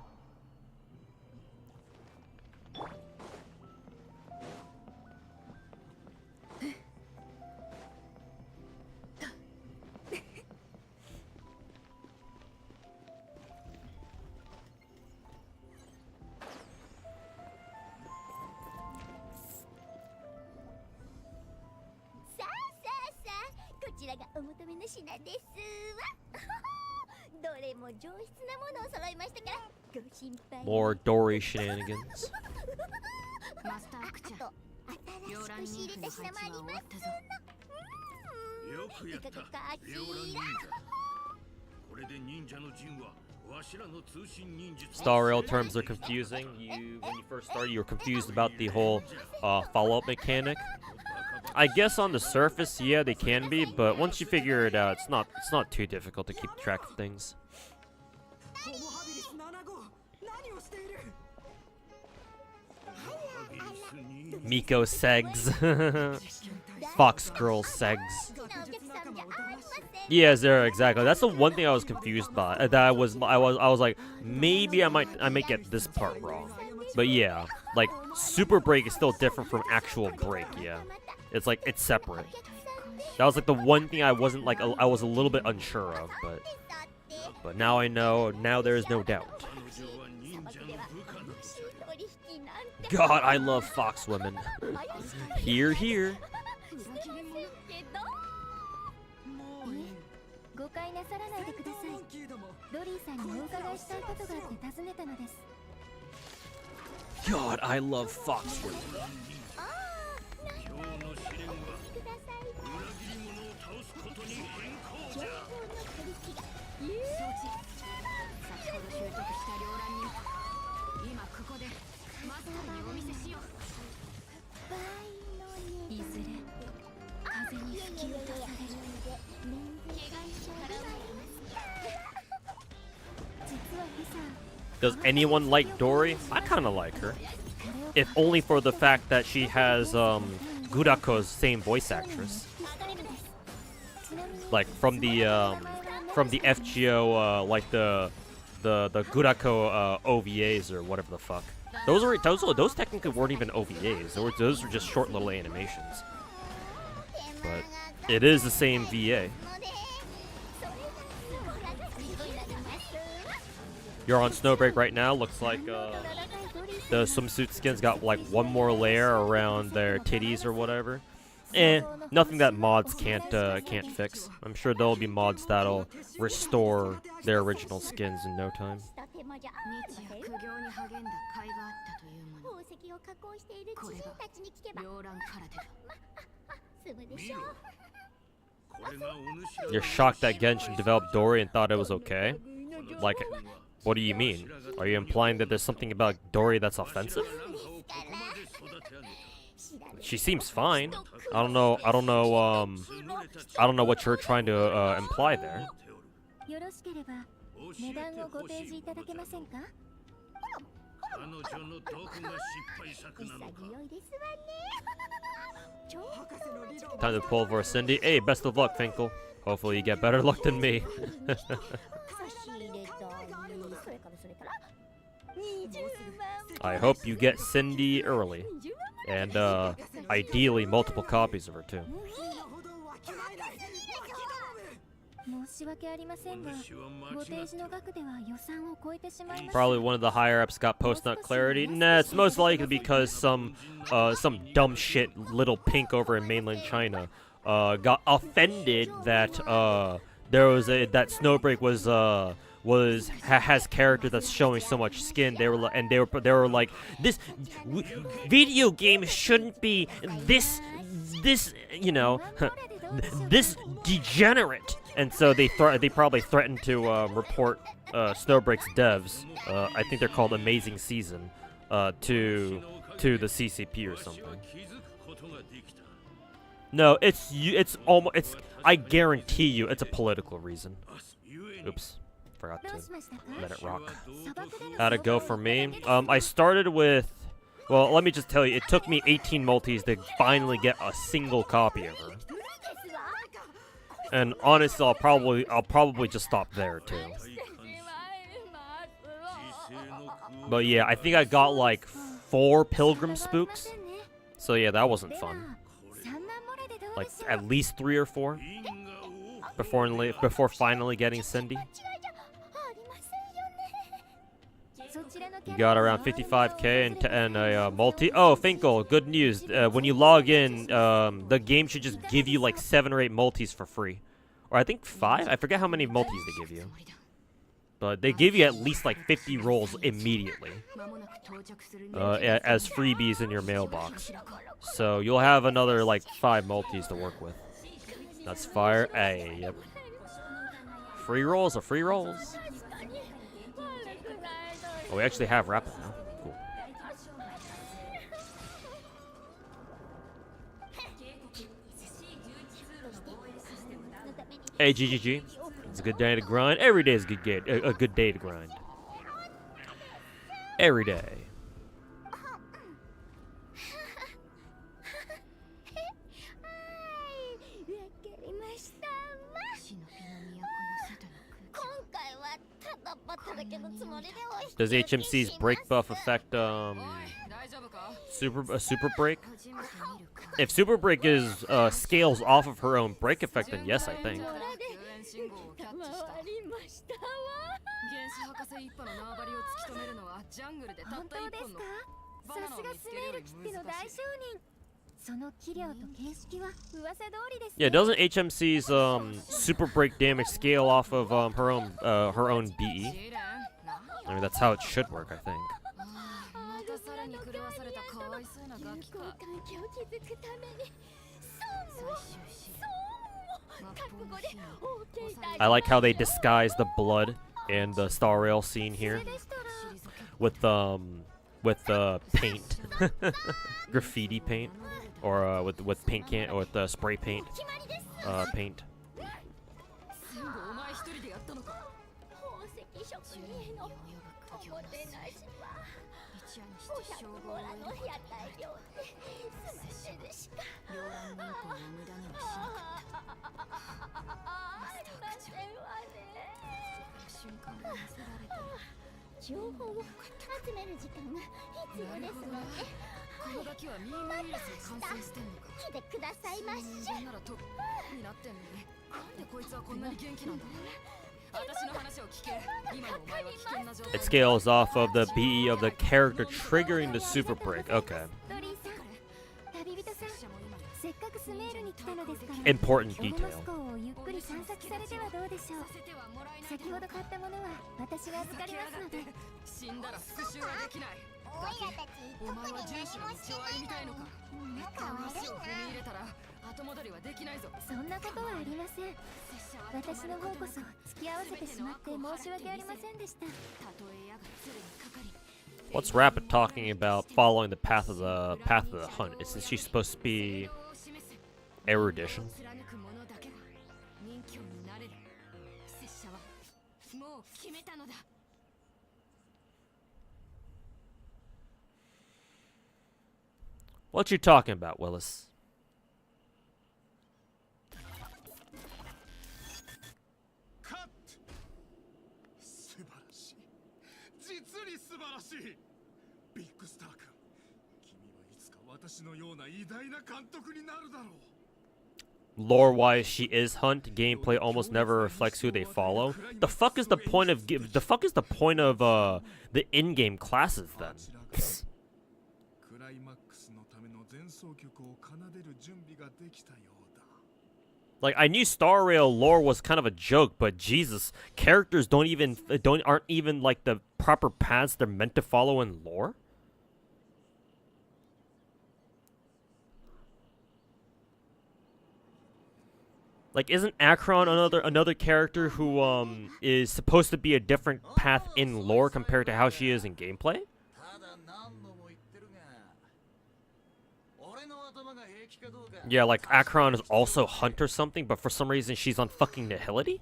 More Dory shenanigans. Star Rail terms are confusing. When you first started, you were confused about the whole follow-up mechanic. I guess on the surface, yeah, they can be, but once you figure it out, it's not too difficult to keep track of things. Miko segs. Fox girl segs. Yeah, Zara, exactly. That's the one thing I was confused by. That I was like, maybe I might get this part wrong. But yeah, like super break is still different from actual break. Yeah, it's like it's separate. That was like the one thing I wasn't like I was a little bit unsure of, but now I know. Now there is no doubt. God, I love fox women. Here, here. 誤解なさらないでください。ドリーさんにお伺いしたいことがあって尋ねたのです。 God, I love fox women. いずれ風に吹き落とされる。 Does anyone like Dory? I kind of like her. If only for the fact that she has Gurako's same voice actress. Like from the FGO like the Gurako OVAs or whatever the fuck. Those technically weren't even OVAs. Those were just short little animations. But it is the same VA. You're on Snowbreak right now. Looks like the swimsuit skins got like one more layer around their titties or whatever. Nothing that mods can't fix. I'm sure there'll be mods that'll restore their original skins in no time. You're shocked that Genshin developed Dory and thought it was okay? Like, what do you mean? Are you implying that there's something about Dory that's offensive? She seems fine. I don't know what you're trying to imply there. Time to pull for Cindy. Hey, best of luck, Finkel. Hopefully you get better luck than me. I hope you get Cindy early. And, ideally multiple copies of her, too. Probably one of the higher-ups got post-nut clarity. Nah, it's most likely because some dumb shit little pink over in mainland China got offended that that Snowbreak has character that's showing so much skin. They were like, this video game shouldn't be this you know this degenerate. And so they probably threatened to report Snowbreak's devs. I think they're called Amazing Season to the CCP or something. No, I guarantee you it's a political reason. Oops. Forgot to let it rock. How'd it go for me? I started with, well, let me just tell you, it took me 18 multis to finally get a single copy of her. And honestly, I'll probably just stop there too. But yeah, I think I got like 4 Pilgrim Spooks. So yeah, that wasn't fun. Like at least 3 or 4 before finally getting Cindy. You got around 55k and a multi. Oh, Finkel, good news. When you log in, the game should just give you like 7 or 8 multis for free. Or I think 5? I forget how many multis they give you. But they give you at least like 50 rolls immediately. As freebies in your mailbox. So you'll have another like 5 multis to work with. That's fire. Hey, yep. Free rolls are free rolls. Oh, we actually have Rappa now. Cool. Hey, GGG. It's a good day to grind. Every day is a good day to grind. Every day. Does HMC's break buff affect super break? If super break is scales off of her own break effect, then yes, I think. Yeah, doesn't HMC's super break damage scale off of her own BE? I mean, that's how it should work, I think. I like how they disguise the blood in the Star Rail scene here with paint, graffiti paint, or with paint can or with spray paint, paint. It scales off of the BE of the character triggering the super break. Okay. Important detail. What's Rapid talking about following the path of the hunt? Isn't she supposed to be erudition? What you talking about, Willis? Lore-wise, she is Hunt. Gameplay almost never reflects who they follow. The fuck is the point of the in-game classes then? Like, I knew Star Rail lore was kind of a joke, but Jesus, characters aren't even like the proper paths they're meant to follow in lore. Like, isn't Akron another character who is supposed to be a different path in lore compared to how she is in gameplay? Yeah, like Akron is also Hunt or something, but for some reason she's on fucking Nihility?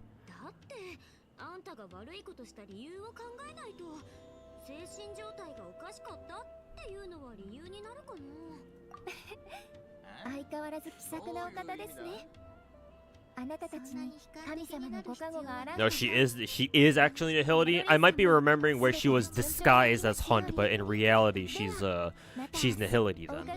No, she is actually Nihility. I might be remembering where she was disguised as Hunt, but in reality she's Nihility then.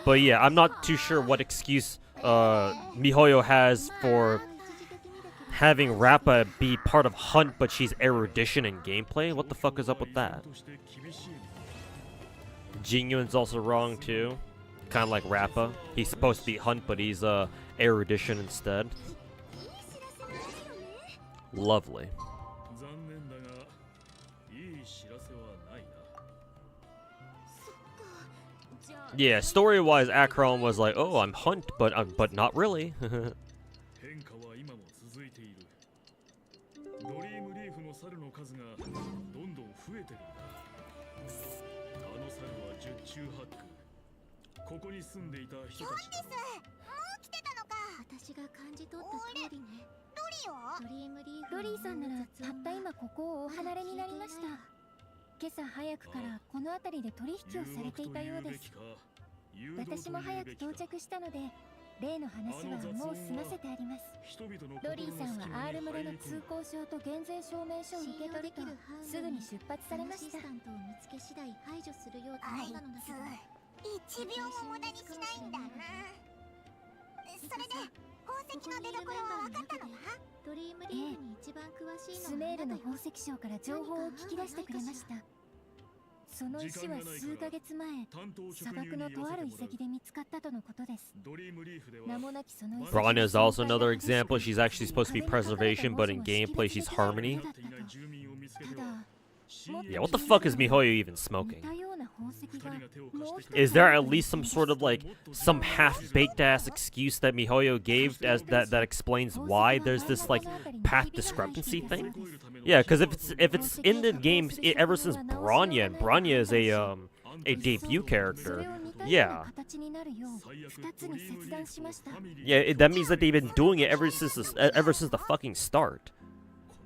But yeah, I'm not too sure what excuse MiHoYo has for having Rappa be part of Hunt, but she's erudition in gameplay. What the fuck is up with that? Jingyun's also wrong too. Kind of like Rappa. He's supposed to be Hunt, but he's erudition instead. Lovely. Yeah, story-wise, Akron was like, "Oh, I'm Hunt, but not really." 集ハック。ここに住んでいた人たちだろう。来てたのか。私が感じ取った通りね。ドリオ？ドリームリーフ。ドリーさんならたった今ここをお離れになりました。今朝早くからこの辺りで取引をされていたようです。私も早く到着したので例の話はもう済ませてあります。ロリーさんは R 村の通行証と減税証明書を受け取るとすぐに出発されました。あいつ1秒も無駄にしないんだな。それで宝石の出所は分かったのか？ドリームリーフに一番詳しいのはスメールの宝石商から情報を聞き出してくれました。その石は数ヶ月前砂漠のとある遺跡で見つかったとのことです。名もなきその遺跡 Branya is also another example. She's actually supposed to be preservation, but in gameplay she's harmony. ただ Yeah, what the fuck is Mihoyo even 似 smoking? たような宝石がもう一つ Is there at least some sort of like some half-baked ass excuse that Mihoyo gave as that explains why there's this like path discrepancy thing? Yeah, because if it's in the games ever since Branya, and Branya is a debut character. Yeah. Yeah, that means that they've been doing it ever since the fucking start.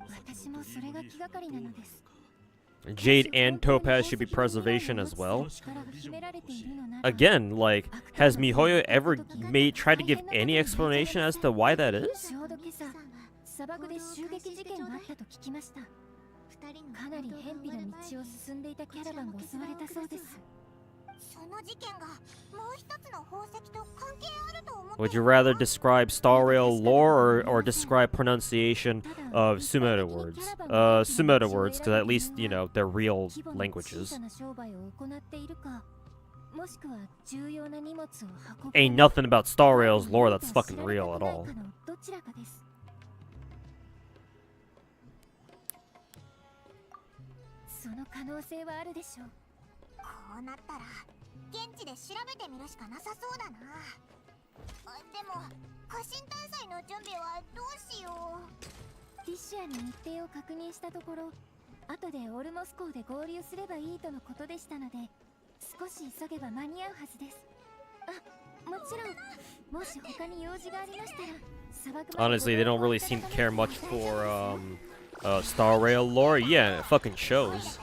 私もそれが気がかりなのです。 Jade and Topaz should be preservation as well. Again, like, has Mihoyo ever tried to give any explanation as to why that is? ちょうど今朝砂漠で襲撃事件があったと聞きました。かなり偏僻な道を進んでいたキャラバンが襲われたそうです。 その事件がもう一つの宝石と関係あると思って。 Would you rather describe Star Rail lore or describe pronunciation of Sumeda words? Sumeda words, because at least, you know, they're real languages. Ain't nothing about Star Rail's lore that's fucking real at all. その可能性はあるでしょう。こうなったら現地で調べてみるしかなさそうだな。でも家臣探査の準備はどうしよう。ティッシュアに日程を確認したところ、後でオルモス港で合流すればいいとのことでしたので、少し急げば間に合うはずです。あ、もちろん、もし他に用事がありましたら、砂漠まで Honestly, they don't really seem to care much for Star Rail lore. Yeah, it fucking shows.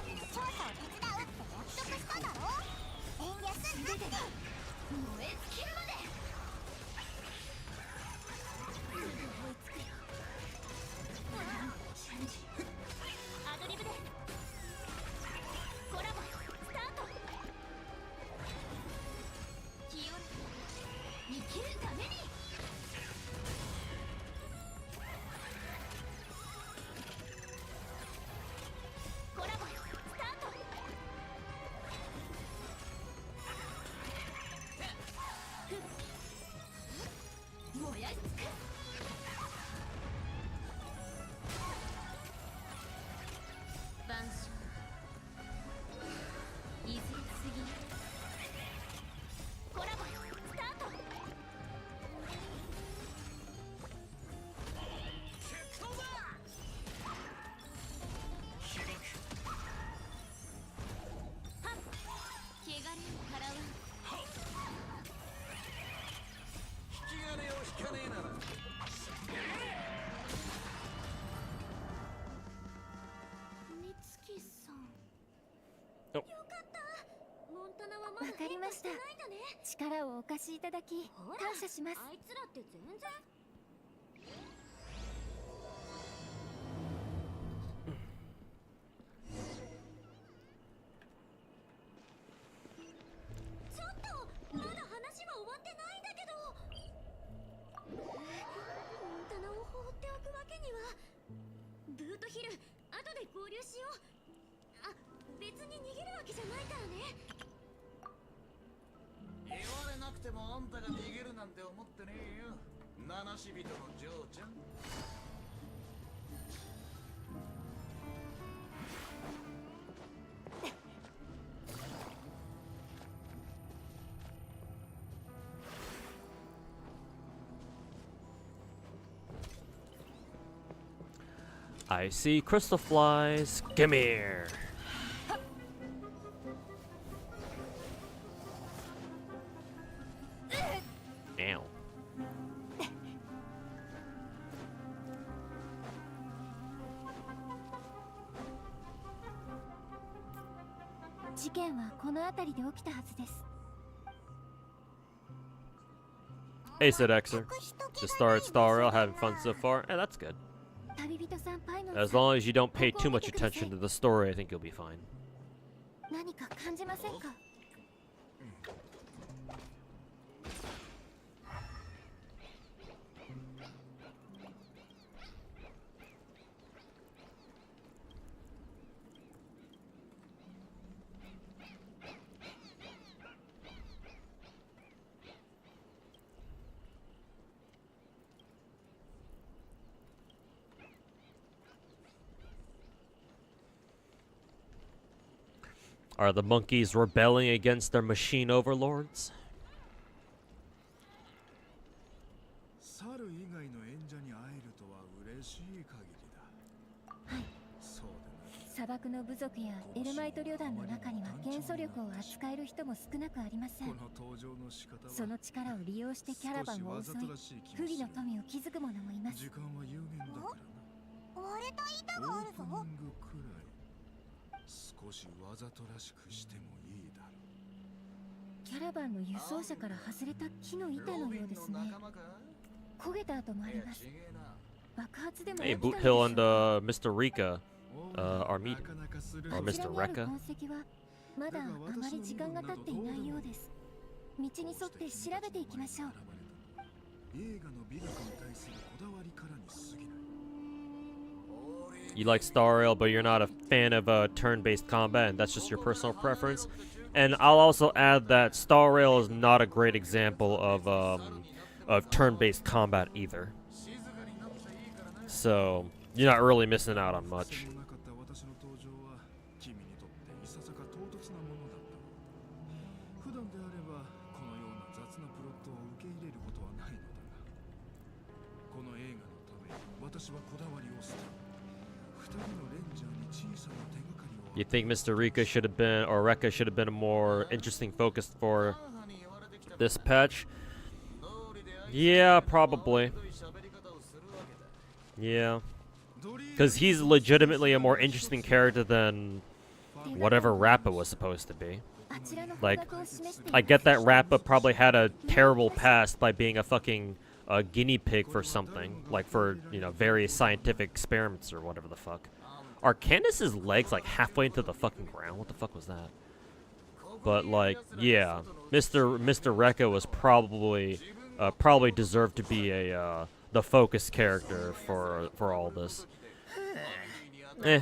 Oh. わかりました。力をお貸しいただき感謝します。あいつらって全然。ちょっとまだ話が終わってないんだけど。モンタナを放っておくわけには。ブートヒル、後で合流しよう。あ、別に逃げるわけじゃないからね。言われなくてもあんたが逃げるなんて思ってねえよ。七死人の嬢ちゃん。I see crystal flies. Come here. 件はこの辺りで起きたはずです。 Hey, said Xer. Just started Star Rail, having fun so far. Hey, that's good. 旅人さんパイノン As long as you don't pay too much attention to the story, I think you'll be fine. 何か感じませんか？ Are the monkeys rebelling against their machine overlords? 猿以外の演者に会えるとは嬉しい限りだ。はい。そうだな。砂漠の部族やエルマイト旅団の中には元素力を扱える人も少なくありません。この登場の仕方はその力を利用してキャラバンを襲い、不義の富を築く者もいます。時間は有限だからな。割れた板があるぞ。オープニングくらい少しわざとらしくしてもいいだろう。キャラバンの輸送車から外れた木の板のようですね。焦げた跡もあります。爆発でも Hey, Boot Hill and Mr. Rika are meeting. Or Mr. Rekka. 痕跡はまだあまり時間が経っていないようです。道に沿って調べていきましょう。映画の美学に対するこだわりからに過ぎない。 You like Star Rail, but you're not a fan of turn-based combat, and that's just your personal preference. And I'll also add that Star Rail is not a great example of turn-based combat either. So you're not really missing out on much. 普段であればこのような雑なプロットを受け入れることはないのだが、この映画のため私はこだわりを捨て、2人のレンジャーに小さな手がかりを。 You think Mr. Rika should have been, or Rekka should have been a more interesting focus for this patch? Yeah, probably. Yeah. Because he's legitimately a more interesting character than whatever Rappa was supposed to be. Like, I get that Rappa probably had a terrible past by being a fucking guinea pig for something. Like for, you know, various scientific experiments or whatever the fuck. Are Candace's legs like halfway into the fucking ground? What the fuck was that? But like, yeah, Mr. Rekka was probably deserved to be a the focus character for all this.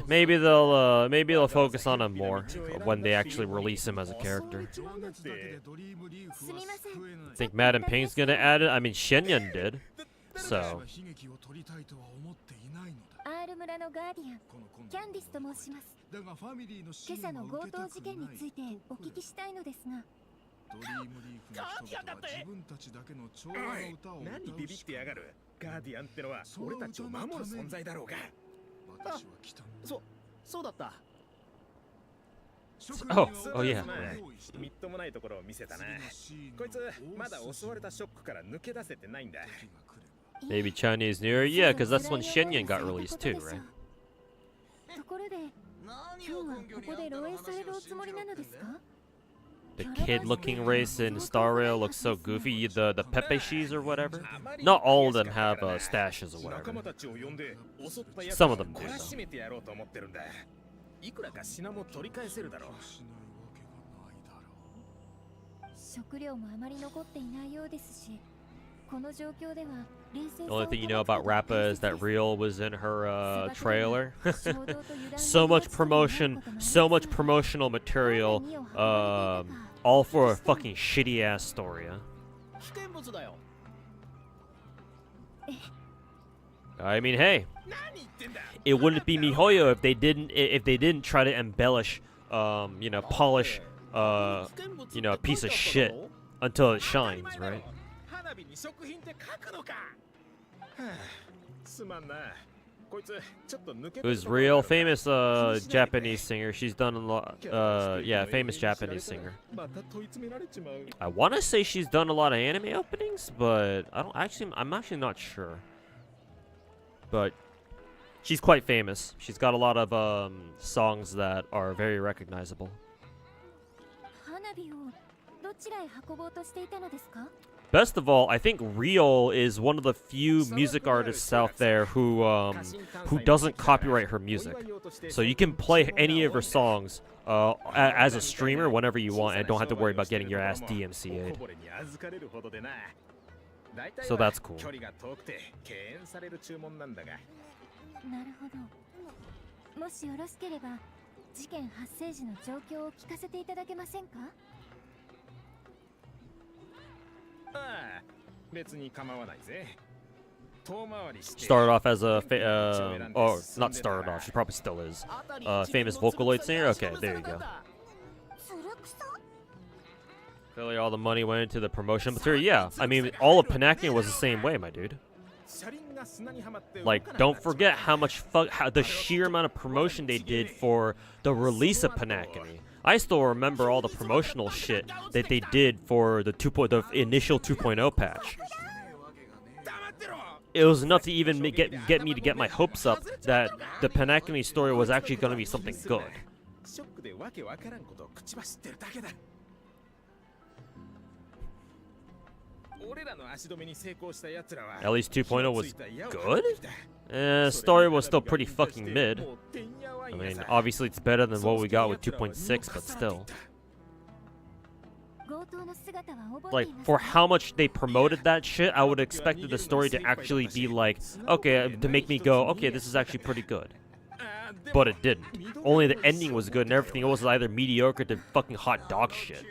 Maybe they'll focus on him more when they actually release him as a character. I think Madam Ping's gonna add it. I mean, Shenyan did. So. アール村のガーディアン、キャンディスと申します。今朝の強盗事件についてお聞きしたいのですが。ガーディアンだって。何ビビってやがる。ガーディアンってのは俺たちを守る存在だろうが。そうだった。Oh yeah. みっともないところを見せたな。こいつまだ襲われたショックから抜け出せてないんだ。 Maybe Chinese New Year? Yeah, because that's when Shenyan got released too, right? The kid-looking race in Star Rail looks so goofy. The Pepe Shis or whatever. Not all of them have stashes or whatever. Some of them do, though. いくらか品も取り返せるだろう。食料もあまり残っていないようですし、この状況では。 The only thing you know about Rappa is that Real was in her trailer. So much promotion, so much promotional material, all for a fucking shitty ass story, huh? I mean, hey, it wouldn't be MiHoYo if they didn't try to embellish, you know, polish, you know, a piece of shit until it shines, right? Who's Real? Famous Japanese singer. She's done a lot. Yeah, famous Japanese singer. I want to say she's done a lot of anime openings, but I'm actually not sure. But she's quite famous. She's got a lot of songs that are very recognizable. 火をどちらへ運ぼうとしていたのですか？ Best of all, I think Real is one of the few music artists out there who doesn't copyright her music. So you can play any of her songs as a streamer whenever you want and don't have to worry about getting your ass DMCA'd. So that's cool. なるほど。もしよろしければ事件発生時の状況を聞かせていただけませんか？ Started off as a oh, not started off, she probably still is. Famous Vocaloid singer? Okay, there you go. Clearly all the money went into the promotion material. Yeah, I mean, all of Panacnia was the same way, my dude. Like, don't forget how much the sheer amount of promotion they did for the release of Panacnia. I still remember all the promotional shit that they did for the initial 2.0 patch. It was enough to even get me to get my hopes up that the Panacnia story was actually going to be something good. At least 2.0 was good? Story was still pretty fucking mid. I mean, obviously it's better than what we got with 2.6, but still. Like, for how much they promoted that shit, I would have expected the story to actually be like, okay, to make me go, okay, this is actually pretty good. But it didn't. Only the ending was good and everything else was either mediocre to fucking hot dog shit.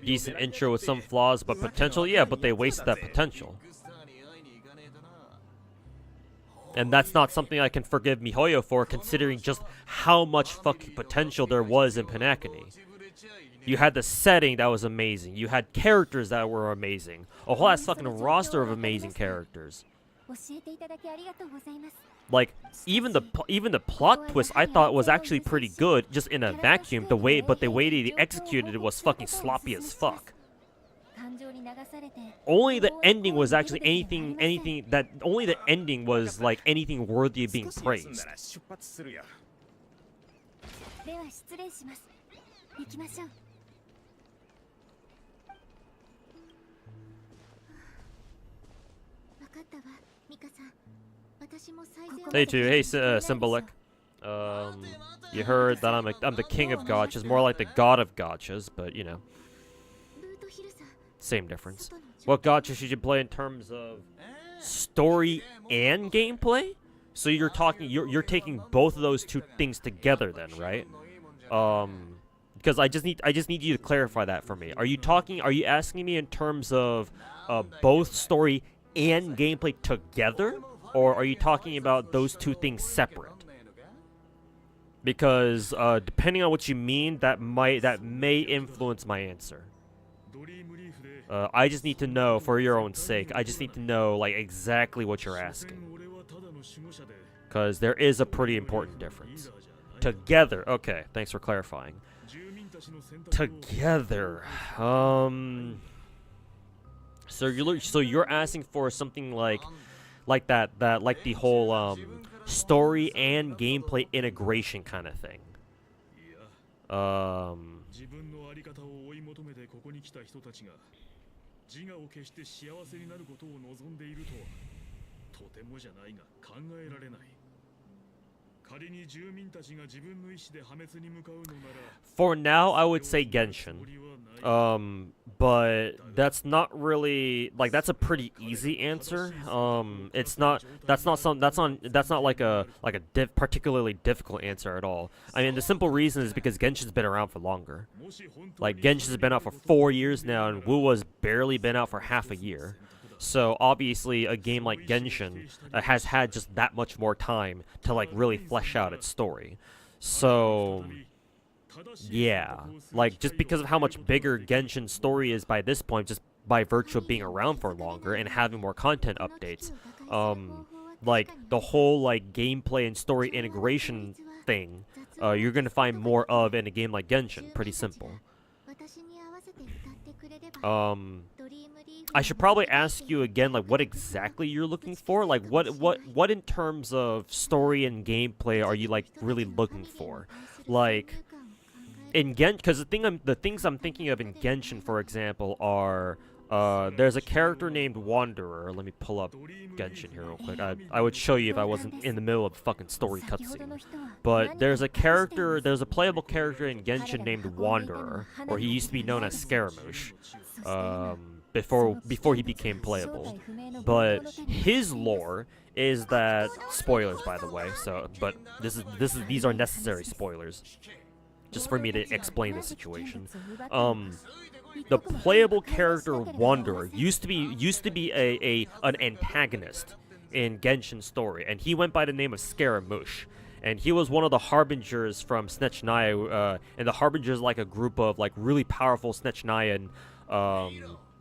Decent intro with some flaws, but potential, yeah, but they wasted that potential. And that's not something I can forgive MiHoYo for, considering just how much fucking potential there was in Panacnia. You had the setting that was amazing. You had characters that were amazing. A whole ass fucking roster of amazing characters. Like, even the plot twist I thought was actually pretty good, just in a vacuum. The way they executed it was fucking sloppy as fuck. Only the ending was actually only the ending was like anything worthy of being praised. Hey too, hey Symbolic. You heard that I'm the king of gachas, more like the god of gachas, but you know. Same difference. What gacha should you play in terms of story and gameplay? So you're taking both of those two things together then, right? Because I just need you to clarify that for me. Are you asking me in terms of both story and gameplay together, or are you talking about those two things separate? Because depending on what you mean, that may influence my answer. I just need to know, for your own sake, I just need to know like exactly what you're asking. Because there is a pretty important difference. Together, okay, thanks for clarifying. Together, so you're asking for something like that like the whole story and gameplay integration kind of thing. For now, I would say Genshin. But that's not really like that's a pretty easy answer. That's not like a particularly difficult answer at all. I mean, the simple reason is because Genshin's been around for longer. Like Genshin's been out for 4 years now, and WoW's barely been out for half a year. So obviously, a game like Genshin has had just that much more time to like really flesh out its story. So yeah, like just because of how much bigger Genshin's story is by this point, just by virtue of being around for longer and having more content updates, like the whole like gameplay and story integration thing, you're gonna find more of in a game like Genshin. Pretty simple. I should probably ask you again, like, what exactly you're looking for. Like, what in terms of story and gameplay are you like really looking for? Like, in because the things I'm thinking of in Genshin, for example, are there's a character named Wanderer. Let me pull up Genshin here real quick. I would show you if I wasn't in the middle of a fucking story cutscene. But there's a playable character in Genshin named Wanderer, or he used to be known as Scaramouche, before he became playable. But his lore is that, spoilers by the way. So, but these are necessary spoilers, just for me to explain the situation. The playable character Wanderer used to be an antagonist in Genshin story, and he went by the name of Scaramouche, and he was one of the harbingers from Snechnaya, and the harbingers like a group of like really powerful Snechnayan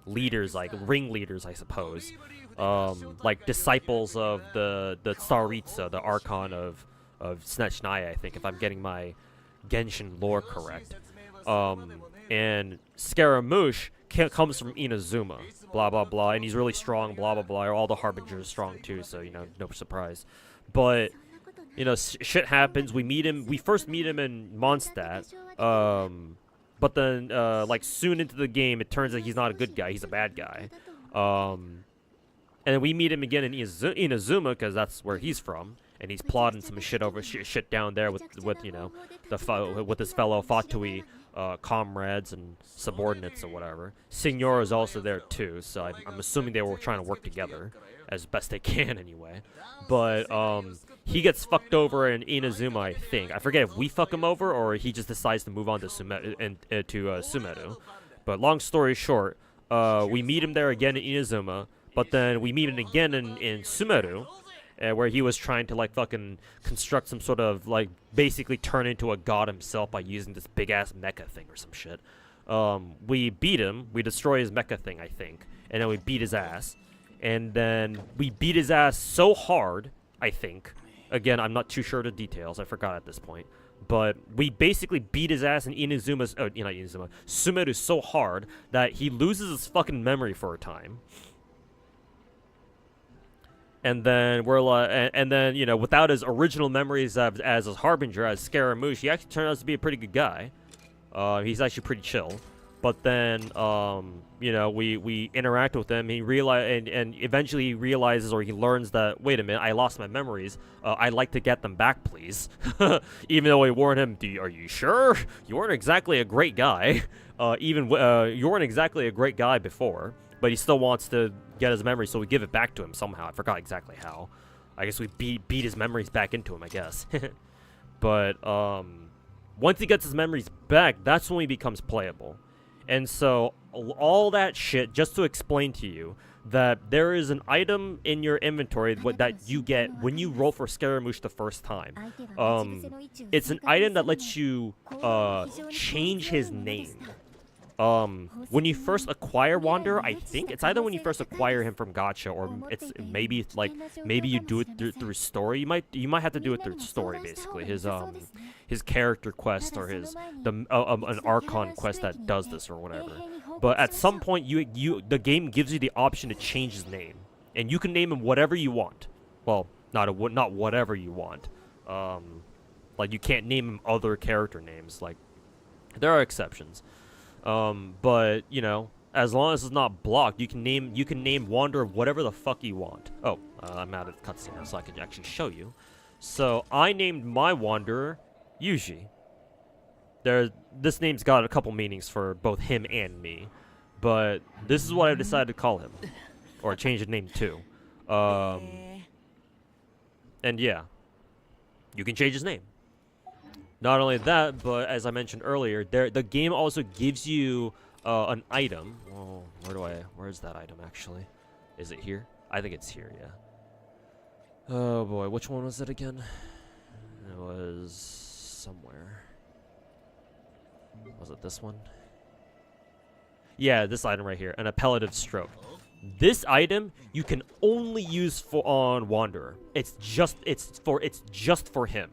leaders, like ringleaders, I suppose, like disciples of the Tsaritsa, the Archon of Snechnaya, I think, if I'm getting my Genshin lore correct. And Scaramouche comes from Inazuma, blah blah blah, and he's really strong, blah blah blah. All the harbingers are strong too, so you know, no surprise. But you know, shit happens. We first meet him in Mondstadt, but then like soon into the game, it turns out he's not a good guy. He's a bad guy. And then we meet him again in Inazuma, because that's where he's from, and he's plotting some shit down there with you know, with his fellow Fatui comrades and subordinates or whatever. Signor is also there too, so I'm assuming they were trying to work together as best they can anyway. But he gets fucked over in Inazuma, I think. I forget if we fuck him over or he just decides to move on to Sumeru. But long story short, we meet him there again in Inazuma, but then we meet him again in Sumeru, where he was trying to like fucking construct some sort of like basically turn into a god himself by using this big ass mecha thing or some shit. We beat him, we destroy his mecha thing, I think, and then we beat his ass, and then we beat his ass so hard, I think. Again, I'm not too sure of the details. I forgot at this point. But we basically beat his ass in Sumeru so hard that he loses his fucking memory for a time. And then we're like, and then you know, without his original memories as a harbinger, as Scaramouche, he actually turned out to be a pretty good guy. He's actually pretty chill. But then, you know, we interact with him. He and eventually he realizes, or he learns that, wait a minute, I lost my memories. I'd like to get them back, please. Even though we warned him, are you sure? You weren't exactly a great guy. You weren't exactly a great guy before. But he still wants to get his memories, so we give it back to him somehow. I forgot exactly how. I guess we beat his memories back into him, I guess. But once he gets his memories back, that's when he becomes playable. And so all that shit just to explain to you that there is an item in your inventory that you get when you roll for Scaramouche the first time. It's an item that lets you change his name. When you first acquire Wanderer, I think it's either when you first acquire him from Gacha, or maybe you do it through story. You might have to do it through story, basically. His character quest, or an Archon quest that does this or whatever. But at some point, the game gives you the option to change his name, and you can name him whatever you want. Well, not whatever you want. Like you can't name him other character names. Like there are exceptions. But you know, as long as it's not blocked, you can name Wanderer whatever the fuck you want. Oh, I'm out of the cutscene now, so I can actually show you. So I named my Wanderer Yuji. This name's got a couple meanings for both him and me, but this is what I decided to call him, or change his name to. And yeah, you can change his name. Not only that, but as I mentioned earlier, the game also gives you an item. Oh, where's that item actually? Is it here? I think it's here, yeah. Oh boy, which one was it again? It was somewhere. Was it this one? Yeah, this item right here, an appellative stroke. This item you can only use on Wanderer. It's just for him.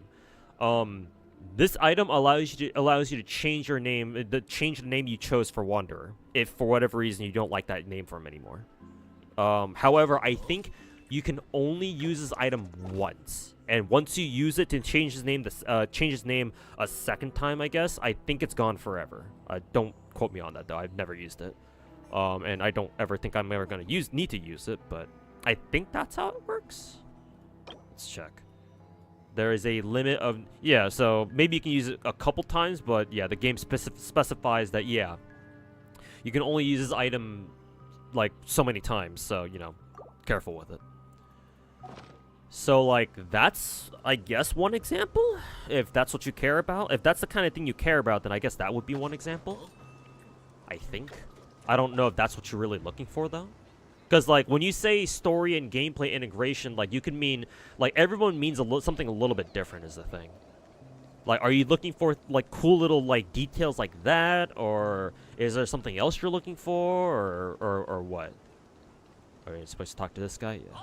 This item allows you to change your name, change the name you chose for Wanderer, if for whatever reason you don't like that name for him anymore. However, I think you can only use this item once, and once you use it to change his name, a second time, I guess, I think it's gone forever. Don't quote me on that though. I've never used it, and I don't ever think I'm ever gonna need to use it. But I think that's how it works. Let's check. There is a limit of so maybe you can use it a couple times, but yeah, the game specifies that you can only use this item like so many times. So you know, careful with it. So like that's I guess one example. If that's what you care about, if that's the kind of thing you care about, then I guess that would be one example. I think. I don't know if that's what you're really looking for though. Because, like, when you say story and gameplay integration, like, you can mean, like, everyone means something a little bit different is the thing. Like, are you looking for, like, cool little, like, details like that? Or is there something else you're looking for? Or what? Are you supposed to talk to this guy? Yeah.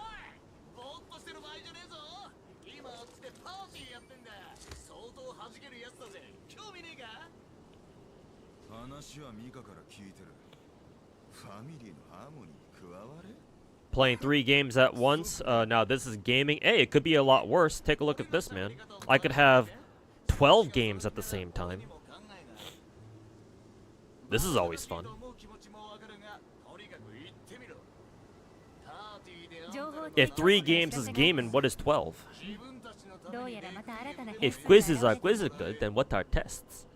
Playing 3 games at once. Now this is gaming. Hey, it could be a lot worse. Take a look at this, man. I could have 12 games at the same time. This is always fun. If 3 games is gaming, what is 12? If quizzes are quizzical, then what are tests?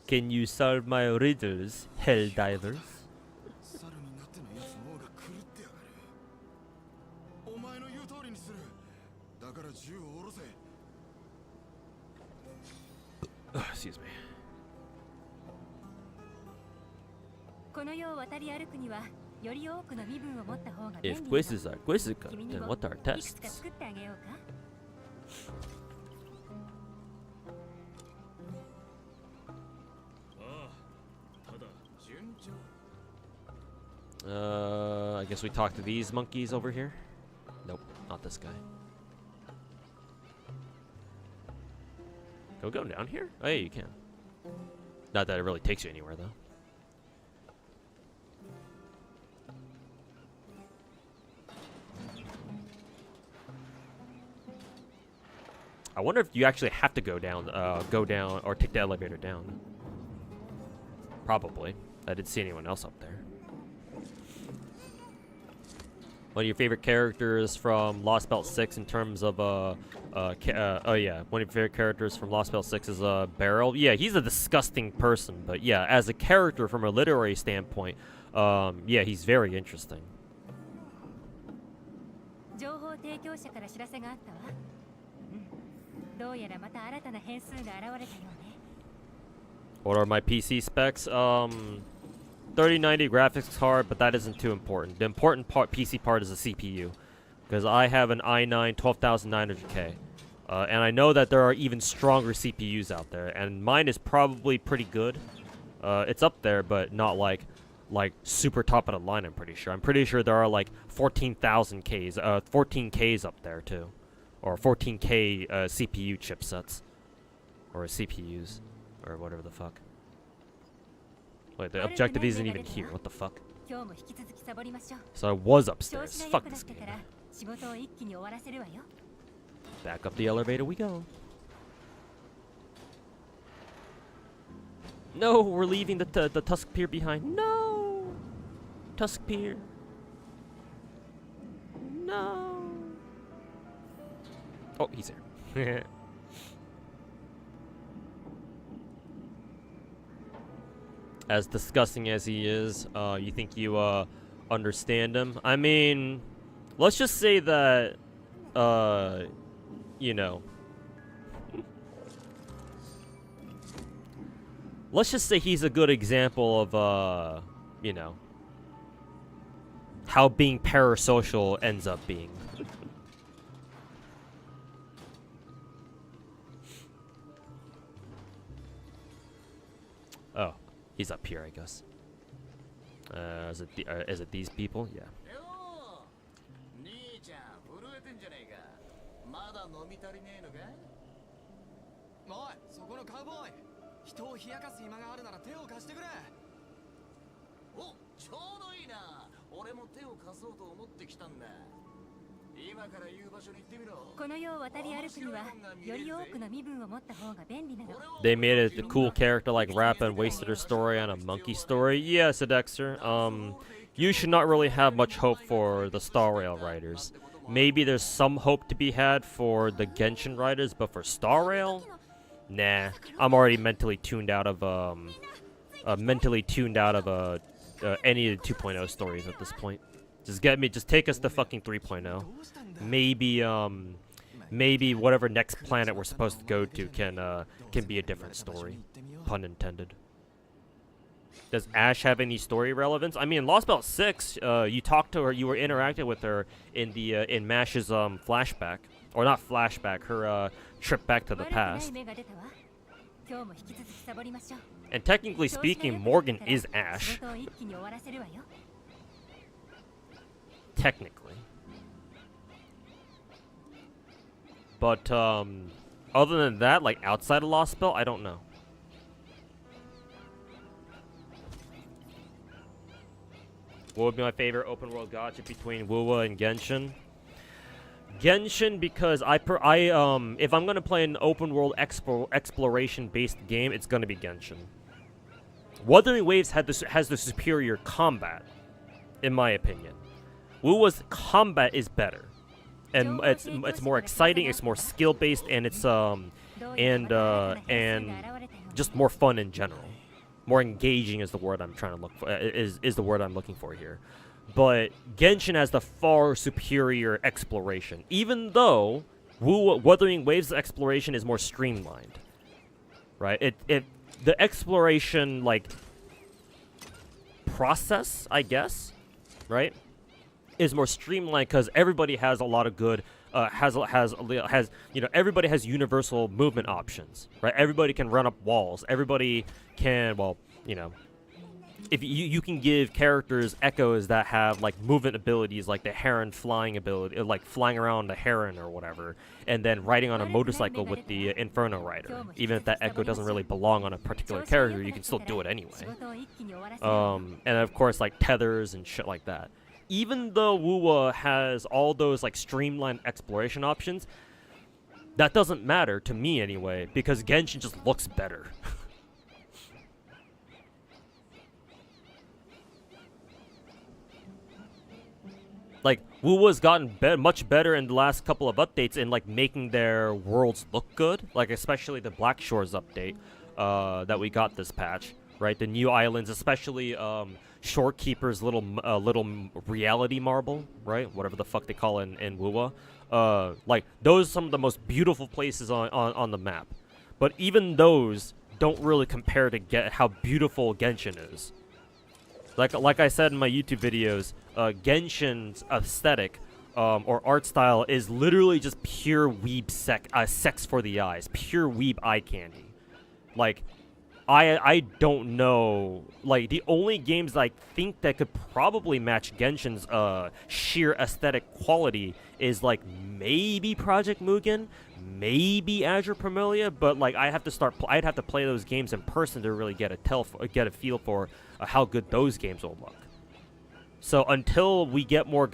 Can you solve my riddles, hell divers? Excuse me. If quizzes are quizzical, then what are tests? I guess we talk to these monkeys over here. Nope, not this guy. Can we go down here? Oh yeah, you can. Not that it really takes you anywhere though. I wonder if you actually have to go down or take the elevator down. Probably. I didn't see anyone else up there. One of your favorite characters from Lost Belt 6 in terms of oh yeah, one of your favorite characters from Lost Belt 6 is Beryl. Yeah, he's a disgusting person, but yeah, as a character from a literary standpoint, yeah, he's very interesting. What are my PC specs? 3090 graphics card, but that isn't too important. The important PC part is the CPU, because I have an i9 12900K, and I know that there are even stronger CPUs out there, and mine is probably pretty good. It's up there, but not like super top of the line. I'm pretty sure. I'm pretty sure there are like 14,000Ks, 14Ks up there too, or 14K CPU chipsets, or CPUs, or whatever the fuck. Wait, the objective isn't even here. What the fuck? So I was upstairs. Fuck this game. Back up the elevator we go. No, we're leaving the Tusk Pier behind. No! Tusk Pier. No! Oh, he's here. As disgusting as he is, you think you understand him? I mean, let's just say that, you know, let's just say he's a good example of, you know, how being parasocial ends up being. Oh. He's up here, I guess. Is it these people? Yeah. 兄ちゃん震えてんじゃねえか。まだ飲み足りねえのか。おい、そこのカウボーイ。人を冷やかす暇があるなら手を貸してくれ。お、ちょうどいいな。俺も手を貸そうと思ってきたんだ。今から言う場所に行ってみろ。この世を渡り歩くにはより多くの身分を持った方が便利なの。 They made it a cool character like Rappa and wasted her story on a monkey story. Yeah, said Dexter. You should not really have much hope for the Star Rail writers. Maybe there's some hope to be had for the Genshin writers, but for Star Rail, nah. I'm already mentally tuned out of any of the 2.0 stories at this point. Just take us to fucking 3.0. Maybe whatever next planet we're supposed to go to can be a different story. Pun intended. Does Ash have any story relevance? I mean, in Lost Belt 6, you talked to her, you were interacting with her in the in Mash's flashback, or not flashback, her trip back to the past. And technically speaking, Morgan is Ash. Technically. But other than that, like outside of Lost Belt, I don't know. What would be my favorite open world gacha between Wuwa and Genshin? Genshin, because if I'm gonna play an open world exploration based game, it's gonna be Genshin. Wuthering Waves has the superior combat, in my opinion. Wuwa's combat is better, and it's more exciting, it's more skill based, and it's and just more fun in general. More engaging is the word I'm trying to look for. Is the word I'm looking for here. But Genshin has the far superior exploration, even though Wuthering Waves' exploration is more streamlined. Right? The exploration like process, I guess, right, is more streamlined because everybody has a lot of good. Everybody has universal movement options, right? Everybody can run up walls. Everybody can, well, if you can give characters echoes that have like movement abilities, like the heron flying ability, like flying around a heron or whatever, and then riding on a motorcycle with the Inferno Rider. Even if that echo doesn't really belong on a particular character, you can still do it anyway. And of course, like tethers and shit like that. Even though Wuwa has all those like streamlined exploration options, that doesn't matter to me anyway, because Genshin just looks better. Like, Wuwa's gotten much better in the last couple of updates in like making their worlds look good, like especially the Black Shores update that we got this patch, right? The new islands, especially Shorekeeper's little reality marble, right? Whatever the fuck they call it in Wuwa. Like, those are some of the most beautiful places on the map. But even those don't really compare to how beautiful Genshin is. Like I said in my YouTube videos, Genshin's aesthetic or art style is literally just pure weeb sex for the eyes. Pure weeb eye candy. Like, I don't know, like, the only games I think that could probably match Genshin's sheer aesthetic quality is like maybe Project Mugen, maybe Azure Promelia, but like I'd have to play those games in person to really get a feel for how good those games will look. So until we get more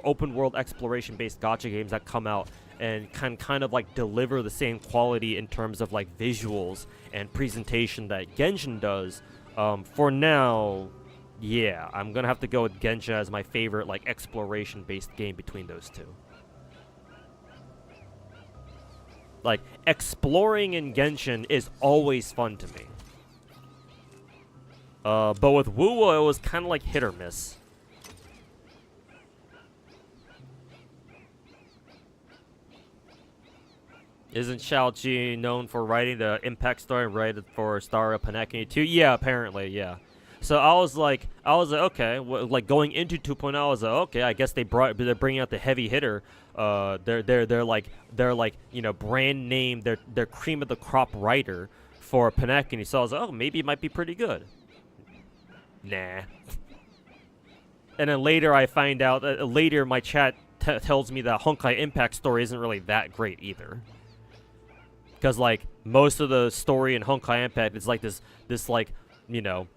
open world exploration based gacha games that come out and can kind of like deliver the same quality in terms of like visuals and presentation that Genshin does, for now, yeah, I'm gonna have to go with Genshin as my favorite like exploration based game between those two. Like, exploring in Genshin is always fun to me. But with Wuwa, it was kind of like hit or miss. Isn't Xiaoqi known for writing the Impact story rated for Star Rail Panakini 2? Yeah, apparently, yeah. So I was like, okay, like going into 2.0, I was like, okay, I guess they're bringing out the heavy hitter. They're like brand name, they're cream of the crop writer for Panakini. So I was like, oh, maybe it might be pretty good. nah. And then later I find out, later my chat tells me that Honkai Impact story isn't really that great either. Because, like, most of the story in Honkai Impact is like this like, you know,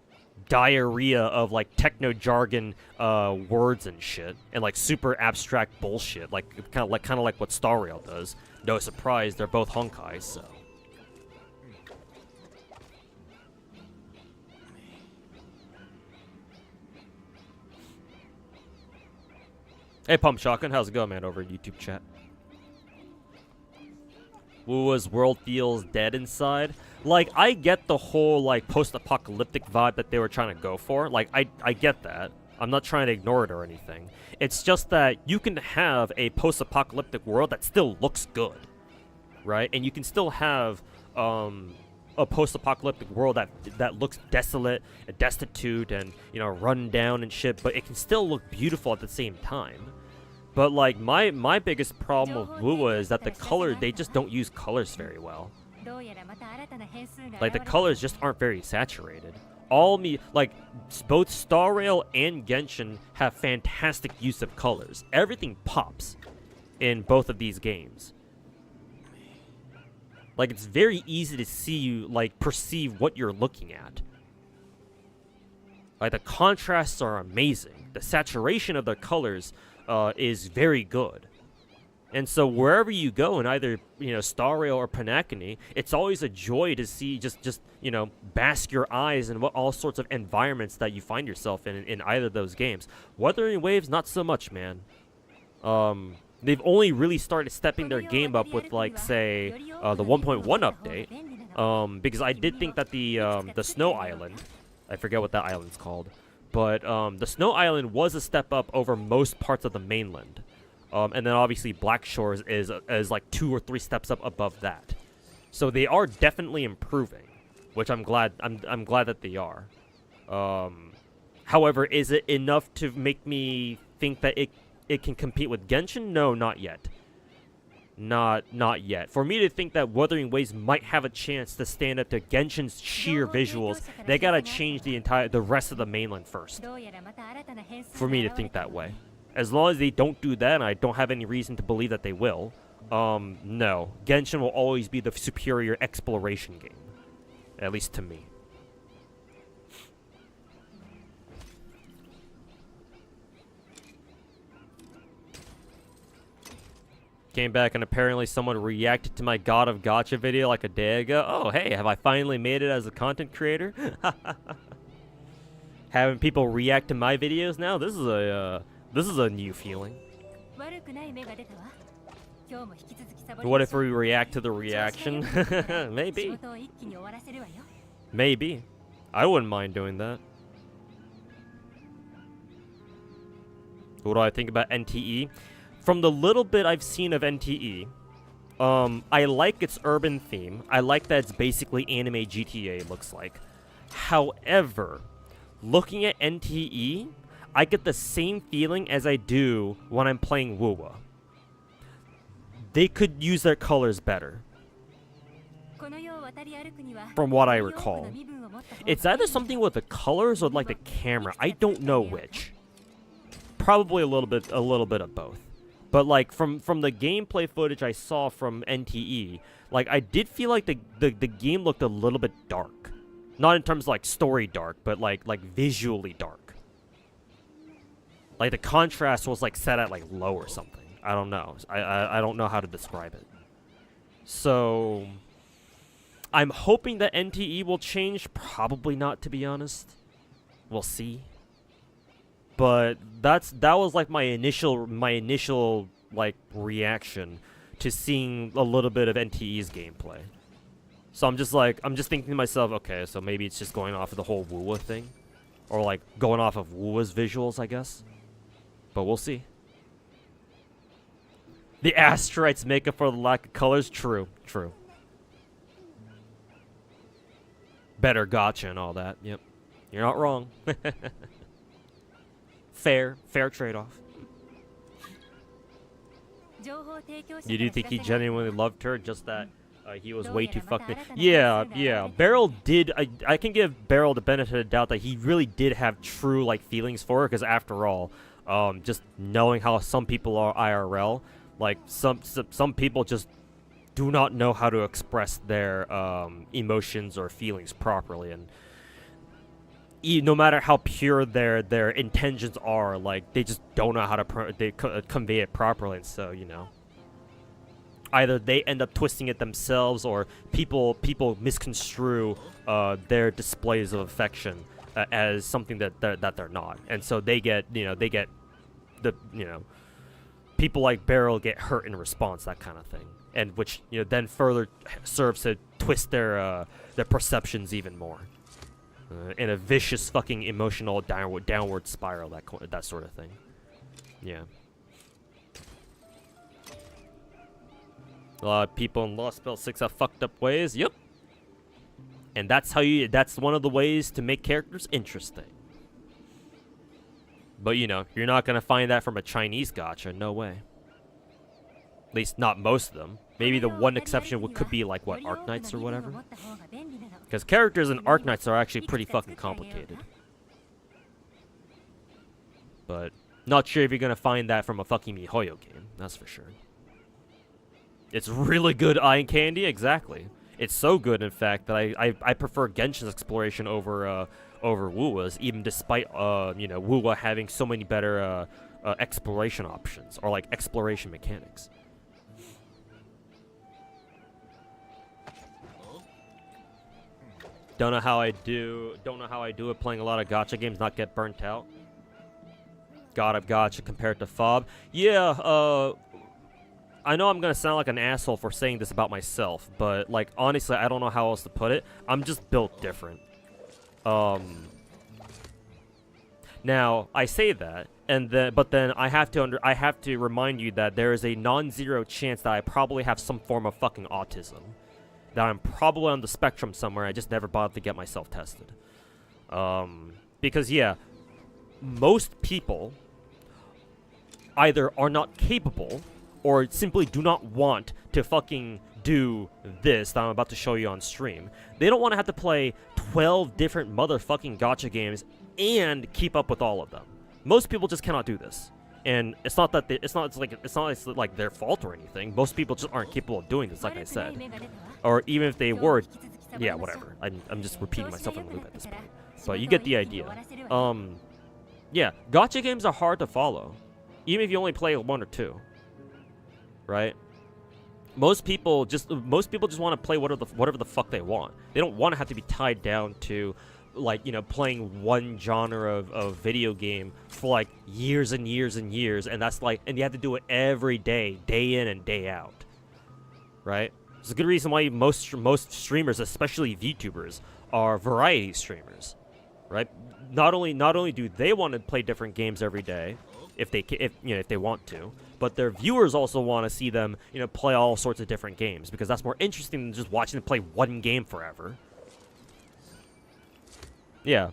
diarrhea of, like, techno-jargon words and shit. And, like, super abstract bullshit. Like, kind of like what Star Rail does. No surprise, they're both Honkai, so... Hey, Pump Shotgun, how's it going, man, over in YouTube chat? Wuwa's world feels dead inside. Like, I get the whole, like, post-apocalyptic vibe that they were trying to go for. Like, I get that. I'm not trying to ignore it or anything. It's just that you can have a post-apocalyptic world that still looks good, right? And you can still have, a post-apocalyptic world that looks desolate and destitute and, you know, run down and shit, but it can still look beautiful at the same time. But, like, my biggest problem with Wuwa is that the color, they just don't use colors very well. Like, the colors just aren't very saturated. Both Star Rail and Genshin have fantastic use of colors. Everything pops in both of these games. Like, it's very easy to see you, like, perceive what you're looking at. Like, the contrasts are amazing. The saturation of the colors is very good. And so wherever you go in either, you know, Star Rail or Panacony, it's always a joy to see just you know, bask your eyes in all sorts of environments that you find yourself in either of those games. Wuthering Waves, not so much, man. They've only really started stepping their game up with, like, say, the 1.1 update. Because I did think that the Snow Island, I forget what that island's called, but the Snow Island was a step up over most parts of the mainland. And then obviously Black Shores is like 2 or 3 steps up above that. So they are definitely improving, which I'm glad that they are. However, is it enough to make me think that it can compete with Genshin? No, not yet. Not yet. For me to think that Wuthering Waves might have a chance to stand up to Genshin's sheer visuals, they gotta change the rest of the mainland first. For me to think that way. As long as they don't do that, and I don't have any reason to believe that they will, no. Genshin will always be the superior exploration game. At least to me. Came back and apparently someone reacted to my God of Gacha video like a day ago. Oh, hey, have I finally made it as a content creator? Having people react to my videos now? This is a new feeling. What if we react to the reaction? Maybe. Maybe. I wouldn't mind doing that. What do I think about NTE? From the little bit I've seen of NTE, I like its urban theme. I like that it's basically anime GTA looks like. However, looking at NTE, I get the same feeling as I do when I'm playing Wuwa. They could use their colors better. From what I recall. It's either something with the colors or like the camera. I don't know which. Probably a little bit of both. But like from the gameplay footage I saw from NTE, like I did feel like the game looked a little bit dark. Not in terms of like story dark, but like visually dark. Like the contrast was like set at like low or something. I don't know. I don't know how to describe it. So I'm hoping that NTE will change. Probably not, to be honest. We'll see. But that was like my initial like reaction to seeing a little bit of NTE's gameplay. So I'm just thinking to myself, okay, so maybe it's just going off of the whole Wuwa thing, or like going off of Wuwa's visuals, I guess. But we'll see. The asteroids make up for the lack of colors. True. Better gacha and all that. Yep, you're not wrong. Fair trade-off. You do think he genuinely loved her, just that He was way too fucked. Yeah, yeah. Beryl did. I can give Beryl the benefit of the doubt that he really did have true like feelings for her, because after all, just knowing how some people are IRL, like some people just do not know how to express their emotions or feelings properly, and no matter how pure their intentions are, like they just don't know how to convey it properly, and so either they end up twisting it themselves, or people misconstrue their displays of affection as something that they're not, and so they get people like Beryl get hurt in response, that kind of thing, and which then further serves to twist their perceptions even more in a vicious fucking emotional downward spiral, that sort of thing. Yeah. A lot of people in Lost Spell 6 have fucked up ways. Yep. And that's one of the ways to make characters interesting. But you're not gonna find that from a Chinese gacha, no way. At least not most of them. Maybe the one exception could be like what, Arknights or whatever. Because characters in Arknights are actually pretty fucking complicated. But not sure if you're gonna find that from a fucking MiHoYo game, that's for sure. It's really good eye candy, exactly. It's so good, in fact, that I prefer Genshin's exploration over Wuwa's, even despite Wuwa having so many better exploration options, or like exploration mechanics. Don't know how I do it playing a lot of gacha games, not get burnt out. God of Gacha compared to FOB. Yeah, I know I'm gonna sound like an asshole for saying this about myself, but like honestly, I don't know how else to put it. I'm just built different. Now I say that, but then I have to remind you that there is a non-zero chance that I probably have some form of fucking autism. That I'm probably on the spectrum somewhere. I just never bothered to get myself tested. Because yeah, most people either are not capable or simply do not want to fucking do this that I'm about to show you on stream. They don't want to have to play 12 different motherfucking gacha games and keep up with all of them. Most people just cannot do this. And it's not like their fault or anything. Most people just aren't capable of doing this, like I said. Or even if they were, yeah, whatever. I'm just repeating myself in the loop at this point. But you get the idea. Yeah, gacha games are hard to follow, even if you only play 1 or 2. Right? Most people just want to play whatever the fuck they want. They don't want to have to be tied down to like playing one genre of video game for like years and years and years, and you have to do it every day in and day out. Right? It's a good reason why most streamers, especially VTubers, are variety streamers. Right? Not only do they want to play different games every day, if they want to, but their viewers also want to see them, play all sorts of different games, because that's more interesting than just watching them play one game forever. Yeah,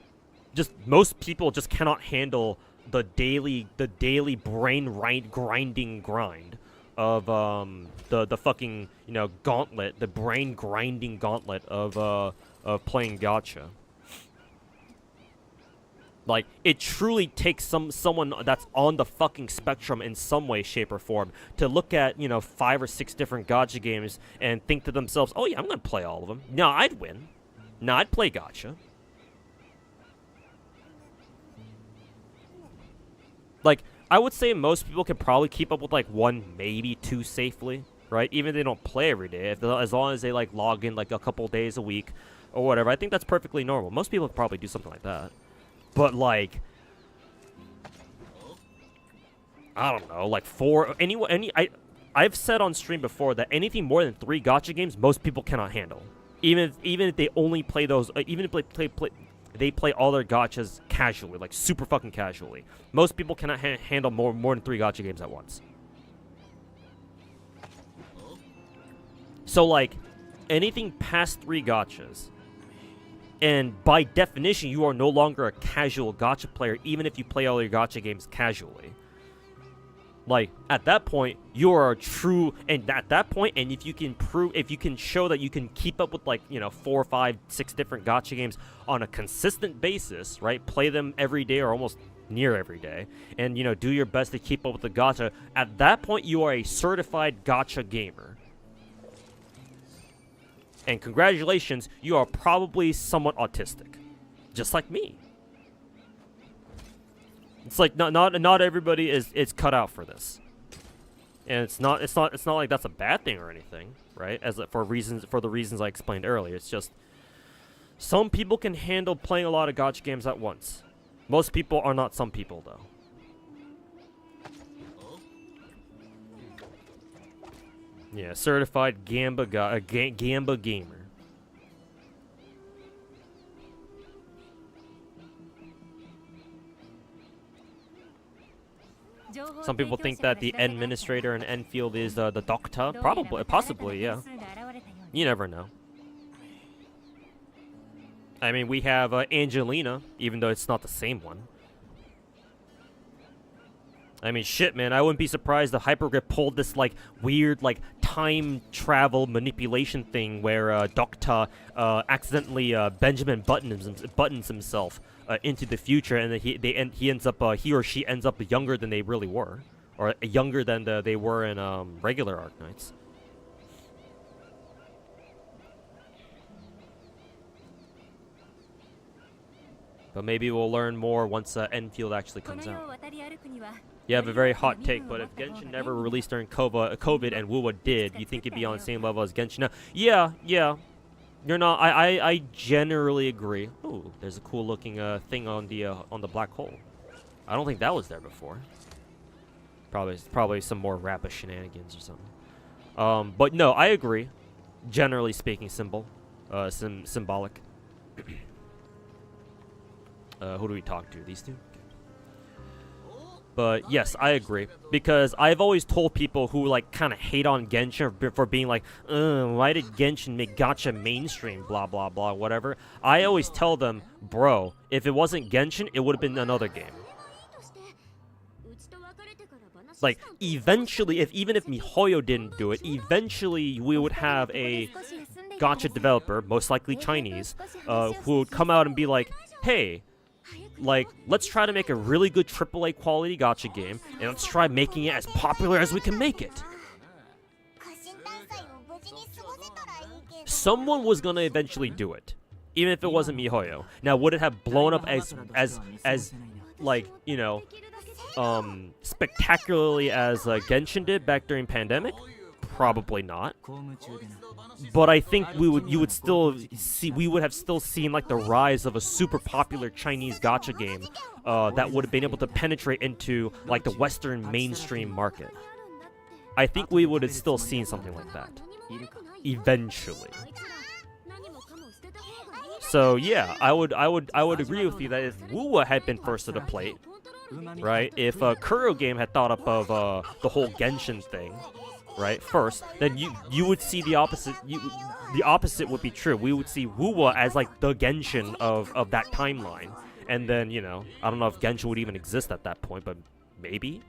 just most people just cannot handle the daily brain grinding grind of the fucking gauntlet, the brain grinding gauntlet of playing gacha. Like, it truly takes someone that's on the fucking spectrum in some way, shape, or form to look at, 5 or 6 different gacha games and think to themselves, oh yeah, I'm gonna play all of them. No, I'd win. No, I'd play gacha. Like, I would say most people can probably keep up with, like, 1, maybe 2 safely, right? Even if they don't play every day. As long as they, like, log in, like, a couple days a week or whatever. I think that's perfectly normal. Most people probably do something like that. But, like, I don't know, like, I've said on stream before that anything more than 3 gacha games, most people cannot handle. Even if they only play those, even if they play all their gachas casually, like super fucking casually. Most people cannot handle more than 3 gacha games at once. So, like, anything past 3 gachas, and by definition, you are no longer a casual gacha player, even if you play all your gacha games casually. Like, at that point, you are a true, and at that point, and if you can show that you can keep up with, like, you know, 4, 5, 6 different gacha games on a consistent basis, right? Play them every day or almost near every day, and, you know, do your best to keep up with the gacha. At that point, you are a certified gacha gamer. And congratulations, you are probably somewhat autistic. Just like me. It's like not everybody is cut out for this, and it's not like that's a bad thing or anything, right? For the reasons I explained earlier. It's just some people can handle playing a lot of gacha games at once. Most people are not. Some people though. Yeah, certified Gamba gamer. Some people think that the administrator in Enfield is the doctor. Possibly, yeah. You never know. I mean, we have Angelina, even though it's not the same one. I mean, shit, man. I wouldn't be surprised if Hypergrip pulled this, like, weird, like, time travel manipulation thing where Doctor accidentally Benjamin buttons himself into the future, and then he or she ends up younger than they really were, or younger than they were in regular Arknights. But maybe we'll learn more once Enfield actually comes out. You have a very hot take, but if Genshin never released during COVID and WoWa did, you think it'd be on the same level as Genshin now? Yeah. You're not. I generally agree. Ooh, there's a cool looking thing on the black hole. I don't think that was there before. Probably some more rapid shenanigans or something. But no, I agree. Generally speaking, symbolic. Who do we talk to? These two? But yes, I agree. Because I've always told people who, like, kind of hate on Genshin for being like, why did Genshin make gacha mainstream, blah, blah, blah, whatever. I always tell them, bro, if it wasn't Genshin, it would have been another game. Like, eventually, even if MiHoYo didn't do it, eventually we would have a gacha developer, most likely Chinese, who would come out and be like, hey, like, let's try to make a really good AAA quality gacha game, and let's try making it as popular as we can make it. Someone was gonna eventually do it, even if it wasn't MiHoYo. Now, would it have blown up as like, you know, spectacularly as Genshin did back during pandemic? Probably not. But I think we would have still seen like the rise of a super popular Chinese gacha game that would have been able to penetrate into like the Western mainstream market. I think we would have still seen something like that eventually. So yeah, I would agree with you that if WoWa had been first to the plate, right? If Kuro Game had thought up of the whole Genshin thing, right, first, then you would see the opposite. The opposite would be true. We would see WoWa as like the Genshin of that timeline, and then, you know, I don't know if Genshin would even exist at that point, but maybe.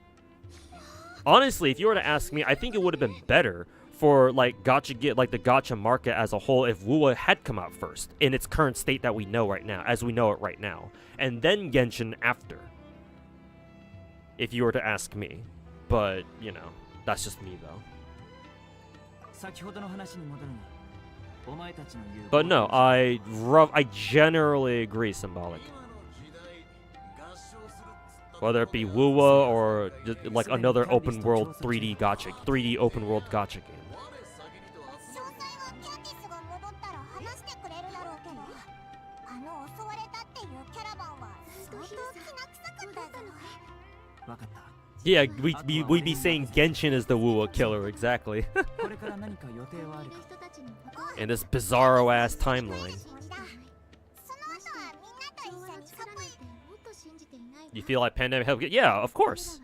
Honestly, if you were to ask me, I think it would have been better for like the gacha market as a whole if WoWa had come out first in its current state that we know right now, as we know it right now, and then Genshin after. If you were to ask me, but you know, that's just me though. But no, I generally agree, Symbolic. Whether it be WoWa or just like another open world 3D open world gacha game. Yeah, we'd be saying Genshin is the WoWa killer, exactly. In this bizarro-ass timeline. You feel like pandemic helped? Yeah, of course.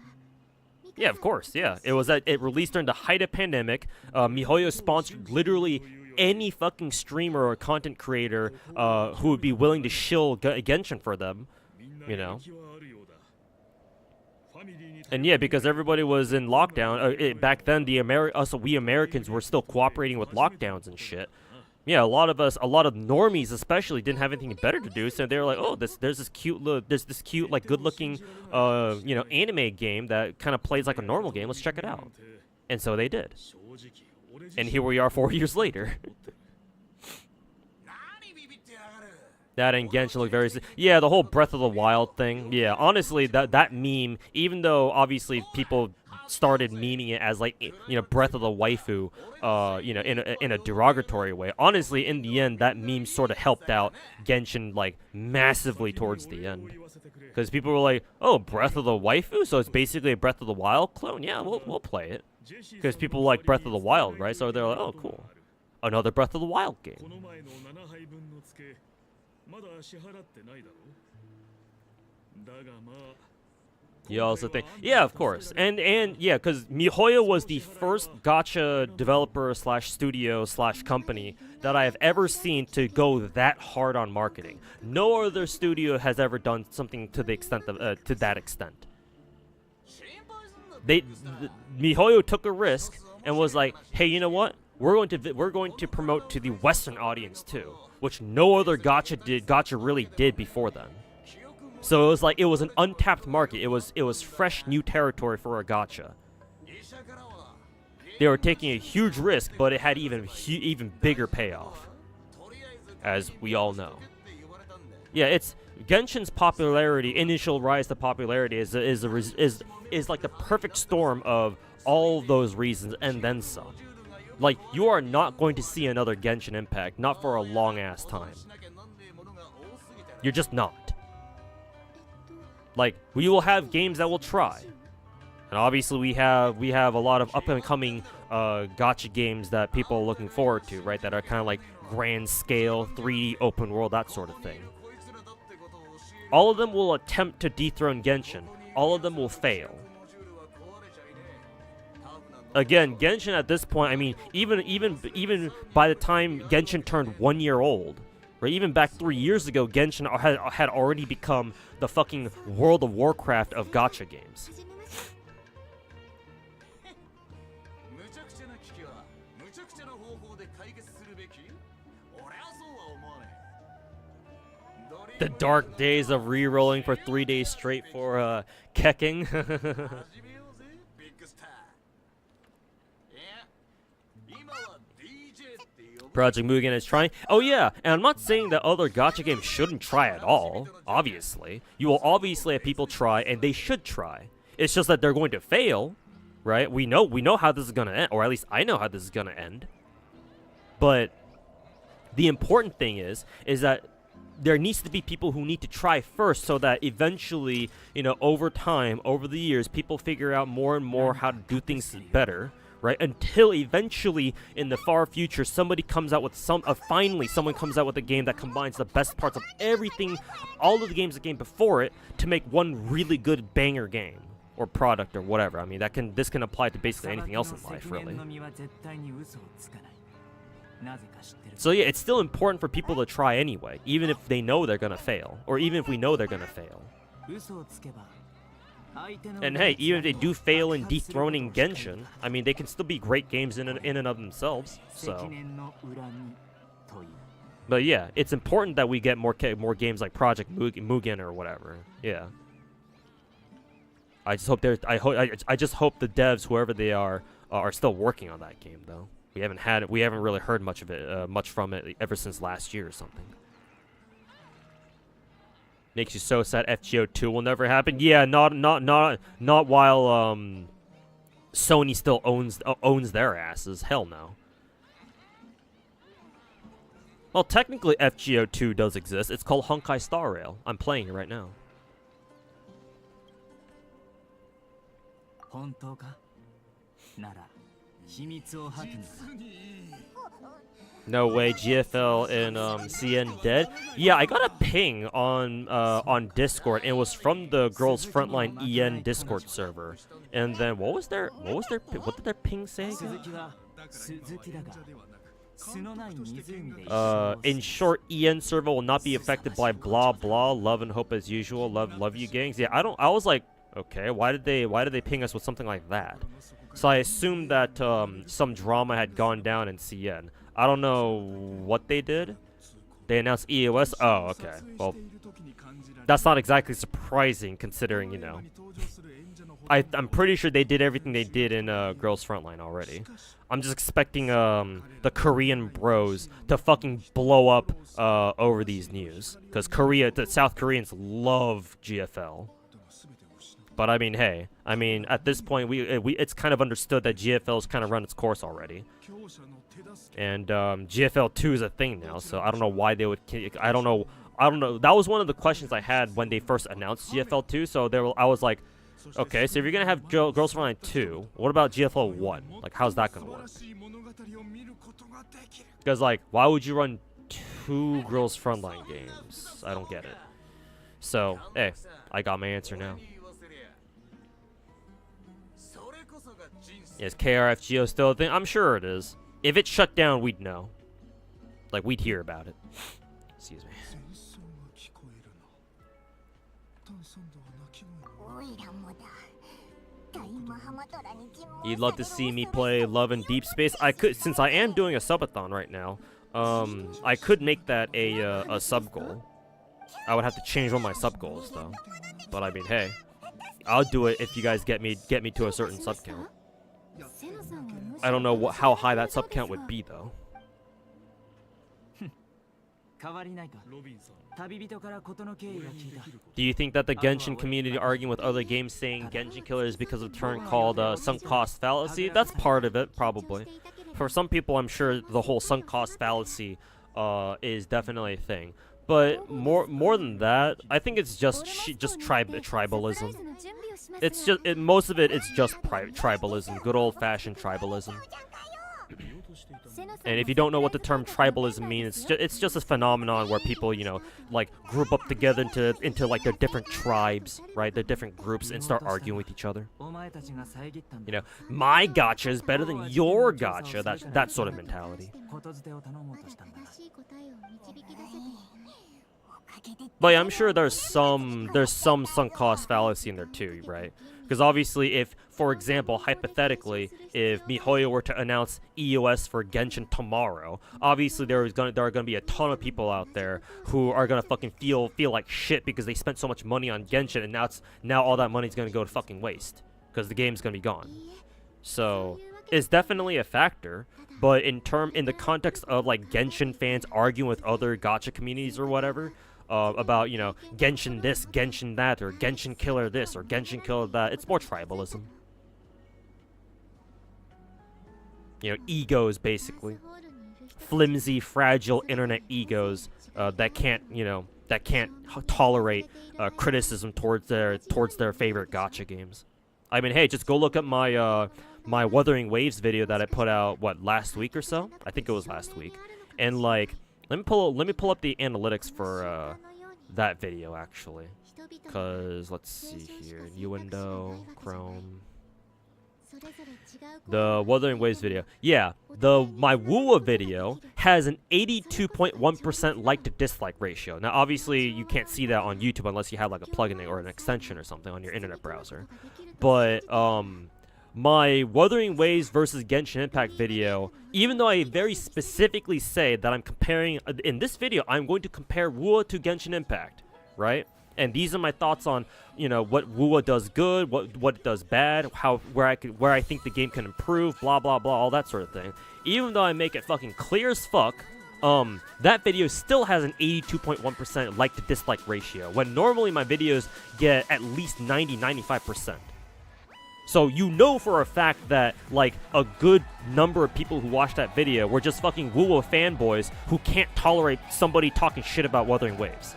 Yeah, of course, yeah. It released during the height of pandemic. MiHoYo sponsored literally any fucking streamer or content creator who would be willing to shill Genshin for them, you know. And yeah, because everybody was in lockdown, back then we Americans were still cooperating with lockdowns and shit. Yeah, a lot of normies especially didn't have anything better to do, so they were like, oh, there's this cute like good-looking, anime game that kind of plays like a normal game. Let's check it out. And so they did. And here we are 4 years later. That and Genshin look very... Yeah, the whole Breath of the Wild thing. Yeah, honestly, that meme, even though obviously people started memeing it as, like, Breath of the Waifu, in a derogatory way. Honestly, in the end, that meme sort of helped out Genshin, like, massively towards the end. Because people were like, oh, Breath of the Waifu? So it's basically a Breath of the Wild clone? Yeah, we'll play it. Because people like Breath of the Wild, right? So they're like, oh, cool. Another Breath of the Wild game. You also think, yeah, of course, and yeah, because MiHoYo was the first gacha developer slash studio slash company that I have ever seen to go that hard on marketing. No other studio has ever done something to the extent of to that extent. MiHoYo took a risk and was like, hey, you know what? We're going to promote to the Western audience too, which no other gacha really did before then. So it was like, it was an untapped market. It was fresh new territory for a gacha. They were taking a huge risk, but it had even bigger payoff, as we all know. Yeah, it's Genshin's popularity, initial rise to popularity is like the perfect storm of all those reasons and then some. Like, you are not going to see another Genshin Impact, not for a long ass time. You're just not. Like, we will have games that will try. And obviously we have a lot of up and coming gacha games that people are looking forward to, right? That are kind of like grand scale, 3D open world, that sort of thing. All of them will attempt to dethrone Genshin. All of them will fail. Again, Genshin at this point, I mean, even by the time Genshin turned 1 year old, right? Even back 3 years ago, Genshin had already become the fucking World of Warcraft of gacha games. The dark days of re-rolling for 3 days straight for kecking. Project Mugen is trying. Oh yeah, and I'm not saying that other gacha games shouldn't try at all. Obviously, you will obviously have people try, and they should try. It's just that they're going to fail, right? We know how this is gonna end, or at least I know how this is gonna end. But the important thing is that there needs to be people who need to try first, so that eventually, over time, over the years, people figure out more and more how to do things better. Right, until eventually in the far future somebody comes out with finally someone comes out with a game that combines the best parts of everything, all of the games that came before it, to make one really good banger game or product or whatever. I mean, this can apply to basically anything else in life, really. So yeah, it's still important for people to try anyway, even if they know they're gonna fail, or even if we know they're gonna fail. And hey, even if they do fail in dethroning Genshin, I mean, they can still be great games in and of themselves. So, but yeah, it's important that we get more games like Project Mugen or whatever. Yeah. I just hope I just hope the devs, whoever they are still working on that game though. We haven't really heard much from it ever since last year or something. Makes you so sad FGO 2 will never happen. Yeah, not while Sony still owns their asses. Hell no. Well, technically FGO 2 does exist. It's called Honkai Star Rail. I'm playing it right now. No way, GFL and CN dead. Yeah, I got a ping on Discord, and it was from the Girls Frontline EN Discord server. And then what did their ping say? In short, EN server will not be affected by blah blah. Love and hope as usual. Love you gangs. Yeah, I was like, Okay, why did they ping us with something like that? So I assumed that some drama had gone down in CN. I don't know what they did. They announced EOS. Oh, okay. Well, that's not exactly surprising considering, you know. I'm pretty sure they did everything they did in Girls Frontline already. I'm just expecting the Korean bros to fucking blow up over these news, because the South Koreans love GFL. But I mean, hey, at this point it's kind of understood that GFL's kind of run its course already. And GFL 2 is a thing now, so I don't know why they would. I don't know. That was one of the questions I had when they first announced GFL 2. So I was like, okay, so if you're gonna have Girls Frontline 2, what about GFL 1? Like, how's that gonna work? Because like, why would you run 2 Girls Frontline games? I don't get it. So, hey, I got my answer now. Is KRFGO still a thing? I'm sure it is. If it shut down, we'd know. Like, we'd hear about it. Excuse me. You'd love to see me play Love in Deep Space? I could, since I am doing a subathon right now. I could make that a sub goal. I would have to change one of my sub goals though. But I mean, hey, I'll do it if you guys get me to a certain sub count. I don't know how high that sub count would be though. Do you think that the Genshin community arguing with other games saying Genshin killer is because of a term called sunk cost fallacy? That's part of it, probably. For some people, I'm sure the whole sunk cost fallacy is definitely a thing. But more than that, I think it's just tribalism. It's just most of it is just tribalism, good old-fashioned tribalism. And if you don't know what the term tribalism means, it's just a phenomenon where people, you know, like group up together into like their different tribes, right? Their different groups and start arguing with each other. You know, my gacha is better than your gacha. That sort of mentality. But yeah, I'm sure there's some sunk cost fallacy in there too, right? Because obviously, if, for example, hypothetically, if MiHoYo were to announce EOS for Genshin tomorrow, obviously there are gonna be a ton of people out there who are gonna fucking feel like shit because they spent so much money on Genshin, and now all that money's gonna go to fucking waste because the game's gonna be gone. So it's definitely a factor, but in the context of like Genshin fans arguing with other gacha communities or whatever. About, you know, Genshin this, Genshin that, or Genshin killer this, or Genshin killer that. It's more tribalism. You know, egos, basically. Flimsy, fragile internet egos that can't tolerate criticism towards their favorite gacha games. I mean, hey, just go look at my my Wuthering Waves video that I put out, what, last week or so? I think it was last week. And like, let me pull up the analytics for that video actually, cause let's see here, new window, Chrome, the Wuthering Waves video. Yeah, my Wuwa video has an 82.1% like to dislike ratio. Now obviously you can't see that on YouTube unless you have like a plugin or an extension or something on your internet browser. But my Wuthering Waves versus Genshin Impact video, even though I very specifically say that I'm comparing, in this video, I'm going to compare Wuwa to Genshin Impact, right? And these are my thoughts on, you know, what Wuwa does good, what it does bad, where I think the game can improve, blah blah blah, all that sort of thing. Even though I make it fucking clear as fuck, that video still has an 82.1% like to dislike ratio, when normally my videos get at least 90-95%. So you know for a fact that, like, a good number of people who watched that video were just fucking Wuwa fanboys who can't tolerate somebody talking shit about Wuthering Waves.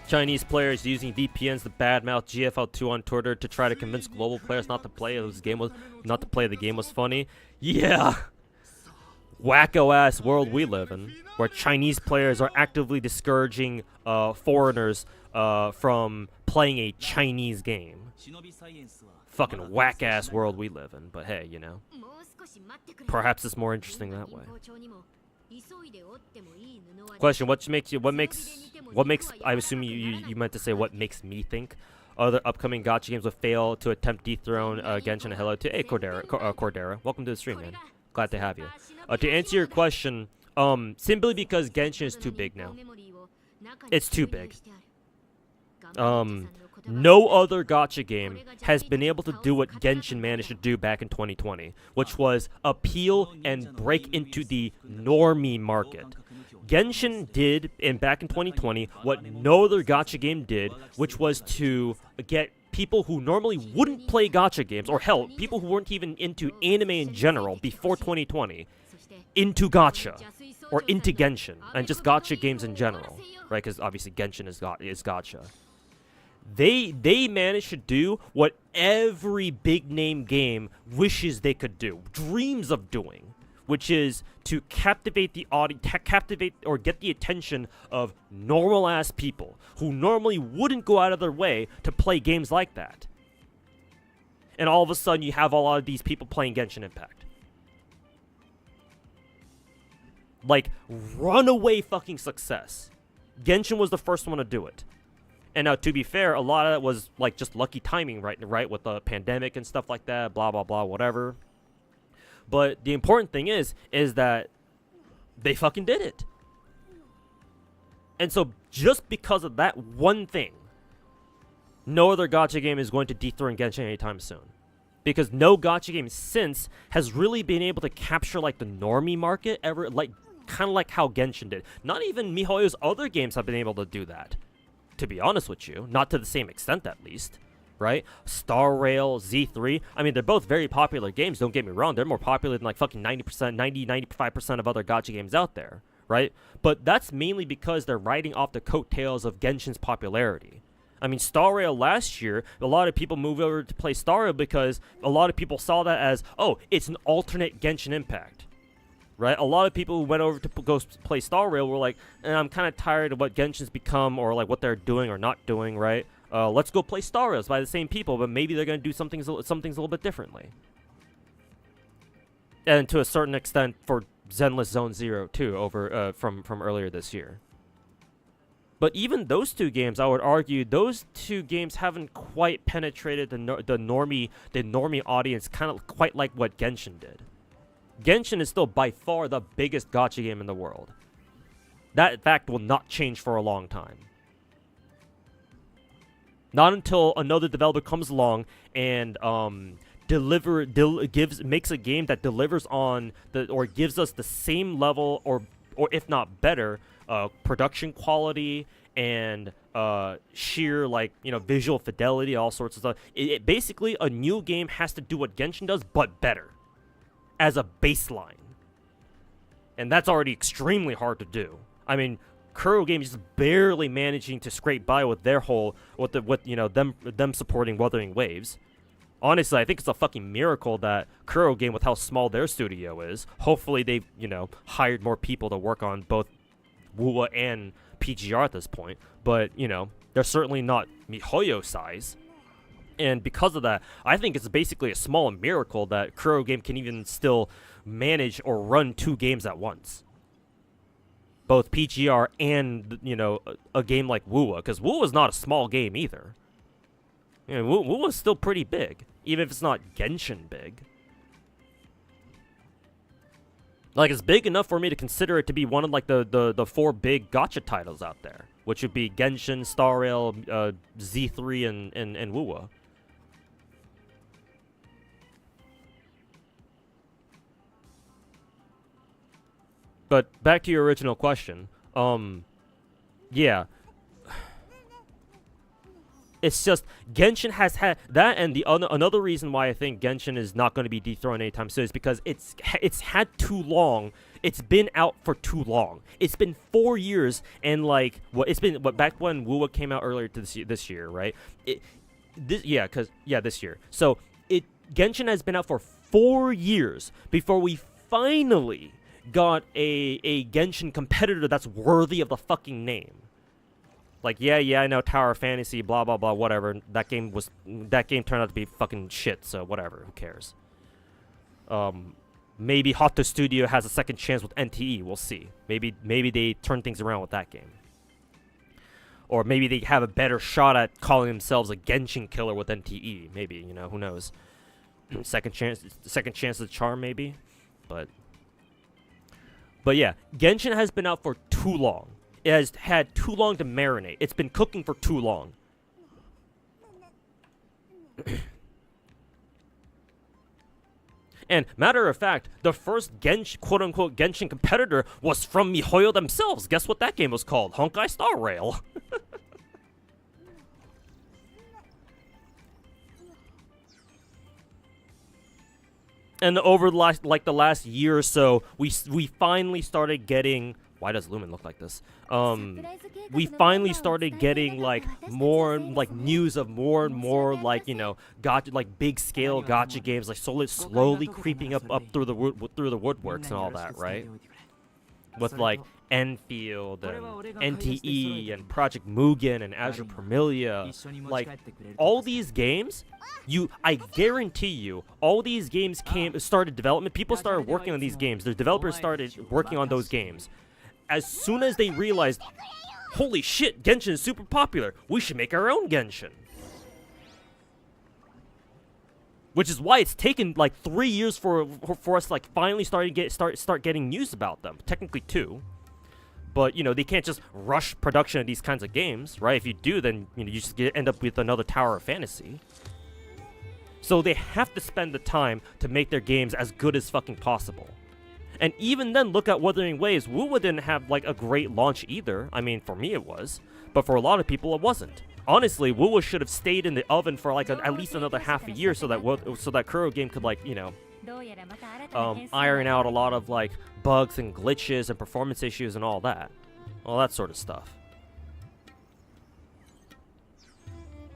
Chinese players using VPNs to badmouth GFL2 on Twitter to try to convince global players not to play the game was funny. Yeah. Wacko ass world we live in, where Chinese players are actively discouraging foreigners from playing a Chinese game. Fucking whack-ass world we live in, but hey, you know. Perhaps it's more interesting that way. Question: what makes I assume you meant to say what makes me think other upcoming Gacha games will fail to attempt dethrone Genshin. Hello to Cordera. Welcome to the stream, man. Glad to have you. To answer your question, simply because Genshin is too big now. It's too big. No other Gacha game has been able to do what Genshin managed to do back in 2020, which was appeal and break into the normie market. Genshin did, back in 2020, what no other Gacha game did, which was to get people who normally wouldn't play Gacha games, or hell, people who weren't even into anime in general before 2020, into Gacha, or into Genshin, and just Gacha games in general, right? Because obviously Genshin is Gacha. They managed to do what every big name game wishes they could do, dreams of doing, which is to captivate the audience, captivate or get the attention of normal ass people who normally wouldn't go out of their way to play games like that. And all of a sudden you have a lot of these people playing Genshin Impact. Like, runaway fucking success. Genshin was the first one to do it. And now, to be fair, a lot of that was, like, just lucky timing, right, with the pandemic and stuff like that, blah, blah, blah, whatever. But the important thing is that they fucking did it. And so, just because of that one thing, no other Gacha game is going to dethrone Genshin anytime soon. Because no Gacha game since has really been able to capture, like, the normie market ever, like, kind of like how Genshin did. Not even MiHoYo's other games have been able to do that. To be honest with you, not to the same extent at least, right? Star Rail, Z3, I mean, they're both very popular games, don't get me wrong, they're more popular than like fucking 95% of other Gacha games out there, right? But that's mainly because they're riding off the coattails of Genshin's popularity. I mean, Star Rail last year, a lot of people moved over to play Star Rail because a lot of people saw that as, oh, it's an alternate Genshin Impact. Right? A lot of people who went over to go play Star Rail were like, I'm kind of tired of what Genshin's become or like what they're doing or not doing, right? Let's go play Star Rails by the same people, but maybe they're going to do something a little bit differently. And to a certain extent for Zenless Zone Zero too, over from earlier this year. But even those two games, I would argue, those two games haven't quite penetrated the normie audience, kind of quite like what Genshin did. Genshin is still by far the biggest Gacha game in the world. That fact will not change for a long time. Not until another developer comes along and makes a game that delivers on or gives us the same level or if not better production quality and sheer, like, you know, visual fidelity, all sorts of stuff. It basically, a new game has to do what Genshin does, but better. As a baseline. And that's already extremely hard to do. I mean, Kuro Game is barely managing to scrape by with their whole, with you know, them supporting Wuthering Waves. Honestly, I think it's a fucking miracle that Kuro Game, with how small their studio is, hopefully they've, you know, hired more people to work on both WUA and PGR at this point. But, you know, they're certainly not MiHoYo size. And because of that, I think it's basically a small miracle that Kuro Game can even still manage or run two games at once. Both PGR and, you know, a game like WUA. Because WUA is not a small game either. You know, WUA is still pretty big. Even if it's not Genshin big. Like, it's big enough for me to consider it to be one of, like, the four big Gacha titles out there. Which would be Genshin, Star Rail, Z3, and WUA. But back to your original question. Yeah. It's just, Genshin has had that, and another reason why I think Genshin is not going to be dethroned anytime soon is because it's had too long. It's been out for too long. It's been 4 years, and like it's been back when WUA came out earlier this year, right? This year. So Genshin has been out for 4 years before we finally got a Genshin competitor that's worthy of the fucking name. Like, yeah, I know Tower Fantasy, blah blah blah, whatever. That game turned out to be fucking shit. So whatever, who cares? Maybe Hoto Studio has a second chance with NTE. We'll see. Maybe they turn things around with that game. Or maybe they have a better shot at calling themselves a Genshin killer with NTE. Maybe, you know, who knows? second chance of the charm, maybe. But yeah, Genshin has been out for too long. It has had too long to marinate. It's been cooking for too long. And matter of fact, the first quote-unquote Genshin competitor was from MiHoYo themselves. Guess what that game was called? Honkai Star Rail. And over the last year or so, we finally started getting. Why does Lumen look like this? We finally started getting like more like news of more and more like, you know, gacha, like big scale gacha games, like slowly creeping up through the woodworks and all that, right? With like Enfield and NTE and Project Mugen and Azure Permilia, like all these games, I guarantee you, all these games started development. People started working on these games. The developers started working on those games. As soon as they realized, holy shit, Genshin is super popular, we should make our own Genshin. Which is why it's taken like 3 years for us to like finally start getting news about them. Technically 2. But, you know, they can't just rush production of these kinds of games, right? If you do, then, you know, you just end up with another Tower of Fantasy. So they have to spend the time to make their games as good as fucking possible. And even then, look at Wuthering Waves. Wuwa didn't have like a great launch either. I mean, for me it was, but for a lot of people it wasn't. Honestly, Wuwa should have stayed in the oven for like at least another half a year so that Kuro game could like, you know, iron out a lot of like bugs and glitches and performance issues and all that sort of stuff.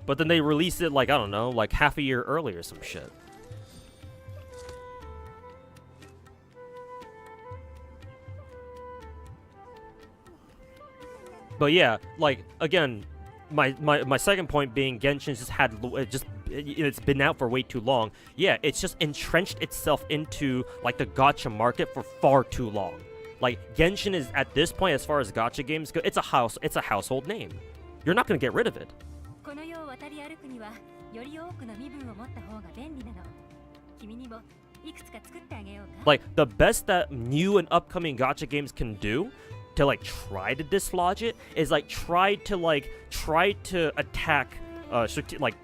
But then they released it like, I don't know, like half a year early or some shit. But yeah, like, again, my second point being Genshin it's been out for way too long. Yeah, it's just entrenched itself into like the gacha market for far too long. Like, Genshin is at this point, as far as gacha games go, it's a household name. You're not gonna get rid of it. Like, the best that new and upcoming gacha games can do to like try to dislodge it is like try to attack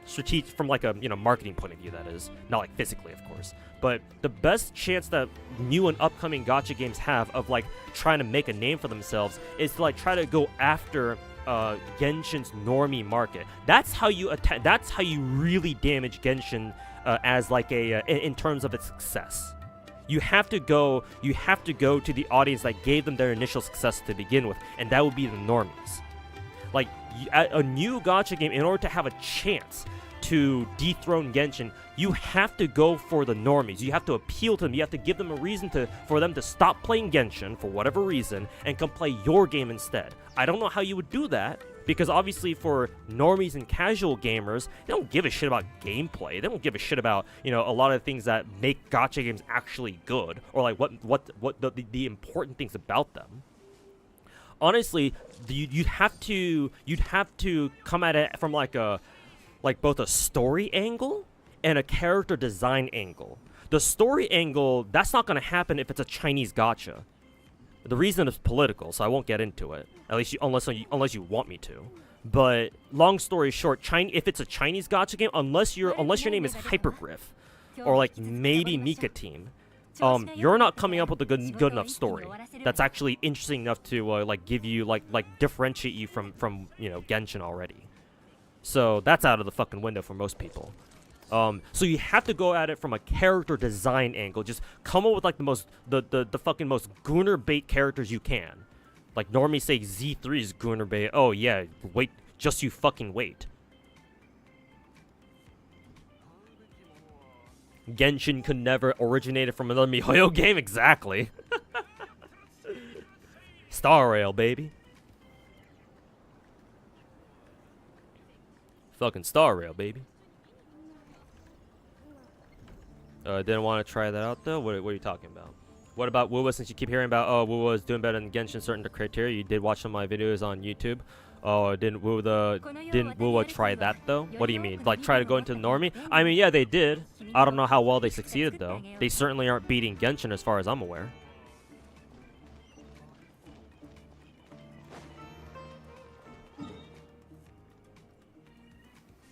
strategic from like a, you know, marketing point of view, that is, not like physically of course, but the best chance that new and upcoming gacha games have of like trying to make a name for themselves is to like try to go after Genshin's normie market. That's how you attack. That's how you really damage Genshin as like in terms of its success. You have to go to the audience that gave them their initial success to begin with, and that would be the normies. Like, a new gacha game, in order to have a chance to dethrone Genshin, you have to go for the normies. You have to appeal to them. You have to give them a reason for them to stop playing Genshin for whatever reason and come play your game instead. I don't know how you would do that, because obviously for normies and casual gamers, they don't give a shit about gameplay. They don't give a shit about, you know, a lot of things that make gacha games actually good, or like what the important things about them. Honestly, you'd have to come at it from like both a story angle and a character design angle. The story angle, that's not going to happen if it's a Chinese gacha. The reason is political, so I won't get into it. At least unless you want me to. But long story short, if it's a Chinese gacha game, unless your name is Hypergriff or like maybe Nikke Team, you're not coming up with a good enough story that's actually interesting enough to like give you like differentiate you from you know, Genshin already. So that's out of the fucking window for most people. So you have to go at it from a character design angle. Just come up with like the fucking most gooner bait characters you can. Like normies say Z3 is gooner bait. Oh yeah, wait, just you fucking wait. Genshin could never originate from another MiHoYo game, exactly. Star Rail, baby. Fucking Star Rail, baby. Didn't want to try that out though. What are you talking about? What about Wuwa? Since you keep hearing about Wuwa is doing better than Genshin certain criteria, you did watch some of my videos on YouTube. Oh, didn't Wuwa try that though? What do you mean? Like try to go into the normie? I mean, yeah, they did. I don't know how well they succeeded though. They certainly aren't beating Genshin as far as I'm aware.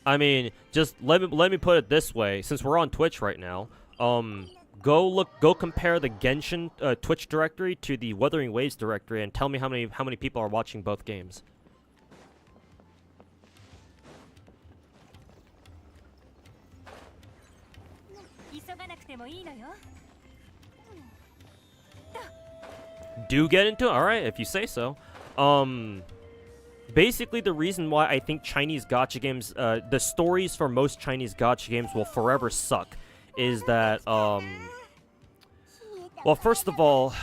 I mean, just let me put it this way. Since we're on Twitch right now, go compare the Genshin Twitch directory to the Wuthering Waves directory, and tell me how many people are watching both games. Do get into it? Alright, if you say so. Basically, the reason why I think Chinese gacha games, the stories for most Chinese gacha games will forever suck, is that, well, first of all,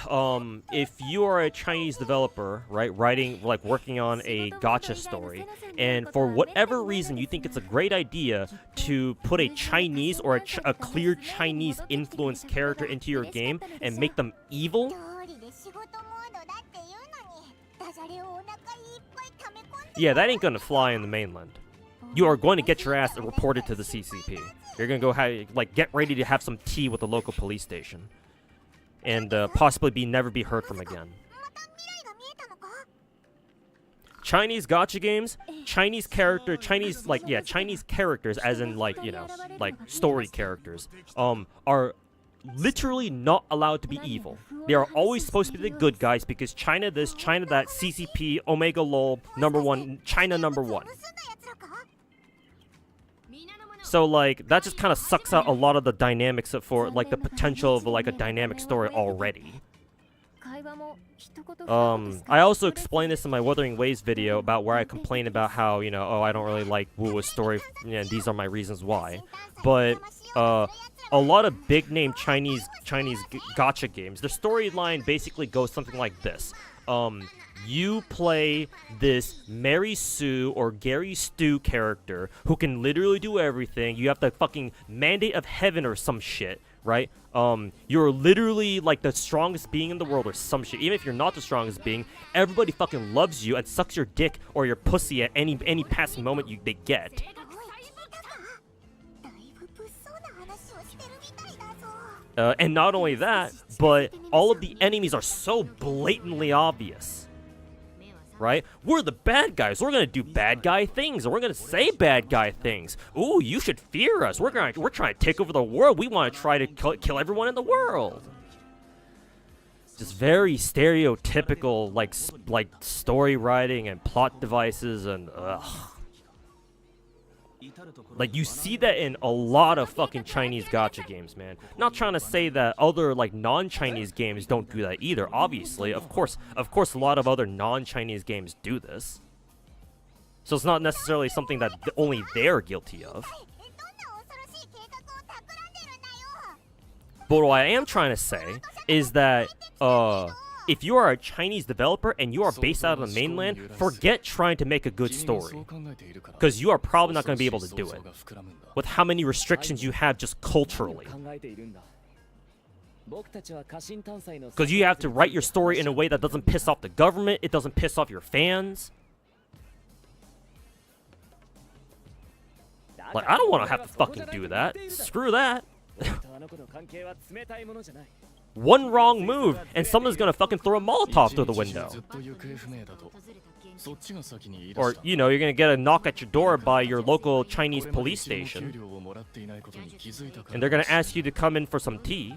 if you are a Chinese developer, right, working on a gacha story, and for whatever reason you think it's a great idea to put a Chinese or a clear Chinese influenced character into your game and make them evil, yeah, that ain't gonna fly in the mainland. You are going to get your ass reported to the CCP. You're gonna go get ready to have some tea with the local police station, and possibly never be heard from again. Chinese gacha games, Chinese characters, as in story characters, are literally not allowed to be evil. They are always supposed to be the good guys because China this, China that, CCP, Omega Lol, #1, China #1. So that just kind of sucks out a lot of the dynamics for the potential of a dynamic story already. I also explained this in my Wuthering Waves video about where I complain about how, oh, I don't really like Wuwa's story, and these are my reasons why. But a lot of big-name Chinese gacha games, the storyline basically goes something like this. You play this Mary Sue or Gary Stu character who can literally do everything. You have the fucking mandate of heaven or some shit, right? You're literally the strongest being in the world or some shit. Even if you're not the strongest being, everybody fucking loves you and sucks your dick or your pussy at any passing moment they get. And not only that, but all of the enemies are so blatantly obvious. Right? We're the bad guys. We're gonna do bad guy things, and we're gonna say bad guy things. Ooh, you should fear us. We're trying to take over the world. We want to try to kill everyone in the world. Just very stereotypical, like story writing and plot devices, and ugh. You see that in a lot of fucking Chinese gacha games, man. Not trying to say that other non-Chinese games don't do that either. Obviously, of course, a lot of other non-Chinese games do this. So it's not necessarily something that only they're guilty of. But what I am trying to say is that if you are a Chinese developer and you are based out of the mainland, forget trying to make a good story. Because you are probably not going to be able to do it. With how many restrictions you have just culturally. Because you have to write your story in a way that doesn't piss off the government, it doesn't piss off your fans. I don't want to have to fucking do that. Screw that. One wrong move, and someone's gonna fucking throw a Molotov through the window. Or, you're gonna get a knock at your door by your local Chinese police station. And they're gonna ask you to come in for some tea.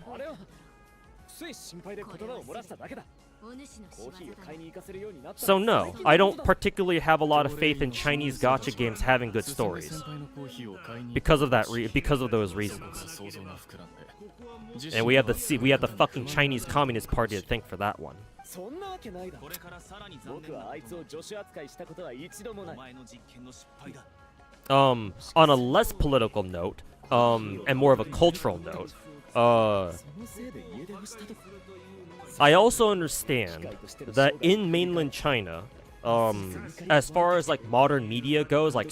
So no, I don't particularly have a lot of faith in Chinese gacha games having good stories. Because of those reasons. And we have the fucking Chinese Communist Party to thank for that one. On a less political note, and more of a cultural note, I also understand that in mainland China, as far as like modern media goes, like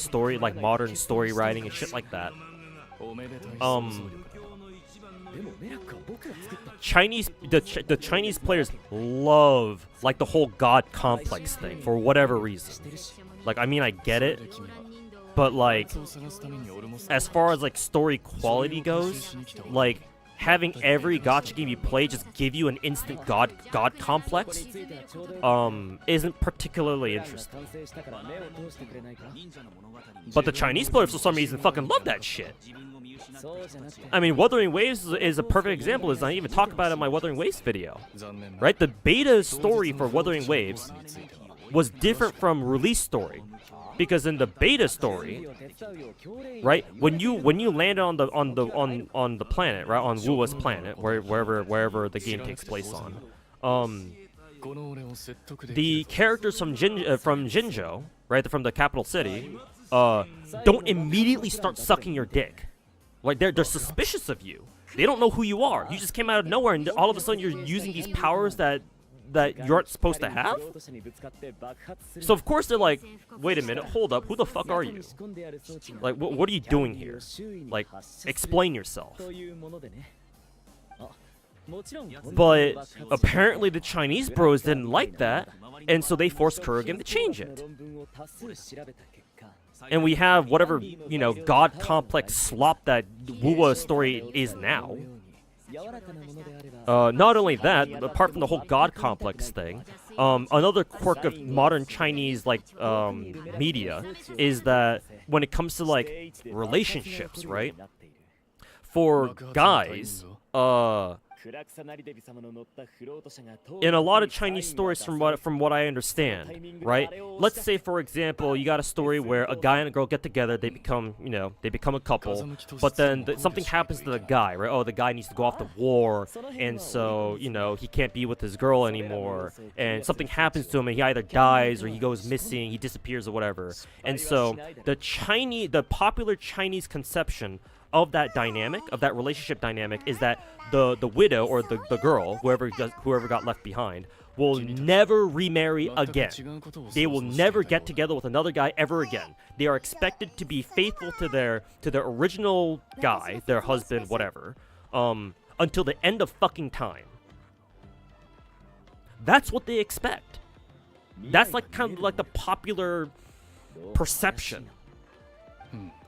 modern story writing and shit like that. The Chinese players love like the whole god complex thing for whatever reason. Like, I mean, I get it, but like, as far as like story quality goes, like having every gacha game you play just give you an instant god complex isn't particularly interesting. But the Chinese players for some reason fucking love that shit. I mean, Wuthering Waves is a perfect example. Is I even talk about it in my Wuthering Waves video, right? The beta story for Wuthering Waves was different from release story, because in the beta story, right, when you landed on the planet, right, on Wuwa's planet, wherever the game takes place on, the characters from Jinzhou, right, from the capital city, don't immediately start sucking your dick. Like, they're suspicious of you. They don't know who you are. You just came out of nowhere, and all of a sudden you're using these powers that you aren't supposed to have? So of course they're like, wait a minute, hold up, who the fuck are you? Like, what are you doing here? Like, explain yourself. But apparently the Chinese bros didn't like that, and so they forced Kurogane to change it. And we have whatever, you know, god complex slop that Wuwa story is now. Not only that, apart from the whole god complex thing, another quirk of modern Chinese like media is that when it comes to like relationships, right? For guys, in a lot of Chinese stories, from what I understand, right? Let's say, for example, you got a story where a guy and a girl get together, they become a couple, but then something happens to the guy, right? Oh, the guy needs to go off to war, and so, you know, he can't be with his girl anymore, and something happens to him, and he either dies or he goes missing, he disappears or whatever. And so the popular Chinese conception of that dynamic, of that relationship dynamic, is that the widow or the girl, whoever got left behind, will never remarry again. They will never get together with another guy ever again. They are expected to be faithful to their original guy, their husband, whatever, until the end of fucking time. That's what they expect. That's like kind of like the popular perception.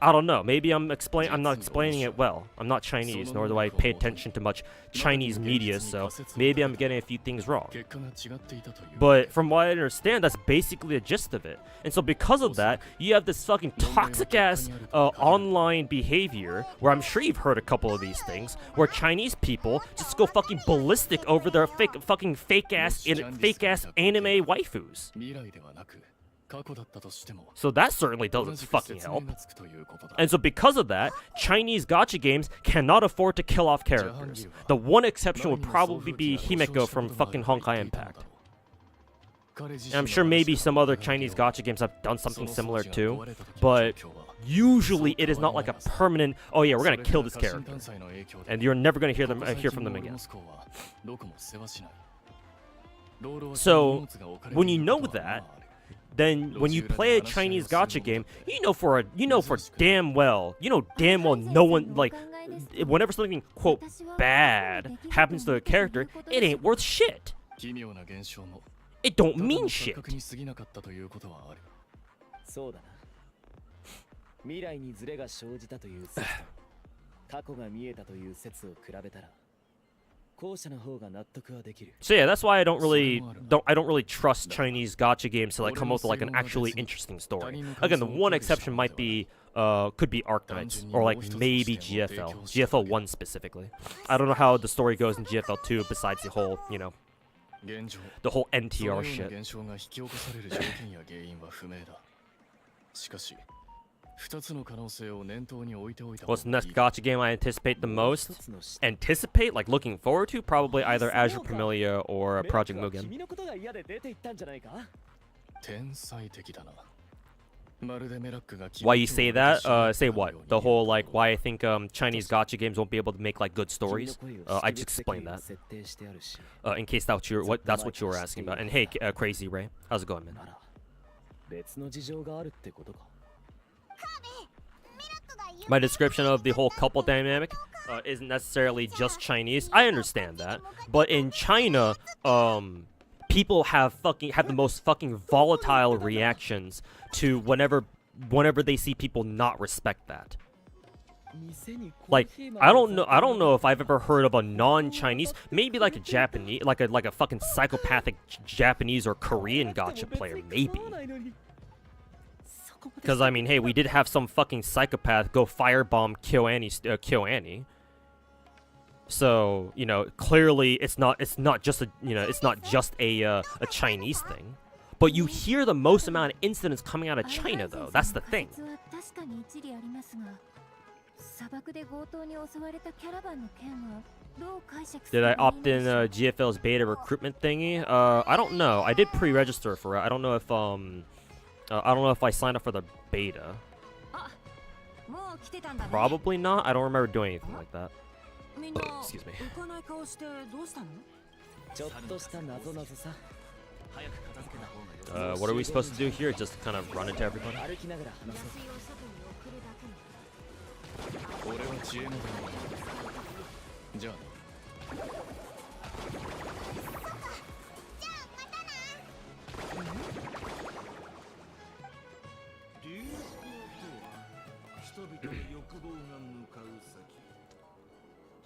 I don't know. Maybe I'm not explaining it well. I'm not Chinese, nor do I pay attention to much Chinese media, so maybe I'm getting a few things wrong. But from what I understand, that's basically the gist of it. And so because of that, you have this fucking toxic-ass online behavior, where I'm sure you've heard a couple of these things, where Chinese people just go fucking ballistic over their fake-ass anime waifus. So that certainly doesn't fucking help. And so because of that, Chinese gacha games cannot afford to kill off characters. The one exception would probably be Himeko from fucking Honkai Impact. And I'm sure maybe some other Chinese gacha games have done something similar too, but usually it is not like a permanent, oh yeah, we're gonna kill this character, and you're never gonna hear from them again. So when you know that, then when you play a Chinese gacha game, you know damn well no one, like, whenever something, quote, bad happens to a character, it ain't worth shit. It don't mean shit. So yeah, that's why I don't really trust Chinese gacha games to like come up with like an actually interesting story. Again, the one exception might be could be Arknights, or like maybe GFL 1 specifically. I don't know how the story goes in GFL 2 besides the whole, you know, the whole NTR shit. What's the next gacha game I anticipate the most? Anticipate? Like looking forward to? Probably either Azure Familia or Project Mugen. Why you say that? Say what? The whole, like, why I think Chinese gacha games won't be able to make like good stories? I just explained that. In case that's what you were asking about. And hey, Crazy Ray, how's it going, man? My description of the whole couple dynamic isn't necessarily just Chinese. I understand that, but in China, people have the most fucking volatile reactions to whenever they see people not respect that. Like, I don't know if I've ever heard of a non-Chinese, maybe like a Japanese, like a fucking psychopathic Japanese or Korean gacha player, maybe. Because I mean, hey, we did have some fucking psychopath go firebomb kill Annie. So, you know, clearly it's not just a Chinese thing. But you hear the most amount of incidents coming out of China, though. That's the thing. Did I opt in GFL's beta recruitment thingy? I don't know. I did pre-register for it. I don't know if I signed up for the beta. Probably not. I don't remember doing anything like that. Excuse me. What are we supposed to do here? Just kind of run into everybody?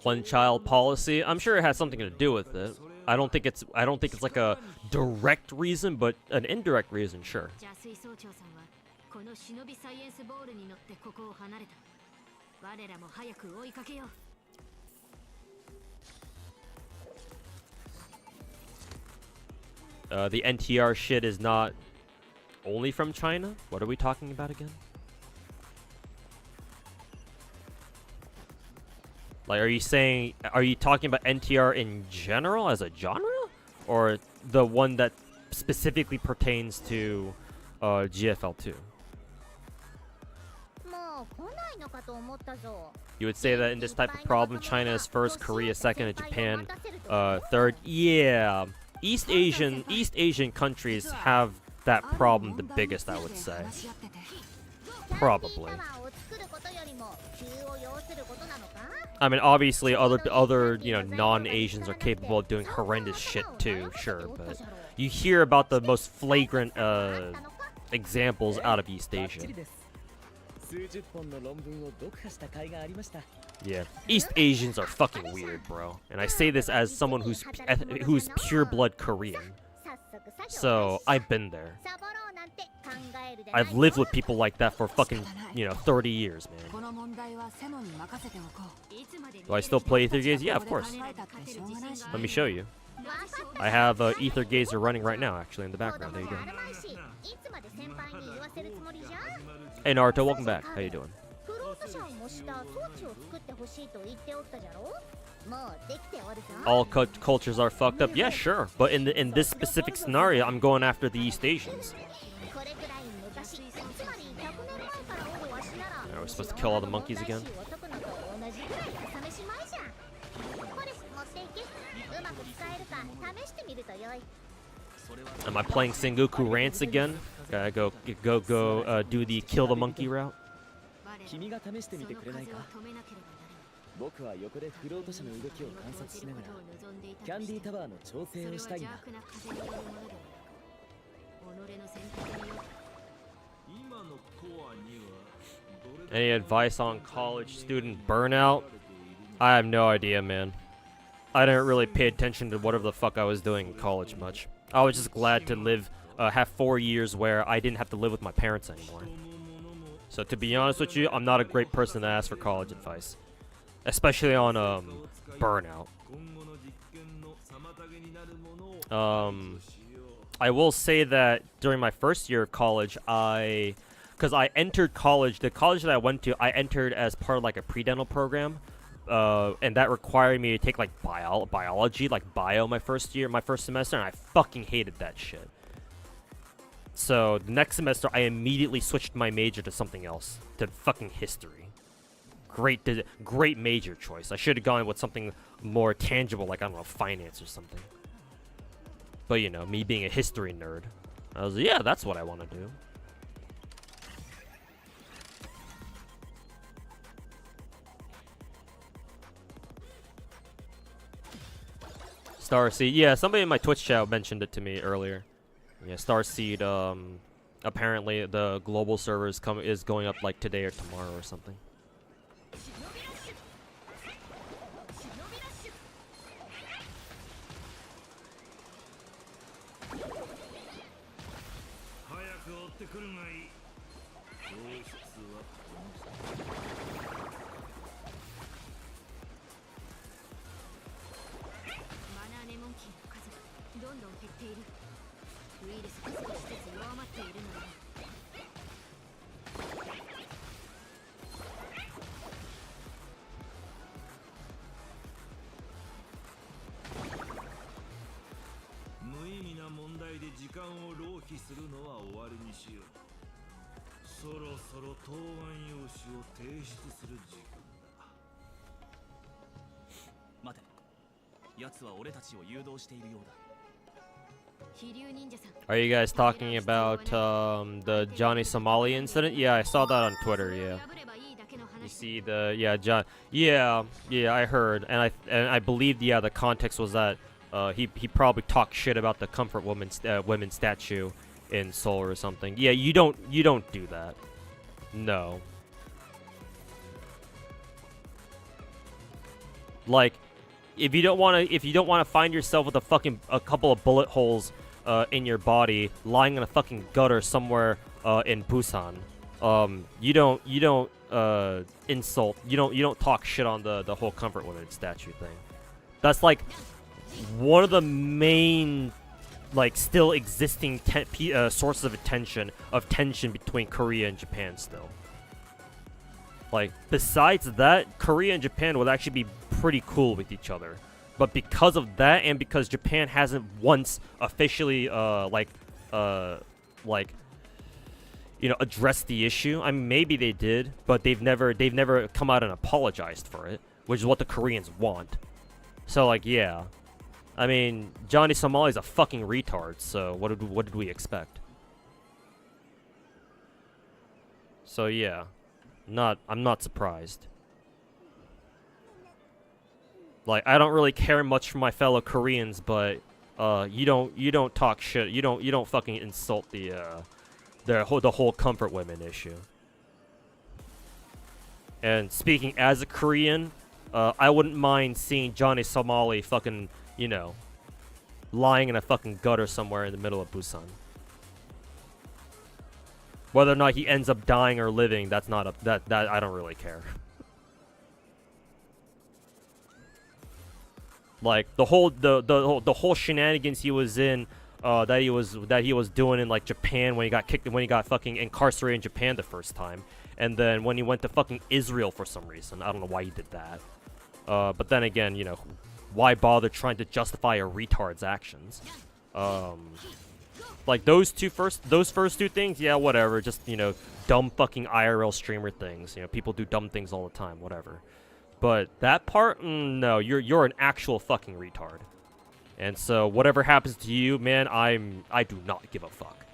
One-child policy. I'm sure it has something to do with it. I don't think it's like a direct reason, but an indirect reason, sure. The NTR shit is not only from China? What are we talking about again? Like, are you talking about NTR in general as a genre? Or the one that specifically pertains to GFL2? You would say that in this type of problem, China is first, Korea second, and Japan third. Yeah, East Asian countries have that problem the biggest, I would say. Probably. I mean, obviously, other you know, non-Asians are capable of doing horrendous shit too, sure, but you hear about the most flagrant examples out of East Asia. Yeah, East Asians are fucking weird, bro, and I say this as someone who's pure blood Korean. So I've been there. I've lived with people like that for fucking, you know, 30 years, man. Do I still play Ether Gazer? Yeah, of course. Let me show you. I have Ether Gazer running right now, actually, in the background. There you go. Hey, Naruto, welcome back. How you doing? All cultures are fucked up. Yeah, sure. But in this specific scenario, I'm going after the East Asians. We're supposed to kill all the monkeys again. Am I playing Sengoku Rants again? Gotta go do the kill the monkey route. Any advice on college student burnout? I have no idea, man. I didn't really pay attention to whatever the fuck I was doing in college much. I was just glad to have 4 years where I didn't have to live with my parents anymore. So to be honest with you, I'm not a great person to ask for college advice. Especially on burnout. I will say that during my first year of college, because I entered college, the college that I went to, I entered as part of like a pre-dental program, and that required me to take like biology, like bio my first semester, and I fucking hated that shit. So the next semester, I immediately switched my major to something else, to fucking history. Great major choice. I should have gone with something more tangible, like, I don't know, finance or something. But you know, me being a history nerd, I was like, yeah, that's what I want to do. Starseed. Yeah, somebody in my Twitch chat mentioned it to me earlier. Yeah, Starseed. Apparently the global server is going up like today or tomorrow or something. Are you guys talking about the Johnny Somali incident? Yeah, I saw that on Twitter. Yeah. You see the John. Yeah, I heard, and I believe the context was that he probably talked shit about the Comfort women's statue in Seoul or something. Yeah, you don't do that. No. Like, if you don't want to find yourself with a couple of bullet holes in your body, lying in a fucking gutter somewhere in Busan, you don't insult, you don't talk shit on the whole Comfort Women statue thing. That's like one of the main, like, still existing sources of tension between Korea and Japan still. Like, besides that, Korea and Japan would actually be pretty cool with each other. But because of that, and because Japan hasn't once officially, addressed the issue. I mean, maybe they did, but they've never come out and apologized for it, which is what the Koreans want. So, like, yeah. I mean, Johnny Somali's a fucking retard, so what did we expect? So, yeah. I'm not surprised. Like, I don't really care much for my fellow Koreans, but you don't talk shit. You don't fucking insult the whole Comfort Women issue. And speaking as a Korean, I wouldn't mind seeing Johnny Somali fucking, lying in a fucking gutter somewhere in the middle of Busan. Whether or not he ends up dying or living, that's not that I don't really care. Like, the whole shenanigans he was in, that he was doing in, like, Japan when he got fucking incarcerated in Japan the first time, and then when he went to fucking Israel for some reason. I don't know why he did that. But then again, why bother trying to justify a retard's actions? Like, those first two things, yeah, whatever. Just, dumb fucking IRL streamer things. People do dumb things all the time, whatever. But that part, no, you're an actual fucking retard. And so whatever happens to you, man, I do not give a fuck.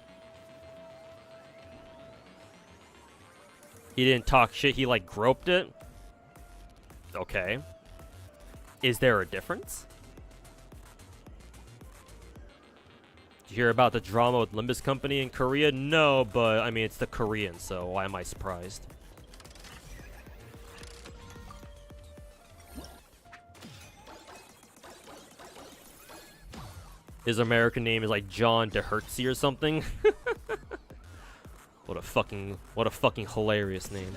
He didn't talk shit, he like groped it. Okay. Is there a difference? Did you hear about the drama with Limbus Company in Korea? No, but I mean, it's the Koreans, so why am I surprised? His American name is like John DeHertzy or something. What a fucking hilarious name.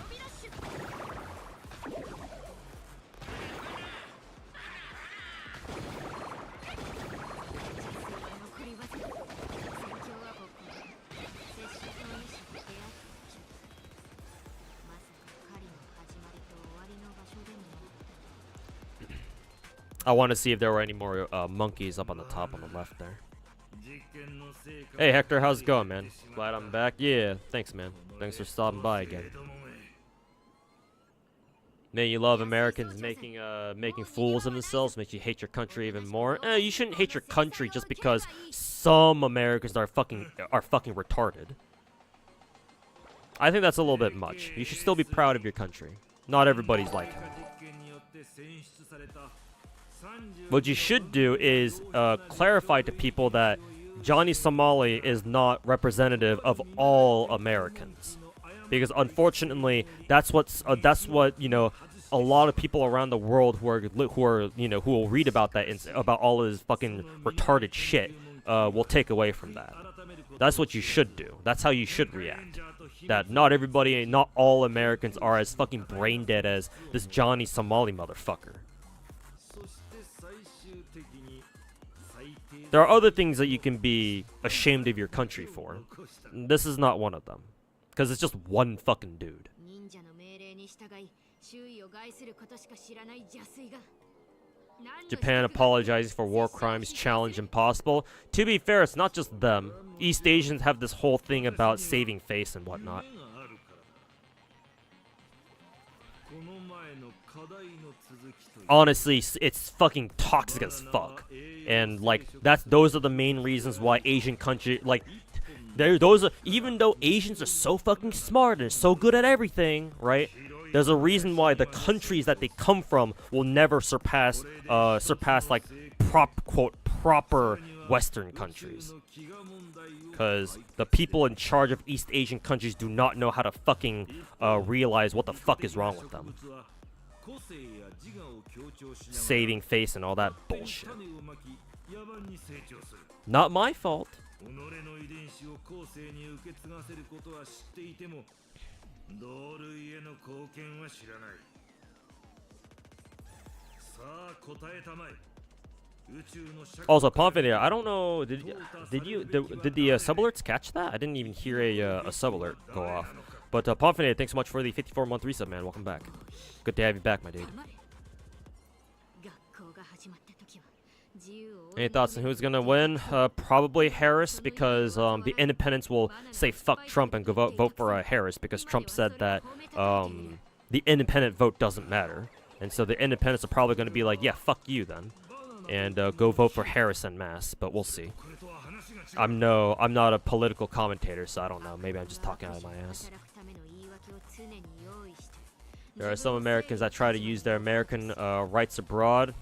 I want to see if there were any more monkeys up on the top on the left there. Hey Hector, how's it going, man? Glad I'm back. Yeah, thanks, man. Thanks for stopping by again. Man, you love Americans making fools of themselves, makes you hate your country even more. You shouldn't hate your country just because some Americans are fucking retarded. I think that's a little bit much. You should still be proud of your country. Not everybody's like him. what you should do is clarify to people that Johnny Somali is not representative of all Americans, because unfortunately that's what a lot of people around the world who will read about that about all of this fucking retarded shit will take away from that. That's what you should do. That's how you should react. That not everybody, not all Americans are as fucking brain dead as this Johnny Somali motherfucker. There are other things that you can be ashamed of your country for. This is not one of them. Because it's just one fucking dude. Japan apologizing for war crimes, challenge impossible. To be fair, it's not just them. East Asians have this whole thing about saving face and whatnot. Honestly, it's fucking toxic as fuck. And like those are the main reasons why Asian country even though Asians are so fucking smart and so good at everything, right? There's a reason why the countries that they come from will never surpass like proper Western countries. Because the people in charge of East Asian countries do not know how to fucking realize what the fuck is wrong with them. Saving face and all that bullshit. Not my fault. Also, Pomfania, I don't know. Did the sub alerts catch that? I didn't even hear a sub alert go off. But Pomfania, thanks so much for the 54-month resub, man. Welcome back. Good to have you back, my dude. Any thoughts on who's gonna win? Probably Harris, because the independents will say fuck Trump and go vote for Harris, because Trump said that the independent vote doesn't matter, and so the independents are probably gonna be like, yeah, fuck you then, and go vote for Harris en masse. But we'll see. I'm not a political commentator, so I don't know. Maybe I'm just talking out of my ass. There are some Americans that try to use their American rights abroad.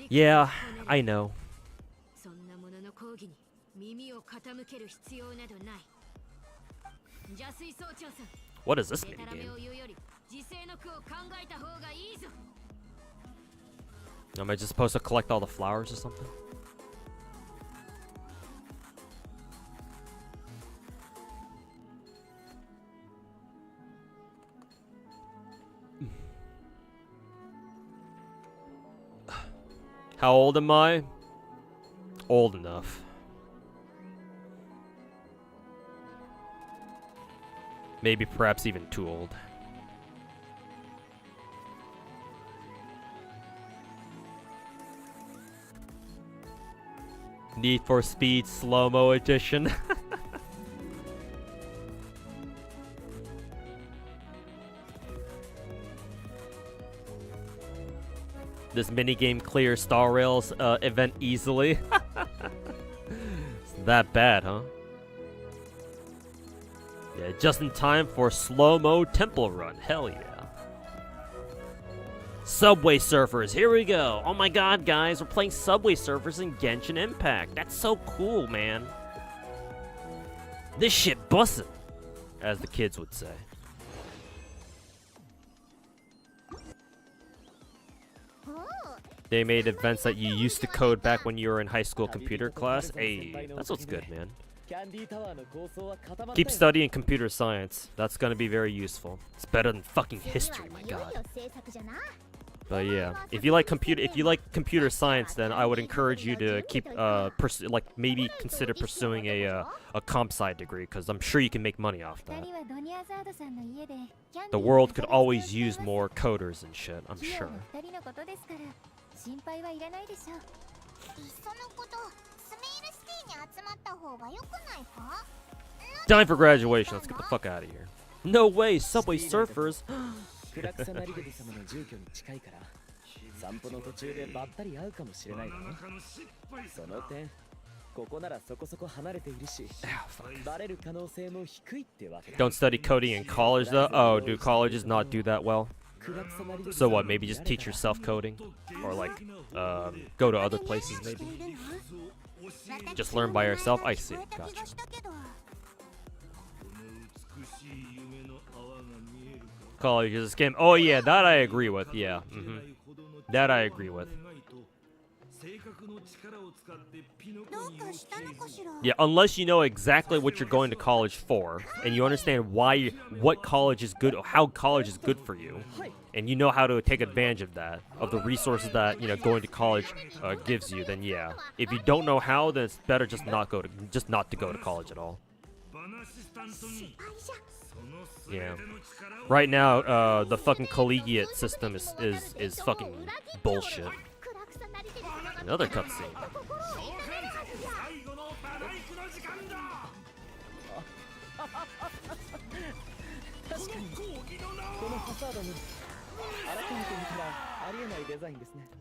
Yeah, I know. What is this minigame? Am I just supposed to collect all the flowers or something? How old am I? Old enough. Maybe perhaps even too old. Need for Speed Slow-Mo Edition. This minigame clears Star Rail's event easily. It's that bad, huh? Yeah, just in time for slow-mo temple run. Hell yeah. Subway Surfers, here we go. Oh my god, guys, we're playing Subway Surfers in Genshin Impact. That's so cool, man. This shit bussin', as the kids would say. They made events that you used to code back when you were in high school computer class. Hey, that's what's good, man. Keep studying computer science. That's gonna be very useful. It's better than fucking history, my god. But yeah, if you like computer science, then I would encourage you to keep maybe consider pursuing a comp sci degree, because I'm sure you can make money off that. The world could always use more coders and shit, I'm sure. Time for graduation. Let's get the fuck out of here. No way, Subway Surfers. Don't study coding in college though? Oh, do colleges not do that well? So what? Maybe just teach yourself coding, or like go to other places. Maybe just learn by yourself. I see. Gotcha. College is a scam. Oh yeah, that I agree with. Yeah, that I agree with. Yeah, unless you know exactly what you're going to college for, and you understand what college is good, how college is good for you, and you know how to take advantage of that, of the resources that going to college gives you, then yeah. If you don't know how, then it's better just not to go to college at all. Yeah. Right now, the fucking collegiate system is fucking bullshit. Another cutscene.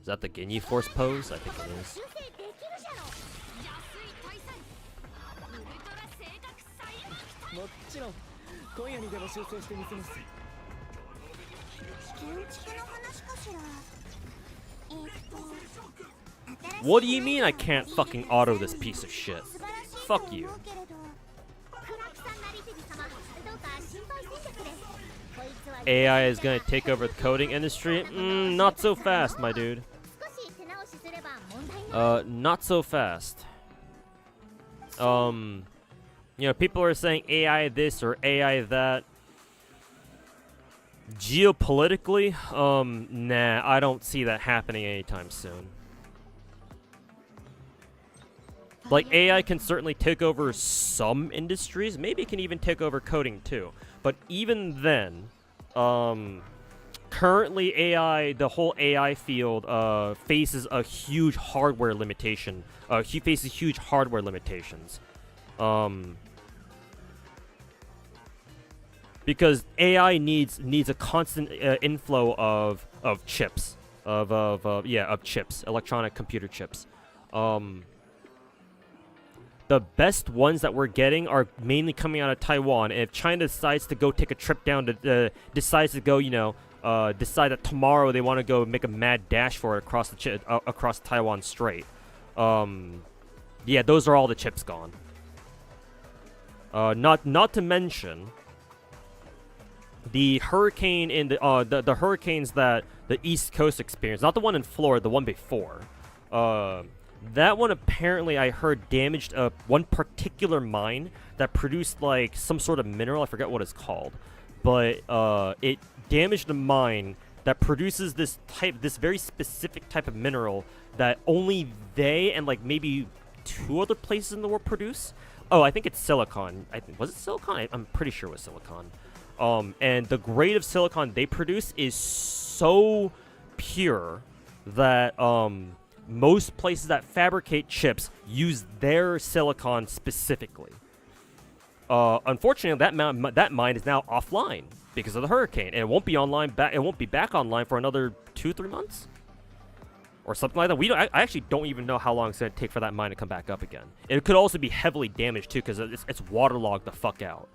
Is that the Ginyu Force pose? I think it is. What do you mean I can't fucking auto this piece of shit? Fuck you. AI is gonna take over the coding industry? Not so fast, my dude. Not so fast. People are saying AI this or AI that. Geopolitically, nah, I don't see that happening anytime soon. Like, AI can certainly take over some industries. Maybe it can even take over coding too. But even then, currently AI, the whole AI field, faces a huge hardware limitation. He faces huge hardware limitations. Because AI needs a constant inflow of chips, of chips, electronic computer chips. The best ones that we're getting are mainly coming out of Taiwan. And if China decides to go take a trip down to, decides to go, decide that tomorrow they want to go make a mad dash for it across the across Taiwan Strait, yeah, those are all the chips gone. Not to mention the hurricane in the hurricanes that the East Coast experienced, not the one in Florida, the one before. That one apparently I heard damaged one particular mine that produced like some sort of mineral. I forget what it's called, but it damaged a mine that produces this very specific type of mineral that only they and like maybe 2 other places in the world produce. Oh, I think it's silicon. Was it silicon? I'm pretty sure it was silicon. And the grade of silicon they produce is so pure that most places that fabricate chips use their silicon specifically. Unfortunately, that mine is now offline because of the hurricane, and it won't be online it won't be back online for another 2-3 months or something like that. I actually don't even know how long it's gonna take for that mine to come back up again. It could also be heavily damaged too because it's waterlogged the fuck out.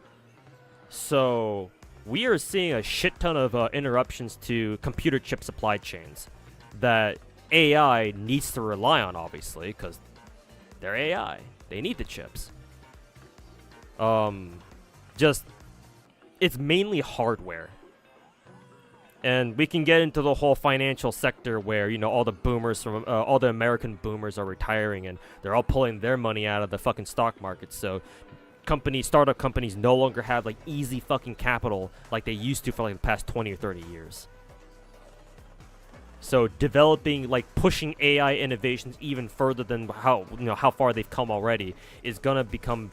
So we are seeing a shit ton of interruptions to computer chip supply chains that AI needs to rely on, obviously, because they're AI. They need the chips. It's mainly hardware. And we can get into the whole financial sector where, all the boomers from, all the American boomers are retiring and they're all pulling their money out of the fucking stock market. So startup companies no longer have, like, easy fucking capital like they used to for, like, the past 20 or 30 years. So developing, like, pushing AI innovations even further than how far they've come already is gonna become,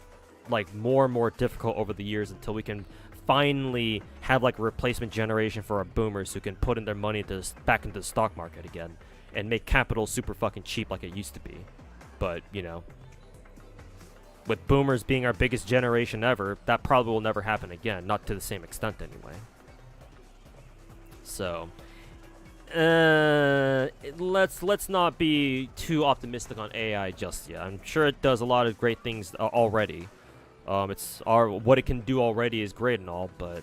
like, more and more difficult over the years until we can finally have, like, a replacement generation for our boomers who can put in their money back into the stock market again and make capital super fucking cheap like it used to be. But, with boomers being our biggest generation ever, that probably will never happen again, not to the same extent anyway. So let's not be too optimistic on AI just yet. I'm sure it does a lot of great things already. What it can do already is great and all, but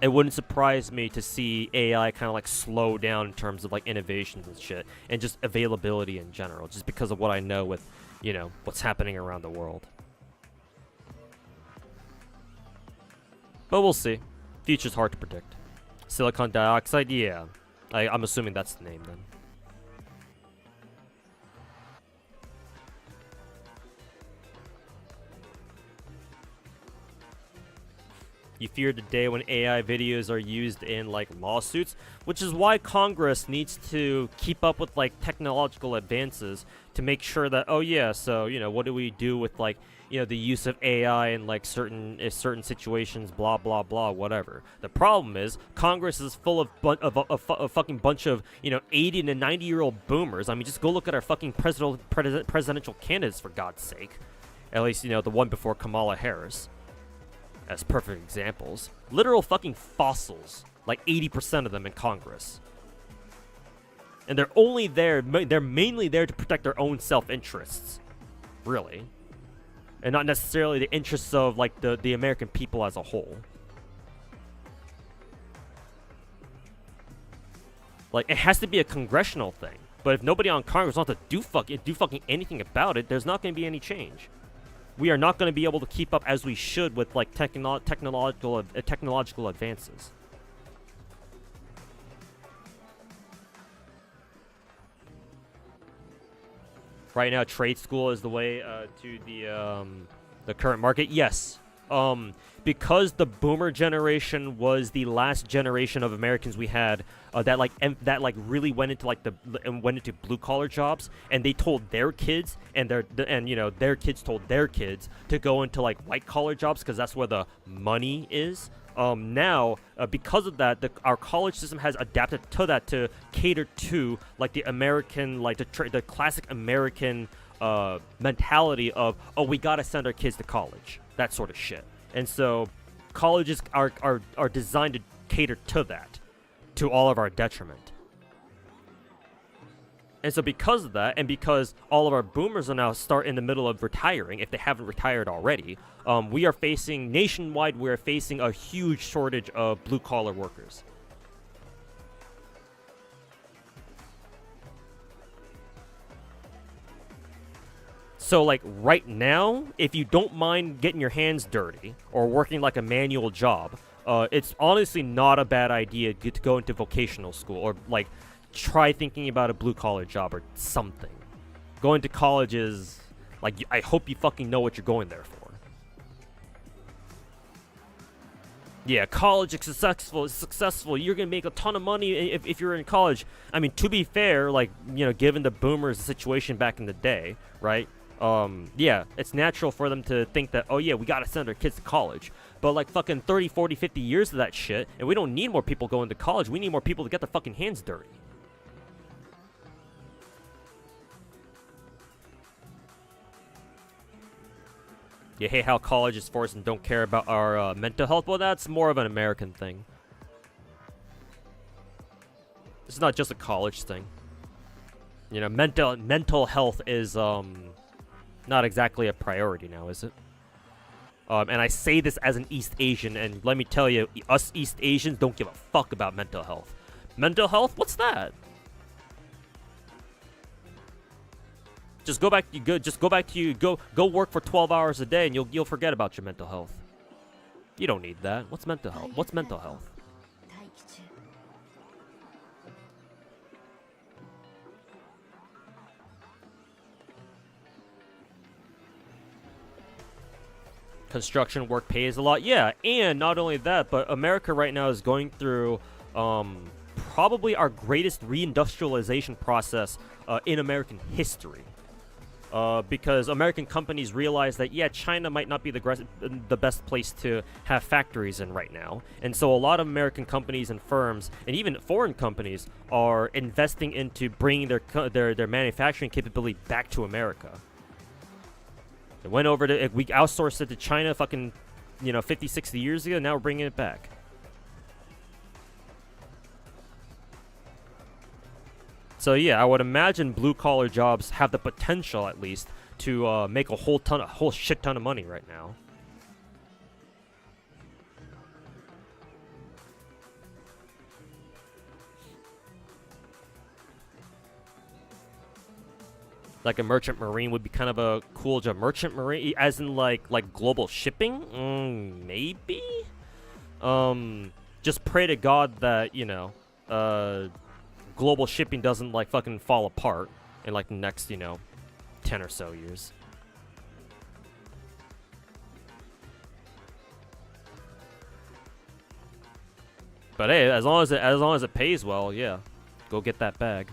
it wouldn't surprise me to see AI kind of like slow down in terms of like innovations and shit, and just availability in general, just because of what I know with, you know, what's happening around the world. But we'll see. Future's hard to predict. Silicon dioxide, yeah. I'm assuming that's the name then. You fear the day when AI videos are used in like lawsuits, which is why Congress needs to keep up with like technological advances to make sure that, oh yeah, so you know, what do we do with like, you know, the use of AI in like certain situations, blah blah blah, whatever. The problem is Congress is full of a fucking bunch of, you know, 80 to 90-year-old boomers. I mean, just go look at our fucking presidential candidates, for God's sake. At least, you know, the one before Kamala Harris. As perfect examples. Literal fucking fossils. Like 80% of them in Congress. And they're only there, they're mainly there to protect their own self-interests. Really. And not necessarily the interests of, like, the American people as a whole. Like, it has to be a congressional thing. But if nobody on Congress wants to do fucking anything about it, there's not going to be any change. We are not going to be able to keep up as we should with like technological advances. Right now, trade school is the way to the current market. Yes, because the boomer generation was the last generation of Americans we had that really went into blue collar jobs, and they told their kids and their kids told their kids to go into like white collar jobs because that's where the money is. Now, because of that, our college system has adapted to that to cater to like the American, like the classic American mentality of, oh, we gotta send our kids to college, that sort of shit. And so colleges are designed to cater to that, to all of our detriment. And so because of that, and because all of our boomers are now in the middle of retiring, if they haven't retired already, we are facing, nationwide, we're facing a huge shortage of blue-collar workers. So, like, right now, if you don't mind getting your hands dirty or working like a manual job, it's honestly not a bad idea to go into vocational school or, like, try thinking about a blue-collar job or something. Going to college is, like, I hope you fucking know what you're going there for. Yeah, college is successful. You're gonna make a ton of money if you're in college. I mean, to be fair, like, you know, given the boomers' situation back in the day, right? Yeah, it's natural for them to think that, oh yeah, we gotta send our kids to college. But like fucking 30, 40, 50 years of that shit, and we don't need more people going to college, we need more people to get their fucking hands dirty. You hate how college is forced and don't care about our mental health? Well, that's more of an American thing. It's not just a college thing. You know, mental health is not exactly a priority now, is it? And I say this as an East Asian, and let me tell you, us East Asians don't give a fuck about mental health. Mental health? What's that? Just go back to go work for 12 hours a day, and you'll forget about your mental health. You don't need that. What's mental health? What's mental health? Construction work pays a lot, yeah, and not only that, but America right now is going through probably our greatest reindustrialization process in American history. Because American companies realize that, yeah, China might not be the best place to have factories in right now. And so a lot of American companies and firms, and even foreign companies, are investing into bringing their manufacturing capability back to America. It went over to, we outsourced it to China fucking, 50, 60 years ago, now we're bringing it back. So yeah, I would imagine blue-collar jobs have the potential, at least, to make a whole shit ton of money right now. Like a merchant marine would be kind of a cool job. Merchant marine, as in like global shipping? Maybe? Just pray to God that, you know, global shipping doesn't like fucking fall apart in like the next, you know, 10 or so years. But hey, as long as it pays well, yeah, go get that bag.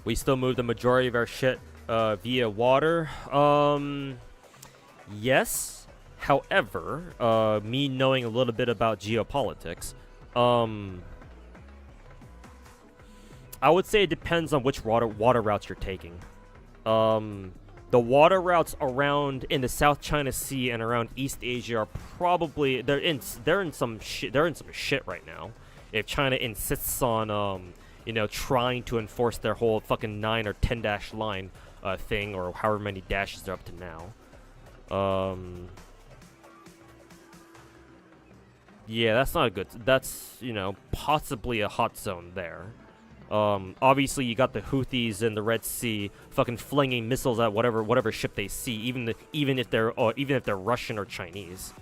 We still move the majority of our shit via water. Yes. However, me knowing a little bit about geopolitics, I would say it depends on which water routes you're taking. The water routes around in the South China Sea and around East Asia are probably they're in some shit right now. If China insists on you know, trying to enforce their whole fucking 9 or 10 dash line thing, or however many dashes they're up to now. Yeah, that's not a good. That's, you know, possibly a hot zone there. Obviously you got the Houthis in the Red Sea, fucking flinging missiles at whatever ship they see, even if they're Russian or Chinese.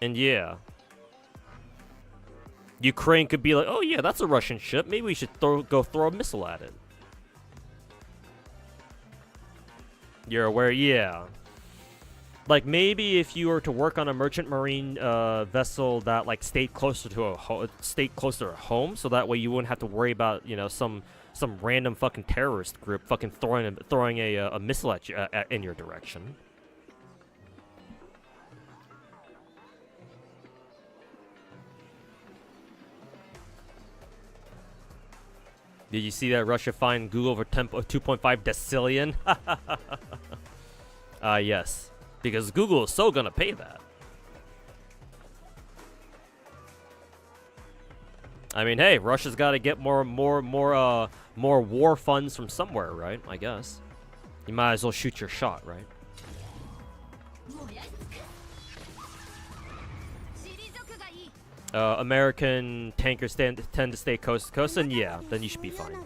And yeah, Ukraine could be like, oh yeah, that's a Russian ship. Maybe we should go throw a missile at it. You're aware, yeah. Like maybe if you were to work on a merchant marine vessel that like stayed closer to home, so that way you wouldn't have to worry about, you know, some random fucking terrorist group fucking throwing a missile at you in your direction. Did you see that Russia fined Google for 2.5 decillion? Yes. Because Google is so gonna pay that. I mean, hey, Russia's gotta get more war funds from somewhere, right? I guess. You might as well shoot your shot, right? American tankers tend to stay coast to coast, and yeah, then you should be fine.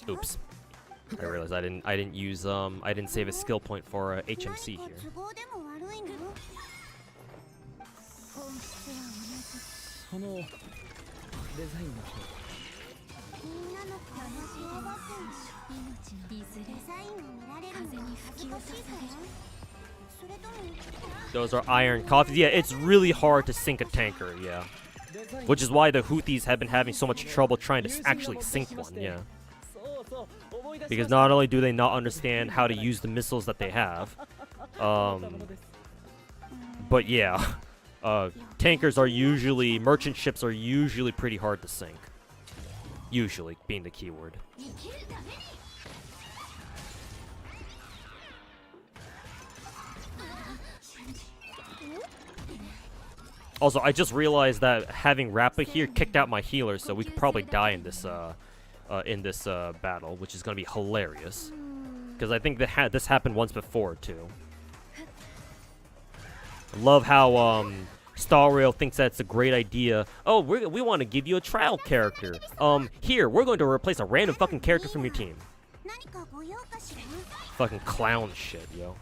Oops. I realized I didn't use I didn't save a skill point for HMC here. Those are iron coffees. Yeah, it's really hard to sink a tanker, yeah. Which is why the Houthis have been having so much trouble trying to actually sink one, yeah. Because not only do they not understand how to use the missiles that they have, but yeah, tankers are usually, merchant ships are usually pretty hard to sink. Usually, being the keyword. Also, I just realized that having Rappa here kicked out my healer, so we could probably die in this battle, which is gonna be hilarious. Because I think that this happened once before too. I love how Star Rail thinks that's a great idea. Oh, we want to give you a trial character. Here, we're going to replace a random fucking character from your team. Fucking clown shit, yo.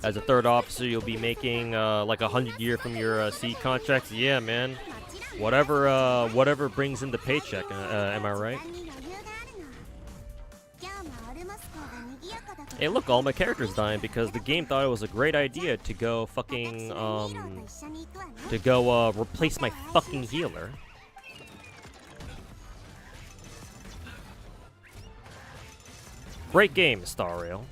As a third officer, you'll be making like 100 a year from your sea contracts. Yeah, man. Whatever brings in the paycheck. Am I right? Hey, look, all my characters dying because the game thought it was a great idea to go fucking, replace my fucking healer. Great game, Star Rail.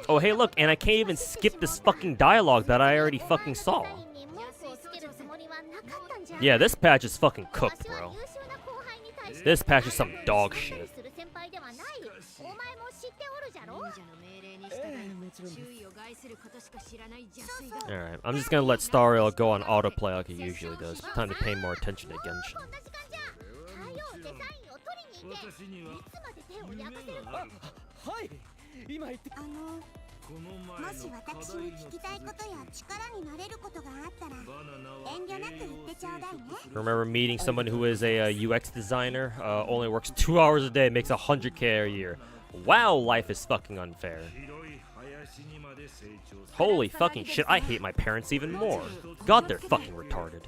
Oh, hey, look, and I can't even skip this fucking dialogue that I already fucking saw. Yeah, this patch is fucking cooked, bro. This patch is some dog shit. Alright, I'm just gonna let Star Rail go on autoplay like it usually does. Time to pay more attention to Genshin. もし私に聞きたいことや力になれることがあったら遠慮なく言ってちょうだいね。 Remember meeting someone who is a UX designer, only works 2 hours a day, makes 100K a year. Wow, life is fucking unfair. Holy fucking shit, I hate my parents even more. God, they're fucking retarded.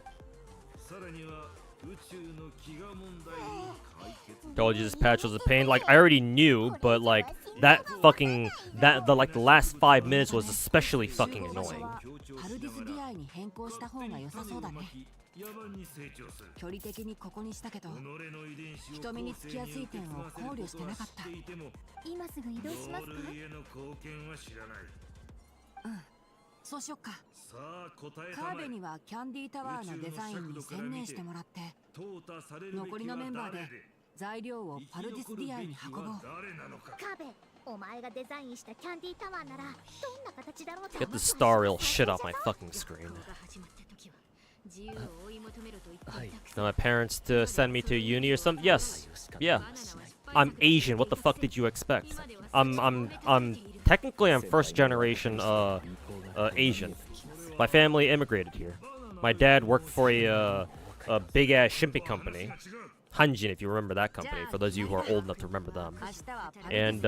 Told you this patch was a pain. Like, I already knew, but like, the last 5 minutes was especially fucking annoying. 距離的にここにしたけど、人目につきやすい点を考慮してなかった。今すぐ移動しますか？うん、そうしよっか。カーベにはキャンディータワーのデザインに専念してもらって、残りのメンバーで材料をパルディスディアイに運ぼう。カーベ、お前がデザインしたキャンディータワーならどんな形だろうと。 Get the Star Rail shit off my fucking screen. Now my parents to send me to uni or something? Yes. Yeah. I'm Asian. What the fuck did you expect? I'm technically I'm first generation Asian. My family immigrated here. My dad worked for a big ass shimping company. Hanjin, if you remember that company, for those of you who are old enough to remember them. And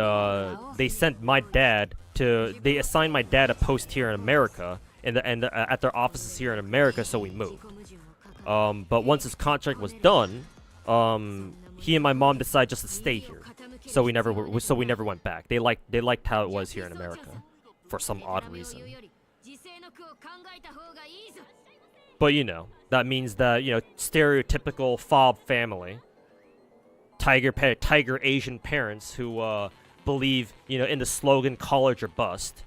they sent my dad to, they assigned my dad a post here in America, at their offices here in America, so we moved. But once his contract was done, he and my mom decided just to stay here, so we never went back. They liked how it was here in America, for some odd reason. But you know, that means that, you know, stereotypical fob family, tiger Asian parents who believe, you know, in the slogan college or bust,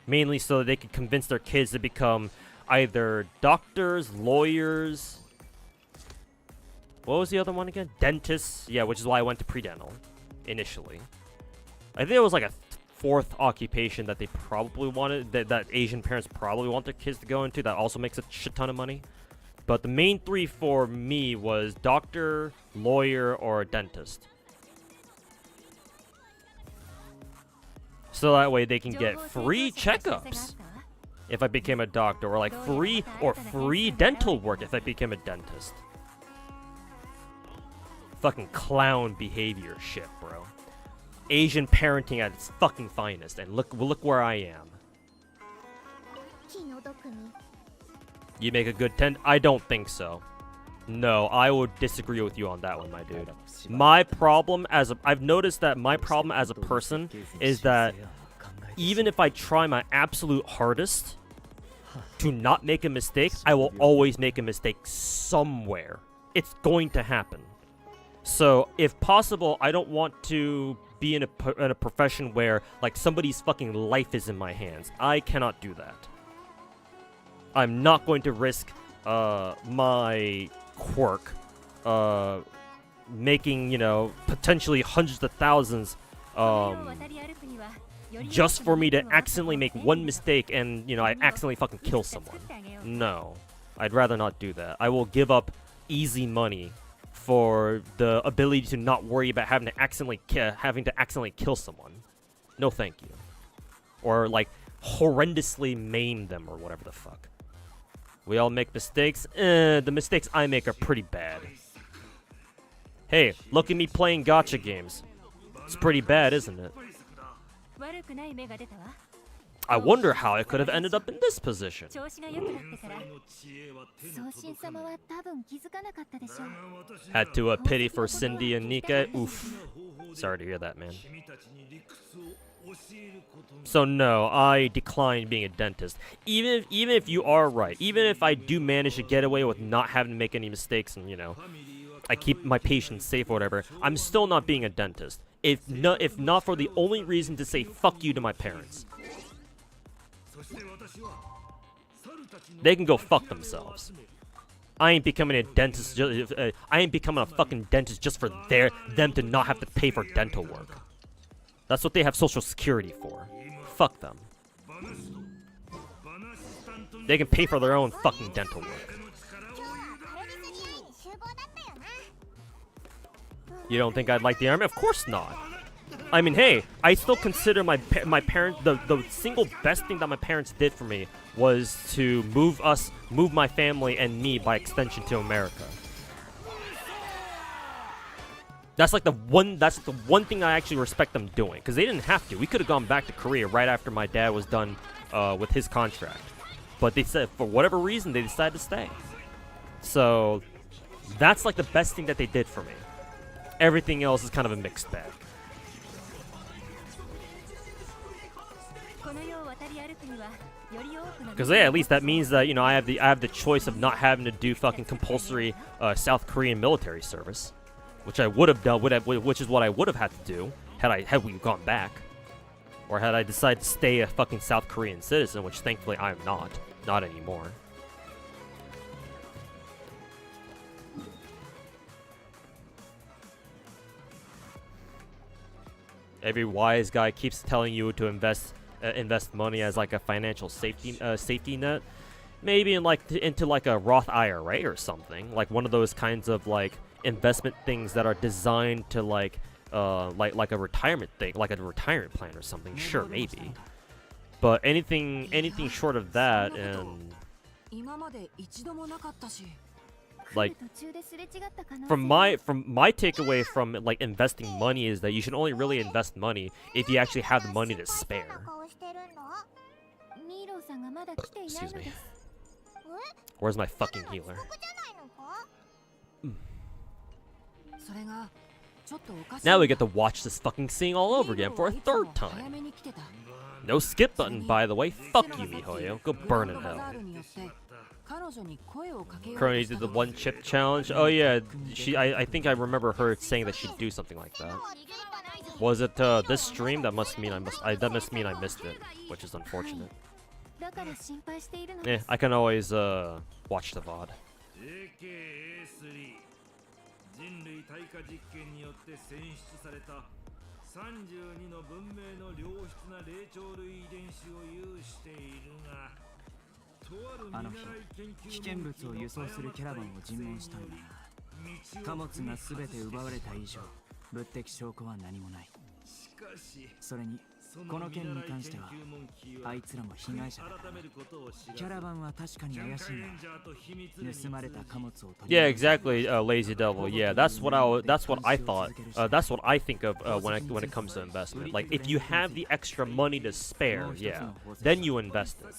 mainly so that they can convince their kids to become either doctors, lawyers, what was the other one again? Dentists. Yeah, which is why I went to pre-dental initially. I think it was like a fourth occupation that they probably wanted, that Asian parents probably want their kids to go into, that also makes a shit ton of money. But the main three for me was doctor, lawyer, or a dentist. So that way they can get free checkups if I became a doctor, or like free dental work if I became a dentist. Fucking clown behavior shit, bro. Asian parenting at its fucking finest, and look where I am. You make a good I don't think so. No, I would disagree with you on that one, my dude. My problem I've noticed that my problem as a person is that even if I try my absolute hardest to not make a mistake, I will always make a mistake somewhere. It's going to happen. So, if possible, I don't want to be in a profession where, like, somebody's fucking life is in my hands. I cannot do that. I'm not going to risk my quirk making, you know, potentially hundreds of thousands just for me to accidentally make one mistake and, you know, I accidentally fucking kill someone. No. I'd rather not do that. I will give up easy money for the ability to not worry about having to accidentally kill someone. No thank you. Or, like, horrendously maim them or whatever the fuck. We all make mistakes. The mistakes I make are pretty bad. Hey, look at me playing gacha games. It's pretty bad, isn't it? I wonder how I could have ended up in this position. 調子が良くなってから送信様は多分気づかなかったでしょう Had to pity for Cindy and Nikke. Oof. Sorry to hear that, man. So no, I decline being a dentist. Even if you are right, even if I do manage to get away with not having to make any mistakes, and you know, I keep my patients safe or whatever, I'm still not being a dentist. If not for the only reason to say fuck you to my parents. They can go fuck themselves. I ain't becoming a dentist. I ain't becoming a fucking dentist just for them to not have to pay for dental work. That's what they have Social Security for. Fuck them. They can pay for their own fucking dental work. You don't think I'd like the army? Of course not. I mean, hey, I still consider my parents, the single best thing that my parents did for me was to move my family and me by extension to America. That's the one thing I actually respect them doing, because they didn't have to. We could have gone back to Korea right after my dad was done with his contract. But they said, for whatever reason, they decided to stay. So, that's like the best thing that they did for me. Everything else is kind of a mixed bag. Because yeah, at least that means that, you know, I have the choice of not having to do fucking compulsory South Korean military service, which I would have done, which is what I would have had to do had we gone back, or had I decided to stay a fucking South Korean citizen, which thankfully I am not anymore. Every wise guy keeps telling you to invest money as like a financial safety net, maybe into like a Roth IRA or something, like one of those kinds of like investment things that are designed to like a retirement thing, like a retirement plan or something. Sure, maybe, but anything short of that, and like from my takeaway from like investing money is that you should only really invest money if you actually have the money to spare. Excuse me. Where's my fucking healer? Now we get to watch this fucking scene all over again for a third time. No skip button, by the way. Fuck you, MiHoYo. Go burn in hell. Crony did the one chip challenge. Oh yeah, I think I remember her saying that she'd do something like that. Was it this stream? That must mean I missed it, which is unfortunate. Yeah, I can always watch the VOD. あの日、危険物を輸送するキャラバンを尋問したのだが、貨物が全て奪われた以上、物的証拠は何もない。それに、この件に関しては、あいつらも被害者だから。キャラバンは確かに怪しいが、盗まれた貨物を取り。Yeah, exactly, Lazy Devil. Yeah, that's what I thought. That's what I think of when it comes to investment. Like, if you have the extra money to spare, yeah, then you invest it.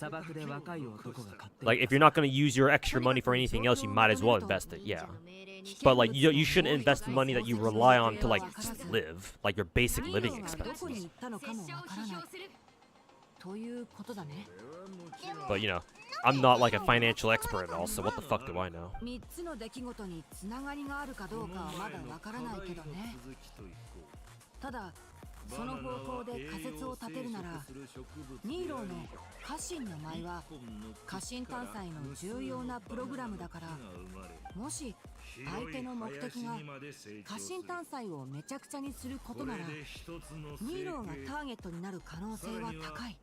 Like, if you're not gonna use your extra money for anything else, you might as well invest it. Yeah. But like, you shouldn't invest money that you rely on to like just live, like your basic living expenses. But you know, I'm not like a financial expert at all, so what the fuck do I know? その方向で仮説を立てるなら、ニーローの家臣の舞は家臣探査の重要なプログラムだから、もし相手の目的が家臣探査をめちゃくちゃにすることなら、ニーローがターゲットになる可能性は高い。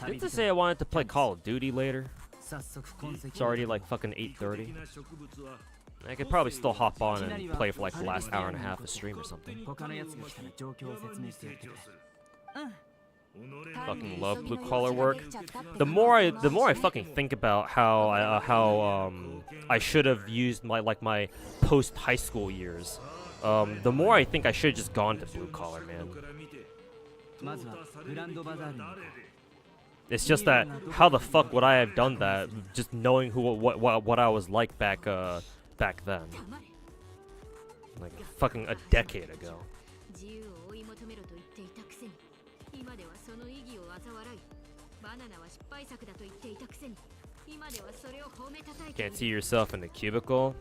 Didn't they say I wanted to play Call of Duty later? It's already like fucking 8:30. I could probably still hop on and play for like the last hour and a half of stream or something. Fucking love blue collar work. The more I fucking think about how I should have used my post high school years, the more I think I should have just gone to blue collar, man. It's just that how the fuck would I have done that? Just knowing what I was like back then, like fucking a decade ago. Can't see yourself in the cubicle?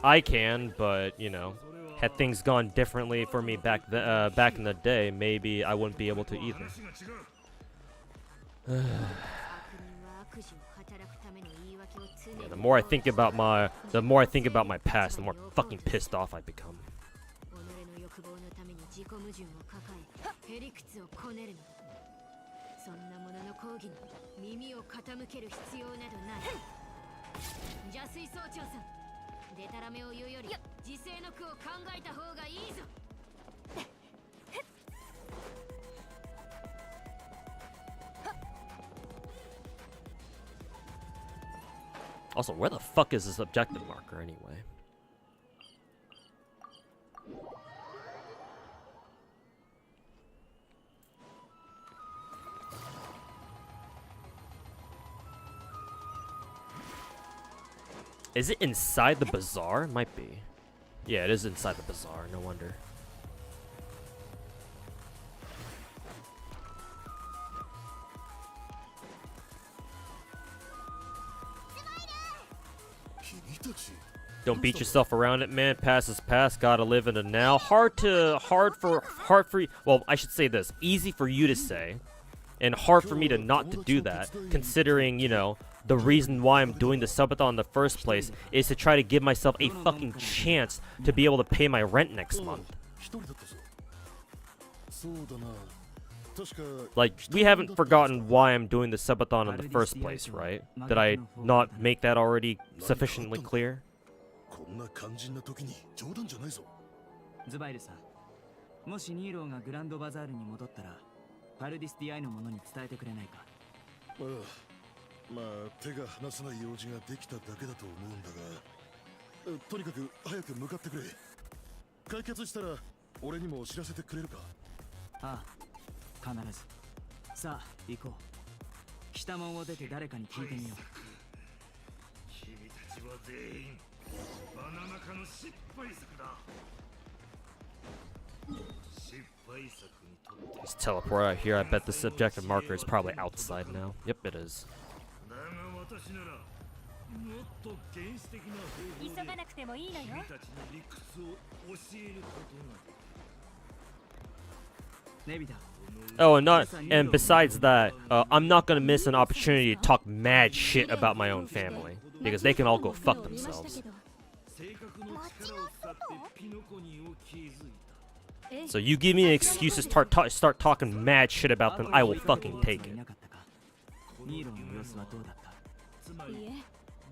I can, but you know, had things gone differently for me back in the day, maybe I wouldn't be able to either. Yeah, the more I think about my past, the more fucking pissed off I become. Also, where the fuck is this objective marker anyway? Is it inside the bazaar? Might be. Yeah, it is inside the bazaar, no wonder. Don't beat yourself around it, man. Past is past. Gotta live in the now. Hard for well, I should say this. Easy for you to say, and hard for me to not to do that, considering, you know, the reason why I'm doing the subathon in the first place is to try to give myself a fucking chance to be able to pay my rent next month. Like, we haven't forgotten why I'm doing the subathon in the first place, right? Did I not make that already sufficiently clear? ズバイルさん、もしニーローがグランドバザールに戻ったらパルディス DI の者に伝えてくれないか。まあ手が離せない用事ができただけだと思うんだが、とにかく早く向かってくれ。解決したら俺にも知らせてくれるか。ああ、必ず。さあ行こう。北門を出て誰かに聞いてみよう。君たちは全員バナナ科の失敗作だ。失敗作にとって。 Let's teleport out here. I bet this objective marker is probably outside now. Yep, it is. 急がなくてもいいのよ。 Oh, and besides that, I'm not gonna miss an opportunity to talk mad shit about my own family, because they can all go fuck themselves. So you give me an excuse to start talking mad shit about them, I will fucking take it. いいえ、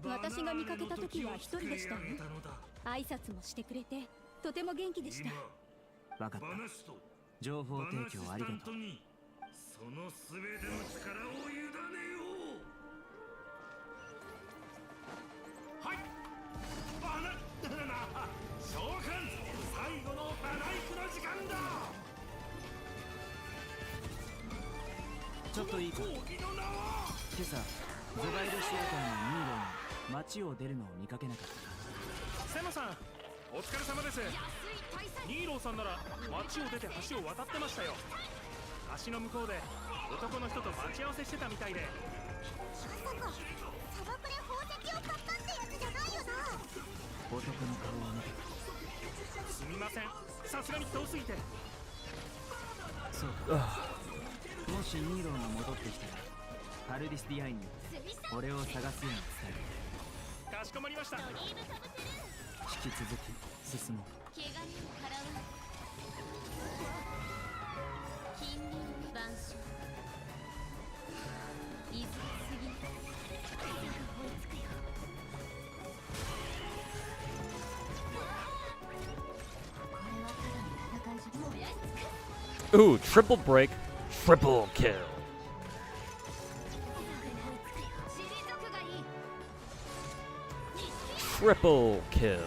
私が見かけた時は一人でしたよ。挨拶もしてくれて、とても元気でした。わかった。情報提供ありがとう。そのすべての力を委ねよう。はい。バナナ召喚最後のバナイクの時間だ。ちょっといいか。今朝ズバイル商店のニーロに街を出るのを見かけなかったか。セノさん、お疲れ様です。ニーローさんなら街を出て橋を渡ってましたよ。橋の向こうで男の人と待ち合わせしてたみたいで。まさか砂漠で宝石を買ったってやつじゃないよな。男の顔を見て。すみません、さすがに遠すぎて。そうか。もしニーローが戻ってきたらパルディス DI に俺を探すように伝える。かしこまりました。引き続き進もう。怪我人払う。近隣万象。いずれ次風が追いつくよ。これはただの戦いじゃ燃やしつく。 Ooh, triple break, triple kill. Triple kill.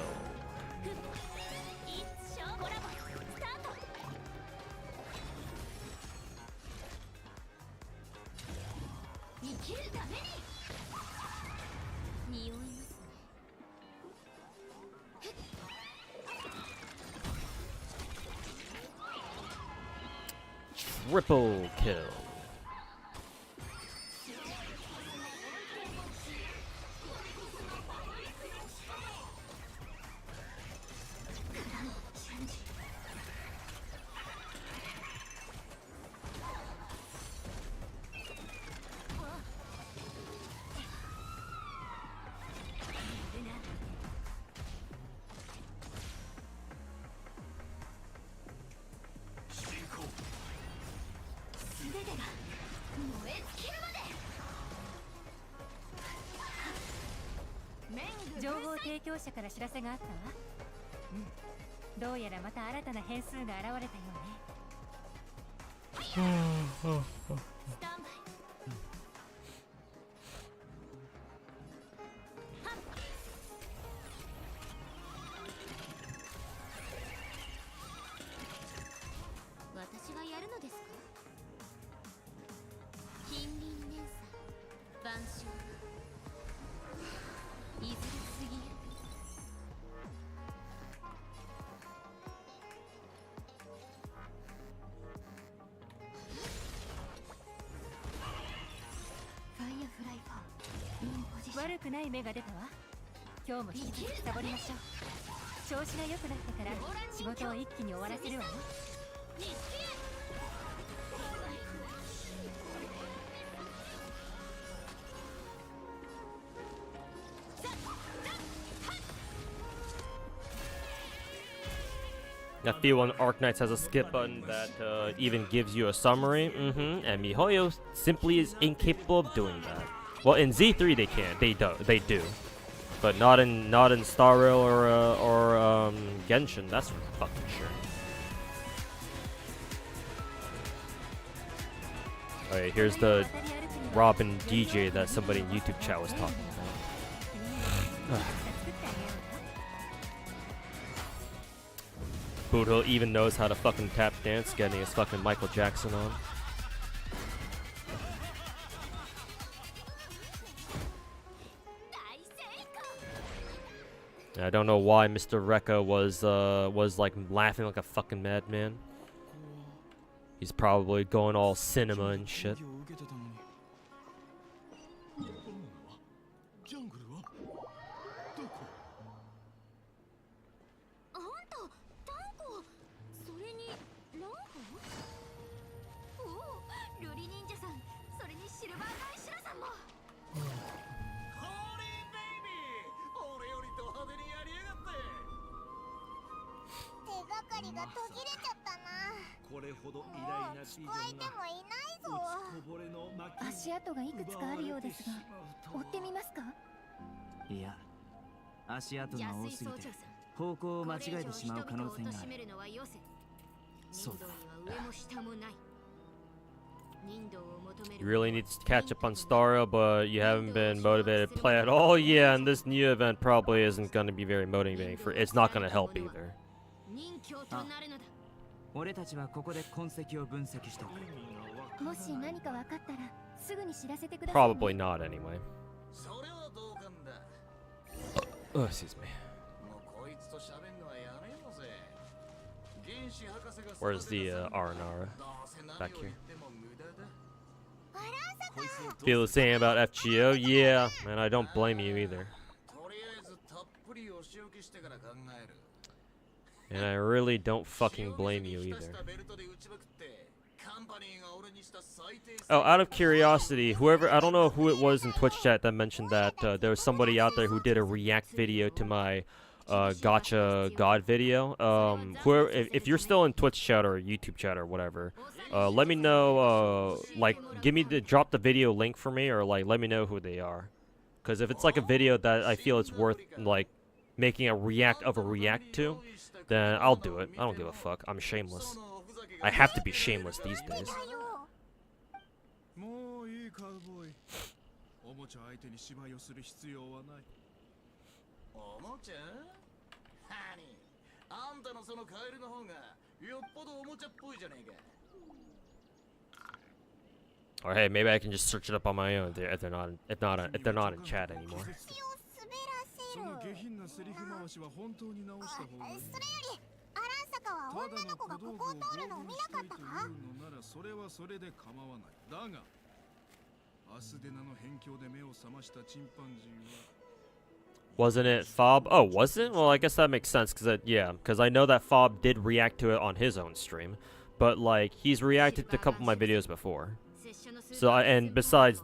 Triple kill.情報提供者から知らせがあったわ。どうやらまた新たな変数が現れたようね。スタンバイ。私がやるのですか？近隣連鎖晩鐘いずれすぎる。ファイアフライフォーインポジション。悪くない芽が出たわ。今日も引き続きサボりましょう。調子が良くなってから仕事を一気に終わらせるわよ。I feel one Arknights has a skip button that even gives you a summary. And MiHoYo simply is incapable of doing that. Well, in Z3 they can, they do, but not in Star Rail or Genshin. That's for fucking sure. Alright, here's the Robin DJ that somebody in YouTube chat was talking about. Boodle even knows how to fucking tap dance, getting his fucking Michael Jackson on. I don't know why Mr. Rekka was like laughing like a fucking madman. He's probably going all cinema and shit. You really need to catch up on Star Rail, but you haven't been motivated to play at all. Yeah, and this new event probably isn't going to be very motivating for. It's not going to help either. Probably not anyway. Oh, excuse me. Where's the R&R? Back here. Feel the same about FGO? Yeah, and I don't blame you either. And I really don't fucking blame you either. Oh, out of curiosity, whoever, I don't know who it was in Twitch chat that mentioned that there was somebody out there who did a react video to my Gacha God video. Whoever, if you're still in Twitch chat or YouTube chat or whatever, let me know, like, drop the video link for me, or like, let me know who they are. Because if it's like a video that I feel it's worth, like, making a react to, then I'll do it. I don't give a fuck. I'm shameless. I have to be shameless these days. Or hey, maybe I can just search it up on my own if they're not in chat anymore. ただの小道具を防御したいというのならそれはそれで構わない。だがアスデナの辺境で目を覚ましたチンパンジーは Wasn't it Fob? Oh, wasn't? Well, I guess that makes sense, because I know that Fob did react to it on his own stream, but like he's reacted to a couple of my videos before. So and besides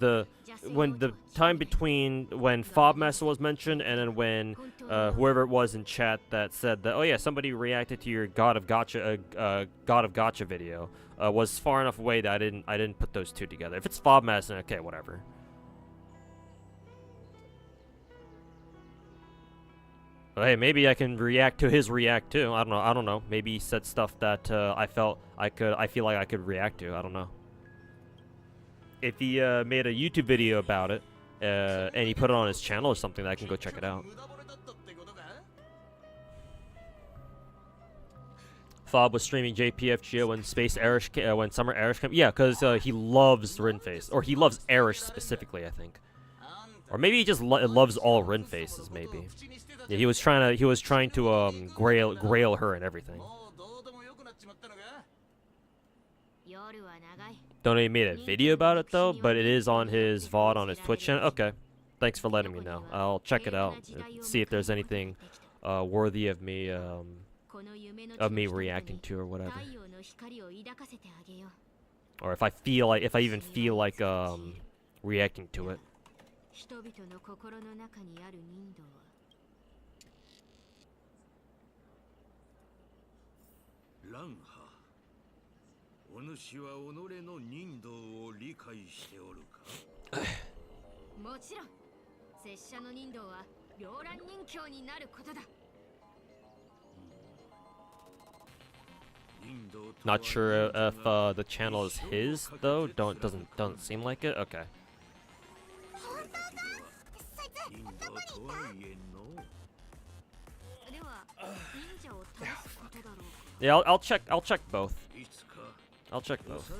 when the time between when Fob Master was mentioned and then when whoever it was in chat that said that, oh yeah, somebody reacted to your God of Gacha video was far enough away that I didn't put those two together. If it's Fob Master, okay, whatever. But hey, maybe I can react to his react too. I don't know. Maybe he said stuff that I feel like I could react to. I don't know. If he made a YouTube video about it and he put it on his channel or something, I can go check it out. Fob was streaming JPFGO when when Summer Erish came. Yeah, because he loves Rinface, or he loves Erish specifically, I think. Or maybe he just loves all Rin faces. Maybe. Yeah, he was trying to grail her and everything. Don't know he made a video about it though, but it is on his VOD on his Twitch channel. Okay, thanks for letting me know. I'll check it out and see if there's anything worthy of me reacting to or whatever. Or if I even feel like reacting to it. 人々の心の中にある人道はランハ、お主は己の人道を理解しておるか？もちろん、拙者の人道は両乱人教になることだ。Not sure if the channel is his though. Doesn't seem like it. Okay. Yeah, I'll check both. I'll check both.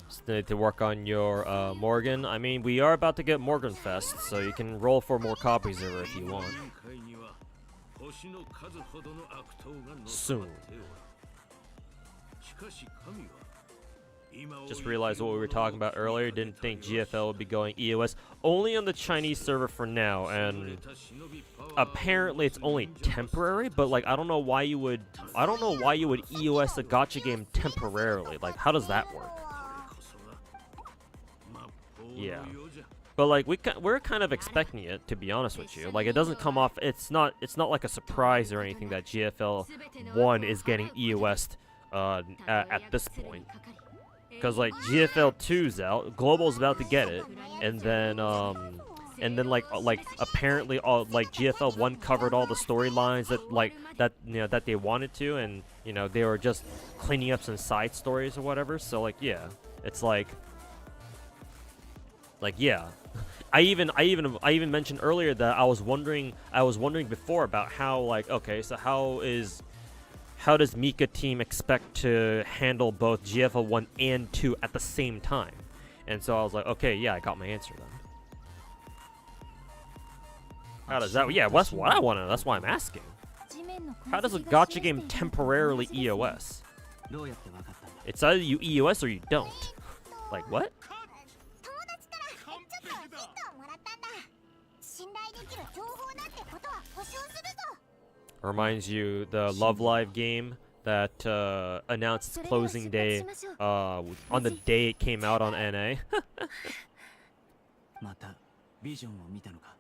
Still need to work on your Morgan. I mean, we are about to get Morgan Fest, so you can roll for more copies of her if you want. Soon. Just realized what we were talking about earlier. Didn't think GFL would be going EOS. Only on the Chinese server for now, and apparently it's only temporary. But like, I don't know why you would EOS a gacha game temporarily. Like, how does that work? Yeah. But like, we're kind of expecting it, to be honest with you. Like, it doesn't come off. It's not like a surprise or anything that GFL 1 is getting EOS'd at this point. Because like GFL 2's out, Global's about to get it, and then like apparently like GFL 1 covered all the storylines that they wanted to, and they were just cleaning up some side stories or whatever. So like, yeah, it's like yeah. I even mentioned earlier that I was wondering before about how, like, okay, so how does Mika team expect to handle both GFL 1 and 2 at the same time? And so I was like, okay, yeah, I got my answer then. How does that? Yeah, that's what I want to know. That's why I'm asking. How does a gacha game temporarily EOS? It's either you EOS or you don't. Like, what? Reminds you the Love Live game that announced its closing day on the day it came out on NA. またビジョンを見たのか。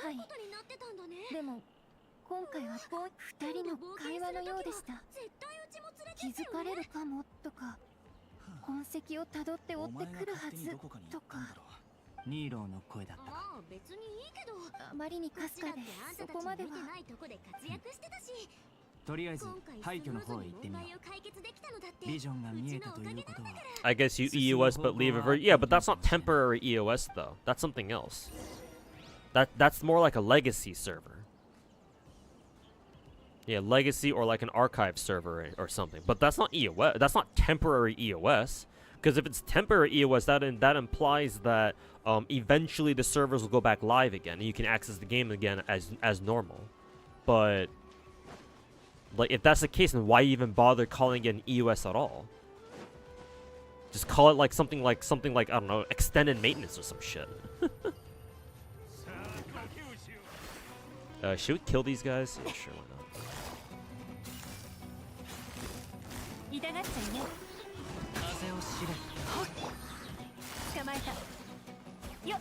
はい。でも今回は2人の会話のようでした。気づかれるかもとか、痕跡をたどって追ってくるはずとか。ニーローの声だったか。別にいいけど、あまりにかすかでそこまでは。とりあえず廃墟の方へ行ってみよう。ビジョンが見えたということは。I guess you EOS but leave it. Yeah, but that's not temporary EOS though. That's something else. That's more like a legacy server. Yeah, legacy or like an archive server or something. But that's not EOS. That's not temporary EOS. Because if it's temporary EOS, that implies that eventually the servers will go back live again, and you can access the game again as normal. But like, if that's the case, then why even bother calling it an EOS at all? Just call it like something like I don't know, extended maintenance or some shit. Should we kill these guys? Yeah, sure, why not? 痛がっちゃいね風を知れ捕まえたよっ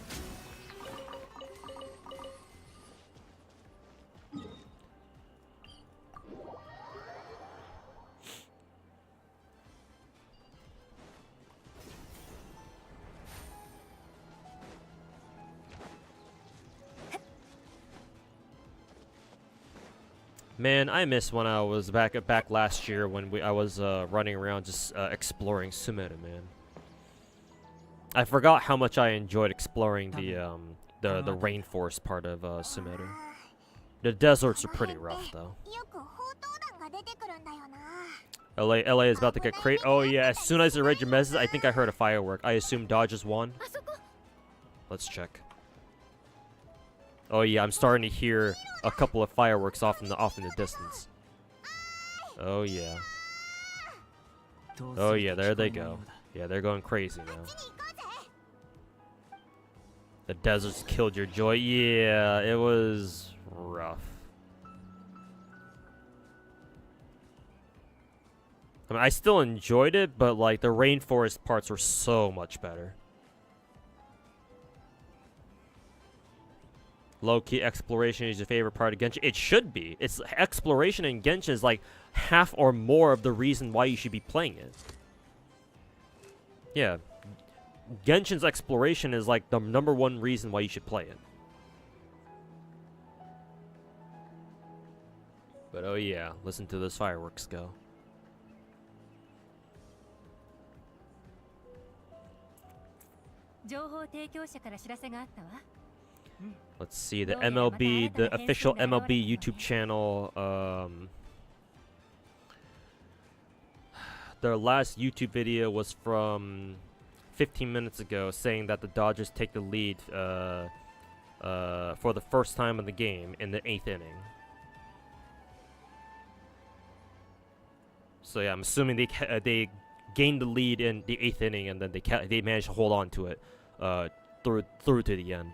Man, I miss when I was back last year when I was running around just exploring Sumeru, man. I forgot how much I enjoyed exploring the rainforest part of Sumeru. The deserts are pretty rough though. LA is about to get crazy. Oh yeah, as soon as I read your message, I think I heard a firework. I assume Dodge is won. Let's check. Oh yeah, I'm starting to hear a couple of fireworks off in the distance. Oh yeah. Oh yeah, there they go. Yeah, they're going crazy now. The deserts killed your joy. Yeah, it was rough. I mean, I still enjoyed it, but like the rainforest parts were so much better. Low-key exploration is your favorite part of Genshin. It should be. It's exploration in Genshin is like half or more of the reason why you should be playing it. Yeah. Genshin's exploration is like the #1 reason why you should play it. But oh yeah, listen to those fireworks go. Let's see, the MLB, the official MLB YouTube channel, their last YouTube video was from 15 minutes ago saying that the Dodgers take the lead for the first time in the game in the 8th inning. So yeah, I'm assuming they gained the lead in the 8th inning and then they managed to hold on to it through to the end.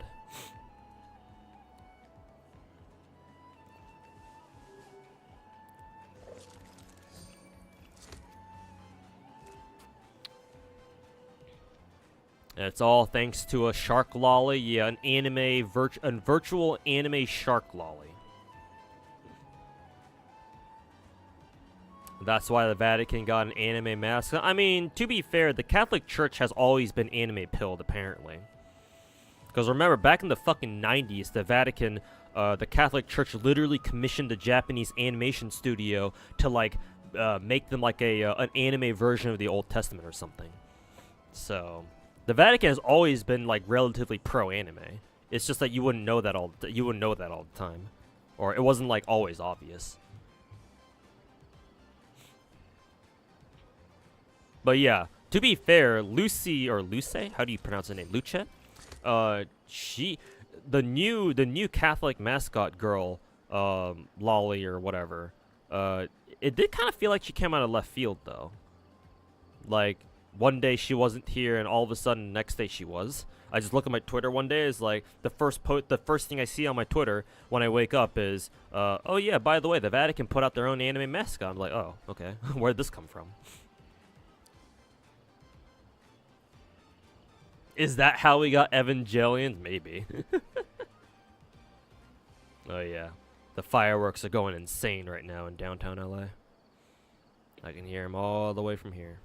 And it's all thanks to a shark lolly. Yeah, an virtual anime shark lolly. That's why the Vatican got an anime mascot. I mean, to be fair, the Catholic Church has always been anime pilled, apparently. Because remember, back in the fucking 90s, the Vatican, the Catholic Church literally commissioned a Japanese animation studio to, like, make them like an anime version of the Old Testament or something. So the Vatican has always been like relatively pro-anime. It's just that you wouldn't know that all the time, or it wasn't like always obvious. But yeah, to be fair, Lucy or Luce, how do you pronounce her name? Luce? The new Catholic mascot girl, Lolly or whatever. It did kind of feel like she came out of left field though. Like, one day she wasn't here, and all of a sudden, the next day she was. I just look at my Twitter one day. It's like the first thing I see on my Twitter when I wake up is, oh yeah, by the way, the Vatican put out their own anime mascot. I'm like, oh, okay, where'd this come from? Is that how we got Evangelions? Maybe. Oh yeah, the fireworks are going insane right now in downtown LA. I can hear them all the way from here.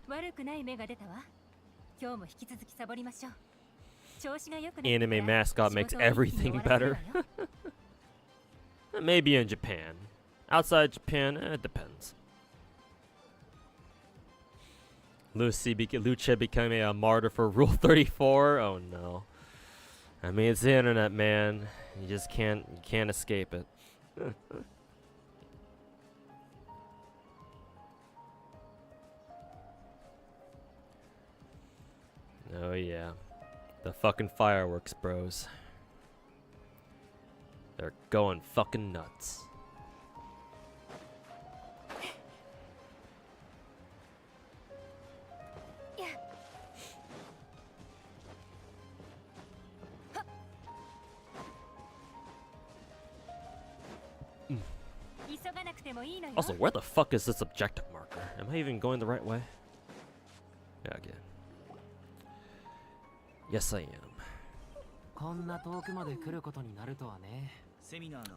Anime mascot makes everything better. Maybe in Japan. Outside Japan, it depends. Luce becoming a martyr for Rule 34? Oh no. I mean, it's the internet, man. You just can't escape it. The fucking fireworks, bros. They're going fucking nuts. Also, where the fuck is this objective marker? Am I even going the right way? Yeah, again. Yes, I am.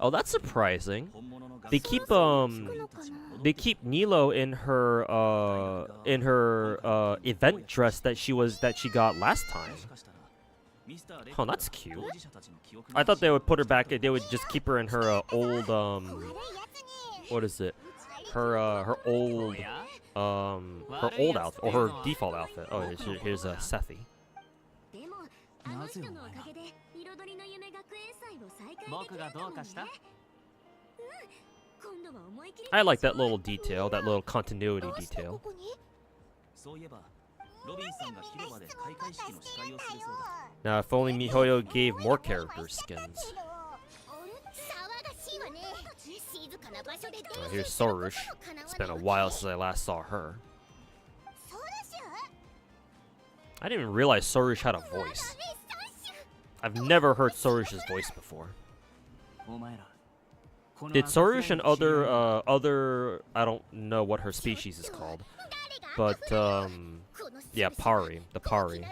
Oh, that's surprising. They keep Nilou in her event dress that she got last time. Oh, that's cute. I thought they would put her back. They would just keep her in her old what is it? Her old outfit or her default outfit. Oh, here's Sethi. I like that little detail, that little continuity detail. Now, if only MiHoYo gave more character skins. Oh, here's Sorush. It's been a while since I last saw her. I didn't even realize Sorush had a voice. I've never heard Sorush's voice before. Did Sorush and other I don't know what her species is called, but yeah, Pari, the Pari.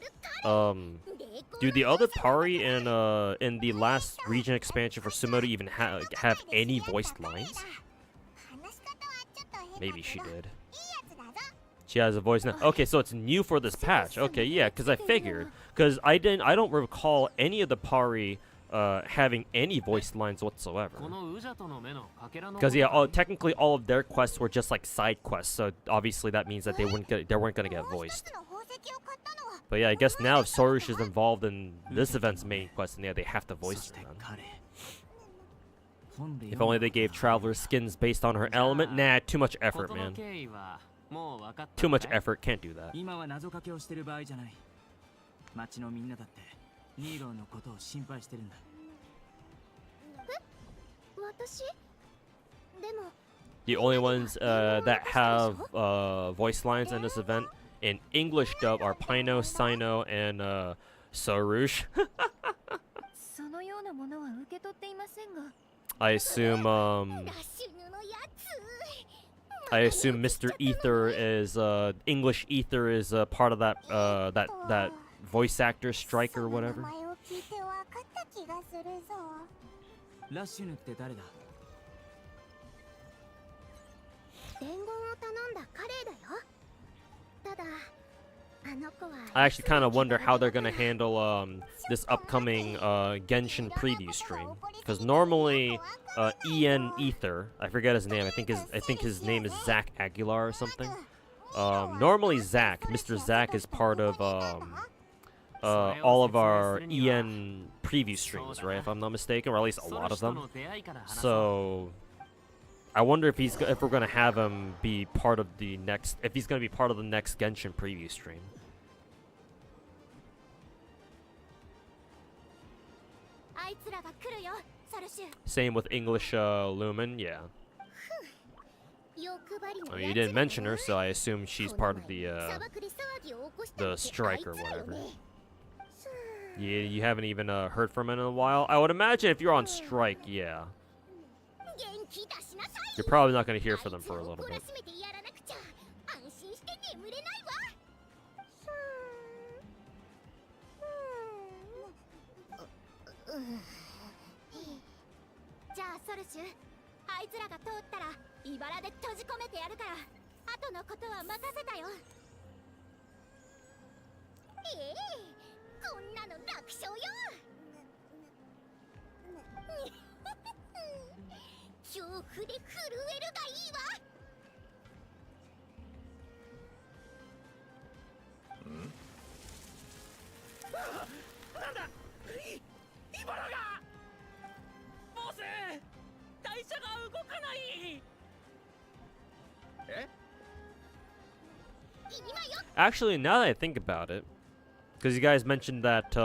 Do the other Pari in the last region expansion for Sumoto even have any voiced lines? Maybe she did. She has a voice now. Okay, so it's new for this patch. Okay, yeah, because I figured. Because I don't recall any of the Pari having any voiced lines whatsoever. Because yeah, technically all of their quests were just like side quests. So obviously that means that they weren't gonna get voiced. But yeah, I guess now if Sorush is involved in this event's main quest, then yeah, they have to voice her then. If only they gave Traveler skins based on her element. Nah, too much effort, man. Too much effort, can't do that. The only ones that have voice lines in this event in English dub are Pino, Sino, and Sorush. I assume Mr. Ether is English Ether is part of that that voice actor strike or whatever. I actually kind of wonder how they're gonna handle this upcoming Genshin preview stream, because normally EN Ether, I forget his name. I think his name is Zach Aguilar or something. Normally Mr. Zach is part of all of our EN preview streams, right? If I'm not mistaken, or at least a lot of them. So I wonder if we're gonna have him be part of the next, if he's gonna be part of the next Genshin preview stream. Same with English Lumen, yeah. I mean, you didn't mention her, so I assume she's part of the strike or whatever. You haven't even heard from her in a while. I would imagine if you're on strike, yeah. You're probably not going to hear from them for a little bit. Actually, now that I think about it, Because you guys mentioned that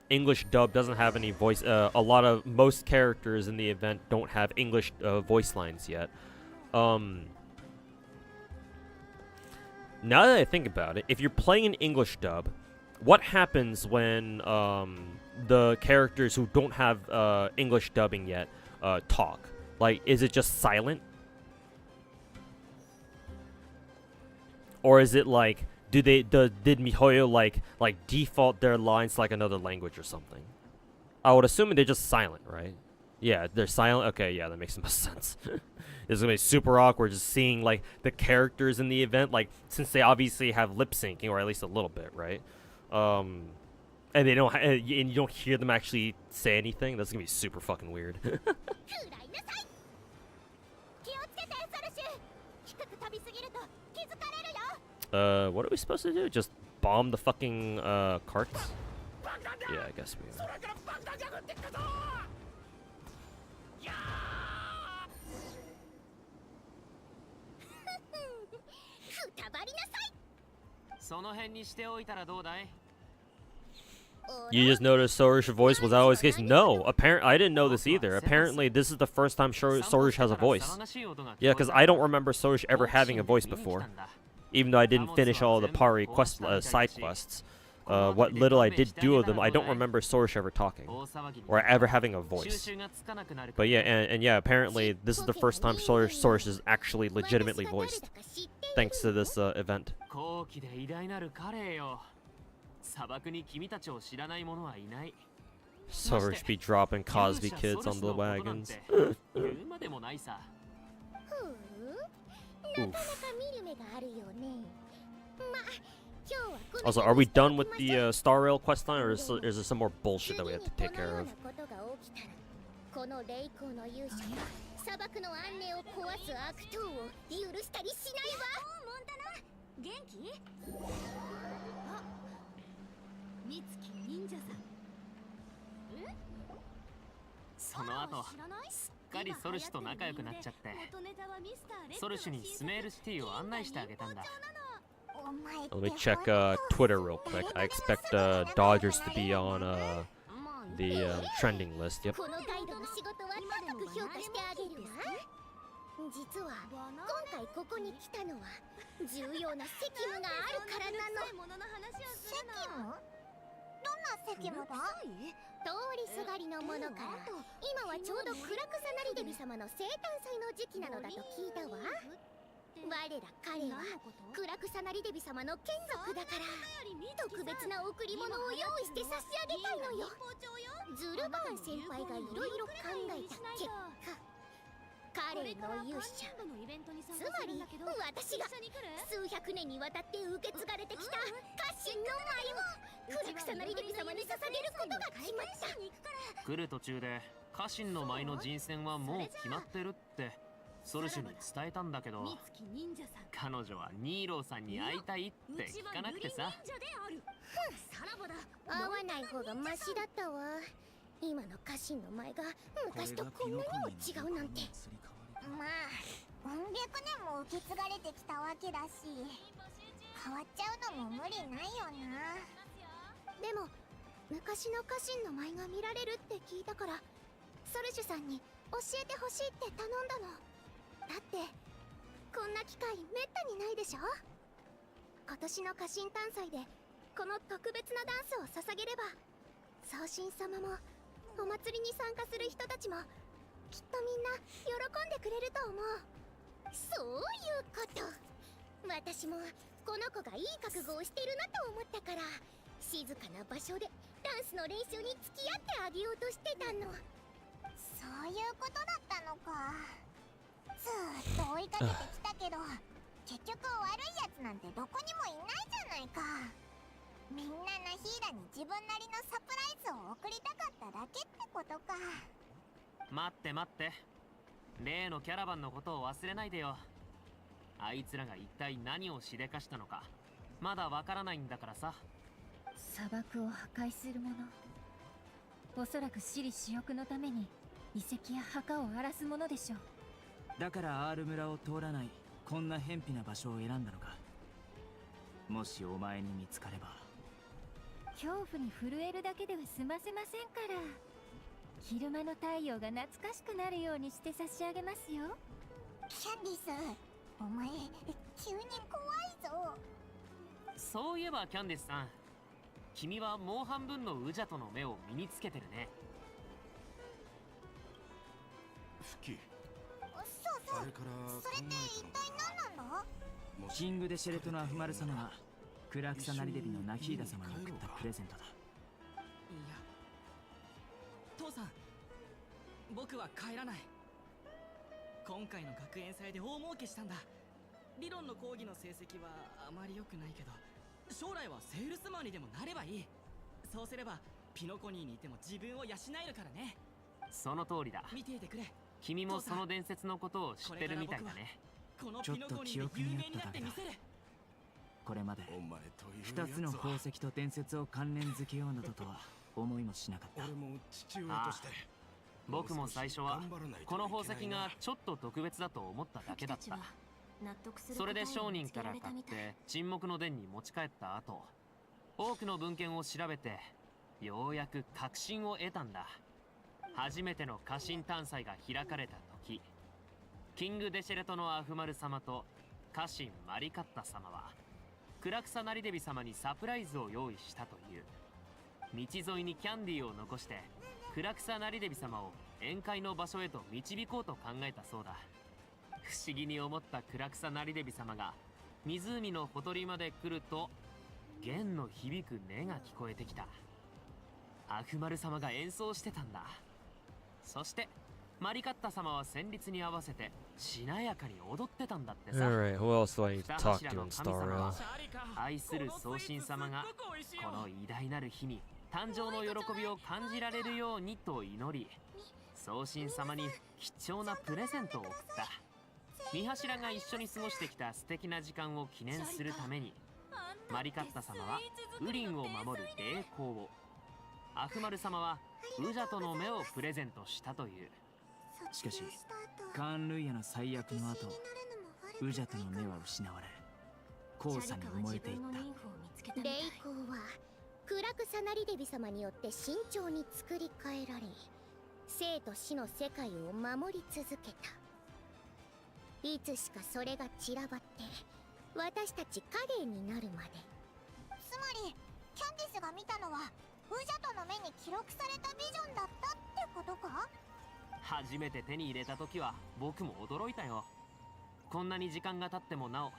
English dub doesn't have any voice. Most characters in the event don't have English voice lines yet. Now that I think about it, if you're playing an English dub, what happens when the characters who don't have English dubbing yet talk? Like, is it just silent? Or is it like, did MiHoYo like default their lines to like another language or something? I would assume they're just silent, right? Yeah, they're silent. Okay, yeah, that makes the most sense. It's gonna be super awkward just seeing like the characters in the event, like since they obviously have lip syncing or at least a little bit, right? And they don't, and you don't hear them actually say anything. That's gonna be super fucking weird. What are we supposed to do? Just bomb the fucking carts? Yeah, I guess we are. You just noticed Sorish's voice? Was that always the case? No, I didn't know this either. Apparently, this is the first time Sorish has a voice. Yeah, because I don't remember Sorish ever having a voice before. Even though I didn't finish all the Pari side quests. What little I did do of them, I don't remember Sorish ever talking. Or ever having a voice. But yeah, and yeah, apparently, this is the first time Sorish is actually legitimately voiced. Thanks to this event. Sorish be dropping Cosby kids on the wagons. Oof. Also, are we done with the Star Rail questline, or is there some more bullshit that we have to take care of? Let me check Twitter real quick. I expect Dodgers to be on the trending list. Yep. 実は今回ここに来たのは重要な責務があるからなの。責務？どんな責務だ？通りすがりのものから今はちょうどクラクサナリデビ様の生誕祭の時期なのだと聞いたわ。我ら彼はクラクサナリデビ様の眷属だから特別な贈り物を用意して差し上げたいのよ。ズルバーン先輩がいろいろ考えた結果、彼の勇者、つまり私が数百年にわたって受け継がれてきた家臣の舞をクラクサナリデビ様に捧げることが決まった。来る途中で家臣の舞の人選はもう決まってるってソルシュに伝えたんだけど、彼女はニーローさんに会いたいって聞かなくてさ。会わない方がマシだったわ。今の家臣の舞が昔とこんなにも違うなんて。まあ、何百年も受け継がれてきたわけだし、変わっちゃうのも無理ないよな。でも、昔の家臣の舞が見られるって聞いたから、ソルシュさんに教えてほしいって頼んだの。だってこんな機会めったにないでしょ。今年の家臣誕祭でこの特別なダンスを捧げれば送神様もお祭りに参加する人たちもきっとみんな喜んでくれると思う。そういうこと。私もこの子がいい覚悟をしてるなと思ったから静かな場所でダンスの練習に付き合ってあげようとしてたの。そういうことだったのか。ずーっと追いかけてきたけど結局悪いやつなんてどこにもいないじゃないか。みんなナヒーラに自分なりのサプライズを送りたかっただけってことか。待って待って、例のキャラバンのことを忘れないでよ。あいつらが一体何をしでかしたのかまだわからないんだからさ。砂漠を破壊するもの、おそらく私利私欲のために遺跡や墓を荒らすものでしょう。だからアール村を通らないこんな偏僻な場所を選んだのか。もしお前に見つかれば恐怖に震えるだけでは済ませませんから。昼間の太陽が懐かしくなるようにして差し上げますよ。キャンディス、お前急に怖いぞ。そういえばキャンディスさん、君はもう半分のウジャトの目を身につけてるね。フキ、そうそう、それって一体何なんだ？キングデシェレトのアフマル様がクラクサナリデビのナヒーダ様に送ったプレゼントだ。いや、父さん、僕は帰らない。今回の学園祭で大儲けしたんだ。理論の講義の成績はあまり良くないけど、将来はセールスマンにでもなればいい。そうすればピノコニーにいても自分を養えるからね。その通りだ。見ていてくれ。君もその伝説のことを知ってるみたいだね。ちょっと記憶にあっただけだ。これまで2つの宝石と伝説を関連づけようなどとは思いもしなかった。僕も最初はこの宝石がちょっと特別だと思っただけだった。それで商人から買って沈黙の殿に持ち帰った後、多くの文献を調べてようやく確信を得たんだ。初めての家臣探査が開かれた時、キングデシェレトのアフマル様と家臣マリカッタ様はクラクサナリデビ様にサプライズを用意したという。道沿いにキャンディーを残してクラクサナリデビ様を宴会の場所へと導こうと考えたそうだ。不思議に思ったクラクサナリデビ様が湖のほとりまで来ると、弦の響く音が聞こえてきた。アフマル様が演奏してたんだ。そしてマリカッタ様は旋律に合わせてしなやかに踊ってたんだってさ。 Alright, who else do I need to talk to in Star Rail? 愛する送信様がこの偉大なる日に誕生の喜びを感じられるようにと祈り、送信様に貴重なプレゼントを送った。三柱が一緒に過ごしてきた素敵な時間を記念するために、マリカッタ様はウリンを守る霊光を、アフマル様はウジャトの目をプレゼントしたという。しかしカーン・ルイヤの最悪の後、ウジャトの目は失われ後者に埋もれていった。霊光はクラクサナリデビ様によって慎重に作り変えられ、生と死の世界を守り続けた。いつしかそれが散らばって私たち影になるまで。つまりキャンディスが見たのはウジャトの目に記録されたビジョンだったってことか？初めて手に入れた時は僕も驚いたよ。こんなに時間が経ってもなお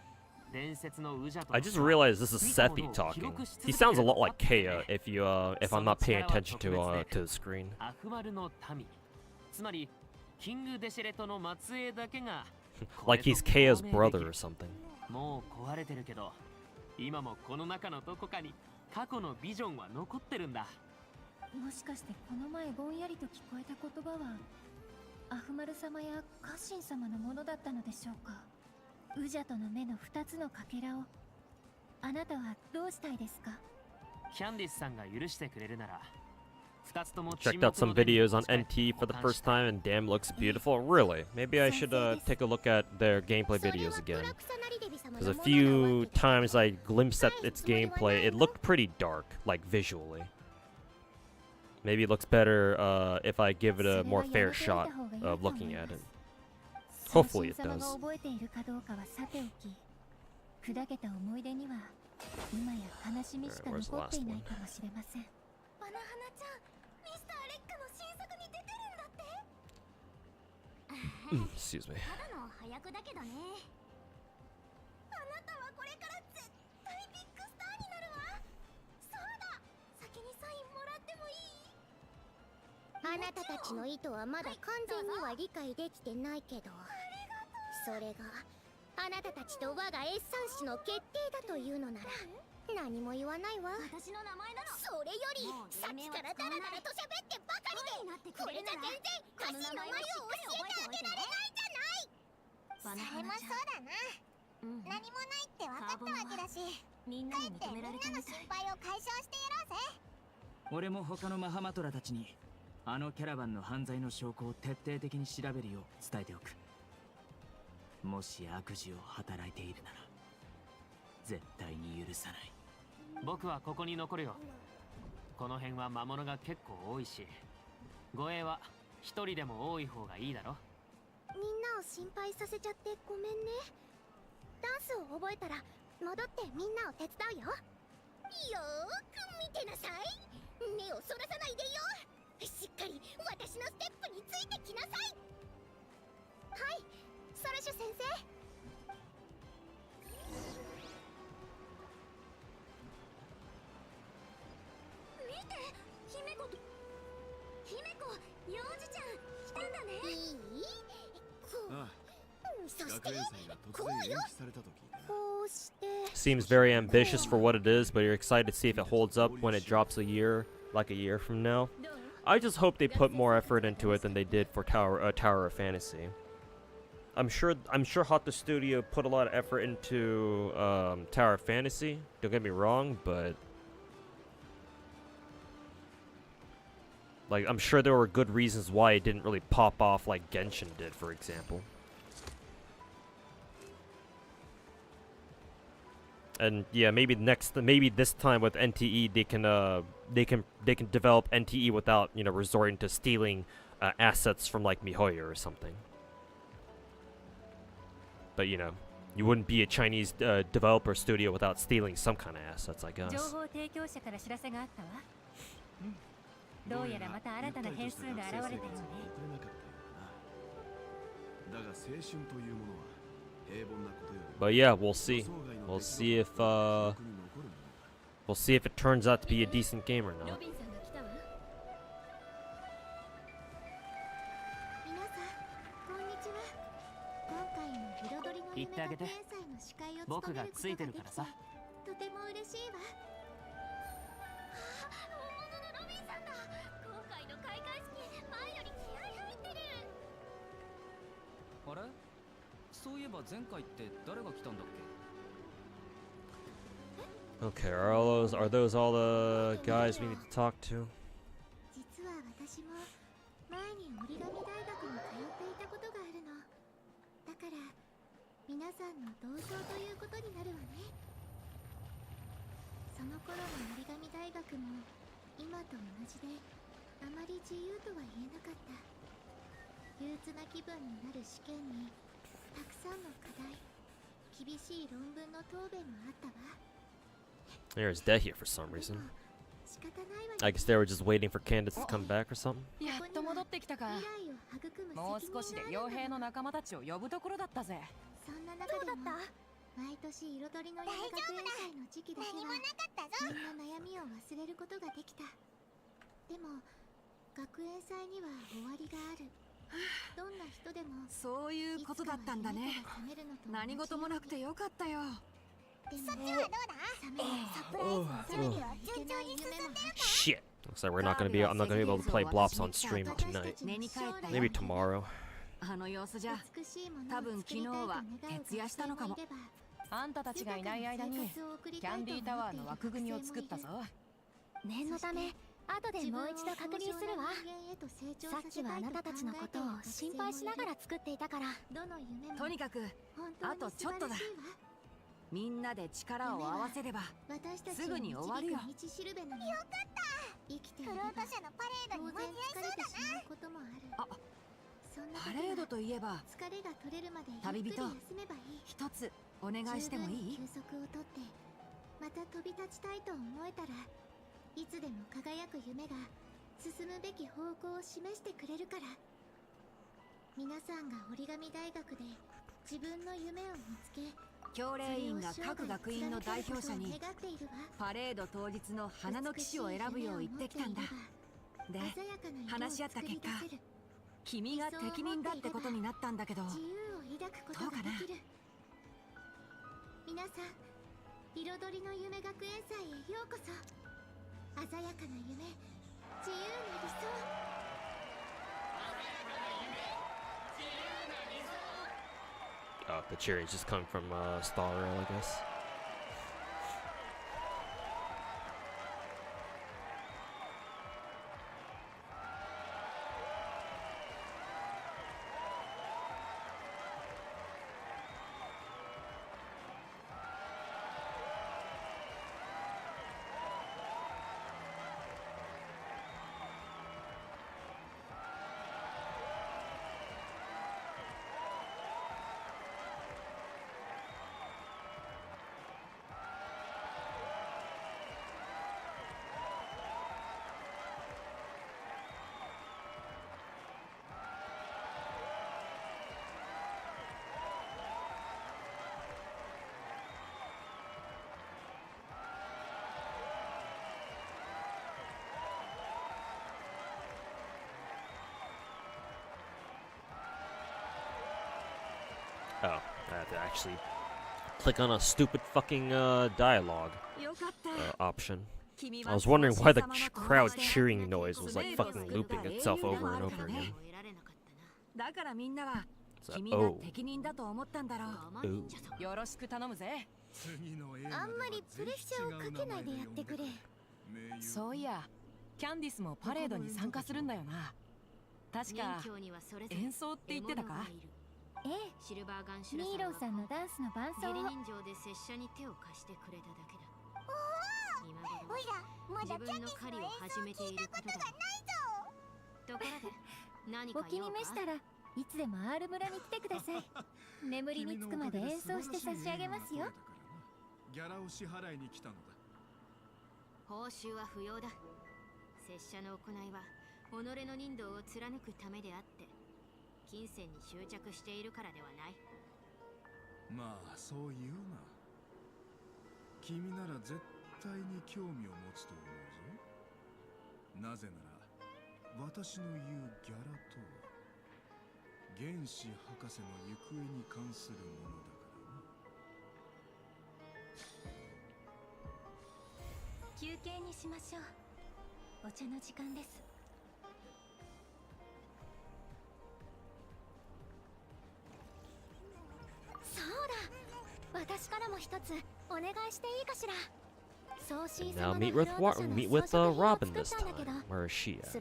伝説のウジャト。 I just realized this is Sethi talking. He sounds a lot like Kea if I'm not paying attention to the screen. アフマルの民、つまりキングデシェレトの末裔だけがLike he's Kea's brother or something. もう壊れてるけど、今もこの中のどこかに過去のビジョンは残ってるんだ。もしかしてこの前ぼんやりと聞こえた言葉はアフマル様や家臣様のものだったのでしょうか？ウジャトの目の2つのかけらをあなたはどうしたいですか？キャンディスさんが許してくれるなら、 Checked out some videos on NT for the first time and damn looks beautiful. Really? Maybe I should take a look at their gameplay videos again. Because a few times I glimpsed at its gameplay, it looked pretty dark, like visually. Maybe it looks better if I give it a more fair shot of looking at it. Hopefully it does. 砕けた思い出には今や悲しみしか残っていないかもしれません。バナハナちゃん、ミスターレックの新作に出てるんだって。Excuse me. ただの早くだけどね。あなたはこれから絶対ビッグスターになるわ。そうだ、先にサインもらってもいい？あなたたちの意図はまだ完全には理解できてないけど、それがあなたたちと我がエッサン氏の決定だというのなら何も言わないわ。私の名前なの。それよりさっきからダラダラと喋ってばかりで、これじゃ全然家臣の前を教えてあげられないじゃない。それもそうだな。何もないって分かったわけだし、みんなに認められたみたい。みんなの心配を解消してやろうぜ。俺も他のマハマトラたちにあのキャラバンの犯罪の証拠を徹底的に調べるよう伝えておく。もし悪事を働いているなら絶対に許さない。僕はここに残るよ。この辺は魔物が結構多いし、護衛は一人でも多い方がいいだろ。みんなを心配させちゃってごめんね。ダンスを覚えたら戻ってみんなを手伝うよ。よーく見てなさい。目をそらさないでよ。しっかり私のステップについてきなさい。はい、ソルシュ先生。見て、姫子と姫子、幼児ちゃん来たんだね。いい？ああ、そして学園祭が突然延期されたと聞いた。こうして Seems very ambitious for what it is, but you're excited to see if it holds up when it drops a year from now. I just hope they put more effort into it than they did for Tower of Fantasy. I'm sure Hotta Studio put a lot of effort into Tower of Fantasy. Don't get me wrong, but like I'm sure there were good reasons why it didn't really pop off like Genshin did, for example. And yeah, maybe this time with NTE they can develop NTE without, you know, resorting to stealing assets from like MiHoYo or something. But you know, you wouldn't be a Chinese developer studio without stealing some kind of assets, I guess. 情報提供者から知らせがあったわ。どうやらまた新たな変数が現れたようね。だが青春というものは平凡なことより But yeah, we'll see. We'll see if it turns out to be a decent game or not. 言ってあげて。僕がついてるからさ。とても嬉しいわ。本物のロビンさんだ。今回の開会式、前より気合入ってる。あれ？そういえば前回って誰が来たんだっけ？ Okay, are those all the guys we need to talk to? 実は私も前に折り紙大学に通っていたことがあるの。だから皆さんの同窓ということになるわね。その頃の折り紙大学も今と同じであまり自由とは言えなかった。憂鬱な気分になる試験にたくさんの課題、厳しい論文の答弁もあったわ。 There's dead here for some reason. I guess they were just waiting for candidates to come back or something. やっと戻ってきたか。もう少しで傭兵の仲間たちを呼ぶところだったぜ。そんな中でも毎年彩りの夢学園祭の時期だけはみんな悩みを忘れることができた。でも学園祭には終わりがある。どんな人でもそういうことだったんだね。何事もなくてよかったよ。そっちはどうだ？サプライズをするには順調に進んでるか？ Shit. Looks like I'm not gonna be able to play Blops on stream tonight. Maybe tomorrow. あの様子じゃ多分昨日は徹夜したのかも。あんたたちがいない間にキャンディータワーの枠組みを作ったぞ。念のため後でもう一度確認するわ。さっきはあなたたちのことを心配しながら作っていたから。とにかくあとちょっとだ。みんなで力を合わせればすぐに終わるよ。よかった。生きていれば当然疲れてしまうこともある。あ、パレードといえば疲れが取れるまで旅人ゆっくり休めばいい。一つお願いしてもいい？休息をとってまた飛び立ちたいと思えたらいつでも輝く夢が進むべき方向を示してくれるから。皆さんが折り紙大学で自分の夢を見つけ、教令員が各学院の代表者にパレード当日の花の騎士を選ぶよう言ってきたんだ。で、話し合った結果、君が適任だってことになったんだけど、どうかな？皆さん、彩りの夢学園祭へようこそ。鮮やかな夢、自由な理想。The cheering is just coming from Star Rail, I guess. I have to actually click on a stupid fucking dialogue option. I was wondering why the crowd cheering noise was like fucking looping itself over and over again. It's like, oh. Ooh. あんまりプレッシャーをかけないでやってくれ。そういや、キャンディスもパレードに参加するんだよな。確か演奏って言ってたか？ええ、シルバーガンシュラさんはニーローさんのダンスの伴奏を。義理人情で拙者に手を貸してくれただけだ。今頃自分の狩りを始めていることだ。ところで何かお気に召したらいつでも R 村に来てください。眠りにつくまで演奏して差し上げますよ。ギャラを支払いに来たのだ。報酬は不要だ。拙者の行いは己の人道を貫くためであって金銭に執着しているからではない。まあそう言うな。君なら絶対に興味を持つと思うぞ。なぜなら私の言うギャラとは原始博士の行方に関するものだからな。休憩にしましょう。お茶の時間です。そうだ、私からも一つお願いしていいかしら。 Now meet with Robin this time. Where is she at?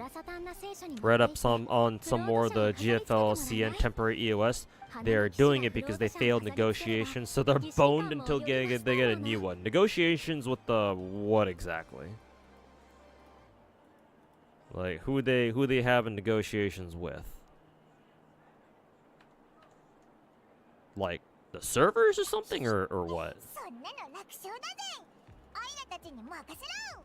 Read up on some more of the GFL CN temporary EOS. They are doing it because they failed negotiations, so they're boned until they get a new one. Negotiations with the what exactly? Like who they having negotiations with? Like the servers or something, or what? たちに任せろ。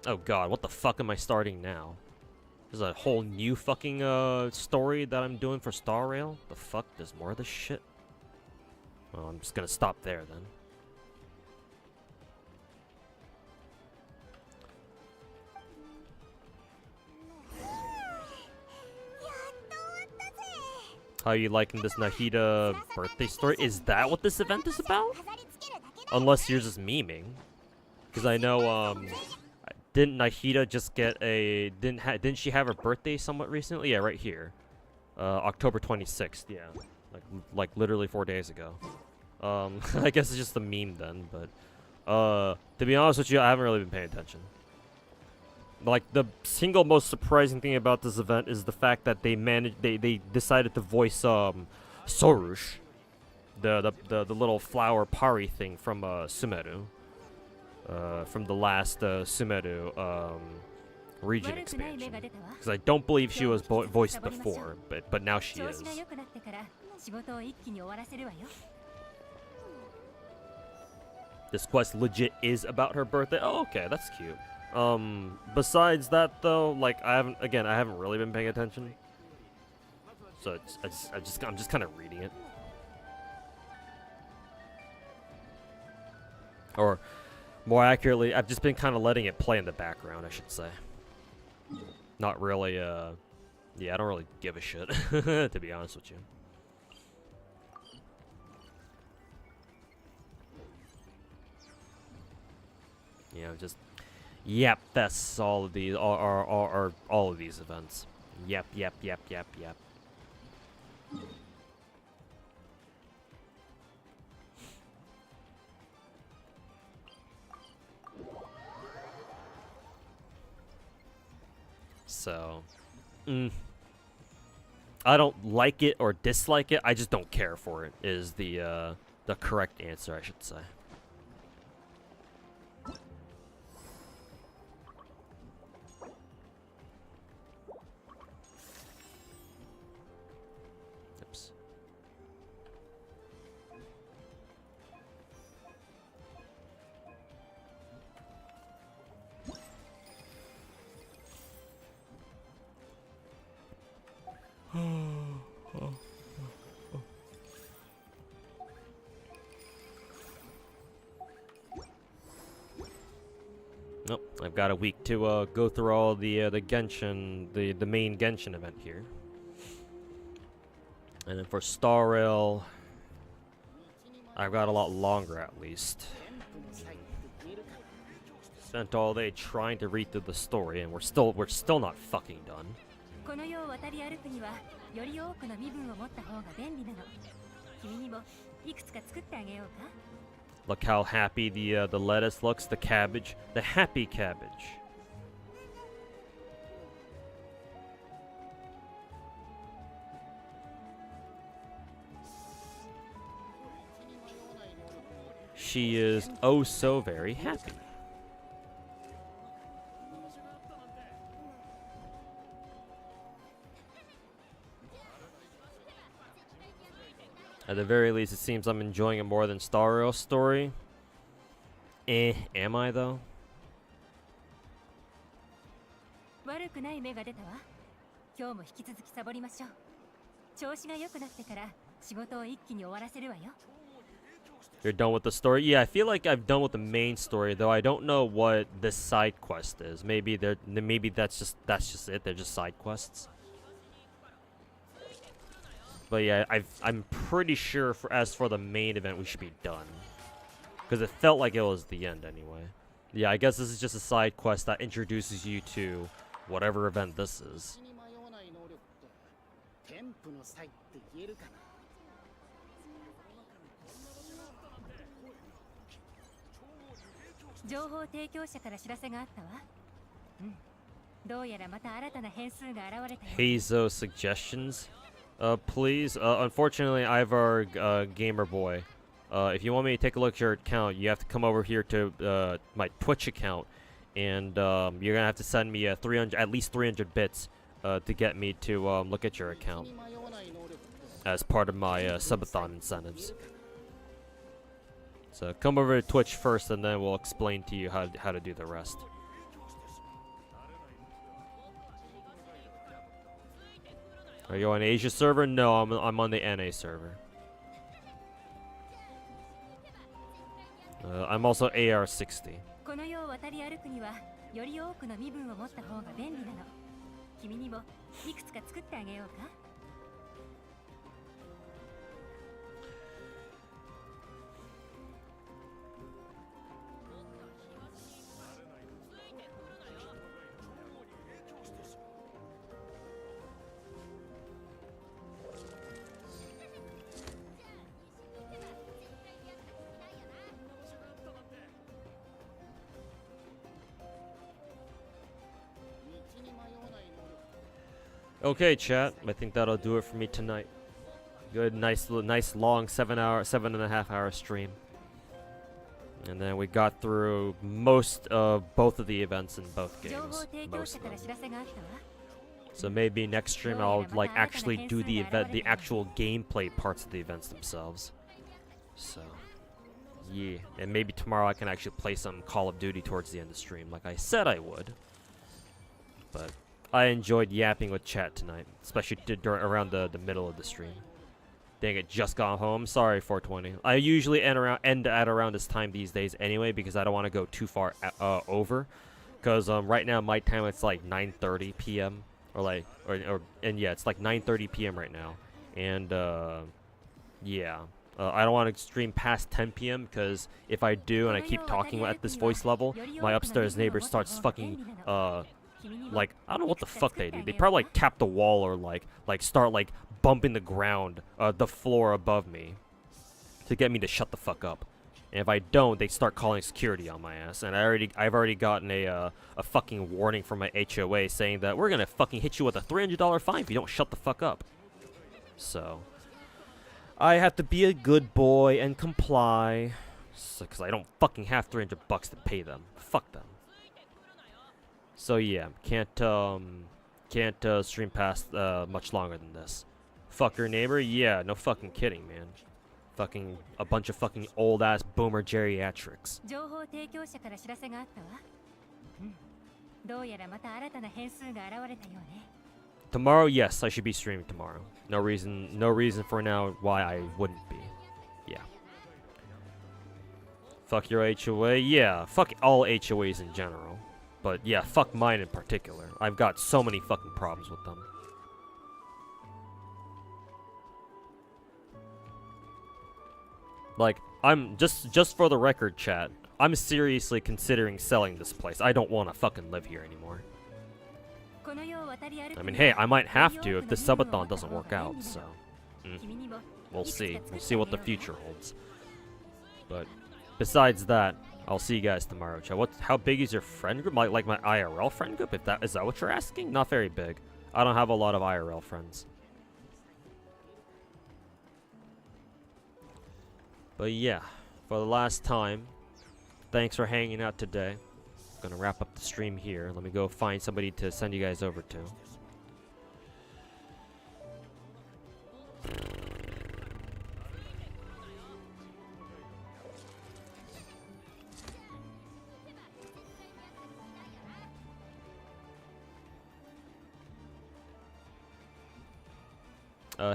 Oh god, what the fuck am I starting now? There's a whole new fucking story that I'm doing for Star Rail? The fuck? There's more of this shit? Well, I'm just gonna stop there then. How are you liking this Nahida birthday story? Is that what this event is about? Unless you're just memeing. Because I know, didn't Nahida just get a... Didn't she have her birthday somewhat recently? Yeah, right here. October 26th, yeah. Like literally 4 days ago. I guess it's just a meme then, but... to be honest with you, I haven't really been paying attention. Like, the single most surprising thing about this event is the fact that they decided to voice, Sorush. The little flower pari thing from, Sumeru. From the last Sumeru region expansion, because I don't believe she was voiced before, but now she is. This quest legit is about her birthday. Oh, okay, that's cute. Besides that though, like I haven't really been paying attention, so I'm just kind of reading it, or. More accurately, I've just been kind of letting it play in the background, I should say. Not really, yeah, I don't really give a shit, to be honest with you. Yeah, just, yep, that's all of these, are all of these events. Yep. So, I don't like it or dislike it. I just don't care for it. Is the correct answer, I should say. Oops. Nope, I've got a week to go through all the Genshin, the main Genshin event here. And then for Star Rail, I've got a lot longer at least. Spent all day trying to read through the story, and we're still not fucking done. Look how happy the lettuce looks, the cabbage, the happy cabbage. She is oh so very happy. At the very least, it seems I'm enjoying it more than Star Rail's story. Am I though? You're done with the story? Yeah, I feel like I've done with the main story, though I don't know what this side quest is. Maybe that's just it. They're just side quests. But yeah, I'm pretty sure as for the main event, we should be done. Because it felt like it was the end anyway. Yeah, I guess this is just a side quest that introduces you to whatever event this is. Hazo suggestions? Please. Unfortunately, Ivar, Gamer Boy. If you want me to take a look at your account, you have to come over here to my Twitch account, and you're gonna have to send me at least 300 bits to get me to look at your account as part of my subathon incentives. So come over to Twitch first, and then we'll explain to you how to do the rest. Are you on Asia server? No, I'm on the NA server. I'm also AR60. Okay, chat. I think that'll do it for me tonight. Good, nice long 7.5 hour stream. And then we got through most of both of the events in both games. Most of them. So maybe next stream I'll actually do the actual gameplay parts of the events themselves. So yeah, and maybe tomorrow I can actually play some Call of Duty towards the end of the stream, like I said I would. But I enjoyed yapping with chat tonight, especially around the middle of the stream. Dang it, just got home. Sorry, 420. I usually end at around this time these days anyway, because I don't want to go too far over. Because right now my time it's like 9:30 p.m. and yeah, it's like 9:30 p.m. right now, and yeah. I don't want to stream past 10 p.m. because if I do and I keep talking at this voice level, my upstairs neighbor starts fucking I don't know what the fuck they do. They probably tap the wall or start bumping the ground, the floor above me, to get me to shut the fuck up. And if I don't, they start calling security on my ass. And I've already gotten a fucking warning from my HOA saying that we're gonna fucking hit you with a $300 fine if you don't shut the fuck up. So I have to be a good boy and comply, because I don't fucking have $300 to pay them. Fuck them. So yeah, can't stream past much longer than this. Fuck your neighbor? Yeah, no fucking kidding, man. Fucking a bunch of fucking old ass boomer geriatrics. Tomorrow, yes, I should be streaming tomorrow. No reason for now why I wouldn't be. Yeah. Fuck your HOA? Yeah, fuck all HOAs in general. But yeah, fuck mine in particular. I've got so many fucking problems with them. Like, I'm just for the record, chat, I'm seriously considering selling this place. I don't want to fucking live here anymore. I mean, hey, I might have to if this subathon doesn't work out, so... We'll see. We'll see what the future holds. But besides that, I'll see you guys tomorrow, chat. How big is your friend group? Like my IRL friend group? Is that what you're asking? Not very big. I don't have a lot of IRL friends. But yeah, for the last time, thanks for hanging out today. Gonna wrap up the stream here. Let me go find somebody to send you guys over to.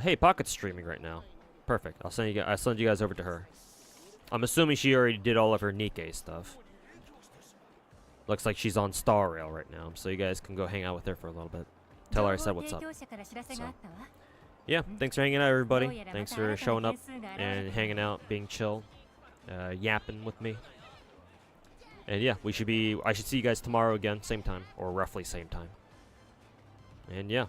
Hey, Pocket's streaming right now. Perfect. I'll send you guys over to her. I'm assuming she already did all of her Nikke stuff. Looks like she's on Star Rail right now, so you guys can go hang out with her for a little bit. Tell her I said what's up. So, yeah, thanks for hanging out, everybody. Thanks for showing up and hanging out, being chill, yapping with me. And yeah, I should see you guys tomorrow again, same time, or roughly same time. And yeah.